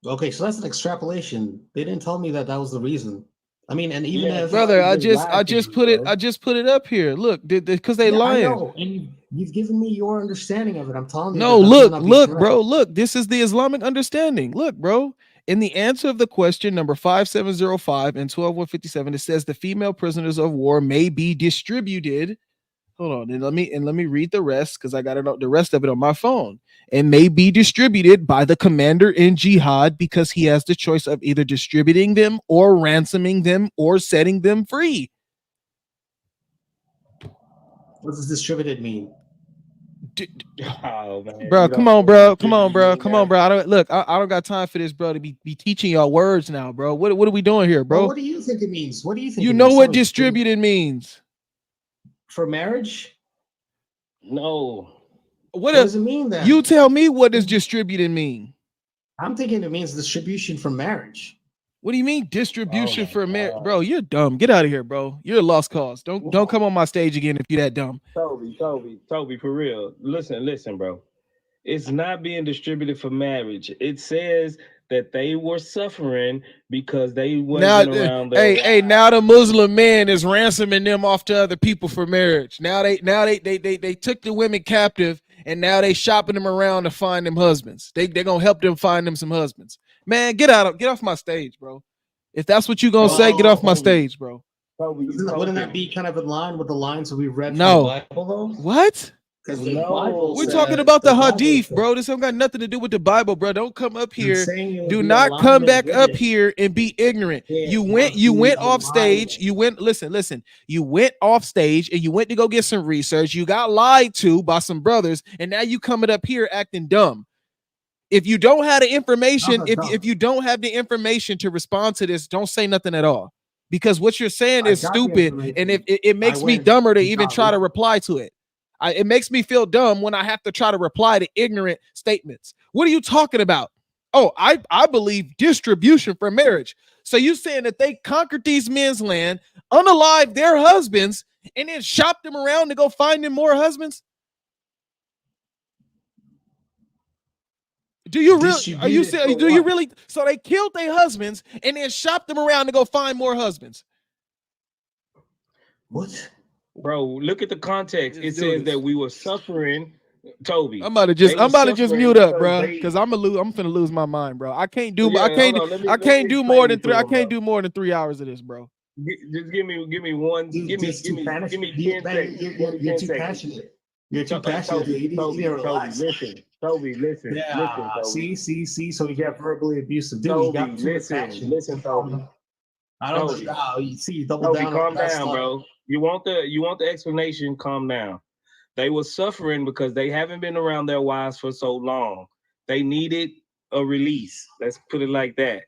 Okay, so that's an extrapolation. They didn't tell me that was the reason. I mean, and even if brother, I just put it up here. Look, because they lying. I know, and you've given me your understanding of it. I'm telling you. No, look, bro. Look, this is the Islamic understanding. Look, bro. In the answer of the question number 5705 and 12157, it says the female prisoners of war may be distributed. Hold on, and let me read the rest, because I got the rest of it on my phone. And may be distributed by the commander in jihad, because he has the choice of either distributing them or ransoming them or setting them free. What does distributed mean? Oh man, Bro, you come don't on, know bro. what Come on, distributed bro. mean Come now. on, bro. I don't got time for this, bro, to be teaching y'all words now, bro. What are we doing here, Well, bro? what do you think it means? What do you think You it know means? what Tell me. distributed means. For marriage? No. What does it mean then? You tell me, what does distributed mean? I'm thinking it means distribution for marriage. What do you mean distribution for marriage? Bro, you're dumb. Get out of here, bro. You're a lost cause. Don't come on my stage again if you're that dumb. Toby, for real. Listen, bro. It's not being distributed for marriage. It says that they were suffering because they Now, wasn't around their hey, now the Muslim man is ransoming them off to other people for marriage. Now they took the women captive, and now they shopping them around to find them husbands. They gonna help them find them some husbands. Man, get off my stage, bro. If that's what you gonna say, get off my stage, bro. Wouldn't that be kind of in line with the lines that we read No. from the Bible, though? What? Because the Bible We're says, talking about the Bible hadith, says- bro. This don't got nothing to do with the Bible, bro. Don't come up here. saying it would Do be not come alignment back with up it. here and be ignorant. Yeah, You it went must be off stage. You went, listen. You went off stage and you went to go get some research. You got lied to by some brothers, and now you coming up here acting dumb. If you don't have the information, if you don't have the information to respond to this, don't say nothing at all. Because what you're saying is stupid, and if it makes me dumber to even try to reply to it. It makes me feel dumb when I have to try to reply to ignorant statements. What are you talking about? Oh, I believe distribution for marriage. So you saying that they conquered these men's land, unalived their husbands, and then shopped them around to go find them more husbands? Do you really? Are you saying? Do you really? So they killed their husbands and then shopped them around to go find more husbands. What? Bro, look at the context. It says that we were suffering. Toby, I'm about to just mute up, bro, because I'm finna lose my mind, bro. I can't do more than 3. I can't do more than 3 hours of this, bro. Just give me one. Give me 10 seconds. You're too passionate. You're too passionate. You need to relax. Toby, listen. Yeah. Toby. See. So you get verbally abusive. Dude, Toby, you got too much passion. listen, Toby. I don't know. You see, you double Toby, down. calm down, bro. You want the explanation? Calm down. They were suffering because they haven't been around their wives for so long. They needed a release. Let's put it like that.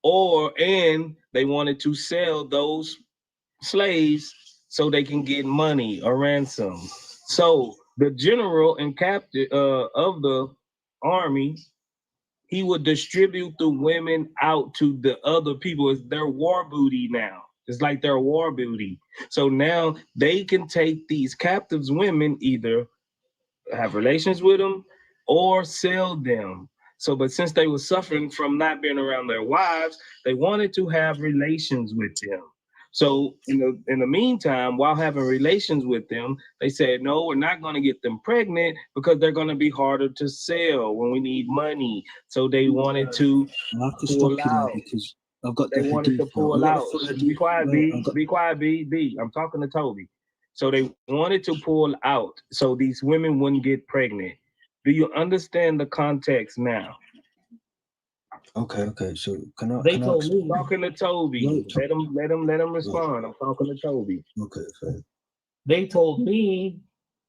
And they wanted to sell those slaves so they can get money or ransom. So the general and captain of the army, he would distribute the women out to the other people. It's their war booty now. It's like their war booty. So now they can take these captives women, either have relations with them or sell them. So, but since they were suffering from not being around their wives, they wanted to have relations with them. So in the meantime, while having relations with them, they said, no, we're not going to get them pregnant because they're going to be harder to sell when we need money. So they wanted to pull out. Because I've got they wanted to pull out. Be quiet, B. I'm talking to Toby. So they wanted to pull out so these women wouldn't get pregnant. Do you understand the context now? Okay. So can I? I'm talking to Toby. Let him respond. I'm talking to Toby. Okay, fair. They told me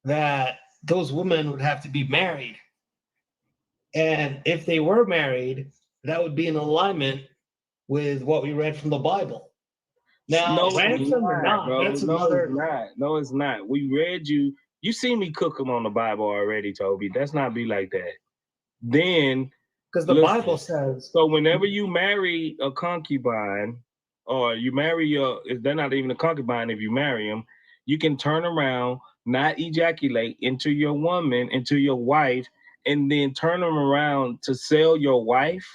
that those women would have to be married, and if they were married, that would be in alignment with what we read from the Bible. Now, ransom or not, bro. that's another. No, it's not. We read you. You see me cook them on the Bible already, Toby. That's not be like that. Then, because the Bible says. So whenever you marry a concubine, or you marry they're not even a concubine if you marry them, you can turn around, not ejaculate into your woman, into your wife, and then turn them around to sell your wife.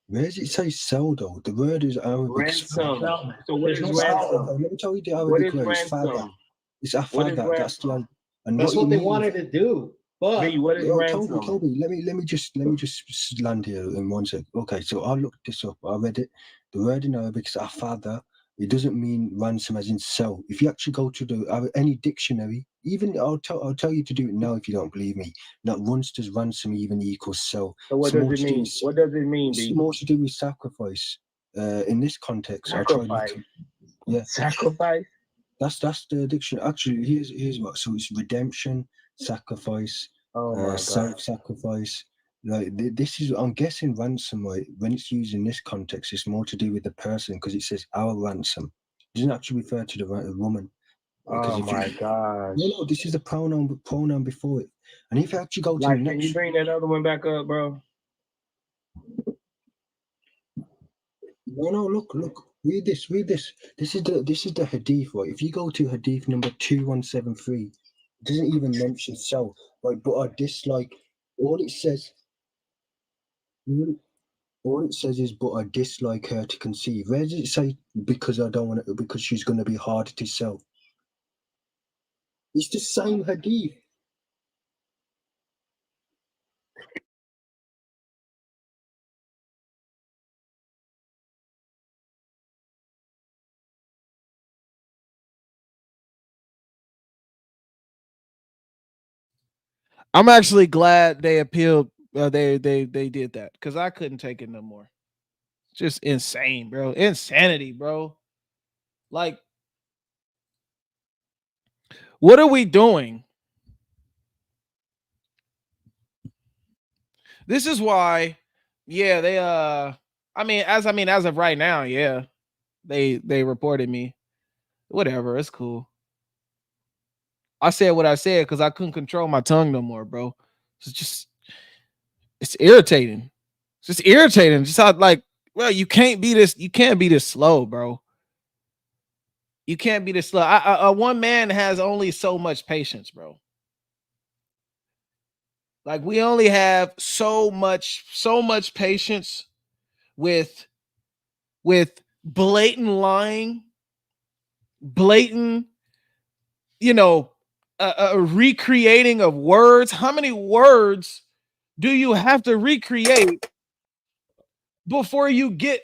Where does it say sell though? The word is Arabic. Ransom. So what is ransom? Let me tell you the Arabic word. It's faga. It's a faga. That's the. And that's what they wanted to do. But what is ransom? Toby, let me just land here in 1 sec. Okay, so I looked this up. I read it. The word in Arabic is afada. It doesn't mean ransom as in sell. If you actually go to any dictionary, even I'll tell you to do it now if you don't believe me. Not once does ransom even equals sell. So what does it mean? What does it mean? It's more to do with sacrifice. In this context, sacrifice. Yeah. Sacrifice. That's the dictionary. Actually, here's what. So it's redemption, sacrifice, self-sacrifice. Like this is, I'm guessing ransom. Right, when it's used in this context, it's more to do with the person because it says our ransom. It doesn't actually refer to the woman. Oh my God! No, this is the pronoun before it. And if you actually go to Like, the next, can you bring that other one back up, bro? No, look, read this. This is the hadith, right? If you go to hadith number 2173, it doesn't even mention self, right? But I dislike all it says. All it says is, but I dislike her to conceive. Where does it say because I don't want to, because she's going to be hard to sell? It's the same hadith. I'm actually glad they appealed. They did that because I couldn't take it no more. Just insane, bro. Insanity, bro. Like, what are we doing? This is why, yeah, they as of right now, yeah, they reported me. Whatever, it's cool. I said what I said because I couldn't control my tongue no more, bro. It's irritating. It's just irritating. Just how, like, well, you can't be this slow, bro. You can't be this slow. One man has only so much patience, bro. Like, we only have so much patience with blatant lying, blatant, recreating of words. How many words do you have to recreate before you get,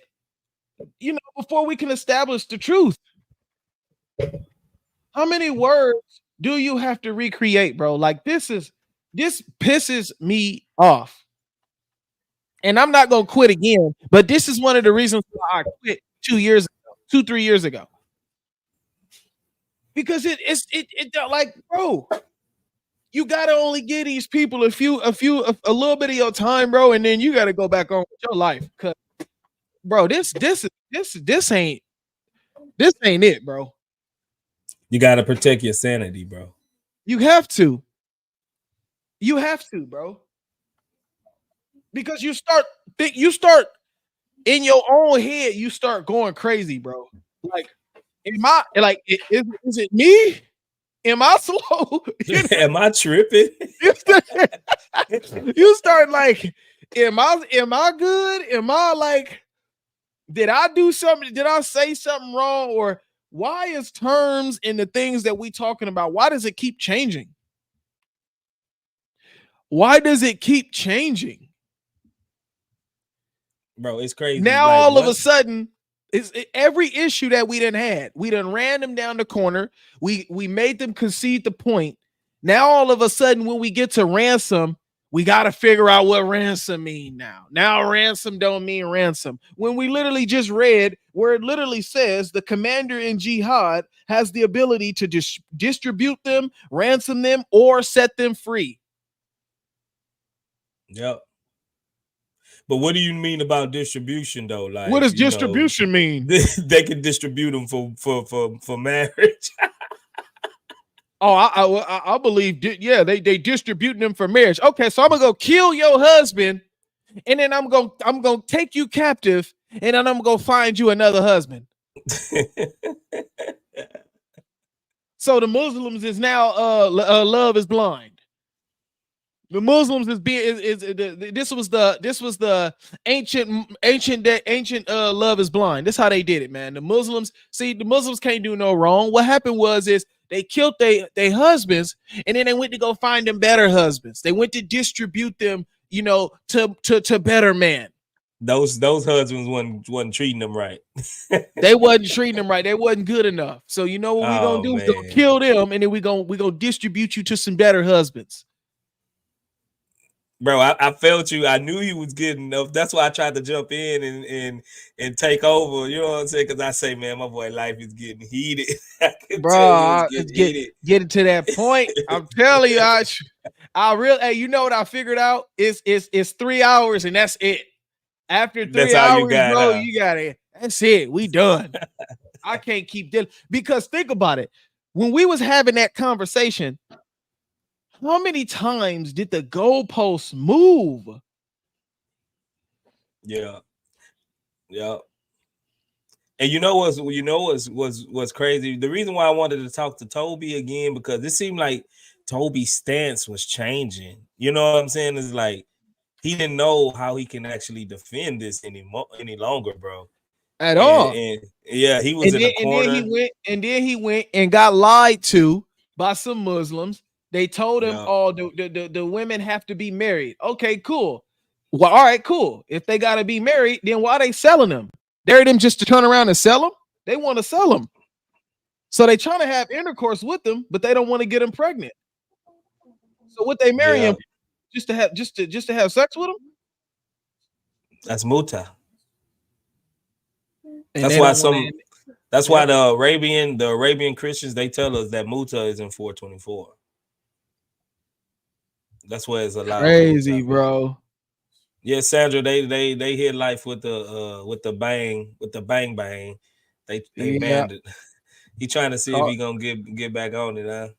before we can establish the truth? How many words do you have to recreate, bro? Like, this pisses me off. And I'm not going to quit again, but this is one of the reasons why I quit 3 years ago. Because it like, bro, you got to only give these people a little bit of your time, bro, and then you got to go back on with your life. Cause, bro, this ain't it, bro. You got to protect your sanity, bro. You have to, bro. Because you start in your own head, you start going crazy, bro. Like, is it me? Am I slow? Am I tripping? You start like, am I good? Am I like, did I do something? Did I say something wrong? Or why is terms and the things that we talking about, why does it keep changing? Why does it keep changing? Bro, it's crazy. Now, like, all of a sudden, every issue that we done had, we done ran them down the corner. We made them concede the point. Now, all of a sudden, when we get to ransom, we got to figure out what ransom mean now. Now, ransom don't mean ransom. When we literally just read where it literally says the commander in jihad has the ability to distribute them, ransom them, or set them free. Yep. But what do you mean about distribution, though? Like, what does distribution mean? They can distribute them for marriage. Oh, I believe, yeah, they distributing them for marriage. Okay, so I'm gonna go kill your husband, and then I'm gonna take you captive, and then I'm gonna go find you another husband. So the Muslims is now love is blind. The Muslims this was the ancient love is blind. That's how they did it, man. The Muslims can't do no wrong. What happened was they killed they husbands, and then they went to go find them better husbands. They went to distribute them, to better men. Those husbands wasn't treating them right. They wasn't treating them right. They wasn't good enough. So you know what we're gonna do? We're gonna kill them, and then we're gonna distribute you to some better husbands. Bro, I felt you. I knew you was getting enough. That's why I tried to jump in and take over. You know what I'm saying? Because I say, man, my boy, life is getting heated. I could tell you it's Bro, getting heated. getting to that point. I'm telling you, I really, hey, you know what I figured out? It's 3 hours and that's it. After That's 3 all you hours, got, bro, huh? you got it. That's it. We done. I can't keep dealing because think about it. When we was having that conversation, how many times did the goalposts move? Yeah. Yeah. And you know what's crazy? The reason why I wanted to talk to Toby again, because it seemed like Toby's stance was changing. You know what I'm saying? It's like he didn't know how he can actually defend this any longer, bro. At all. And yeah, he was in a corner. And then he went and got lied to by some Muslims. They told him, Yeah. oh, the women have to be married. Okay, cool. Well, all right, cool. If they got to be married, then why are they selling them? They're them just to turn around and sell them? They want to sell them. So they trying to have intercourse with them, but they don't want to get them pregnant. So what they marry him just to have sex with them? That's muta. And That's they why don't wanna- that's why the Arabian Christians, they tell us that muta is in 424. That's where it's allowed. Crazy, bro. Yeah, Sandra, they hit life with the bang bang. They banned it. He trying to see if he gonna get back on it, huh?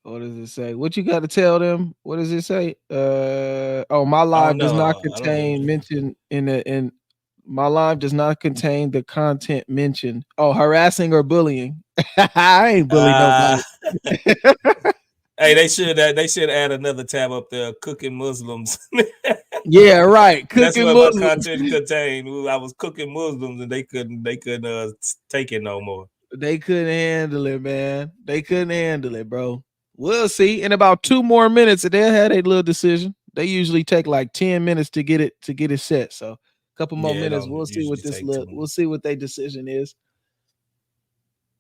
What does it say? What you got to tell them? What does it say? My live does not contain mention in my live does not contain the content mentioned. Oh, harassing or bullying. I ain't bullying nobody. Hey, they should add another tab up there, cooking Muslims. Yeah, right. That's Cooking what my Muslims. content contained. I was cooking Muslims and they couldn't take it no more. They couldn't handle it, man. They couldn't handle it, bro. We'll see. In about 2 more minutes, they'll have a little decision. They usually take like 10 minutes to get it set. So a couple more minutes. We'll see what we'll see what their decision is.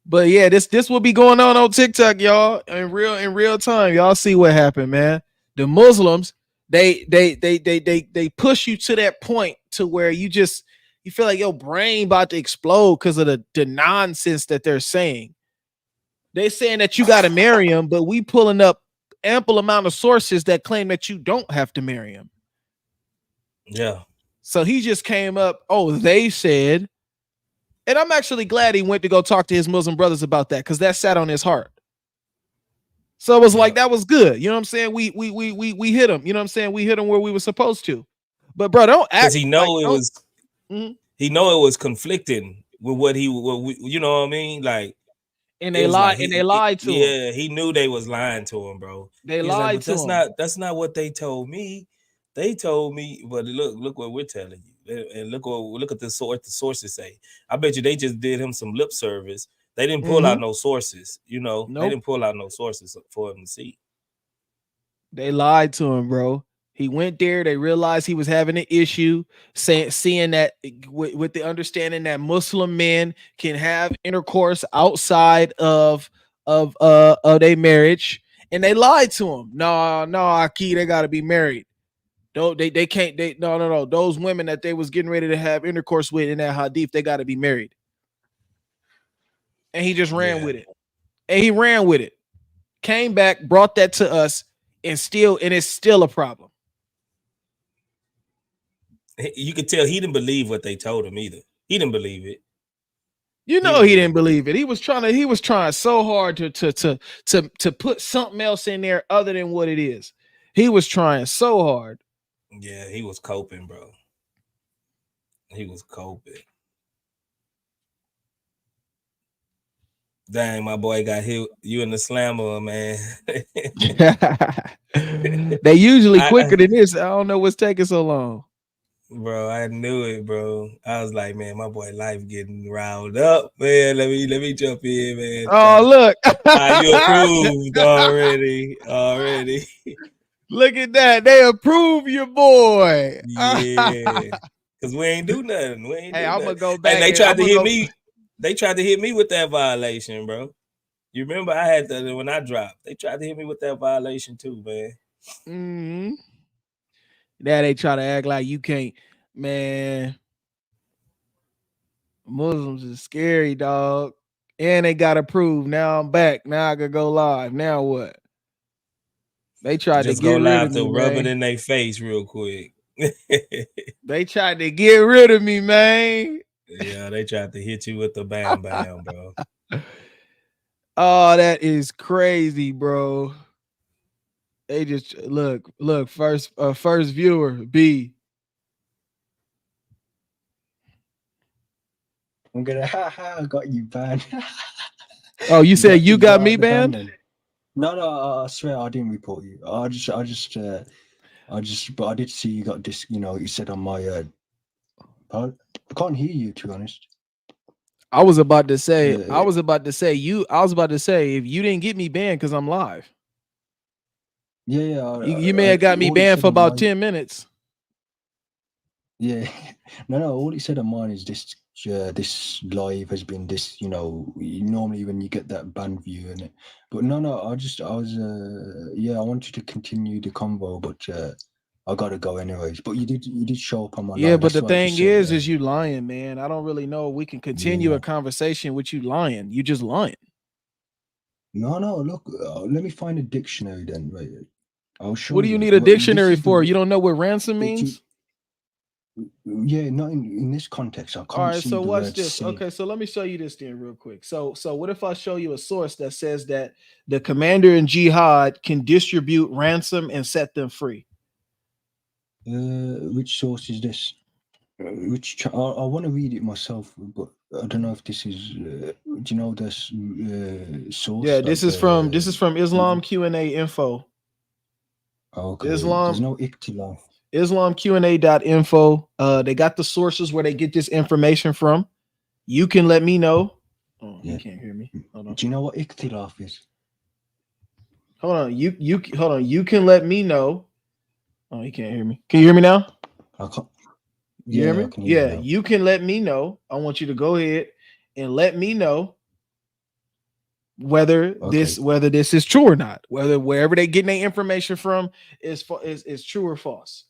But yeah, this will be going on TikTok, y'all, in real time. Y'all see what happened, man. The Muslims, they push you to that point to where you feel like your brain about to explode because of the nonsense that they're saying. They saying that you got to marry him, but we pulling up ample amount of sources that claim that you don't have to marry him. Yeah. So he just came up, they said, and I'm actually glad he went to go talk to his Muslim brothers about that because that sat on his heart. So it was like, that was good. You know what I'm saying? We hit him. You know what I'm saying? We hit him where we were supposed to. But bro, don't act. Because he know he know it was conflicting with what you know what I mean? Like, and they lied to him. Yeah, he knew they was lying to him, bro. They lied to him. That's not what they told me. They told me, but look what we're telling you, and look at the sources say. I bet you they just did him some lip service. They didn't pull out no sources, you know. Nope. They didn't pull out no sources for him to see. They lied to him, bro. He went there. They realized he was having an issue, seeing that with the understanding that Muslim men can have intercourse outside of their marriage, and they lied to him. No, Aki, they got to be married. They can't. No. Those women that they was getting ready to have intercourse with in that hadith, they got to be married. And he just ran with it. And he ran with it. Came back, brought that to us, and it's still a problem. You could tell he didn't believe what they told him either. He didn't believe it. You know he didn't believe it. He was trying so hard to put something else in there other than what it is. He was trying so hard. Yeah, he was coping, bro. He was coping. Dang, my boy got hit. You in the slammer, man. They usually quicker than this. I don't know what's taking so long. Bro, I knew it, bro. I was like, man, my boy life getting riled up, man. Let me jump in, man. Oh, look. You approved already. Look at that. They approve your boy. Yeah. Because we ain't do nothing. I'm going to go back. And they tried to hit me. They tried to hit me with that violation, bro. You remember I had that when I dropped. They tried to hit me with that violation too, man. Mm-hmm. Now they try to act like you can't, man. Muslims is scary, dog. And they got approved. Now I'm back. Now I could go live. Now what? They tried Just to go get rid of live me, to rub it man. in their face real quick. They tried to get rid of me, man. Yeah, they tried to hit you with the bam bam, bro. Oh, that is crazy, bro. They just look, first viewer, B. I'm gonna I got you banned. Oh, you said you got me banned? No, I swear I didn't report you. But I did see you got this. You know, you said on my. I can't hear you, to be honest. I was about to say, if you didn't get me banned because I'm live. Yeah. You may have got me banned for about 10 minutes. Yeah, no. All he said on mine is this. This live has been this. You know, normally when you get that banned view in it, but no. I was. I wanted to continue the convo, but I gotta go anyways. But you did show up on my. Yeah, live. but That's the why I just thing said, is you lying, man. I don't really know. We can continue a conversation with you lying. You just lying. No. Look, let me find a dictionary then. Right. I'll show you. What do you need a dictionary for? You don't know what ransom means? Yeah, not in this context. I can't All right, see so the watch word this. slave. Okay, so let me show you this then real quick. So what if I show you a source that says that the commander in jihad can distribute ransom and set them free? Which source is this? I want to read it myself, but I don't know if this is. Do you know this source? Yeah, this is from Islam Q&A info. Okay. There's no ikhtilaf. IslamQA.info. They got the sources where they get this information from. You can let me know. Oh, you can't hear me. Hold on. Do you know what ikhtilaf is? Hold on. Hold on. You can let me know. Oh, you can't hear me. Can you hear me now? I can't. You hear me? I can hear you now. You can let me know. I want you to go ahead and let me know whether this is true or not. Whether wherever they getting their information from is true or false.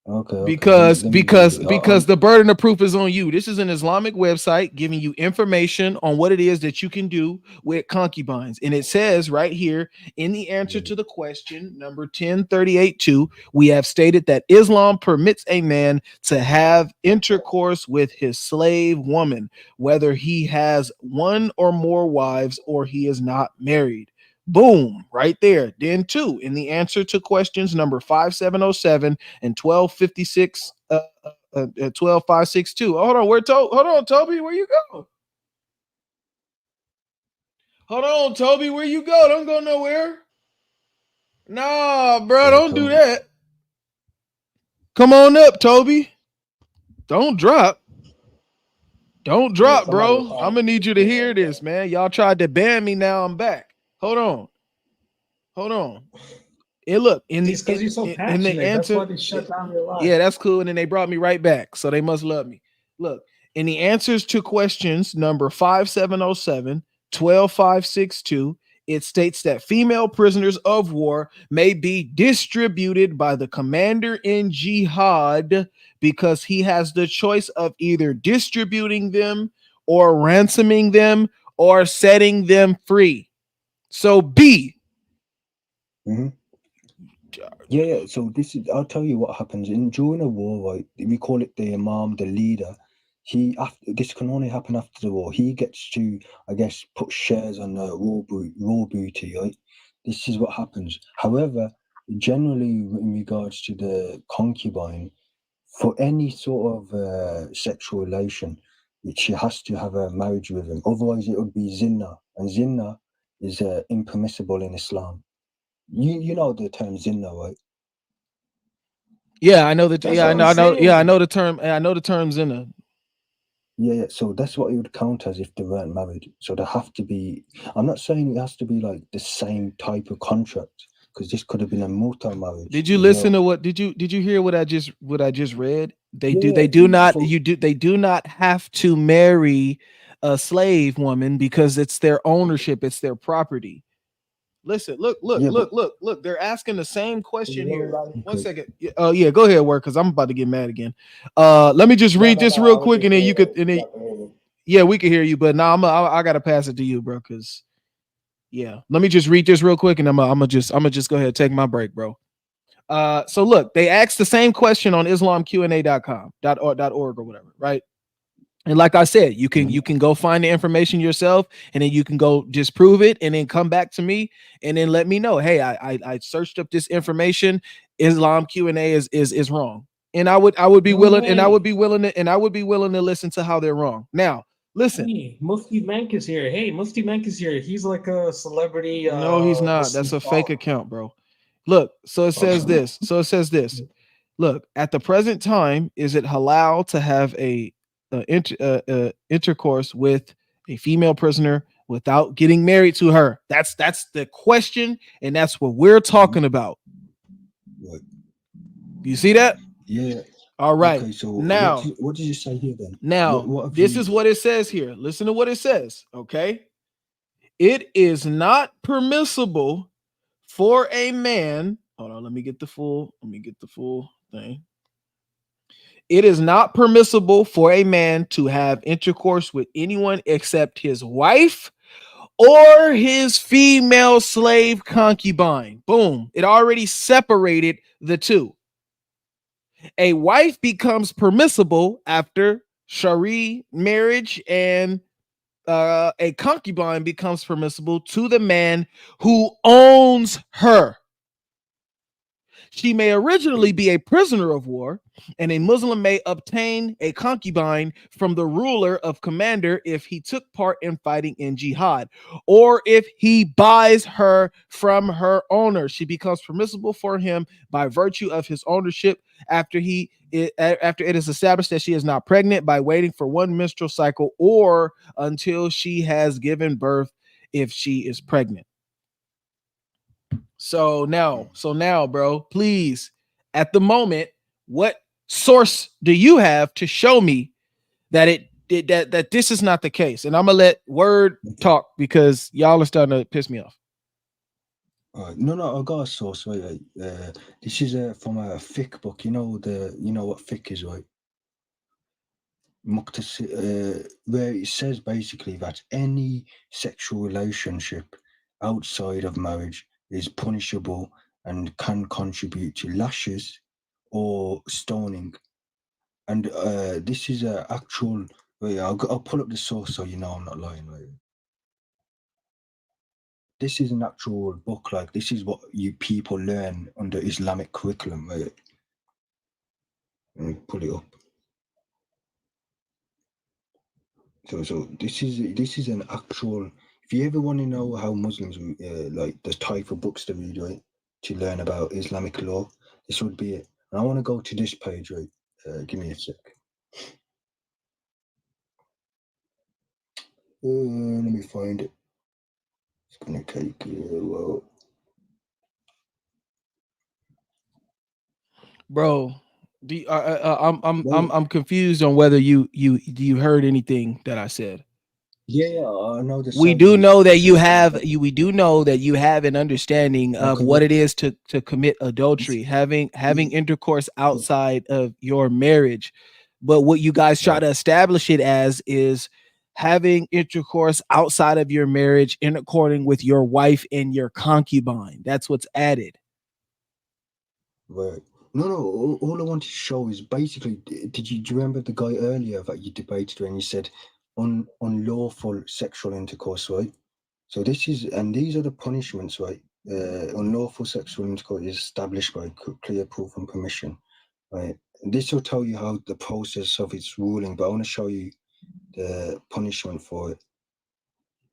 Okay. Because the burden of proof is on you. This is an Islamic website giving you information on what it is that you can do with concubines. And it says right here in the answer to the question number 1038-2, we have stated that Islam permits a man to have intercourse with his slave woman, whether he has one or more wives or he is not married. Boom, right there. Then 2, in the answer to questions number 5707 and 1256, 12562. Hold on, Toby, where you go? Hold on, Toby, where you go? Don't go nowhere. Nah, bro, don't do that. Come on up, Toby. Don't drop. Don't drop, bro. I'm gonna need you to hear this, man. Y'all tried to ban me. Now I'm back. Hold on. And look, It's because you're so passionate. That's why they shut down your live. Yeah, that's cool. And then they brought me right back. So they must love me. Look, in the answers to questions number 5707, 12562, it states that female prisoners of war may be distributed by the commander in jihad because he has the choice of either distributing them or ransoming them or setting them free. So B. Mm-hmm. Yeah. So I'll tell you what happens during a war, right? We call it the imam, the leader. This can only happen after the war. He gets to, I guess, put shares on the raw booty, right? This is what happens. However, generally, in regards to the concubine, for any sort of sexual relation, she has to have a marriage with him. Otherwise, it would be zina, and zina is impermissible in Islam. You know the term zina, right? Yeah, I know that. I know the term. I know the term zina. Yeah. So that's what it would count as if they weren't married. So they have to be. I'm not saying it has to be like the same type of contract, because this could have been a multi-marriage. Did you listen to what? Did you hear what I just read? They do not have to marry a slave woman because it's their ownership, it's their property. Listen, look. Yeah, but They're asking the same question Yeah, here. okay. One second. Yeah, go ahead, work, because I'm about to get mad again. Let me just read this real quick, and then you could. And then, yeah, we can hear you, but now I gotta pass it to you, bro. Because yeah, let me just read this real quick, and I'm gonna just go ahead and take my break, bro. So look, they asked the same question on islamqna.com .org or whatever, right? And like I said, you can go find the information yourself, and then you can go disprove it, and then come back to me, and then let me know. Hey, I searched up this information. Islam Q&A is wrong, and I would be willing, and I would be willing to listen to how they're wrong. Now, listen. Hey, Mufti Mank is here. Hey, Mufti Mank is here. He's like a celebrity. No, he's not. That's a fake account, bro. Look, so it says this. Look, at the present time, is it halal to have a intercourse with a female prisoner without getting married to her? That's the question, and that's what we're talking about. Right. You see that? Yeah. All right. Okay, so now, what did you say here then? Now, this is what it says here. Listen to what it says. Okay. It is not permissible for a man. Hold on, let me get the full thing. It is not permissible for a man to have intercourse with anyone except his wife or his female slave concubine. Boom. It already separated the two. A wife becomes permissible after Shari marriage, and a concubine becomes permissible to the man who owns her. She may originally be a prisoner of war, and a Muslim may obtain a concubine from the ruler of commander if he took part in fighting in jihad, or if he buys her from her owner. She becomes permissible for him by virtue of his ownership after it is established that she is not pregnant, by waiting for one menstrual cycle, or until she has given birth if she is pregnant. So now, bro, please, at the moment, what source do you have to show me that that this is not the case? And I'm gonna let Word talk, because y'all are starting to piss me off. No, I got a source, right? This is from a fiqh book. You know what fiqh is, right? Where it says basically that any sexual relationship outside of marriage is punishable and can contribute to lashes or stoning. And this is an actual. Wait, I'll pull up the source so you know I'm not lying. Right? This is an actual book. Like, this is what you people learn under Islamic curriculum. Right? Let me pull it up. So this is an actual. If you ever want to know how Muslims like the type of books to read, right, to learn about Islamic law, this would be it. And I want to go to this page, right? Give me a sec. Let me find it. It's gonna take well. Bro, I'm confused on whether you heard anything that I said. Yeah, I know this. We do know that you have an understanding of what it is to commit adultery, having intercourse outside of your marriage. But what you guys try to establish it as is having intercourse outside of your marriage in according with your wife and your concubine. That's what's added. Right. No. All I want to show is basically. Do you remember the guy earlier that you debated when you said unlawful sexual intercourse, right? So these are the punishments, right? Unlawful sexual intercourse is established by clear proof and permission, right? And this will tell you how the process of its ruling, but I want to show you the punishment for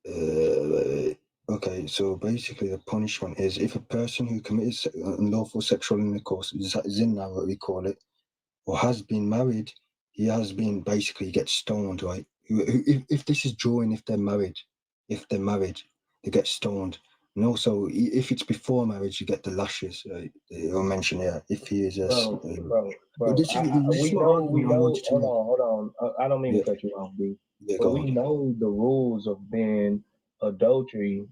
it. Okay, so basically the punishment is if a person who commits unlawful sexual intercourse, zina, what we call it, or has been married, he gets stoned, right? If this is during, if they're married, they get stoned. And also, if it's before marriage, you get the lashes. I'll mention here. If he is a bro. This is what we I know. wanted to know. Hold on. I don't mean to cut you off, B. Yeah, but we know the rules of being adultery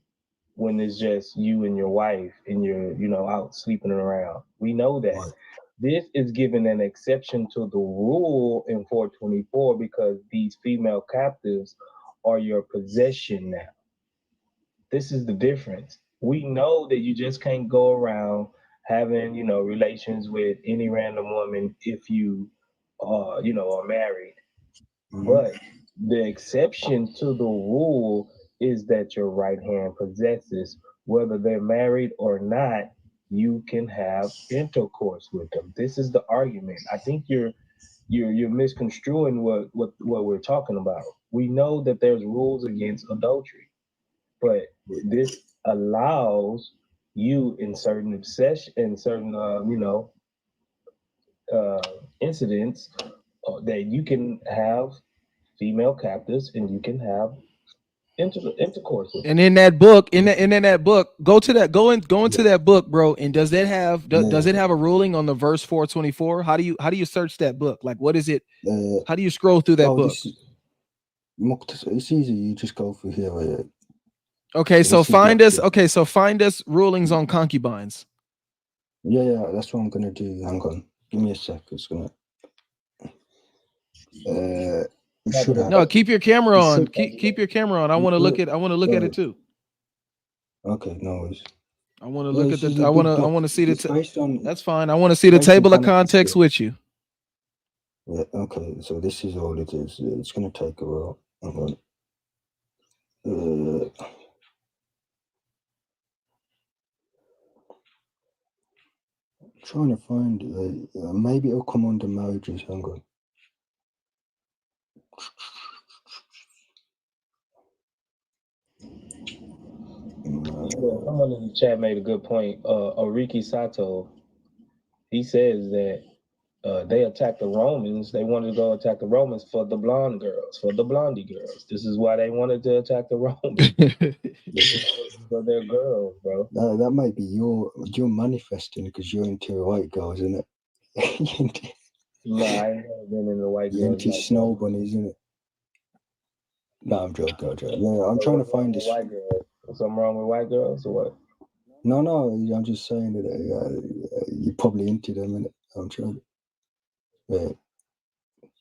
when it's just you and your wife and you're, out sleeping around. We know that. Right. This is given an exception to the rule in 424 because these female captives are your possession now. This is the difference. We know that you just can't go around having, relations with any random woman if you, are married. But the exception to the rule is that your right hand possesses, whether they're married or not, you can have intercourse with them. This is the argument. I think you're misconstruing what we're talking about. We know that there's rules against adultery, but this allows you in certain incidents that you can have female captives and you can have intercourse with them. And in that book, in that book, go into that book, bro. And does it have does it have a ruling on the verse 424? How do you search that book? Like, what is it? How do you scroll through that book? It's easy. You just go through here. Okay, so find us. Okay, so find us rulings on concubines. Yeah, that's what I'm gonna do. Hang on, give me a sec. It's gonna. No, keep your camera on. Keep your camera on. I want to look at. I want to look at it too. Okay, no worries. I want to look at the. I want to see the. That's fine. I want to see the table of context with you. Yeah. Okay. So this is all it is. It's gonna take a while. Hang on. Trying to find it. Maybe it'll come under marriages. Hang on. Someone in the chat made a good point. Oriki Sato, he says that they attacked the Romans. They wanted to go attack the Romans for the blonde girls, for the blondie girls. This is why they wanted to attack the Romans. For their girls, bro. That might be you're manifesting because you're into white girls, isn't it? No, I ain't never been into white girls. You're into snow bunnies, isn't it? No, I'm joking. Yeah, I'm trying to find this. White girls. Something wrong with white girls or what? No, I'm just saying that you're probably into them, innit? I'm trying. Yeah.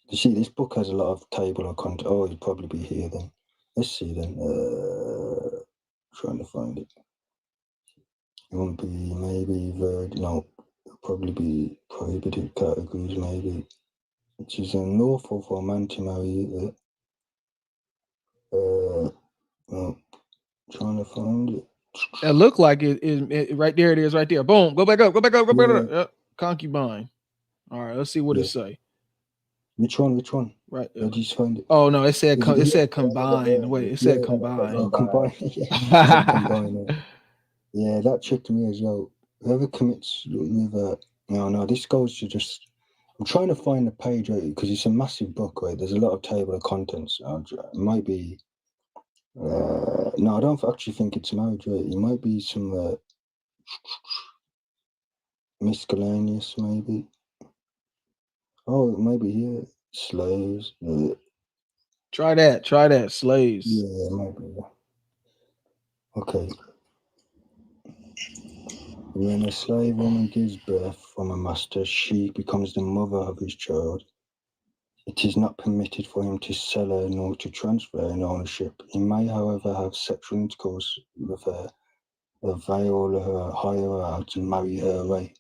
You see, this book has a lot of table of content. Oh, you'd probably be here then. Let's see then. Trying to find it. It won't be maybe no. It'll probably be prohibited categories maybe. Which is unlawful for a man to marry. No. Trying to find it. It looked like it right there. It is right there. Boom. Go back up. Go back up. Go back up. Yep. Concubine. All right. Let's see what it say. Which one? Right. Did you find it? Oh no, it said combine. Wait, it said combine. Oh, combine. Yeah, combine. Yeah, that tricked me as well. Whoever commits with no, this goes to just. I'm trying to find the page because it's a massive book, right? There's a lot of table of contents. It might be. No, I don't actually think it's marriage, right? It might be some miscellaneous, maybe. Oh, maybe here slaves. Try that. Slaves. Yeah, maybe. Okay. When a slave woman gives birth from a master, she becomes the mother of his child. It is not permitted for him to sell her nor to transfer an ownership. He may, however, have sexual intercourse with her, veil her, hire her out, and marry her away.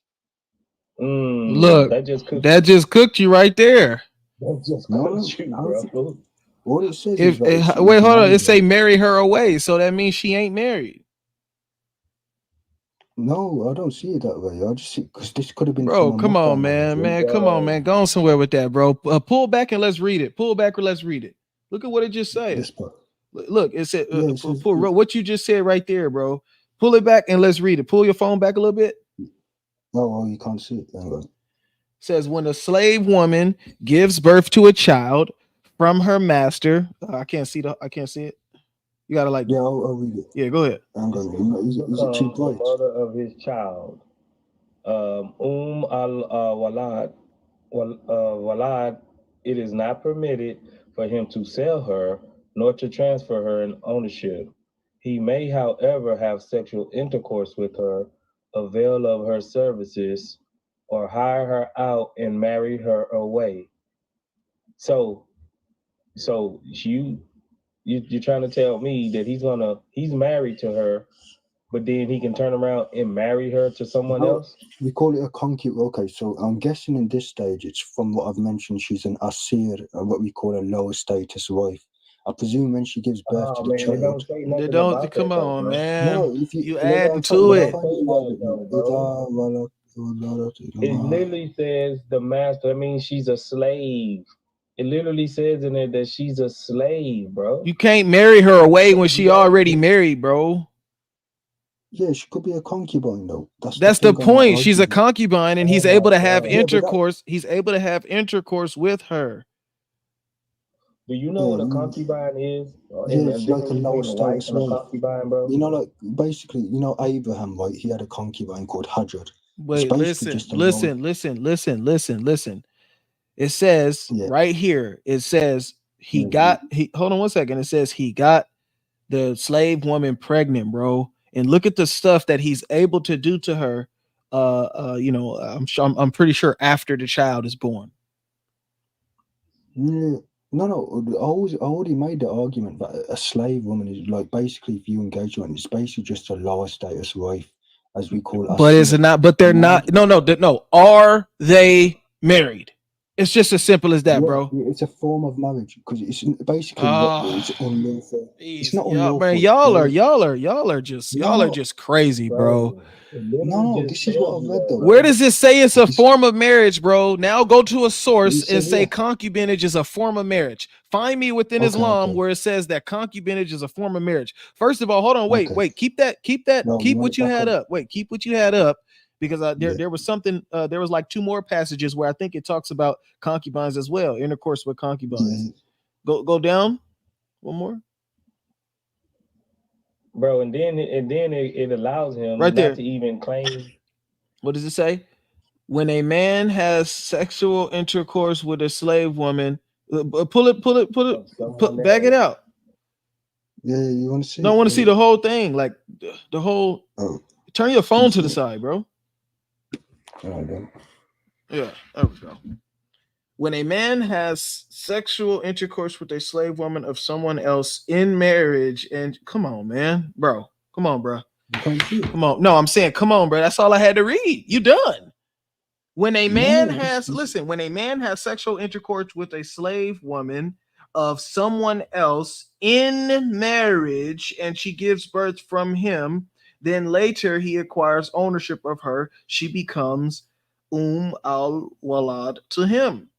Look, that just cooked you right there. That just cooked you, bro. What it says wait, hold on. It say marry her away, so that means she ain't married. No, I don't see it that way. I just see because this could have been. Bro, come on, man. Come on, man. Go on somewhere with that, bro. Pull back and let's read it. Pull back or let's read it. Look at what it just said. Look, it said what you just said right there, bro. Pull it back and let's read it. Pull your phone back a little bit. No, you can't see it. Hang on. Says when a slave woman gives birth to a child from her master. I can't see it. You gotta like. Yeah, I'll read it. Yeah, go ahead. Hang on. Is it too bright? The mother of his child. Walad, it is not permitted for him to sell her nor to transfer her in ownership. He may, however, have sexual intercourse with her, avail of her services, or hire her out and marry her away. So you're trying to tell me that he's married to her, but then he can turn around and marry her to someone else? We call it a concubine. Okay, so I'm guessing in this stage, it's from what I've mentioned, she's an asir, what we call a lower status wife. I presume when she gives birth to the child. They don't say nothing They don't. about Come that, though, on, bro. man. No, if you adding to it. It literally says the master. I mean, she's a slave. It literally says in there that she's a slave, bro. You can't marry her away when she already married, bro. Yeah, she could be a concubine though. That's the point. She's a concubine, and he's able to have Yeah, intercourse. He's able to have intercourse with her. Do you know what a concubine is? Yeah, it's like a lower between a wife status and a wife. concubine, bro? You know, like basically, you know, Abraham, right? He had a concubine called Hajar. Wait, listen. It says right here. It says he got. Hold on one second. It says he got the slave woman pregnant, bro. And look at the stuff that he's able to do to her. You know, I'm pretty sure after the child is born. Yeah. No. I already made the argument that a slave woman is like basically, if you engage one, it's basically just a lower status wife, as we call. But it's not. But they're not. No. Are they married? It's just as simple as that, bro. It's a form of marriage because it's basically it's unlawful. It's not unlawful. Man, y'all are just crazy, bro. No, this is what I've read though. Where does it say it's a form of marriage, bro? Now go to a source and say concubinage is a form of marriage. Find me within Islam where it says that concubinage is a form of marriage. First of all, hold on, wait, keep what you had up. Wait, keep what you had up. Because there was something, there was like 2 more passages where I think it talks about concubines as well, intercourse with concubines. Go down one more, bro, and then it allows him right there not to even claim. What does it say? When a man has sexual intercourse with a slave woman, pull it, back it out. Yeah, you want to see? No, I want to see the whole thing, like the whole. Turn your phone to the side, bro. Yeah, there we go. When a man has sexual intercourse with a slave woman of someone else in marriage, and come on, man, bro, come on, bro, come on. No, I'm saying, come on, bro. That's all I had to read. You done? When a man when a man has sexual intercourse with a slave woman of someone else in marriage, and she gives birth from him. Then later he acquires ownership of her. She becomes al-walad to him.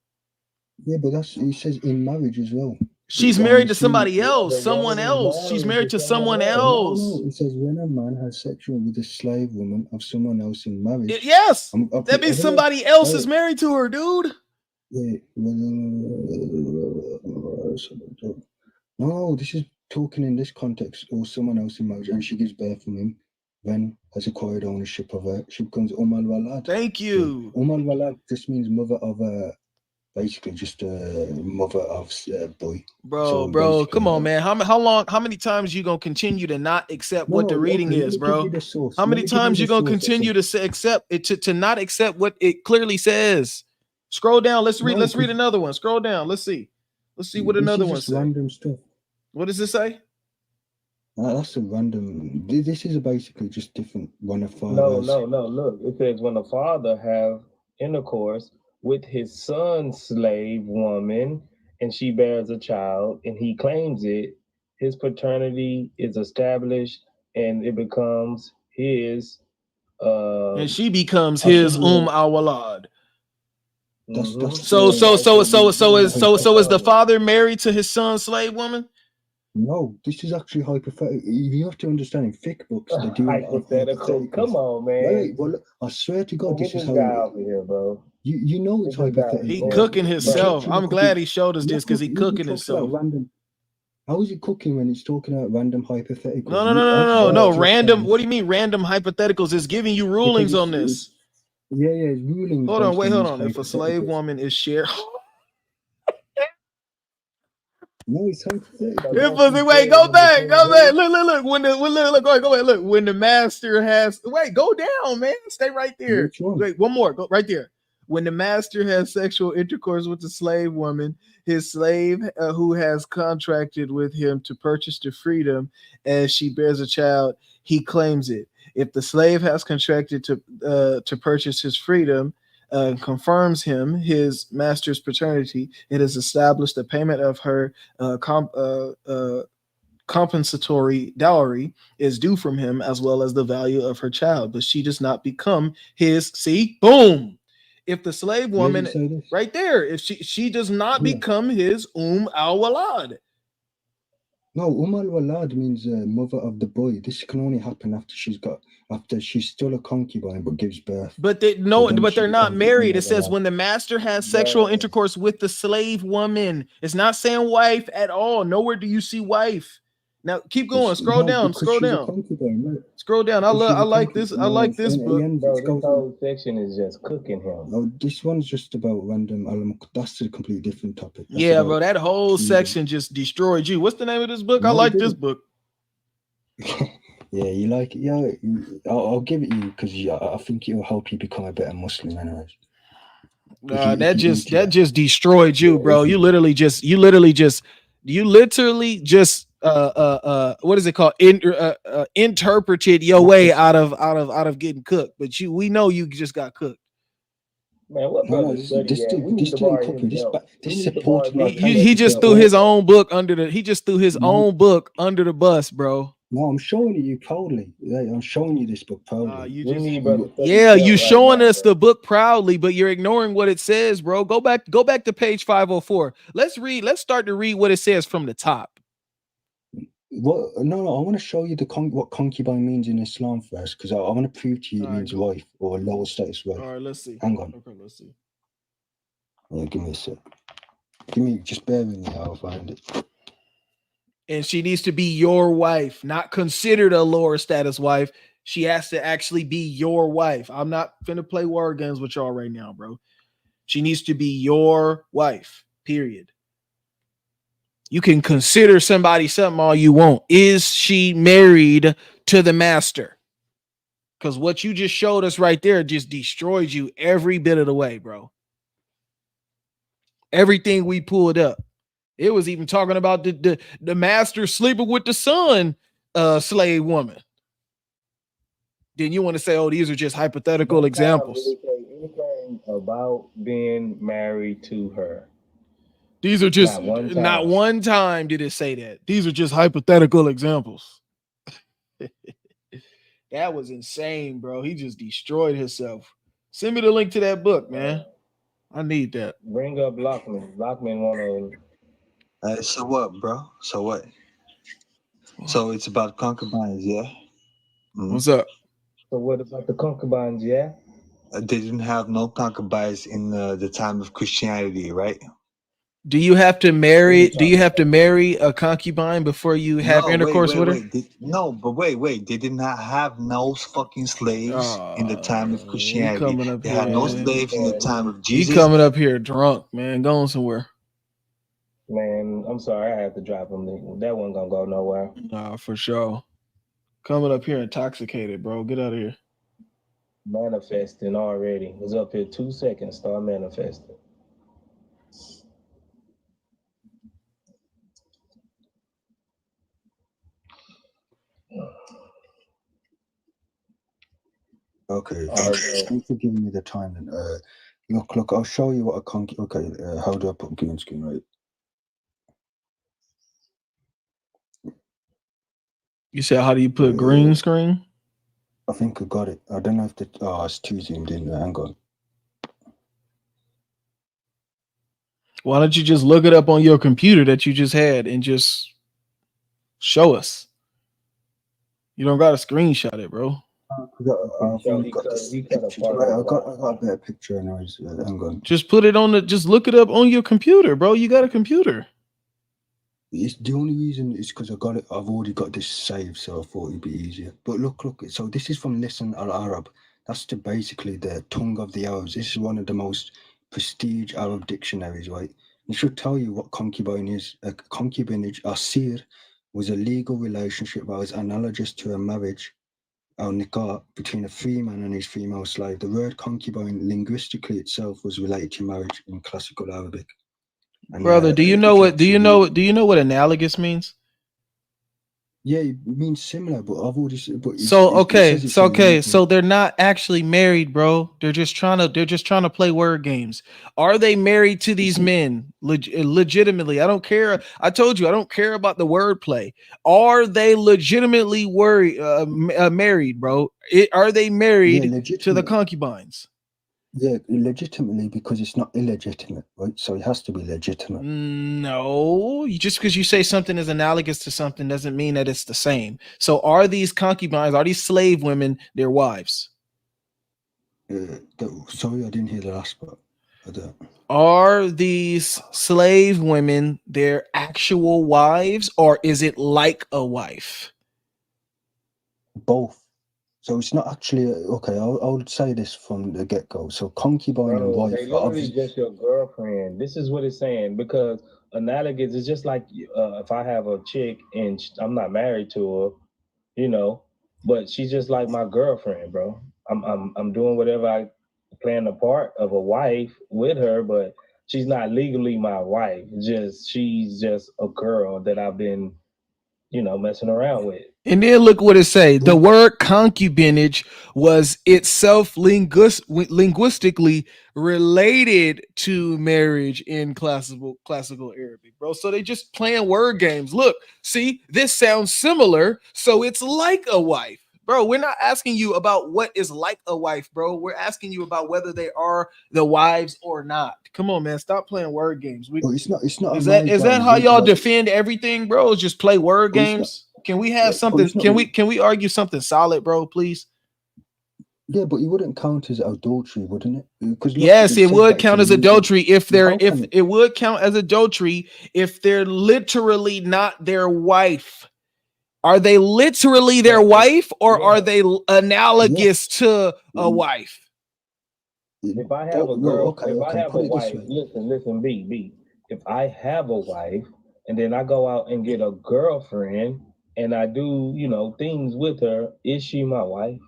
Yeah, but he says in marriage as well. She's married to somebody else, someone else. She's married to someone else. No, it says when a man has sexual with a slave woman of someone else in marriage. Yes, that means somebody else is married to her, dude. Yeah. No, this is talking in this context, or someone else in marriage, and she gives birth from him. Then has acquired ownership of her. She becomes al-walad. Thank you. Yeah. Al-walad just means mother of a. Basically, just a mother of boy. Bro, come on, man. How many times you gonna continue to not accept what the reading is, bro? How many times you gonna continue to accept it to not accept what it clearly says? Scroll down. Let's read another one. Scroll down. Let's see what another one says. Random stuff. What does it say? That's a random. This is basically just different. When a father. No. Look, it says when a father have intercourse with his son's slave woman, and she bears a child, and he claims it, his paternity is established, and it becomes his. And she becomes his al-walad. So is the father married to his son's slave woman? No, this is actually hypothetical. You have to understand in fiqh books they do hypothetical. Come on, man. Well, I swear to God, this is how. Over here, bro. You know it's hypothetical. He cooking himself. I'm glad he showed us this because he cooking himself. How is he cooking when he's talking about random hypotheticals? No. Random. What do you mean random hypotheticals? It's giving you rulings on this. Yeah, it's rulings. Hold on. If a slave woman is shared. No, it's hypothetical. Wait, go back. Look. Go ahead. Look, when the master has, go down, man. Stay right there. Which one? Wait, one more. Go right there. When the master has sexual intercourse with the slave woman, his slave who has contracted with him to purchase the freedom as she bears a child, he claims it. If the slave has contracted to purchase his freedom, confirms his master's paternity, it is established the payment of her compensatory dowry is due from him, as well as the value of her child, but she does not become his. See, boom. If the slave woman, right there, if she does not become his al walad. No, al-walad means mother of the boy. This can only happen after she's still a concubine but gives birth. But they're not married. It says when the master has sexual intercourse with the slave woman. It's not saying wife at all. Nowhere do you see wife. Now keep going. Scroll down. Scroll down. I like this. I like this book. Bro, this whole section is just cooking him. No, this one's just about random. That's a completely different topic. Yeah, bro. That whole section just destroyed you. What's the name of this book? I like this book. Yeah, you like it? Yeah, I'll give it you because I think it'll help you become a better Muslim, anyways. That just destroyed you, bro. You literally just what is it called? Interpreted your way out of getting cooked. But we know you just got cooked. Man, what brother study at? We need to borrow his help. He just threw his own book under the book under the bus, bro. No, I'm showing you proudly. I'm showing you this book proudly. You showing us the book proudly, but you're ignoring what it says, bro. Go back to page 504. Let's start to read what it says from the top. No, I want to show you what concubine means in Islam first, because I want to prove to you it means wife or lower status wife. All right, let's see. Hang on. Okay, let's see. Yeah, give me a sec. Just bear with me, I'll find it. And she needs to be your wife, not considered a lower status wife. She has to actually be your wife. I'm not finna play word games with y'all right now, bro. She needs to be your wife, period. You can consider somebody something all you want. Is she married to the master? Because what you just showed us right there just destroyed you every bit of the way, bro. Everything we pulled up. It was even talking about the master sleeping with the son slave woman. Then you want to say, oh, these are just hypothetical examples. Really say anything about being married to her. These are just not one time did it say that. These are just hypothetical examples. That was insane, bro. He just destroyed himself. Send me the link to that book, man. I need that. Bring up Lockman. Lockman want to. So what, bro? So what? So it's about concubines, yeah? What's up? So what about the concubines, yeah? They didn't have no concubines in the time of Christianity, right? Do you have to marry? Do you have to marry a concubine before you have intercourse with her? Wait. They did not have no fucking slaves in the time of Christianity. They had no slaves in the time of Jesus. You coming up here drunk, man? Going somewhere. Man, I'm sorry. I have to drop him. That one gonna go nowhere. Nah, for sure. Coming up here intoxicated, bro. Get out of here. Manifesting already. Was up here 2 seconds. Start manifesting. Okay, thanks for giving me the time. And look, I'll show you what a concubine. Okay, how do I put green screen right? You said, how do you put green screen? I think I got it. I don't know if it's too zoomed in. Hang on. Why don't you just look it up on your computer that you just had and just show us? You don't got to screenshot it, bro. I got a better picture anyways. Hang on. Just put it on just look it up on your computer, bro. You got a computer. It's the only reason is because I've already got this saved, so I thought it'd be easier. But look. So this is from Lisan al-Arab. That's basically the tongue of the Arabs. This is one of the most prestige Arab dictionaries, right? It should tell you what concubine is. A concubinage, asir, was a legal relationship that was analogous to a marriage or nikah between a free man and his female slave. The word concubine linguistically itself was related to marriage in classical Arabic. And Brother, do you know what analogous means? Yeah, it means similar, but I've already said. But So they're not actually married, bro. They're just trying to play word games. Are they married to these men legitimately? I don't care. I told you I don't care about the wordplay. Are they legitimately married, bro? Are they married to the concubines? Yeah, legitimately, because it's not illegitimate, right? So it has to be legitimate. No, just because you say something is analogous to something doesn't mean that it's the same. So are these concubines, are these slave women their wives? Sorry, I didn't hear the last part of that. Are these slave women their actual wives, or is it like a wife? Both. So it's not actually okay. I would say this from the get-go. So concubine and wife. They literally just your girlfriend. This is what it's saying, because analogous is just like if I have a chick and I'm not married to her, you know, but she's just like my girlfriend, bro. I'm doing whatever I playing the part of a wife with her, but she's not legally my wife. She's just a girl that I've been, messing around with. And then look what it say. The word concubinage was itself linguistically related to marriage in classical Arabic, bro. So they just playing word games. Look, see, this sounds similar, so it's like a wife. Bro, we're not asking you about what is like a wife, bro. We're asking you about whether they are the wives or not. Come on, man. Stop playing word games. It's not. Is that how y'all defend everything, bro? Just play word games? Can we have something? Can we argue something solid, bro, please? Yeah, but it wouldn't count as adultery, wouldn't it? Because yes, it would count as adultery if it would count as adultery if they're literally not their wife. Are they literally their wife, or are they analogous to a wife? If I have a girl, if I have a wife, listen, B. If I have a wife and then I go out and get a girlfriend and I do, things with her, is she my wife?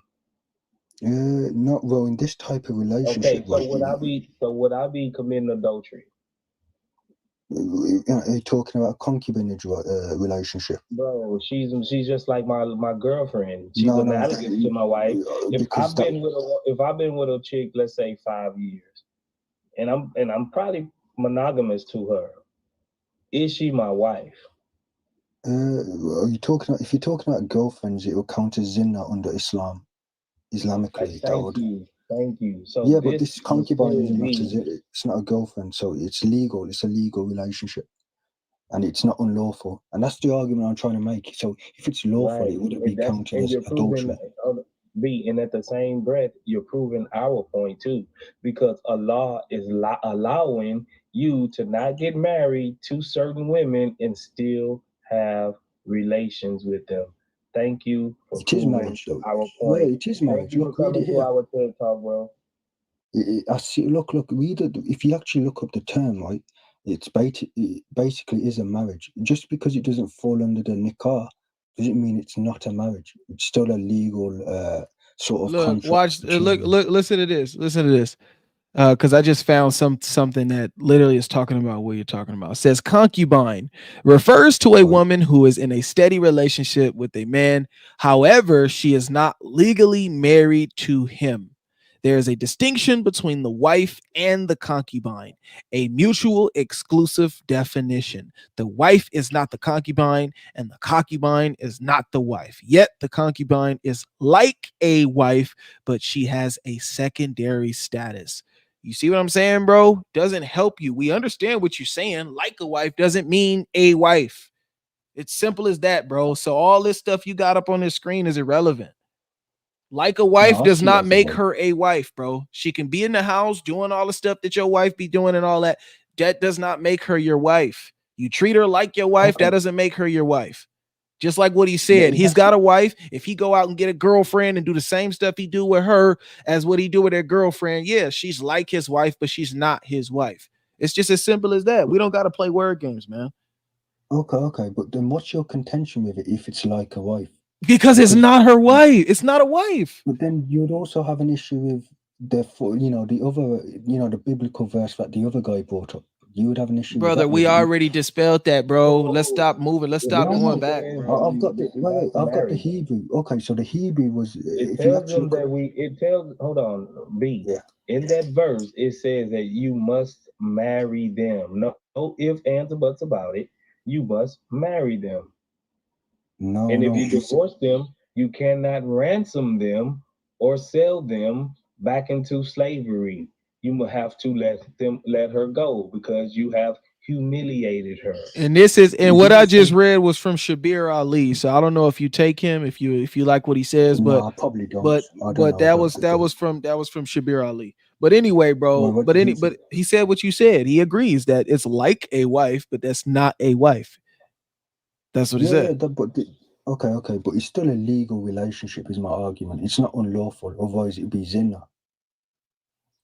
Not well in this type of relationship. Okay, so would I be committing adultery? Are you talking about a concubinage relationship? Bro, she's just like my girlfriend. She's analogous to my wife. If I've been with a chick, let's say 5 years, and I'm probably monogamous to her, is she my wife? Are you talking about, if you're talking about girlfriends, it will count as zina under Islamically. Thank you. So yeah, but this concubine it's not a girlfriend, so it's legal. It's a legal relationship, and it's not unlawful. And that's the argument I'm trying to make. So if it's lawful, it wouldn't be counted as adultery. And at the same breath, you're proving our point too, because Allah is allowing you to not get married to certain women and still have relations with them. Thank you for proving our point. Yeah, it is marriage. Look, read it here. Our TED Talk, bro. I see. Look. Read it. If you actually look up the term, right, it basically is a marriage. Just because it doesn't fall under the nikah doesn't mean it's not a marriage. It's still a legal sort of contract. Listen to this. Because I just found something that literally is talking about what you're talking about. It says concubine refers to a woman who is in a steady relationship with a man. However, she is not legally married to him. There is a distinction between the wife and the concubine, a mutual exclusive definition. The wife is not the concubine, and the concubine is not the wife. Yet the concubine is like a wife, but she has a secondary status. You see what I'm saying, bro? Doesn't help you. We understand what you're saying. Like a wife doesn't mean a wife. It's simple as that, bro. So all this stuff you got up on this screen is irrelevant. Like a wife does not make her a wife, bro. She can be in the house doing all the stuff that your wife be doing and all that. That does not make her your wife. You treat her like your wife, that doesn't make her your wife. Just like what he said, he's got a wife. If he go out and get a girlfriend and do the same stuff he do with her as what he do with their girlfriend, yeah, she's like his wife, but she's not his wife. It's just as simple as that. We don't got to play word games, man. Okay, but then what's your contention with it if it's like a wife? Because it's not her wife. It's not a wife. But then you'd also have an issue with the other, the biblical verse that the other guy brought up. You would have an issue Brother, with that. we already dispelled that, bro. Let's stop moving. Let's stop going back. I've got the Hebrew. Okay, so the Hebrew was. It tells them that hold on, B. Yeah. In that verse, it says that you must marry them. No ifs, ands, or buts about it. You must marry them. No. And if you divorce them, you cannot ransom them or sell them back into slavery. You will have to let her go because you have humiliated her. And what I just read was from Shabir Ali. So I don't know if you take him, if you like what he says, but I probably don't. But that was from Shabir Ali. But anyway, bro. But he said what you said. He agrees that it's like a wife, but that's not a wife. That's what he said. Okay, but it's still a legal relationship, is my argument. It's not unlawful, otherwise it'd be zina.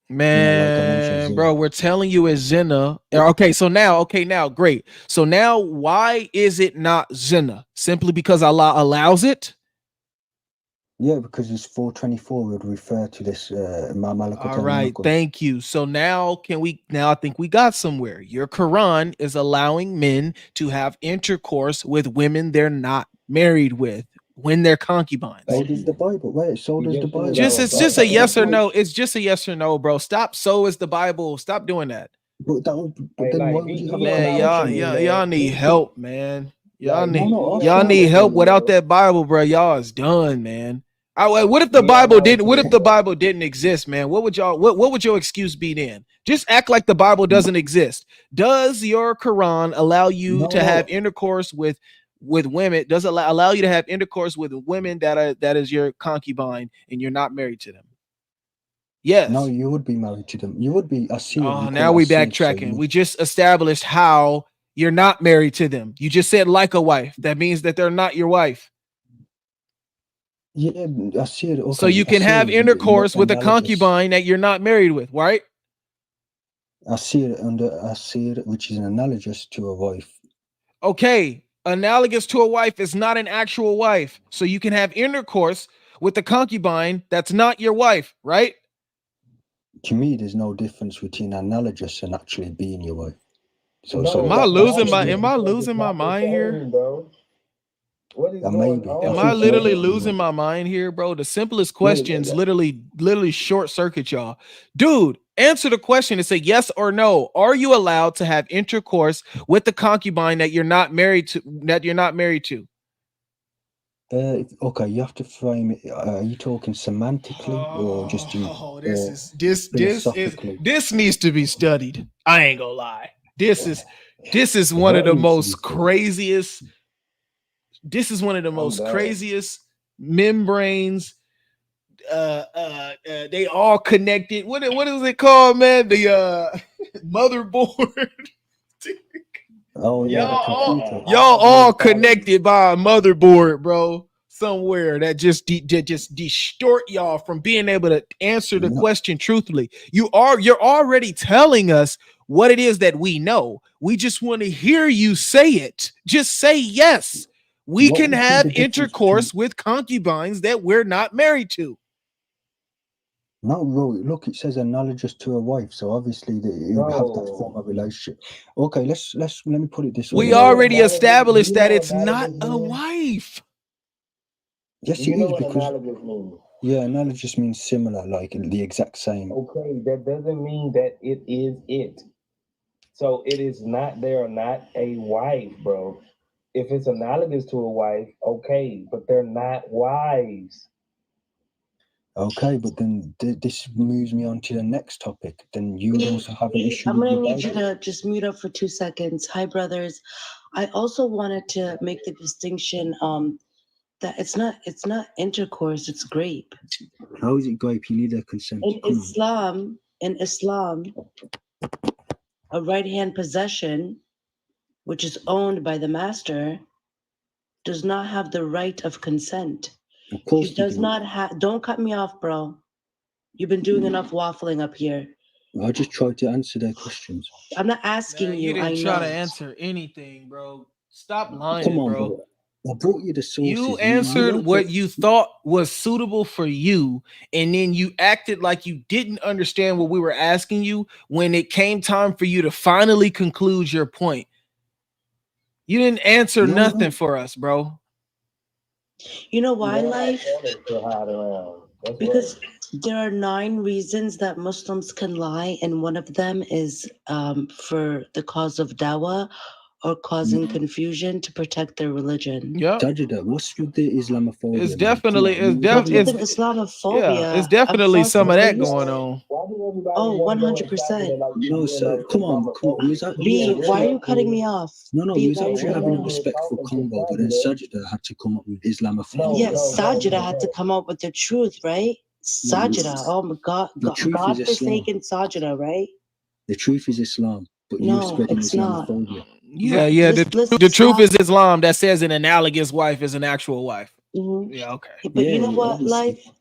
Man, bro, we're telling you it's zina. Okay, now, great. So now, why is it not zina? Simply because Allah allows it? Yeah, because it's 424 would refer to this. All right, thank you. So now, I think we got somewhere. Your Quran is allowing men to have intercourse with women they're not married with when they're concubines. So does the Bible. Wait, so does the Bible. It's just a yes or no. It's just a yes or no, bro. Stop. So is the Bible. Stop doing that. But then why would you have man, y'all need help, man. Y'all need help. Without that Bible, bro, y'all is done, man. What if the Bible didn't? What if the Bible didn't exist, man? What would your excuse be then? Just act like the Bible doesn't exist. Does your Quran allow you to have intercourse with women? Does it allow you to have intercourse with women that is your concubine and you're not married to them? Yes. No, you would be married to them. You would be. I see. Oh, now we backtracking. We just established how you're not married to them. You just said like a wife. That means that they're not your wife. Yeah, I see it. Okay, so you can have intercourse with a concubine that you're not married with, right? I see it, which is analogous to a wife. Okay, analogous to a wife is not an actual wife. So you can have intercourse with a concubine that's not your wife, right? To me, there's no difference between analogous and actually being your wife. So, am I losing my mind here? What is going on? Am I literally losing my mind here, bro? The simplest questions literally short circuit y'all. Dude, answer the question and say yes or no. Are you allowed to have intercourse with the concubine that you're not married to? Okay, you have to frame it. Are you talking semantically or just this needs to be studied. I ain't gonna lie. This is one of the most craziest. This is one of the most craziest membranes. They all connected. What is it called, man? The motherboard. Oh yeah, y'all all connected by a motherboard, bro. Somewhere that just distort y'all from being able to answer the question truthfully. You're already telling us what it is that we know. We just want to hear you say it. Just say yes. We can have intercourse with concubines that we're not married to. No, bro. Look, it says analogous to a wife, so obviously you have that form of relationship. Okay, let me put it this way. We already established that it's not a wife. Yes, it is because analogous means similar, like the exact same. Okay, that doesn't mean that it is it. So it is not. They are not a wife, bro. If it's analogous to a wife, okay, but they're not wives. Okay, but then this moves me on to the next topic. Then you also have an issue. I'm going to need you to just mute up for 2 seconds. Hi, brothers. I also wanted to make the distinction that it's not intercourse, it's grape. How is it grape? You need a consent. In Islam, a right-hand possession, which is owned by the master, does not have the right of consent. Of course, it does not have. Don't cut me off, bro. You've been doing enough waffling up here. I just tried to answer their questions. I'm not asking Man, you. you didn't I try know. to answer anything, bro. Stop Come lying, on, bro. bro. I brought you the sources. You answered what you thought was suitable for you, and then you acted like you didn't understand what we were asking you when it came time for you to finally conclude your point. You didn't answer nothing for us, bro. You know why, Life? Because there are 9 reasons that Muslims can lie, and one of them is for the cause of dawah or causing confusion to protect their religion. Yeah. Sajida, what's with the Islamophobia? It's definitely Islamophobia. it's definitely some of that going on. Oh, 100%. No, sir. Come on. We was B, why are you cutting me off? No, B, we was why are you actually cutting having a me off? respectful convo, but then Sajida had to come up with Islamophobia. Yes, Sajida had to come up with the truth, right? Sajida, oh my God, The truth is God Islam. forsaken Sajida, right? The truth is Islam, but No, you're spreading it's not. Islamophobia. Yeah. The truth is Islam that says an analogous wife is an actual wife. Mhm. Yeah, okay. But you know what,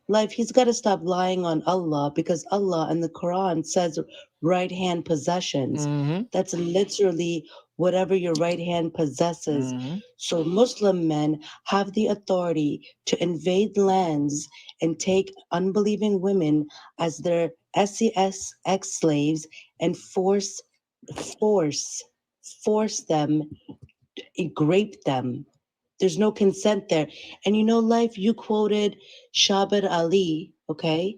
Life, he's got to stop lying on Allah, because Allah in the Quran says right hand possessions. That's literally whatever your right hand possesses. So Muslim men have the authority to invade lands and take unbelieving women as their SES slaves and force them, rape them. There's no consent there. And you know, Life, you quoted Shabbat Ali, okay?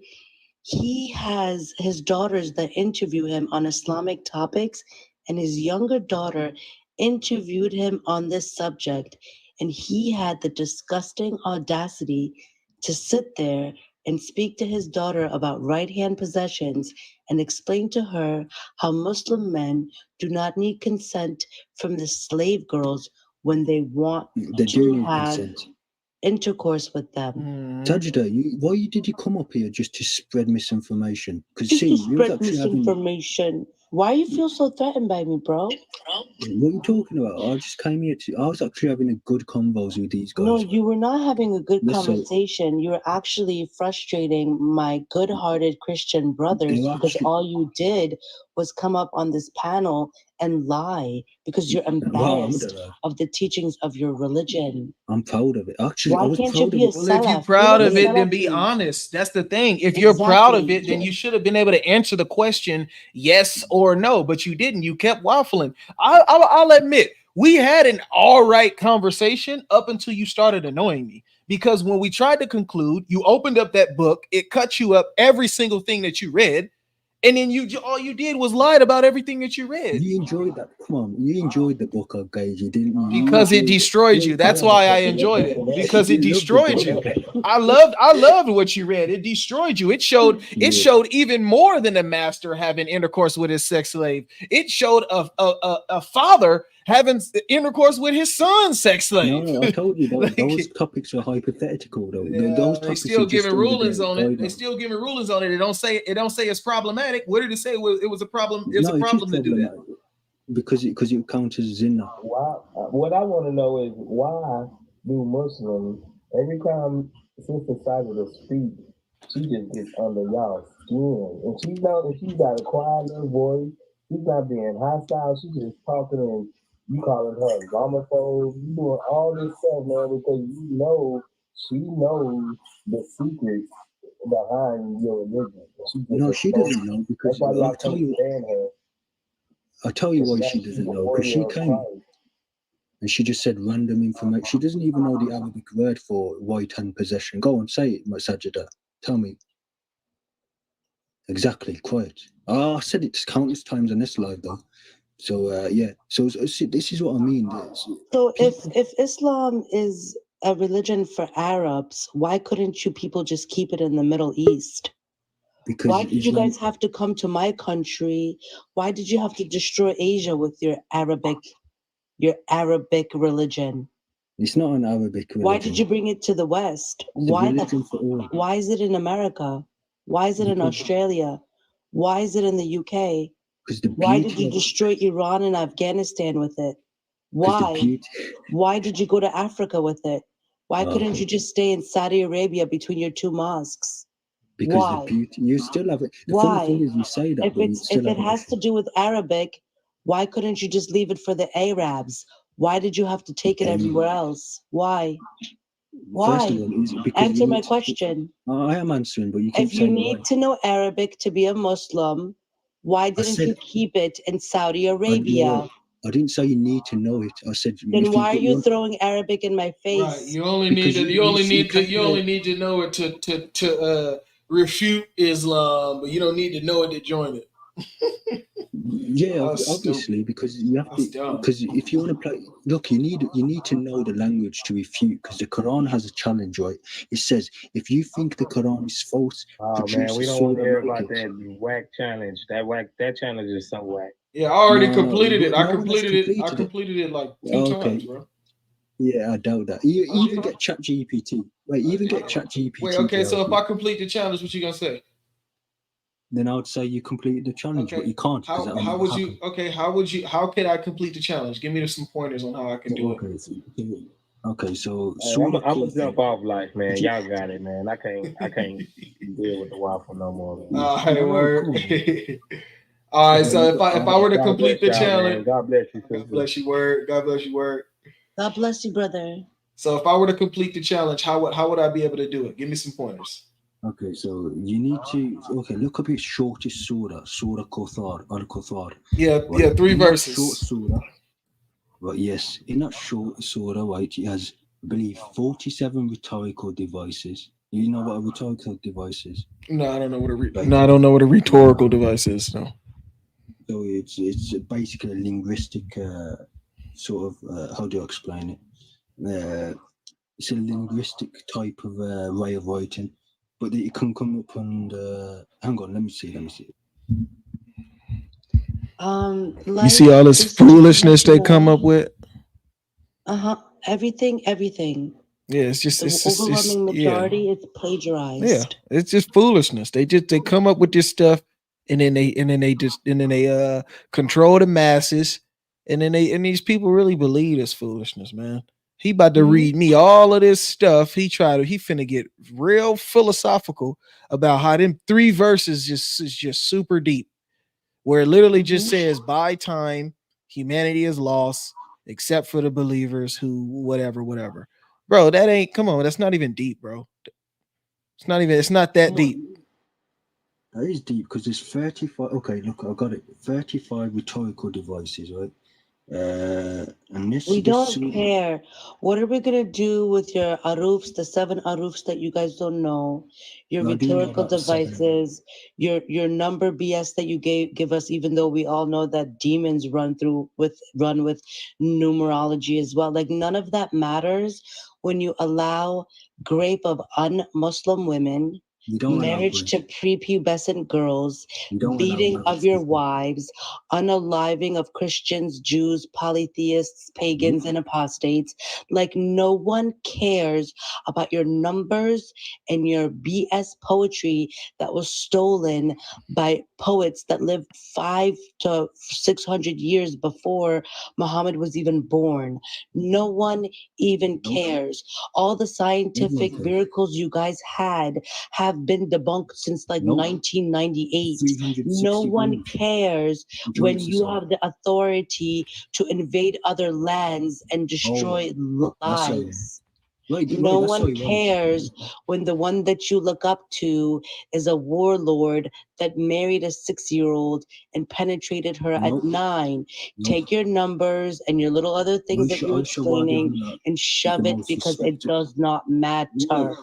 He has his daughters that interview him on Islamic topics, and his younger daughter interviewed him on this subject, and he had the disgusting audacity to sit there and speak to his daughter about right-hand possessions and explain to her how Muslim men do not need consent from the slave girls when they want to have intercourse with them. Tajida, why did you come up here just to spread misinformation? Because Just see, to you was spread actually having. misinformation. Why you feel so threatened by me, bro? What are you talking about? I just came here to. I was actually having a good convos with these guys. No, you were not having a good Listen. conversation. You were actually frustrating my good-hearted Christian brothers You because actually- all you did was come up on this panel and lie because you're embarrassed of the teachings of your religion. I'm proud of it. Actually, I Why was can't you proud be of a it. Well, if you're salaf? proud Be of like a it, then be salafi. honest. That's the thing. If you're proud of Exactly. it, then you should have been able to answer the question yes or no, but you didn't. You kept waffling. I'll admit, we had an all right conversation up until you started annoying me. Because when we tried to conclude, you opened up that book, it cut you up every single thing that you read, and then all you did was lied about everything that you read. You enjoyed that. Come on, you enjoyed the book I gave you, didn't you? Because it destroyed you. That's why I enjoyed it. Because it You loved the destroyed book, you. okay. I loved what you read. It destroyed you. It showed even more than a master having intercourse with his sex slave. It showed a father having intercourse with his son's sex slave. No, I told you those topics are hypothetical though. Those They topics still are just giving rulings on it. They guidelines. still giving rulings on it. It don't say it's problematic. What did it say? It was a problem. It was a problem to do that. Because it counters zina. Why? What I want to know is why do Muslims every time Sister Sajida speak, she just gets under y'all skin, and she got a quiet little voice. She's not being hostile. She's just talking, and you calling her a homophobe. You doing all this stuff, man, because you know she knows the secrets behind your religion. No, she doesn't know because that's why y'all I'll tell can't you. stand her. I'll tell you why she doesn't know. Because she came and she just said random information. She doesn't even know the Arabic word for right hand possession. Go on, say it, Sajida. Tell me. Exactly, quiet. I said it countless times on this live though. So yeah. So see, this is what I mean. So if Islam is a religion for Arabs, why couldn't you people just keep it in the Middle East? Because why did you guys have to come to my country? Why did you have to destroy Asia with your Arabic religion? It's not an Arabic religion. Why did you bring it to the West? Why is it in America? Why is it in Australia? Why is it in the UK? Why did you destroy Iran and Afghanistan with it? Why? Why did you go to Africa with it? Why couldn't you just stay in Saudi Arabia between your two mosques? Because Why? the beauty, you still have it. The Why? funny thing is, you say that, If but you it's still if have it has to do with Arabic, why couldn't you just leave it for the Arabs? Why did you have to take it everywhere else? Why? First of Why? all, because Answer you my need to, question. I am answering, but you keep If you saying why. need to know Arabic to be a Muslim, why didn't said- you keep it in Saudi I, Arabia? I didn't say you need to know it. I said Then if why are you want, throwing Arabic in my face? Right. You only Because need to. you- You you only see need to. You only calculate- need to know it to refute Islam, but you don't need to know it to join it. Yeah, That's obviously, because you have That's to. dumb. Because if you want to play, look, you need to know the language to refute. Because the Quran has a challenge, right? It says if you think the Quran is false, Oh produce man, a we don't want to surah hear like about it. that whack challenge. That challenge is so whack. Yeah, I already No, completed it. no I one has completed it. I completed it. completed it like 2 times, bro. Yeah, I doubt that. You even get Chat GPT. Wait, even get Chat GPT. Wait, okay. So if I complete the challenge, what you gonna say? Then I would say you completed the challenge, but Okay. you can't. 'Cause that How will would happen. you? Okay. How can I complete the challenge? Give me some pointers on how I can do it. Okay, so Hey, I'm gonna jump off life, man. Y'all got it, man. I can't deal with the waffle no more, man. All right, word. All right. So if I were to complete the challenge, God bless you, sister. God bless you, word. God bless you, word. God bless you, brother. So if I were to complete the challenge, how would I be able to do it? Give me some pointers. Okay, so you need to look up its shortest surah, Surah Al-Kothar. Yeah, right? yeah, 3 In that verses. short surah, but yes, in that short surah, right, it has, I believe, 47 rhetorical devices. You know what a rhetorical device is? No, I don't know what I don't know what a rhetorical device is. No. So it's basically a linguistic sort of how do I explain it? It's a linguistic type of way of writing, but it can come up under. Hang on, let me see. You see all this foolishness they come up with. Everything. Yeah, it's just The overwhelming majority is plagiarized. Yeah, it's just foolishness. They come up with this stuff, and then they control the masses, and these people really believe this foolishness, man. He about to read me all of this stuff. He finna get real philosophical about how them 3 verses is just super deep, where it literally just says by time humanity is lost except for the believers who whatever. Bro, that ain't, come on, that's not even deep, bro. It's not that deep. That is deep because there's 35. Okay, look, I got it. 35 rhetorical devices, right? And We don't care. What are we gonna do with your arufs, the 7 arufs that you guys don't know, your rhetorical devices, your number BS that you give us, even though we all know that demons run with numerology as well. Like none of that matters when you allow grape of un-Muslim women, marriage to prepubescent girls, beating of your wives, unaliving of Christians, Jews, polytheists, pagans, and apostates. Like no one cares about your numbers and your BS poetry that was stolen by poets that lived 500 to 600 years before Muhammad was even born. No one even cares. All the scientific miracles you guys have been debunked since like 1998. No one cares when you have the authority to invade other lands and destroy lives. No one cares when the one that you look up to is a warlord that married a 6-year-old and penetrated her at 9. Take your numbers and your little other things that you're explaining and shove it because it does not matter.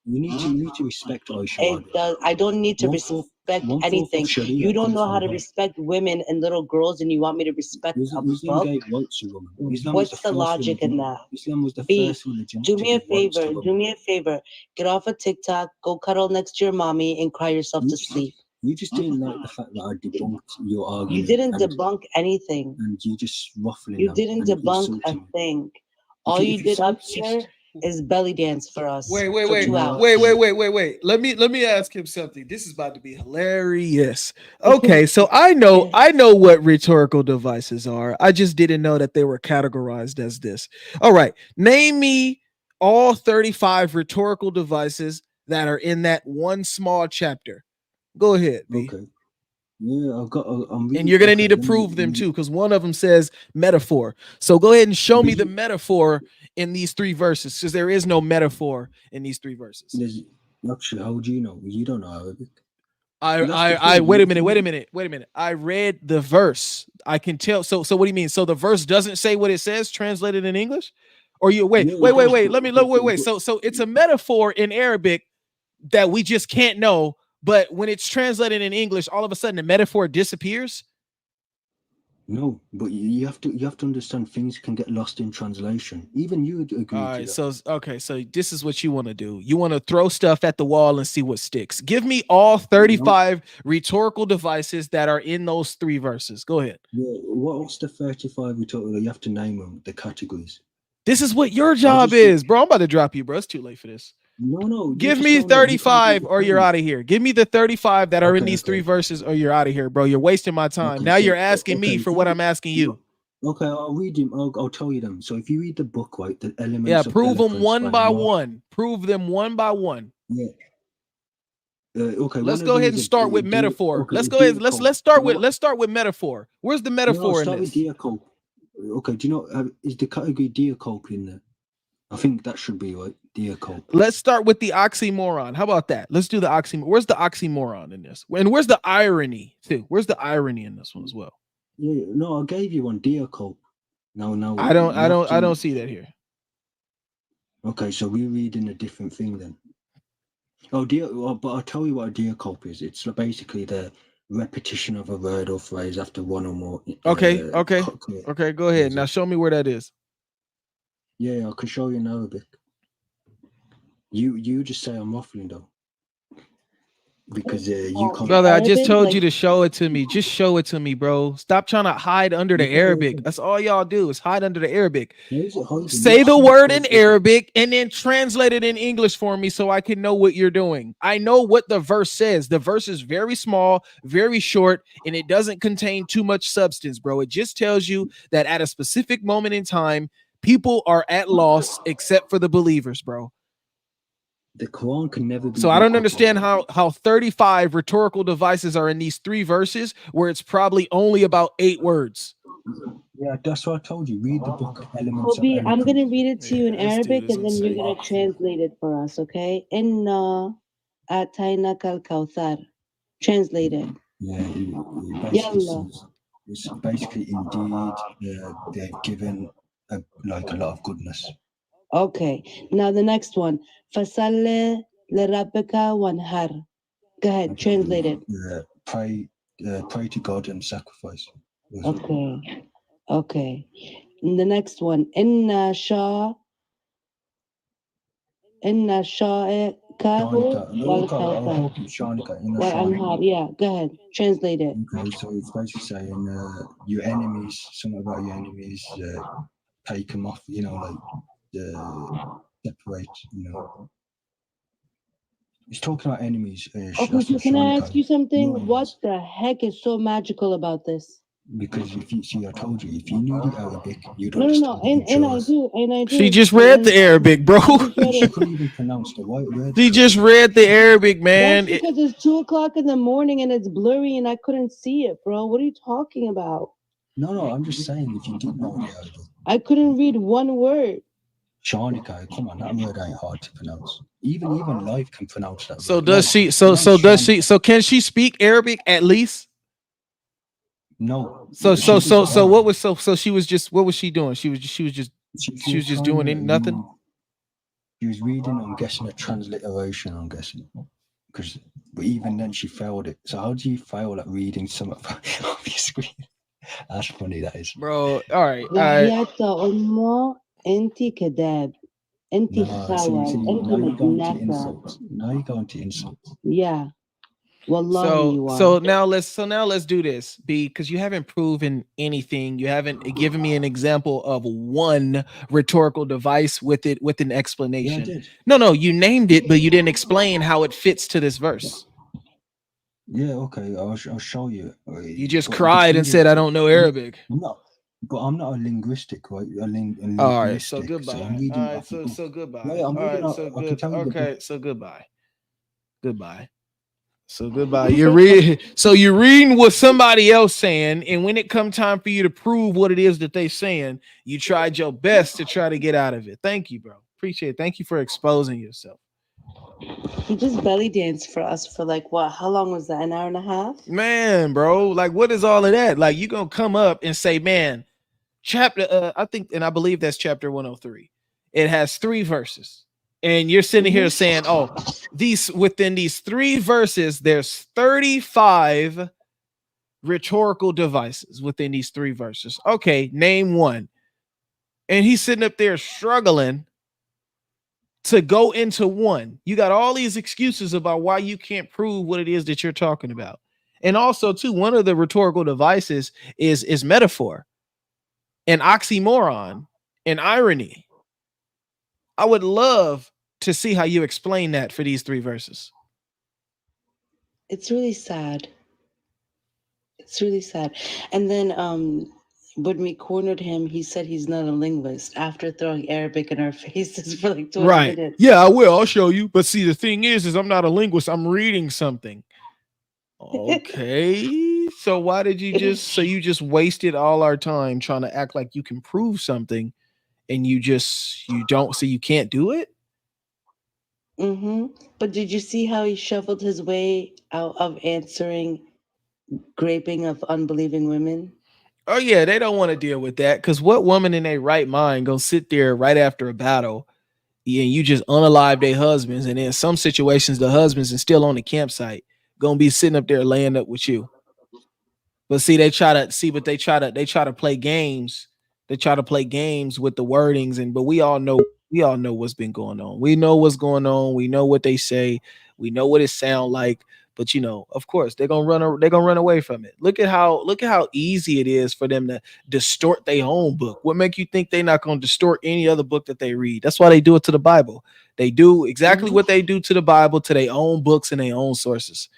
You need to respect Aisha. It does. I don't need to respect anything. You don't know how to respect women and little girls, and you want me to respect a book? What's the logic in that? Islam was the first religion. Do me a favor. Do me a favor. Get off of TikTok. Go cuddle next to your mommy and cry yourself to sleep. You just didn't like the fact that I debunked your argument. You didn't debunk anything. And you just ruffling. You didn't debunk a thing. All you did up here is belly dance for us. Wait. For 2 hours. Wait. Let me ask him something. This is about to be hilarious. Okay, so I know what rhetorical devices are. I just didn't know that they were categorized as this. All right, name me all 35 rhetorical devices that are in that one small chapter. Go ahead, B. Okay. Yeah, I've got. I'm And you're gonna need to prove them too, because one of them says metaphor. So go ahead and show me the metaphor in these 3 verses, because there is no metaphor in these 3 verses. Actually, how do you know? You don't know Arabic. I wait a minute. I read the verse. I can tell. So what do you mean? So the verse doesn't say what it says translated in English? Or you wait. So it's a metaphor in Arabic that we just can't know, but when it's translated in English, all of a sudden the metaphor disappears. No, but you have to understand things can get lost in translation. Even you would agree. All right, so this is what you want to do. You want to throw stuff at the wall and see what sticks. Give me all 35 rhetorical devices that are in those 3 verses. Go ahead. Yeah, what's the 35 rhetorical? You have to name them, the categories. This is what your job is, bro. I'm about to drop you, bro. It's too late for this. No. Give me 35 or you're out of here. Give me the 35 that are in these 3 verses or you're out of here, bro. You're wasting my time. Okay, now you're asking me for what I'm asking you. Okay, I'll read them. I'll tell you them. So if you read the book, right, the elements. Yeah, prove them one by one. Prove them one by one. Yeah. Okay. Let's go ahead and start with metaphor. Let's go ahead. Let's start with metaphor. Where's the metaphor in this? With diacope. Okay. Do you know is the category diacope in there? I think that should be right. Diacope. Let's start with the oxymoron. How about that? Let's do the oxymoron. Where's the oxymoron in this? And where's the irony too? Where's the irony in this one as well? Yeah, no, I gave you one, diacope. No. I don't see that here. Okay, so we're reading a different thing then. But I'll tell you what a diacope is. It's basically the repetition of a word or phrase after one or more. Okay. Go ahead. Now show me where that is. Yeah, I can show you in Arabic. You just say I'm waffling though. Because you can't. Brother, I just told you to show it to me. Just show it to me, bro. Stop trying to hide under the Arabic. That's all y'all do is hide under the Arabic. Say the word in Arabic and then translate it in English for me so I can know what you're doing. I know what the verse says. The verse is very small, very short, and it doesn't contain too much substance, bro. It just tells you that at a specific moment in time, people are at loss except for the believers, bro. The Quran can never be. So I don't understand how 35 rhetorical devices are in these 3 verses where it's probably only about 8 words. Yeah, that's what I told you. Read the book. Elements. Kobe, I'm gonna read it to you in Arabic and then you're gonna translate it for us, okay? Inna ataynaka al-kawthar. Translate it. Yeah, it's basically indeed they've given a lot of goodness. Okay, now the next one. Fasalli lirabbika wanhar. Go ahead, translate it. Pray to God and sacrifice. Okay. And the next one. Inna sha'ika yeah, go ahead, translate it. Okay, so it's basically saying your enemies, something about your enemies, take them off, separate, It's talking about enemies. Okay, so can I ask you something? What the heck is so magical about this? Because if you see, I told you, if you knew the Arabic, you'd No, and I do. She just read the Arabic, bro. She couldn't even pronounce the white word. She just read the Arabic, man. That's because it's 2 o'clock in the morning and it's blurry and I couldn't see it, bro. What are you talking about? No, I'm just saying, if you did know the Arabic. I couldn't read one word. Shanika, come on, that word ain't hard to pronounce. Even live can pronounce that. So does she? So can she speak Arabic at least? No. So what was so she was just what was she doing? She was just doing nothing. She was reading. I'm guessing a transliteration. I'm guessing but even then she failed it. So how do you fail at reading something off your screen? That's funny. That is, bro. All right. Anti kadab, anti khawal, now you're going to insults. Yeah. Wallahi, so now let's do this, because you haven't proven anything. You haven't given me an example of one rhetorical device with an explanation. Yeah, I did. No, you named it, but you didn't explain how it fits to this verse. Yeah, okay, I'll show you. You just cried and said, "I don't know Arabic." No, but I'm not a linguistic, right? All right, so goodbye. So goodbye. Yeah, So goodbye. Goodbye. So goodbye. You're reading what somebody else saying, and when it come time for you to prove what it is that they saying, you tried your best to try to get out of it. Thank you, bro. Appreciate it. Thank you for exposing yourself. He just belly danced for us for like what? How long was that? An hour and a half? Man, bro, like what is all of that? Like you gonna come up and say, man, chapter I think, and I believe that's chapter 103. It has 3 verses. And you're sitting here saying, oh, within these 3 verses, there's 35 rhetorical devices within these 3 verses. Okay, name one. And he's sitting up there struggling to go into one. You got all these excuses about why you can't prove what it is that you're talking about. And also, too, one of the rhetorical devices is metaphor and oxymoron and irony. I would love to see how you explain that for these 3 verses. It's really sad. It's really sad. And then when we cornered him, he said he's not a linguist after throwing Arabic in our faces for like 20 minutes. Yeah, I will. I'll show you. But see, the thing is I'm not a linguist. I'm reading something. Okay. So why did you just wasted all our time trying to act like you can prove something and you don't, so you can't do it? Mm-hmm. But did you see how he shuffled his way out of answering graping of unbelieving women? Oh yeah, they don't want to deal with that, because what woman in their right mind gonna sit there right after a battle and you just unalive their husbands, and in some situations the husbands is still on the campsite gonna be sitting up there laying up with you? But see, they try to play games. They try to play games with the wordings, but we all know what's been going on. We know what's going on. We know what they say. We know what it sound like. But of course, they're gonna run away from it. Look at how easy it is for them to distort their own book. What make you think they're not gonna distort any other book that they read? That's why they do it to the Bible. They do exactly what they do to the Bible, to their own books and their own sources.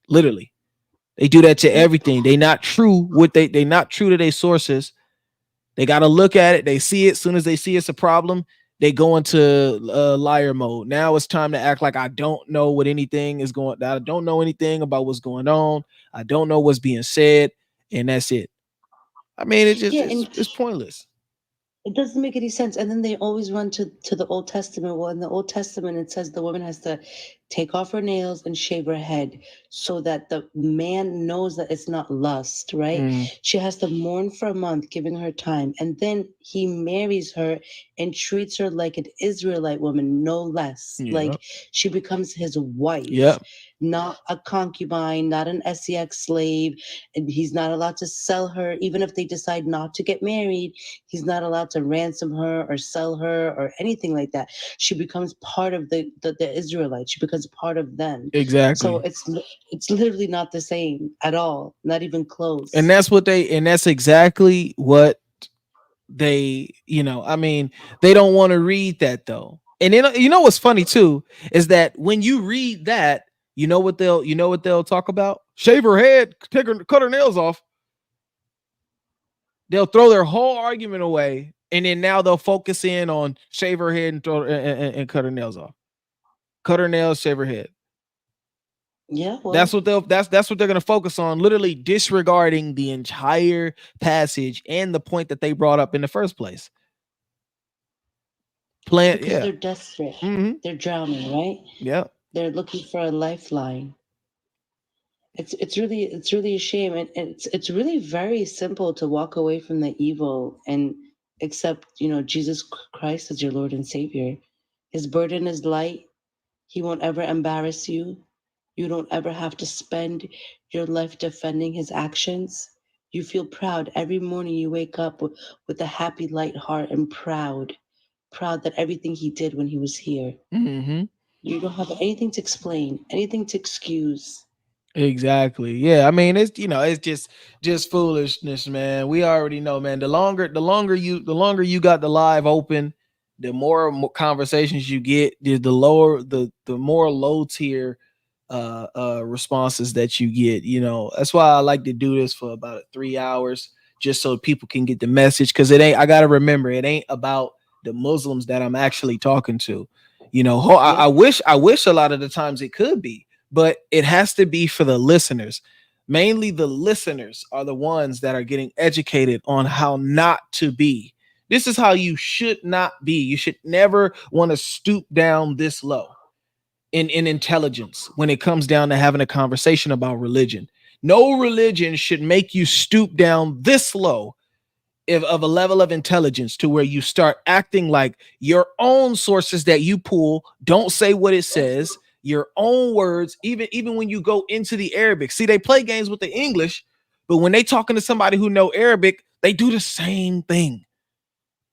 Literally. They do that to everything. They not true to their sources. They got to look at it. They see it. As soon as they see it's a problem, they go into liar mode. Now it's time to act like I don't know what anything is going. I don't know anything about what's going on. I don't know what's being said, and that's it. I mean, it's pointless. It doesn't make any sense. And then they always run to the Old Testament. Well, in the Old Testament, it says the woman has to take off her nails and shave her head so that the man knows that it's not lust, right? She has to mourn for a month, giving her time. And then he marries her and treats her like an Israelite woman, no less. Yep. Like she becomes his wife. Yep. Not a concubine, not an SEX slave. And he's not allowed to sell her. Even if they decide not to get married, he's not allowed to ransom her or sell her or anything like that. She becomes part of the Israelites. She becomes part of them. Exactly. So it's literally not the same at all. Not even close. And that's exactly what they, I mean, they don't want to read that though. And then, what's funny too is that when you read that, you know what they'll talk about? Shave her head, cut her nails off. They'll throw their whole argument away, and then now they'll focus in on shave her head and cut her nails off. Cut her nails, shave her head. Yeah, well, that's what they're going to focus on, literally disregarding the entire passage and the point that they brought up in the first place. Because they're desperate. Mm-hmm. They're drowning, right? Yeah. They're looking for a lifeline. It's really a shame, and it's really very simple to walk away from the evil and accept, Jesus Christ as your Lord and Savior. His burden is light. He won't ever embarrass you. You don't ever have to spend your life defending his actions. You feel proud every morning you wake up with a happy, light heart and proud that everything he did when he was here. Mm-hmm. You don't have anything to explain, anything to excuse. Exactly. Yeah. I mean, it's it's just foolishness, man. We already know, man. The longer you got the live open, the more conversations you get, the more low tier responses that you get. That's why I like to do this for about 3 hours, just so people can get the message. Because I gotta remember, it ain't about the Muslims that I'm actually talking to. You know, I wish a lot of the times it could be, but it has to be for the listeners. Mainly the listeners are the ones that are getting educated on how not to be. This is how you should not be. You should never want to stoop down this low in intelligence when it comes down to having a conversation about religion. No religion should make you stoop down this low of a level of intelligence to where you start acting like your own sources that you pull don't say what it says, your own words, even when you go into the Arabic. See, they play games with the English, but when they talking to somebody who know Arabic, they do the same thing.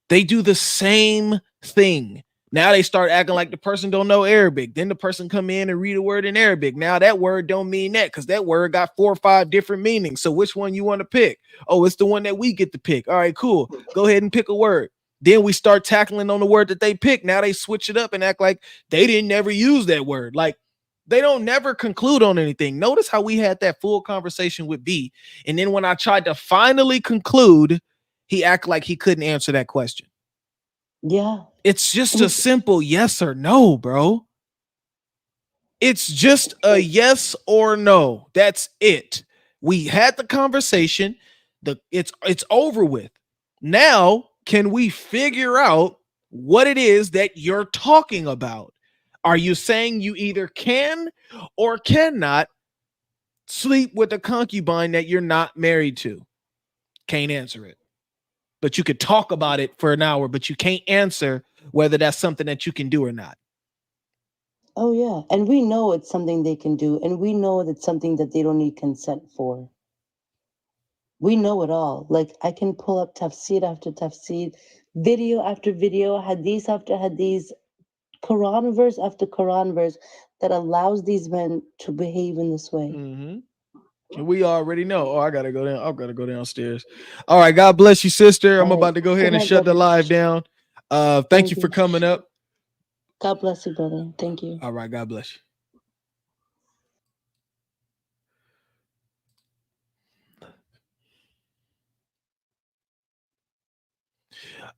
They do the same thing. Now they start acting like the person don't know Arabic. Then the person come in and read a word in Arabic. Now that word don't mean that because that word got 4 or 5 different meanings. So which one you want to pick? Oh, it's the one that we get to pick. All right, cool. Go ahead and pick a word. Then we start tackling on the word that they pick. Now they switch it up and act like they didn't never use that word. Like they don't never conclude on anything. Notice how we had that full conversation with B. And then when I tried to finally conclude, he acted like he couldn't answer that question. Yeah. It's just a simple yes or no, bro. It's just a yes or no. That's it. We had the conversation. It's over with. Now, can we figure out what it is that you're talking about? Are you saying you either can or cannot sleep with a concubine that you're not married to? Can't answer it. But you could talk about it for an hour, but you can't answer whether that's something that you can do or not. Oh, yeah. And we know it's something they can do. And we know that's something that they don't need consent for. We know it all. Like, I can pull up tafsir after tafsir, video after video, hadith after hadith, Quran verse after Quran verse that allows these men to behave in this way. Mm-hmm. We already know. Oh, I gotta go down. I've got to go downstairs. All right. God bless you, sister. I'm about to go ahead and shut the live down. Thank you for coming up. God bless you, brother. Thank you. All right. God bless you.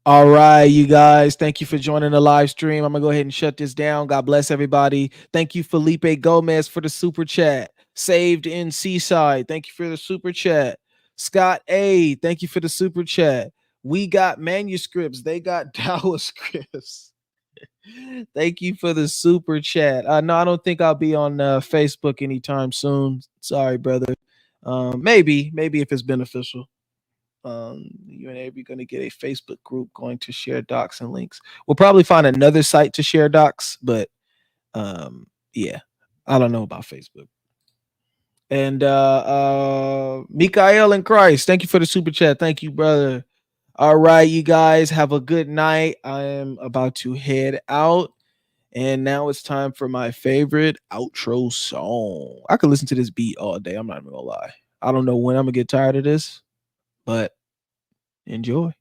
All right, you guys. Thank you for joining the live stream. I'm gonna go ahead and shut this down. God bless everybody. Thank you, Felipe Gomez, for the super chat. Saved in Seaside. Thank you for the super chat. Scott A. Thank you for the super chat. We got manuscripts. They got Dawah scripts. Thank you for the super chat. No, I don't think I'll be on Facebook anytime soon. Sorry, brother. Maybe if it's beneficial. You and Avery going to get a Facebook group going to share docs and links. We'll probably find another site to share docs, but yeah, I don't know about Facebook. And Mikael and Christ, thank you for the super chat. Thank you, brother. All right, you guys have a good night. I am about to head out. And now it's time for my favorite outro song. I could listen to this beat all day. I'm not even gonna lie. I don't know when I'm gonna get tired of this, but enjoy.